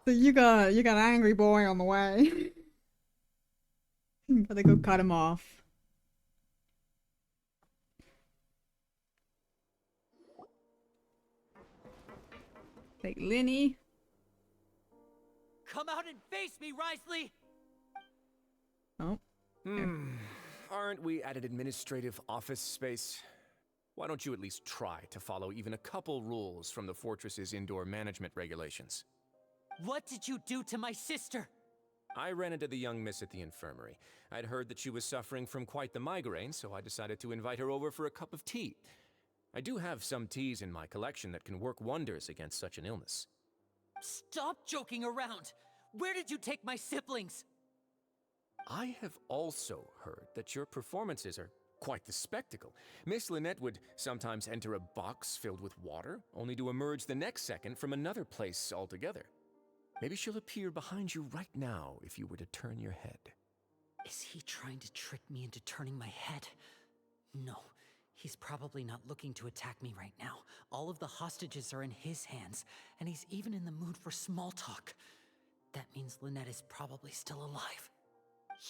So you got an angry boy on the way. Gotta go cut him off. Take Linny. Come out and face me, Risley! Oh. Aren't we at an administrative office space? Why don't you at least try to follow even a couple rules from the fortress's indoor management regulations? What did you do to my sister? I ran into the young miss at the infirmary. I'd heard that she was suffering from quite the migraine, so I decided to invite her over for a cup of tea. I do have some teas in my collection that can work wonders against such an illness. Stop joking around! Where did you take my siblings? I have also heard that your performances are quite the spectacle. Miss Lynette would sometimes enter a box filled with water, only to emerge the next second from another place altogether. Maybe she'll appear behind you right now if you were to turn your head. Is he trying to trick me into turning my head? No, he's probably not looking to attack me right now. All of the hostages are in his hands, and he's even in the mood for small talk. That means Lynette is probably still alive.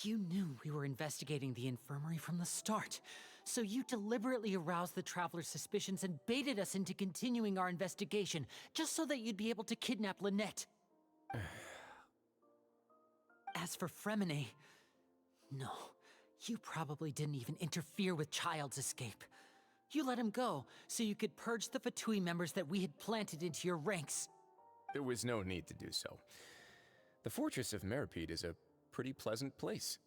You knew we were investigating the infirmary from the start, so you deliberately aroused the Traveler's suspicions and baited us into continuing our investigation, just so that you'd be able to kidnap Lynette. As for Fremine, no, you probably didn't even interfere with Child's escape. You let him go, so you could purge the Fatui members that we had planted into your ranks. There was no need to do so. The fortress of Meripede is a pretty pleasant place.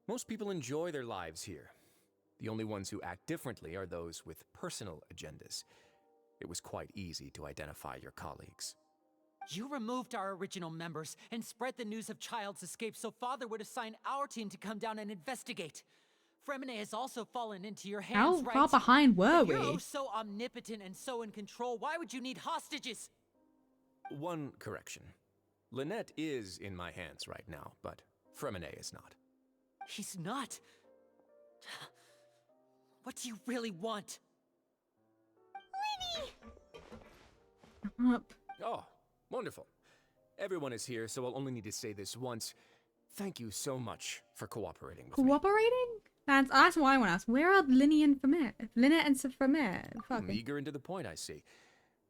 Most people enjoy their lives here. The only ones who act differently are those with personal agendas. It was quite easy to identify your colleagues. You removed our original members and spread the news of Child's escape so Father would assign our team to come down and investigate. Fremine has also fallen into your hands, How right? far behind were If you're we? so omnipotent and so in control, why would you need hostages? One correction. Lynette is in my hands right now, but Fremine is not. He's not. What do you really want? Lenny! Up. Oh, wonderful. Everyone is here, so I'll only need to say this once. Thank you so much for cooperating with me. Cooperating? That's what I want to ask. Where are Linny and Femette? Lynette and Femette. Fuck. Eager and to the point, I see.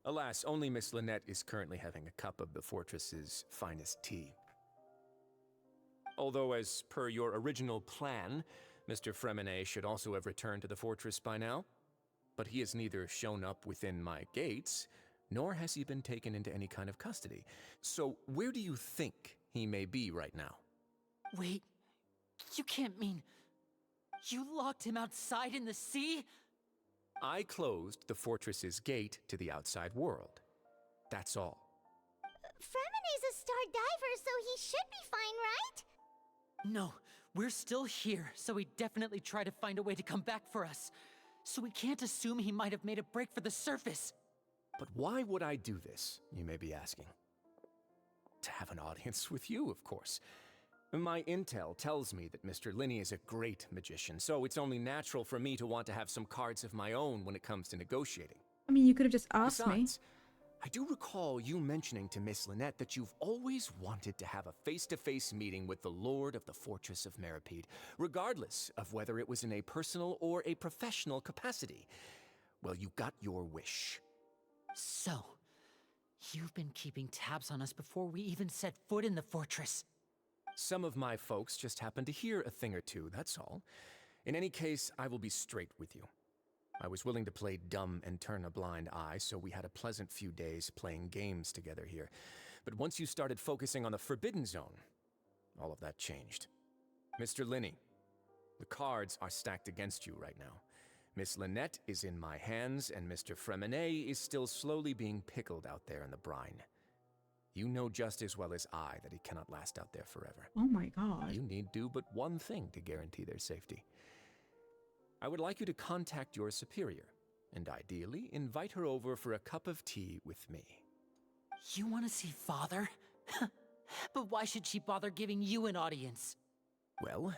Alas, only Miss Lynette is currently having a cup of the fortress's finest tea. Although, as per your original plan, Mr. Fremine should also have returned to the fortress by now. But he has neither shown up within my gates, nor has he been taken into any kind of custody. So where do you think he may be right now? Wait, you can't mean... You locked him outside in the sea? I closed the fortress's gate to the outside world. That's all. Fremine's a star diver, so he should be fine, right? No, we're still here, so he definitely tried to find a way to come back for us. So we can't assume he might have made a break for the surface. But why would I do this, you may be asking? To have an audience with you, of course. My intel tells me that Mr. Linney is a great magician, so it's only natural for me to want to have some cards of my own when it comes to negotiating. I mean, you could have just asked Besides, I do recall you mentioning to Miss Lynette that you've always wanted to have a face-to-face meeting with the Lord of the Fortress of Meripede, regardless of whether it was in a personal or a professional capacity. Well, you got your wish. So, you've been keeping tabs on us before we even set foot in the fortress. Some of my folks just happened to hear a thing or two, that's all. In any case, I will be straight with you. I was willing to play dumb and turn a blind eye, so we had a pleasant few days playing games together here. But once you started focusing on the Forbidden Zone, all of that changed. Mr. Linney, the cards are stacked against you right now. Miss Lynette is in my hands, and Mr. Fremine is still slowly being pickled out there in the brine. You know just as well as I that he cannot last out there forever. Oh my god. You need do but one thing to guarantee their safety. I would like you to contact your superior, and ideally invite her over for a cup of tea with me. You want to see Father? But why should she bother giving you an audience? Well,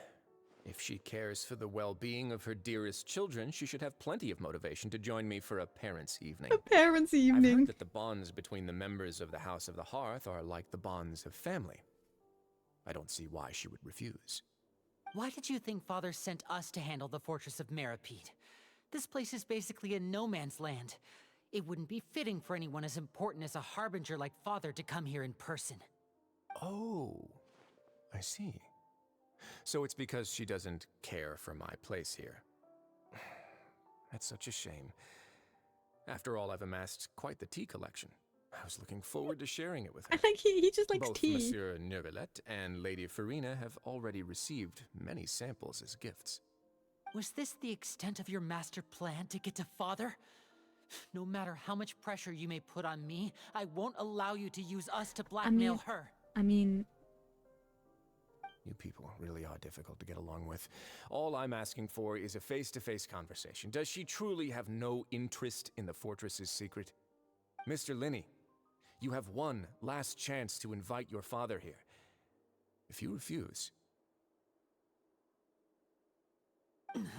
if she cares for the well-being of her dearest children, she should have plenty of motivation to join me for a parents' evening. A parents' evening. I've heard that the bonds between the members of the House of the Hearth are like the bonds of family. I don't see why she would refuse. Why did you think Father sent us to handle the Fortress of Meripede? This place is basically a no man's land. It wouldn't be fitting for anyone as important as a harbinger like Father to come here in person. Oh, I see. So it's because she doesn't care for my place here. That's such a shame. After all, I've amassed quite the tea collection. I was looking forward to sharing it with her. I think he just likes Both tea. Monsieur Neuvillette and Lady Farina have already received many samples as gifts. Was this the extent of your master plan to get to Father? No matter how much pressure you may put on me, I won't allow you to use us to blackmail her. I mean... You people really are difficult to get along with. All I'm asking for is a face-to-face conversation. Does she truly have no interest in the fortress's secret? Mr. Linney, you have one last chance to invite your father here. If you refuse... Linny!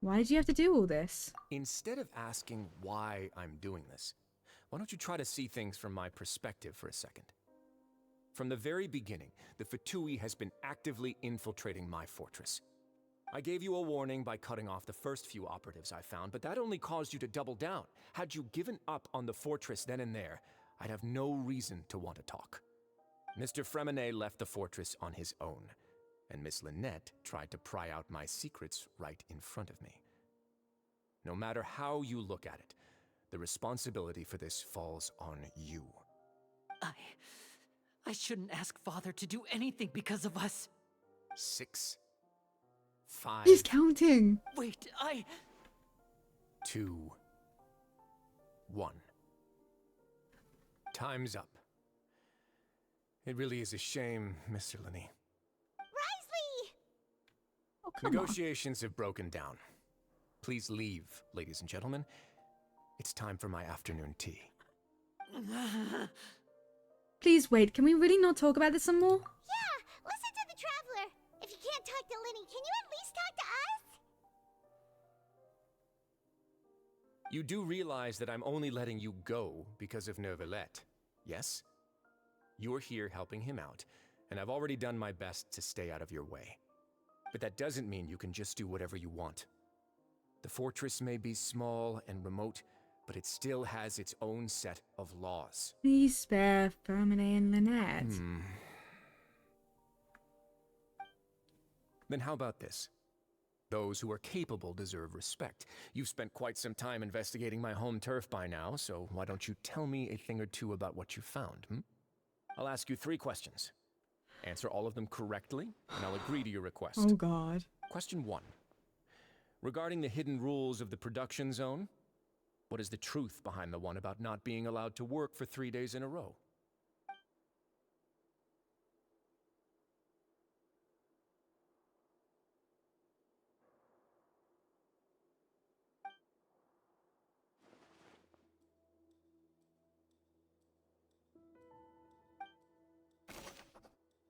Why did you have to do all this? Instead of asking why I'm doing this, why don't you try to see things from my perspective for a second? From the very beginning, the Fatui has been actively infiltrating my fortress. I gave you a warning by cutting off the first few operatives I found, but that only caused you to double down. Had you given up on the fortress then and there, I'd have no reason to want to talk. Mr. Fremine left the fortress on his own, and Miss Lynette tried to pry out my secrets right in front of me. No matter how you look at it, the responsibility for this falls on you. I shouldn't ask Father to do anything because of us. 6, 5... He's counting! Wait, 2, 1. Time's up. It really is a shame, Mr. Linney. Risley! Oh, come Negotiations have broken down. Please leave, ladies and gentlemen. It's time for my afternoon tea. Please wait, can we really not talk about this some more? Yeah, listen to the Traveler. If you can't talk to Linny, can you at least talk to us? You do realize that I'm only letting you go because of Neuvillette, yes? You're here helping him out, and I've already done my best to stay out of your way. But that doesn't mean you can just do whatever you want. The fortress may be small and remote, but it still has its own set of laws. Please spare Fermine and Lynette. Then how about this? Those who are capable deserve respect. You've spent quite some time investigating my home turf by now, so why don't you tell me a thing or two about what you found, I'll ask you 3 questions. Answer all of them correctly, and I'll agree to your request. Oh god. Question 1. Regarding the hidden rules of the production zone, what is the truth behind the one about not being allowed to work for 3 days in a row?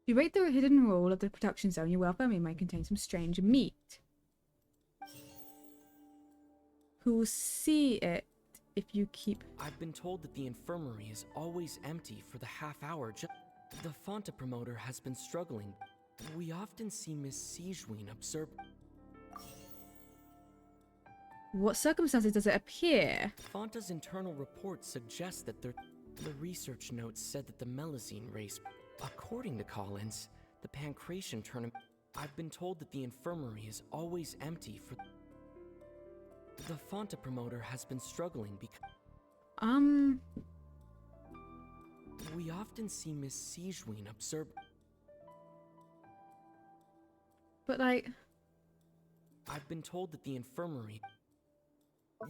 If you break the hidden rule of the production zone, your welfare meal might contain some strange meat. Who will see it if you keep... I've been told that the infirmary is always empty for the half hour. The Fonta promoter has been struggling. We often see Miss Siegeween observe... What circumstances does it appear? Fonta's internal report suggests that the research notes said that the Melazine race... According to Collins, the Pancration tournament... I've been told that the infirmary is always empty for... The Fonta promoter has been struggling because... We often see Miss Siegeween observe... But like... I've been told that the infirmary...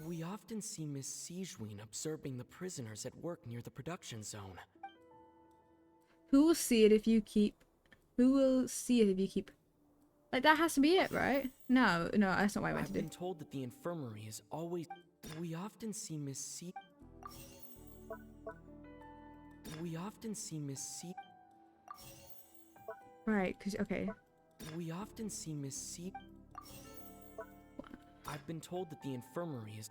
We often see Miss Siegeween observing the prisoners at work near the production zone. Who will see it if you keep... Who will see it if you keep... Like, that has to be it, right? No, that's not what I meant to do. I've been told that the infirmary is always... We often see Miss C... We often see Miss C... Right, because, okay. We often see Miss C... I've been told that the infirmary is...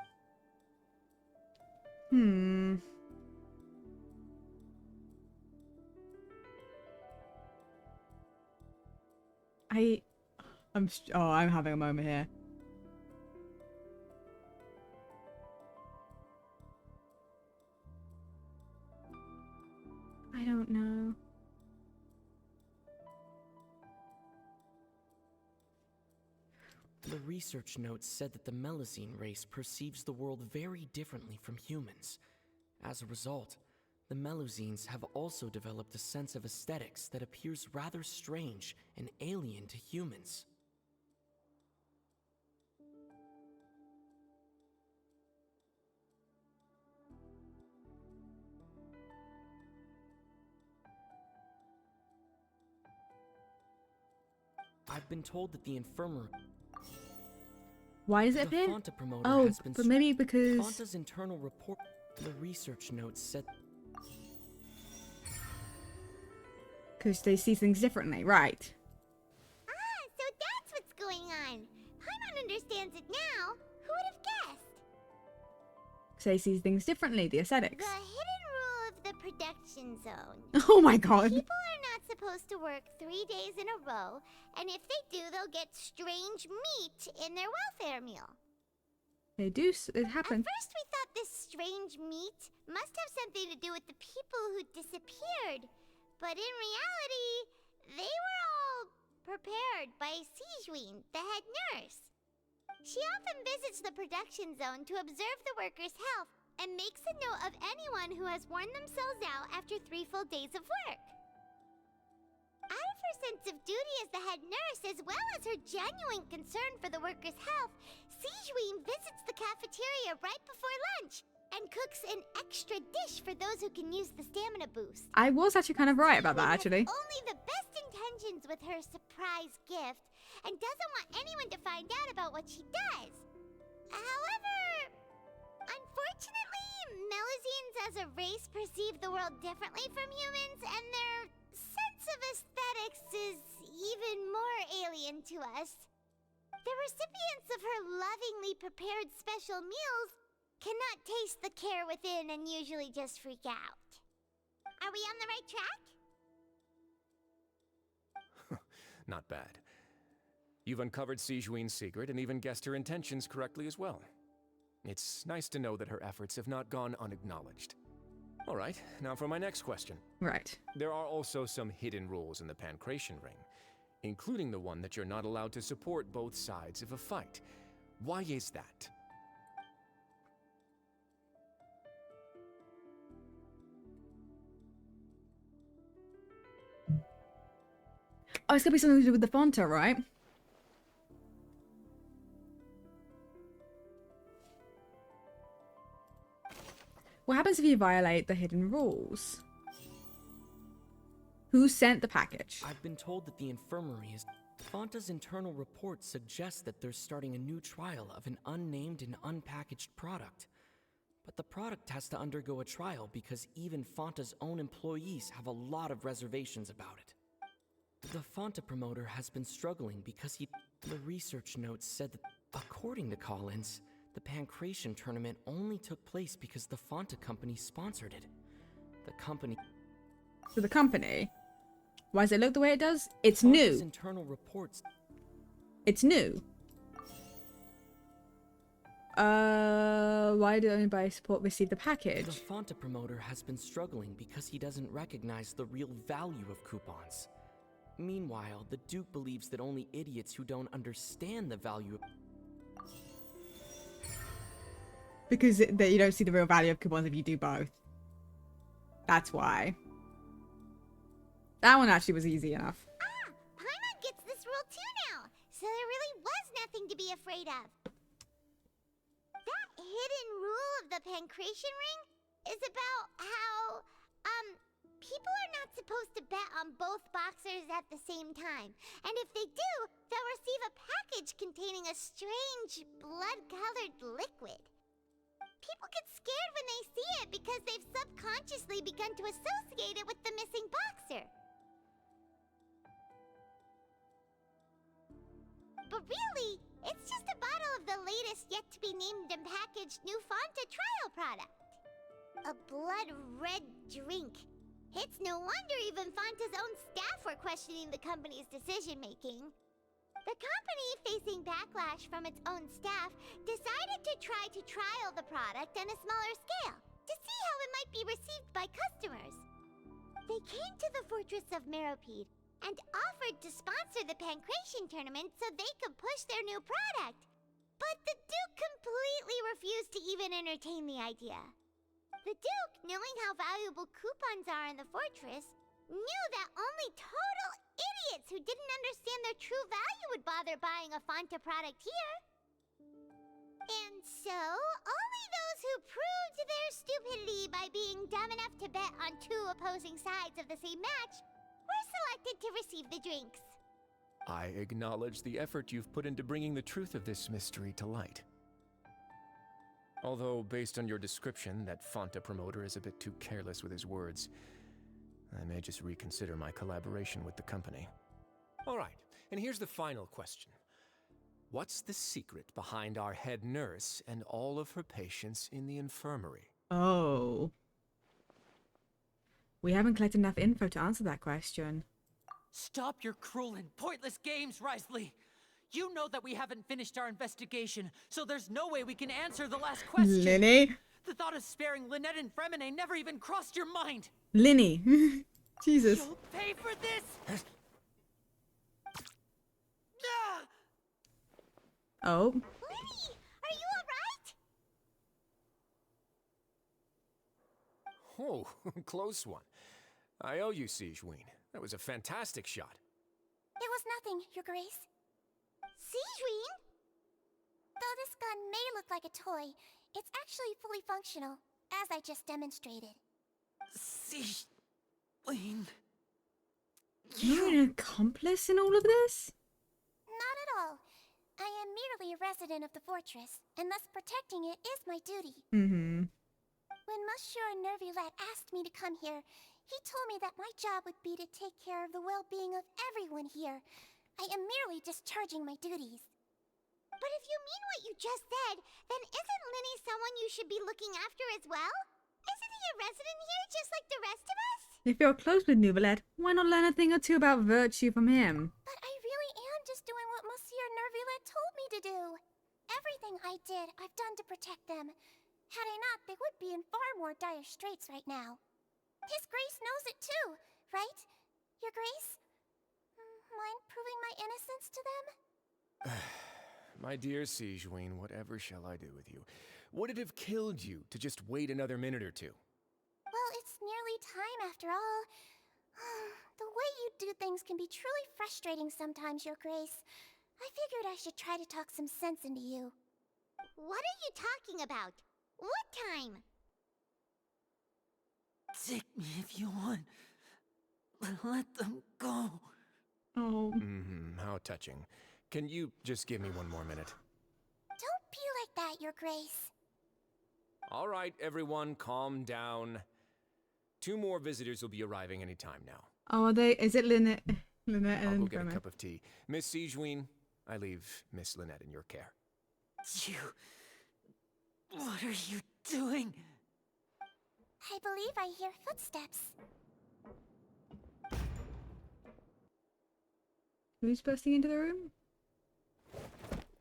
I'm having a moment here. I don't know. The research notes said that the Melazine race perceives the world very differently from humans. As a result, the Melazines have also developed a sense of aesthetics that appears rather strange and alien to humans. I've been told that the infirmary... Why does it appear? The Fonta promoter Oh, has been but maybe because... Fonta's internal report... The research notes said... Because they see things differently, right? Ah, so that's what's going on. Paimon understands it now. Who would have guessed? Because they see things differently, the aesthetics. The hidden rule of the production zone. Oh my god. People are not supposed to work 3 days in a row, and if they do, they'll get strange meat in their welfare meal. They do, it happens. At first we thought this strange meat must have something to do with the people who disappeared. But in reality, they were all prepared by Siegeween, the head nurse. She often visits the production zone to observe the workers' health and makes a note of anyone who has worn themselves out after 3 full days of work. Out of her sense of duty as the head nurse, as well as her genuine concern for the workers' health, Siegeween visits the cafeteria right before lunch and cooks an extra dish for those who can use the stamina boost. I was actually kind of right about that, actually. Only the best intentions with her surprise gift and doesn't want anyone to find out about what she does. However, unfortunately, Melazines as a race perceive the world differently from humans, and their sense of aesthetics is even more alien to us. The recipients of her lovingly prepared special meals cannot taste the care within and usually just freak out. Are we on the right track? Not bad. You've uncovered Siegeween's secret and even guessed her intentions correctly as well. It's nice to know that her efforts have not gone unacknowledged. All right, now for my next question. Right. There are also some hidden rules in the Pancration Ring, including the one that you're not allowed to support both sides of a fight. Why is that? Oh, it's gonna be something to do with the Fonta, right? What happens if you violate the hidden rules? Who sent the package? I've been told that the infirmary is... Fonta's internal report suggests that they're starting a new trial of an unnamed and unpackaged product. But the product has to undergo a trial because even Fonta's own employees have a lot of reservations about it. The Fonta promoter has been struggling because the research notes said that, according to Collins, the Pancration tournament only took place because the Fonta company sponsored it. The company... So the company? Why does it look the way it does? It's Fonta's new. internal reports... It's new. Why do anybody support receive the package? The Fonta promoter has been struggling because he doesn't recognize the real value of coupons. Meanwhile, the Duke believes that only idiots who don't understand the value of... Because you don't see the real value of coupons if you do both. That's why. That one actually was easy enough. Ah, Paimon gets this rule too now, so there really was nothing to be afraid of. That hidden rule of the Pancration Ring is about how, people are not supposed to bet on both boxers at the same time. And if they do, they'll receive a package containing a strange, blood-colored liquid. People get scared when they see it because they've subconsciously begun to associate it with the missing boxer. But really, it's just a bottle of the latest yet-to-be-named and packaged new Fonta trial product. A blood-red drink. It's no wonder even Fonta's own staff were questioning the company's decision-making. The company, facing backlash from its own staff, decided to try to trial the product on a smaller scale, to see how it might be received by customers. They came to the Fortress of Meropide and offered to sponsor the Pancration tournament so they could push their new product. But the Duke completely refused to even entertain the idea. The Duke, knowing how valuable coupons are in the fortress, knew that only total idiots who didn't understand their true value would bother buying a Fonta product here. And so, only those who proved their stupidity by being dumb enough to bet on two opposing sides of the same match were selected to receive the drinks. I acknowledge the effort you've put into bringing the truth of this mystery to light. Although, based on your description, that Fonta promoter is a bit too careless with his words, I may just reconsider my collaboration with the company. All right, and here's the final question. What's the secret behind our head nurse and all of her patients in the infirmary? Oh. We haven't collected enough info to answer that question. Stop your cruel and pointless games, Risley! You know that we haven't finished our investigation, so there's no way we can answer the last question. Linny? The thought of sparing Lynette and Fremine never even crossed your mind. Linny. Jesus. You'll pay for this! Oh. Linny, are you alright? Oh, close one. I owe you, Sigeween. That was a fantastic shot. It was nothing, Your Grace. Sigeween? Though this gun may look like a toy, it's actually fully functional, as I just demonstrated. Sigeween... You're an accomplice in all of this? Not at all. I am merely a resident of the fortress, and thus protecting it is my duty. Mm-hmm. When Monsieur Nervulette asked me to come here, he told me that my job would be to take care of the well-being of everyone here. I am merely discharging my duties. But if you mean what you just said, then isn't Linny someone you should be looking after as well? Isn't he a resident here just like the rest of us? If you're close with Nouvellette, why not learn a thing or two about virtue from him? But I really am just doing what Monsieur Nervulette told me to do. Everything I did, I've done to protect them. Had I not, they would be in far more dire straits right now. His Grace knows it too, right? Your Grace? Mind proving my innocence to them? My dear Sigewinne, whatever shall I do with you? Would it have killed you to just wait another minute or two? Well, it's nearly time after all. The way you do things can be truly frustrating sometimes, Your Grace. I figured I should try to talk some sense into you. What are you talking about? What time? Take me if you want. Let them go. Oh. How touching. Can you just give me one more minute? Don't be like that, Your Grace. All right, everyone, calm down. 2 more visitors will be arriving any time now. Oh, are they? Is it Lynette? Lynette I'll and go get a Grandma? cup of tea. Miss Sigewinne, I leave Miss Lynette in your care. You... What are you doing? I believe I hear footsteps. Who's bursting into the room?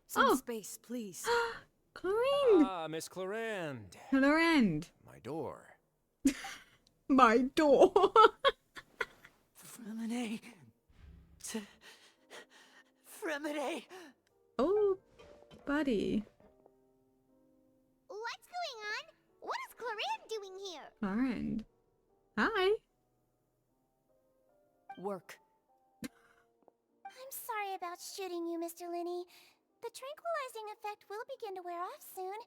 Some space, please. Chlorine! Ah, Miss Clorinde. Chlorinde. My door. My door. Fremine. Fremine. Oh, buddy. What's going on? What is Clorinde doing here? Chlorinde. Hi. Work. I'm sorry about shooting you, Mr. Linney. The tranquilizing effect will begin to wear off soon.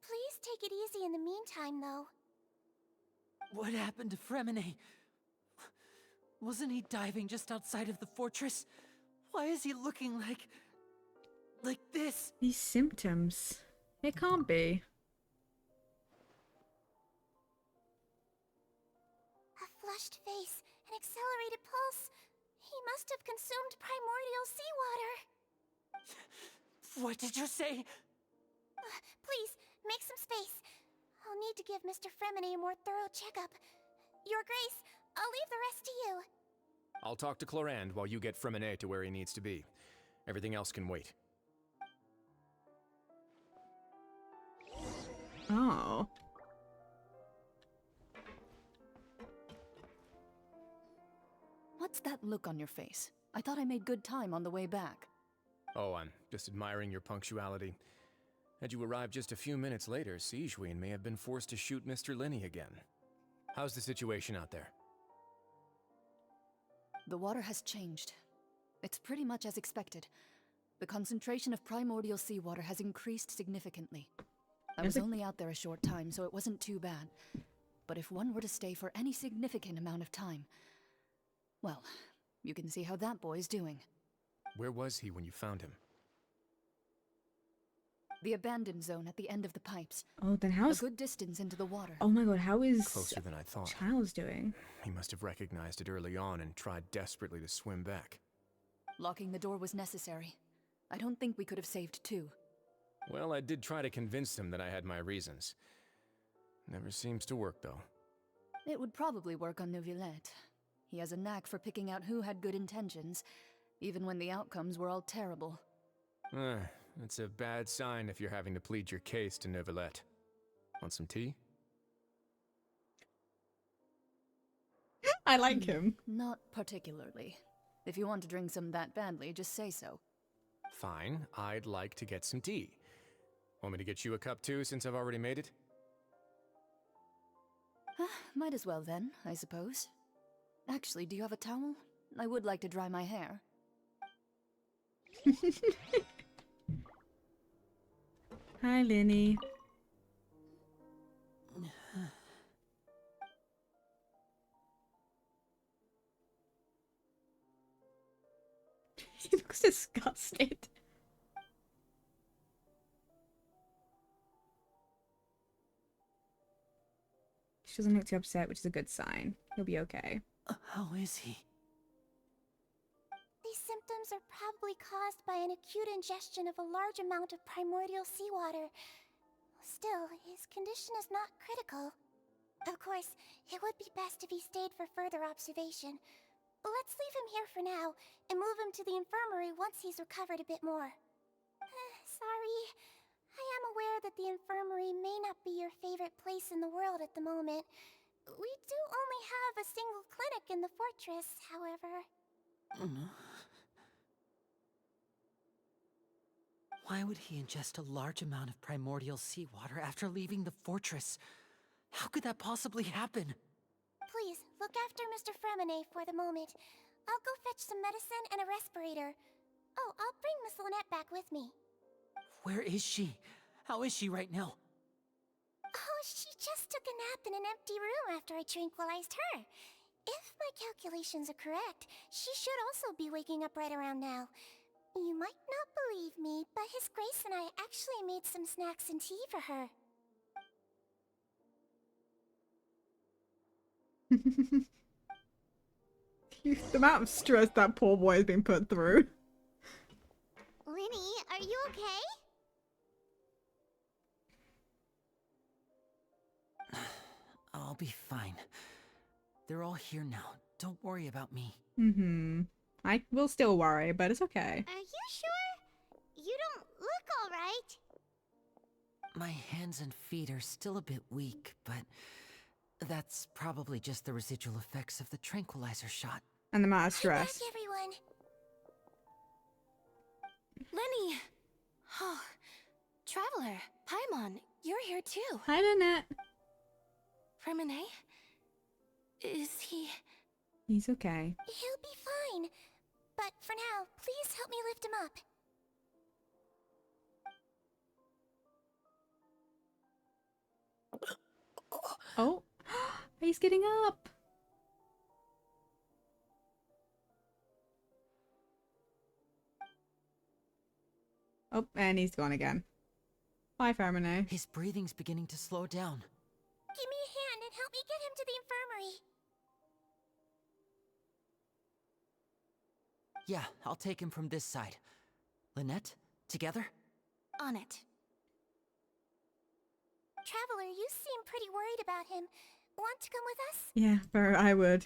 Please take it easy in the meantime, though. What happened to Fremine? Wasn't he diving just outside of the fortress? Why is he looking like this? These symptoms. It can't be. A flushed face, an accelerated pulse. He must have consumed primordial seawater. What did you say? Please, make some space. I'll need to give Mr. Fremine a more thorough checkup. Your Grace, I'll leave the rest to you. I'll talk to Clorinde while you get Fremine to where he needs to be. Everything else can wait. Oh. What's that look on your face? I thought I made good time on the way back. Oh, I'm just admiring your punctuality. Had you arrived just a few minutes later, Sigewinne may have been forced to shoot Mr. Linney again. How's the situation out there? The water has changed. It's pretty much as expected. The concentration of primordial seawater has increased significantly. I was only out there a short time, so it wasn't too bad. But if one were to stay for any significant amount of time... Well, you can see how that boy's doing. Where was he when you found him? The abandoned zone at the end of the pipes. Oh, then how's... A good distance into the water. Oh my god, how is... Closer than I thought. Charles doing? He must have recognized it early on and tried desperately to swim back. Locking the door was necessary. I don't think we could have saved 2. Well, I did try to convince him that I had my reasons. Never seems to work, though. It would probably work on Neuvillette. He has a knack for picking out who had good intentions, even when the outcomes were all terrible. It's a bad sign if you're having to plead your case to Neuvillette. Want some tea? I like him. Not particularly. If you want to drink some that badly, just say so. Fine, I'd like to get some tea. Want me to get you a cup too, since I've already made it? Might as well then, I suppose. Actually, do you have a towel? I would like to dry my hair. Hi, Linny. He looks disgusted. She doesn't look too upset, which is a good sign. He'll be okay. How is he? These symptoms are probably caused by an acute ingestion of a large amount of primordial seawater. Still, his condition is not critical. Of course, it would be best if he stayed for further observation. Let's leave him here for now, and move him to the infirmary once he's recovered a bit more. Sorry, I am aware that the infirmary may not be your favorite place in the world at the moment. We do only have a single clinic in the fortress, however. Why would he ingest a large amount of primordial seawater after leaving the fortress? How could that possibly happen? Please, look after Mr. Fremine for the moment. I'll go fetch some medicine and a respirator. Oh, I'll bring Miss Lynette back with me. Where is she? How is she right now? Oh, she just took a nap in an empty room after I tranquilized her. If my calculations are correct, she should also be waking up right around now. You might not believe me, but His Grace and I actually made some snacks and tea for her. The amount of stress that poor boy has been put through. Linny, are you okay? I'll be fine. They're all here now. Don't worry about me. I will still worry, but it's okay. Are you sure? You don't look alright. My hands and feet are still a bit weak, but that's probably just the residual effects of the tranquilizer shot. And the amount of stress. Back, everyone. Lenny! Oh, Traveler, Paimon, you're here too. Hi, Lynette. Fremine? Is he... He's okay. He'll be fine. But for now, please help me lift him up. Oh, he's getting up. Oh, and he's gone again. Bye, Femine. His breathing's beginning to slow down. Give me a hand and help me get him to the infirmary. Yeah, I'll take him from this side. Lynette, together? On it. Traveler, you seem pretty worried about him. Want to come with us? Yeah, I would.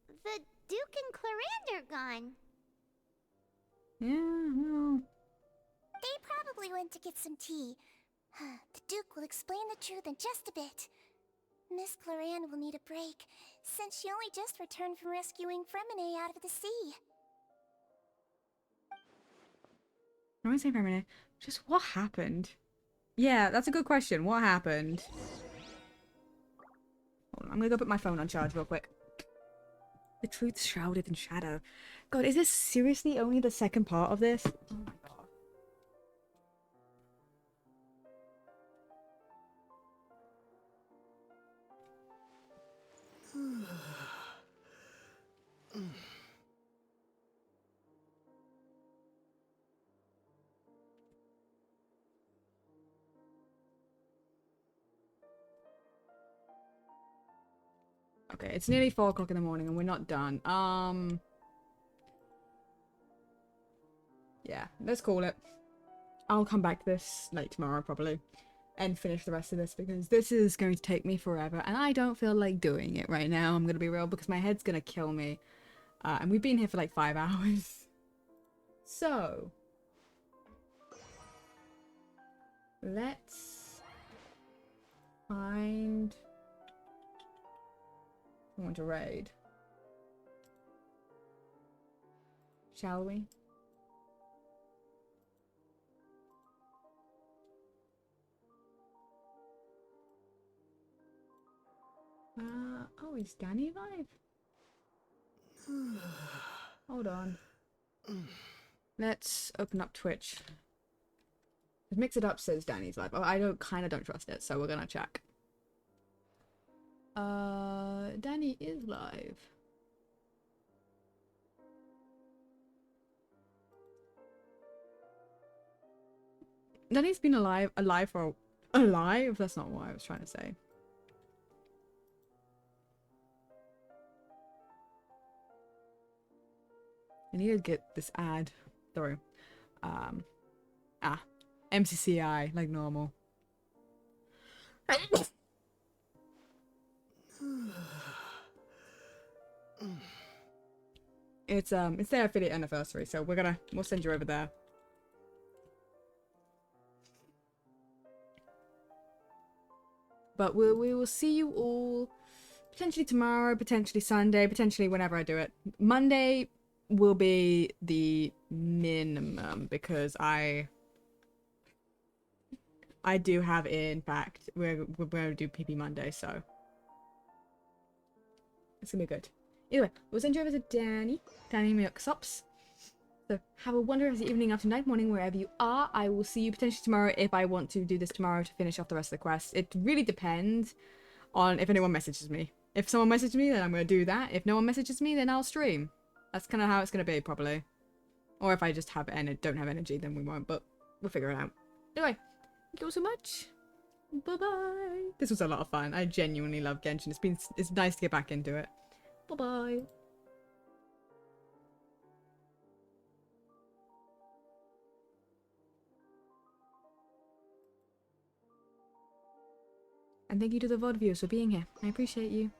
The Duke and Clarande are gone. Yeah, well... They probably went to get some tea. The Duke will explain the truth in just a bit. Miss Clarande will need a break, since she only just returned from rescuing Fremine out of the sea. I want to say Femine. Just what happened? Yeah, that's a good question. What happened? Hold on, I'm gonna go put my phone on charge real quick. The truth shrouded in shadow. God, is this seriously only the second part of this? Oh my god. Okay, it's nearly 4 o'clock in the morning and we're not done. Yeah, let's call it. I'll come back to this late tomorrow probably and finish the rest of this because this is going to take me forever and I don't feel like doing it right now. I'm gonna be real because my head's gonna kill me. And we've been here for like 5 hours. So let's find someone to raid. Shall we? Oh, is Danny live? Hold on. Let's open up Twitch. Mix It Up says Danny's live. Oh, I kind of don't trust it, so we're gonna check. Danny is live. Danny's been alive for alive? That's not what I was trying to say. I need to get this ad through. MCCI, like normal. It's their affiliate anniversary, so we'll send you over there. But we will see you all potentially tomorrow, potentially Sunday, potentially whenever I do it. Monday will be the minimum because I do have, in fact, we're going to do PP Monday, so it's gonna be good. Either way, we'll send you over to Danny Milksops. So have a wonderful evening, afternoon, night, morning, wherever you are. I will see you potentially tomorrow if I want to do this tomorrow to finish off the rest of the quest. It really depends on if anyone messages me. If someone messages me, then I'm going to do that. If no one messages me, then I'll stream. That's kind of how it's going to be, probably. Or if I just have don't have energy, then we won't, but we'll figure it out. Anyway, thank you all so much. Bye-bye. This was a lot of fun. I genuinely love Genshin. It's nice to get back into it. Bye-bye. And thank you to the VOD viewers for being here. I appreciate you.